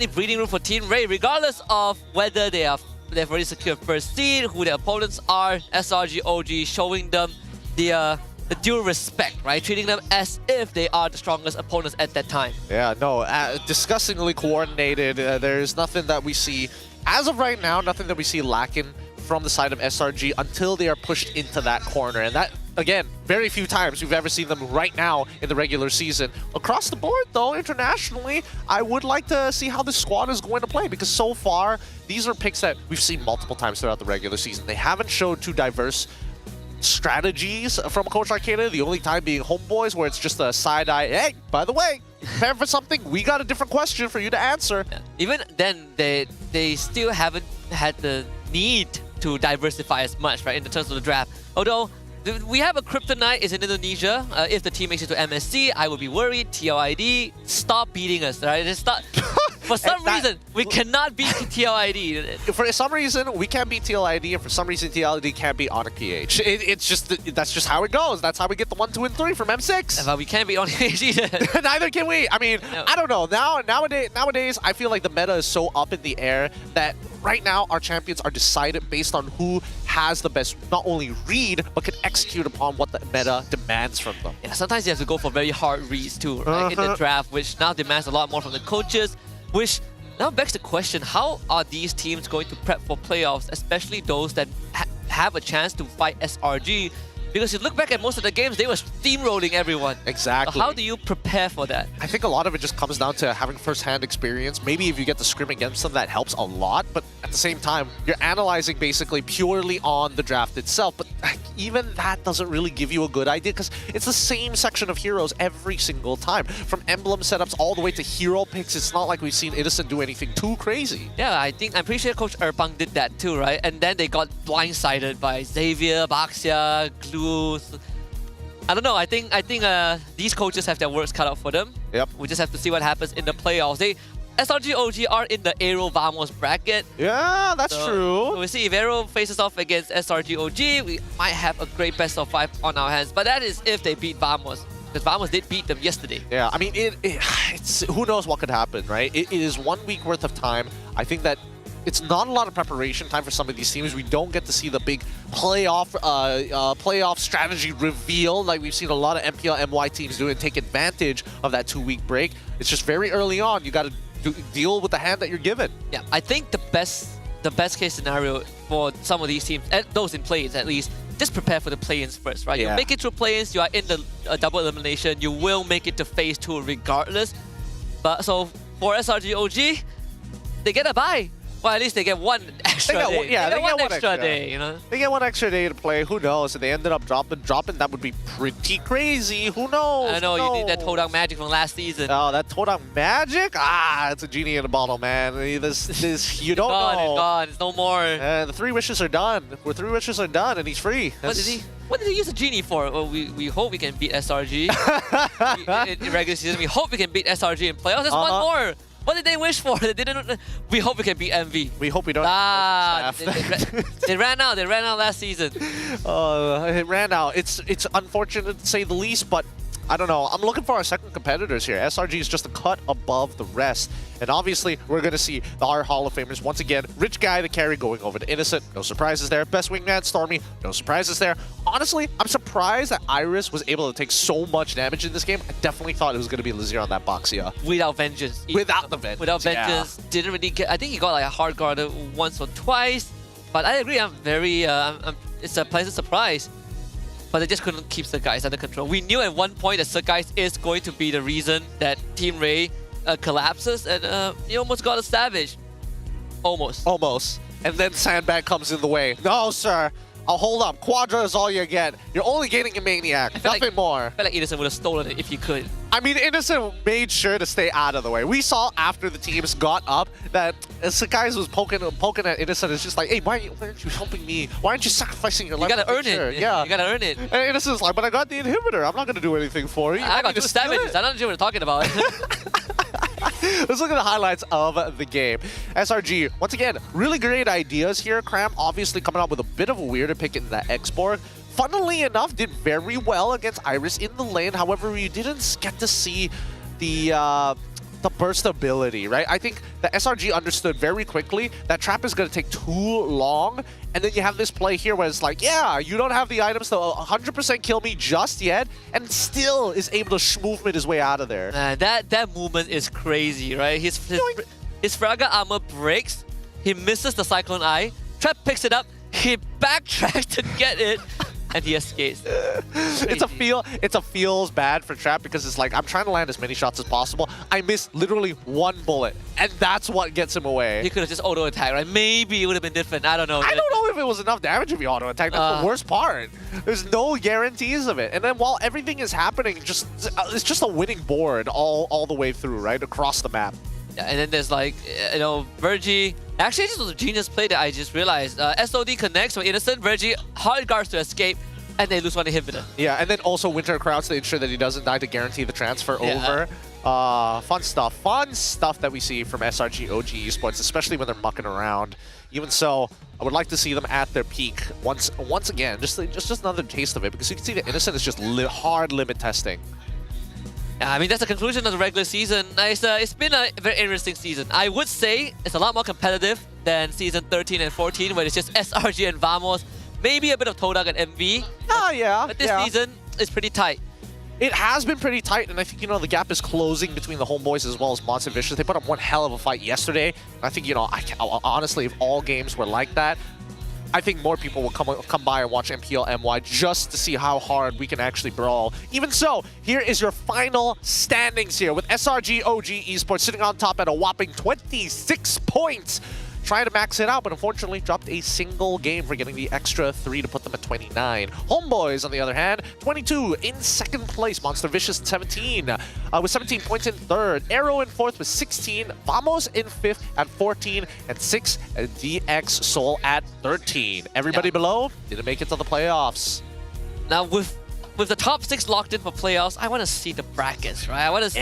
breathing room for Team Ray, regardless of whether they've already secured first seed, who their opponents are. SRG OG showing them the due respect, right? Treating them as if they are the strongest opponents at that time. Yeah, no, disgustingly coordinated. There's nothing that we see, as of right now, nothing that we see lacking from the side of SRG until they are pushed into that corner. And that, again, very few times we've ever seen them right now in the regular season. Across the board, though, internationally, I would like to see how this squad is going to play, because so far, these are picks that we've seen multiple times throughout the regular season. They haven't showed too diverse strategies from Coach Arcana, the only time being Homeboys, where it's just a side-eye, hey, by the way, prepare for something, we got a different question for you to answer. Yeah. Even then, they still haven't had the need to diversify as much, right, in terms of the draft. Although, we have a Kryptonite is in Indonesia. If the team makes it to MSC, I would be worried. TLID, stop beating us, right? Just stop. For some reason, we cannot beat TLID. For some reason, we can't beat TLID, and for some reason, TLID can't beat Onyx PH. It's just, that's just how it goes. That's how we get the 1, 2, and 3 from M6. But we can't beat Onyx PH either. Neither can we. I mean, no. I don't know. Nowadays, I feel like the meta is so up in the air that right now, our champions are decided based on who has the best, not only read, but can execute upon what the meta demands from them. Yeah, sometimes you have to go for very hard reads too, right, in the draft, which now demands a lot more from the coaches, which now begs the question, how are these teams going to prep for playoffs, especially those that have a chance to fight SRG? Because you look back at most of the games, they were steamrolling everyone. Exactly. So how do you prepare for that? I think a lot of it just comes down to having first-hand experience. Maybe if you get to scrim against them, that helps a lot. But at the same time, you're analyzing basically purely on the draft itself. But even that doesn't really give you a good idea, because it's the same section of heroes every single time. From emblem setups all the way to hero picks, it's not like we've seen Innocent do anything too crazy. Yeah, I'm pretty sure Coach Erpang did that too, right? And then they got blindsided by Xavier, Baxia, Glue. I don't know. I think these coaches have their works cut out for them. Yep. We just have to see what happens in the playoffs. SRG OG are in the Aero Vamos bracket. Yeah, that's true. So we'll see if Aero faces off against SRG OG. We might have a great best of 5 on our hands, but that is if they beat Vamos. Because Vamos did beat them yesterday. Yeah, I mean, it's who knows what could happen, right? It is 1 week worth of time. I think that it's not a lot of preparation time for some of these teams. We don't get to see the big playoff strategy reveal like we've seen a lot of MPL MY teams do and take advantage of that 2-week break. It's just very early on. You got to deal with the hand that you're given. Yeah, I think the best case scenario for some of these teams, those in play-ins at least, just prepare for the play-ins first, right? Yeah. You make it through play-ins, you are in the double elimination, you will make it to phase 2 regardless. But so for SRG OG, they get a bye. Well, at least they get one extra day. Yeah, they get one extra day, you know? They get 1 extra day to play. Who knows? If they ended up dropping, that would be pretty crazy. Who knows? I know, you need that Todak magic from last season. Oh, that Todak magic? Ah, it's a genie in a bottle, man. This you don't know. It's gone. It's no more. The 3 wishes are done. The 3 wishes are done, and he's free. What did he use a genie for? Well, we hope we can beat SRG in regular season. We hope we can beat SRG in playoffs. There's one more. What did they wish for? They didn't. We hope we can beat MV. We hope we don't. They ran out. They ran out last season. It ran out. It's unfortunate to say the least, but I don't know. I'm looking for our second competitors here. SRG is just a cut above the rest. And obviously, we're going to see our Hall of Famers once again. Rich Guy, the carry, going over to Innocent. No surprises there. Best Wingman, Stormy. No surprises there. Honestly, I'm surprised that Iris was able to take so much damage in this game. I definitely thought it was going to be Lazier on that box, yeah. Without Vengeance. Without the Vengeance. Without Vengeance. Yeah. Didn't really get... I think he got like a hard guard once or twice. But I agree, I'm very... it's a pleasant surprise. But they just couldn't keep Surgeist under control. We knew at one point that Surgeist is going to be the reason that Team Ray collapses, and he almost got a Savage. Almost. Almost. And then Sandbag comes in the way. No, sir. I'll hold up. Quadra is all you get. You're only getting a Maniac. Nothing more. I feel like Innocent would have stolen it if he could. I mean, Innocent made sure to stay out of the way. We saw after the teams got up that Surgeist was poking at Innocent. It's just like, hey, why aren't you helping me? Why aren't you sacrificing your life? You gotta earn it. Yeah. You gotta earn it. And Innocent's like, but I got the inhibitor. I'm not gonna do anything for you. I got 2 Savages. I don't know what you're talking about. Let's look at the highlights of the game. SRG, once again, really great ideas here. Cram obviously coming up with a bit of a weirder pick in the Xborg. Funnily enough, did very well against Iris in the lane. However, you didn't get to see the burst ability, right? I think the SRG understood very quickly that trap is going to take too long. And then you have this play here where it's like, yeah, you don't have the items to 100% kill me just yet, and still is able to movement his way out of there. That movement is crazy, right? His Fragile Armor breaks, he misses the Cyclone Eye, Trap picks it up, he backtracks to get it, and he escapes. It's a feels bad for Trap because it's like, I'm trying to land as many shots as possible. I missed literally 1 bullet, and that's what gets him away. He could have just auto-attacked, right? Maybe it would have been different. I don't know. I don't know if it was enough damage if he auto-attacked. That's the worst part. There's no guarantees of it. And then while everything is happening, it's just a winning board all the way through, right? Across the map. Yeah, and then there's like, Virgie. Actually, this was a genius play that I just realized. SOD connects with Innocent, Virgie hard guards to escape, and they lose 1 inhibitor. Yeah, and then also Winter crowds to ensure that he doesn't die to guarantee the transfer over. Fun stuff that we see from SRG OG Esports, especially when they're mucking around. Even so, I would like to see them at their peak once again, just another taste of it, because you can see that Innocent is just hard limit testing. I mean, that's the conclusion of the regular season. It's been a very interesting season. I would say it's a lot more competitive than season 13 and 14, where it's just SRG and Vamos, maybe a bit of Todak and MV. Yeah. But this season is pretty tight. It has been pretty tight, and I think, the gap is closing between the Homeboys as well as Monster Vicious. They put up one hell of a fight yesterday. I think, honestly, if all games were like that, I think more people will come by and watch MPL MY just to see how hard we can actually brawl. Even so, here is your final standings here with SRG OG Esports sitting on top at a whopping 26 points. Trying to max it out, but unfortunately dropped a single game for getting the extra 3 to put them at 29. Homeboys, on the other hand, 22 in second place. Monster Vicious 17 with 17 points in third. Arrow in fourth with 16. Vamos in fifth at 14. And 6 DX Soul at 13. Everybody below didn't make it to the playoffs. Now with the top 6 locked in for playoffs, I want to see the brackets, right? I want to see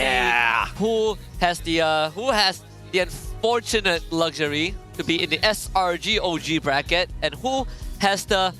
who has the unfortunate luxury to be in the SRG OG bracket, and who has the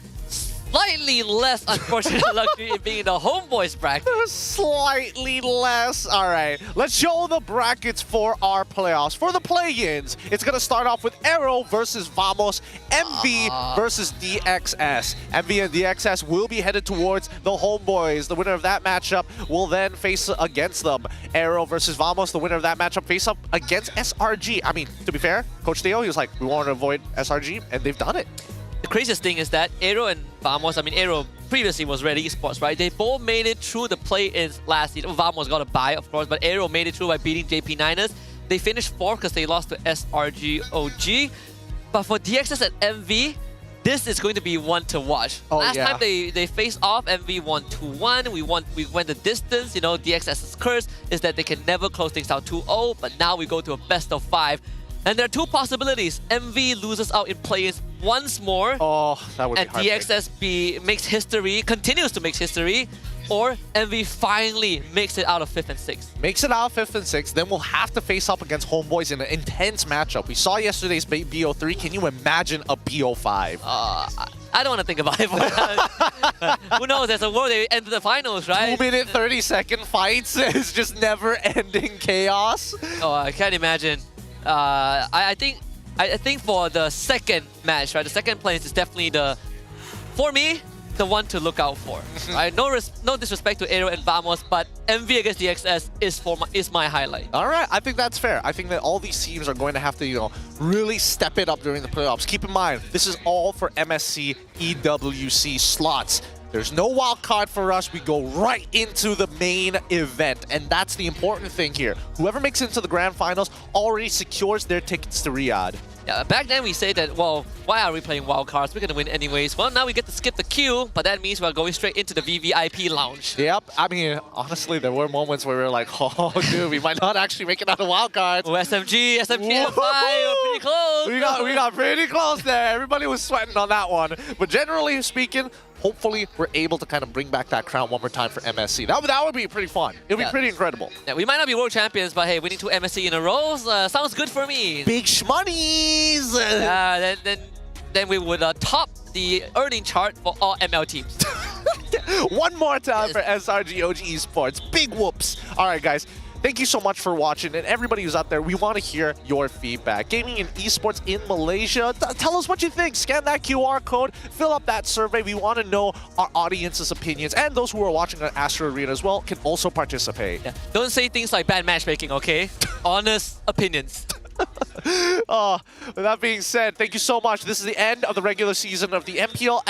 slightly less unfortunate luxury in being in the Homeboys bracket. Slightly less. All right, let's show the brackets for our playoffs. For the play-ins, it's going to start off with Arrow versus Vamos, MV versus DXS. MV and DXS will be headed towards the Homeboys. The winner of that matchup will then face against them. Arrow versus Vamos, the winner of that matchup face up against SRG. I mean, to be fair, Coach Theo, he was like, we want to avoid SRG, and they've done it. The craziest thing is that Arrow and Vamos, I mean, Arrow previously was Red Esports, right? They both made it through the play-ins last season. Vamos got a bye, of course, but Arrow made it through by beating JP Niners. They finished 4th because they lost to SRG OG. But for DXS and MV, this is going to be one to watch. Last time they faced off, MV won 2-1. We went the distance. DXS's curse is that they can never close things out 2-0, but now we go to a best of 5. And there are 2 possibilities. MV loses out in play-ins once more. Oh, that would be hard. And DXS makes history, continues to make history, or MV finally makes it out of 5th and 6th. Makes it out of 5th and 6th, then we'll have to face up against Homeboys in an intense matchup. We saw yesterday's BO3. Can you imagine a BO5? I don't want to think about it. Who knows? There's a world they enter the finals, right? 2-minute, 30-second fights is just never-ending chaos. Oh, I can't imagine. I think for the second match, right? The second place is definitely for me, the one to look out for. Right? No disrespect to Aero and Vamos, but MV against DXS is my highlight. All right, I think that's fair. I think that all these teams are going to have to, really step it up during the playoffs. Keep in mind, this is all for MSC EWC slots. There's no wild card for us. We go right into the main event, and that's the important thing here. Whoever makes it into the grand finals already secures their tickets to Riyadh. Yeah, back then we say that, well, why are we playing wild cards? We're going to win anyways. Well, now we get to skip the queue, but that means we're going straight into the VVIP lounge. Yep, I mean, honestly, there were moments where we were like, oh, dude, we might not actually make it out of wild cards. Oh, SMG, MFI, we're pretty close. We got pretty close there. Everybody was sweating on that one. But generally speaking, hopefully we're able to kind of bring back that crown one more time for MSC. That would be pretty fun. It would be pretty incredible. Yeah, we might not be world champions, but hey, winning 2 MSC in a row sounds good for me. Big shmoneys! Then we would top the earning chart for all ML teams. One more time for SRGOG Esports. Big whoops. All right, guys. Thank you so much for watching, and everybody who's out there, we want to hear your feedback. Gaming and esports in Malaysia, tell us what you think. Scan that QR code, fill up that survey. We want to know our audience's opinions, and those who are watching on Astro Arena as well can also participate. Yeah. Don't say things like bad matchmaking, okay? Honest opinions. With that being said, thank you so much. This is the end of the regular season of the MPL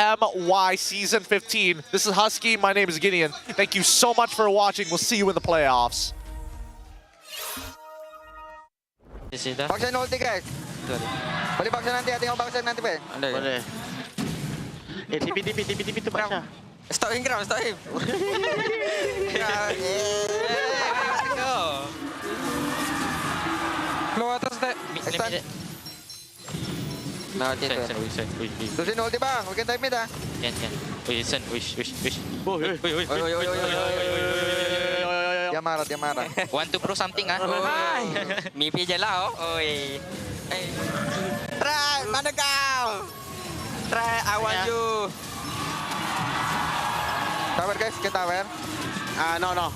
MY Season 15. This is Husky. My name is Gideon. Thank you so much for watching. We'll see you in the playoffs. Baksan ulti guys. Boleh baksan nanti, tengok baksan nanti pe. Boleh. TP tu Baksa. Stop him, Kram, stop him. Keluar atas tak. Nah, dia tu. Terusin ulti bang, we can time it dah. Can. Wish. Dia marah. Want to pro something ah? Mimpi je lah oh. Oi. Try, mana kau? Try, I want you. Tower guys, kita tower. No. No,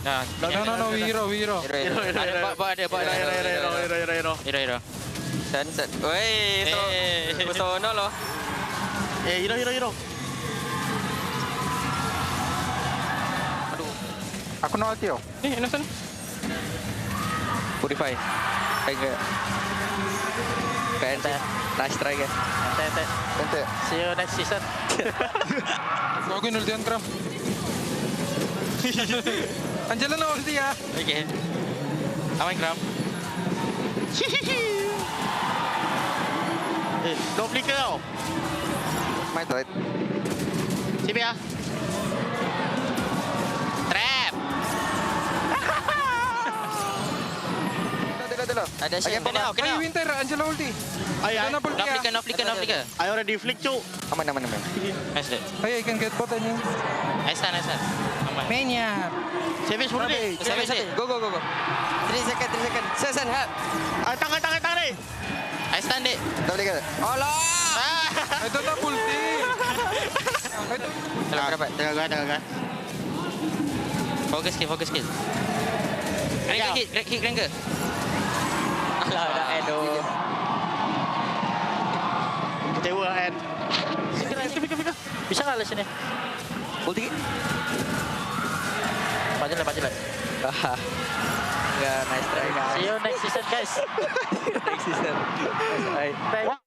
Wiro. Hero. Set. Woi, sono loh. Hero. Aku no ulti oh. Innocent. Purify. Tiger. Pente. Nice try guys. Pente. See you next season. Aku ultian Kram. Angela na ulti ya. Okay. Aman Kram. Go flicker kau. My turret. Sini ya. Trap. Dulu. Ada shot. Ay, Winter, Angela ulti. No flicker. I already flick cu. Aman. Nice that. Ay, I can get bot ani. Nice. Aman. Mania. Savage mulu ni. Go. 3 second. Season help. Tangan ni. I stand it. Tak boleh ke? Allah. Ito na ulti. Dapat. Tengah. Focus kill. Red kick ke? Alah, dah end tu. Kecewa end. Flicker. Bisa tak lah sini? Ulti. Bajalan. Nice try guys. See you next season guys. Next season. Nice try.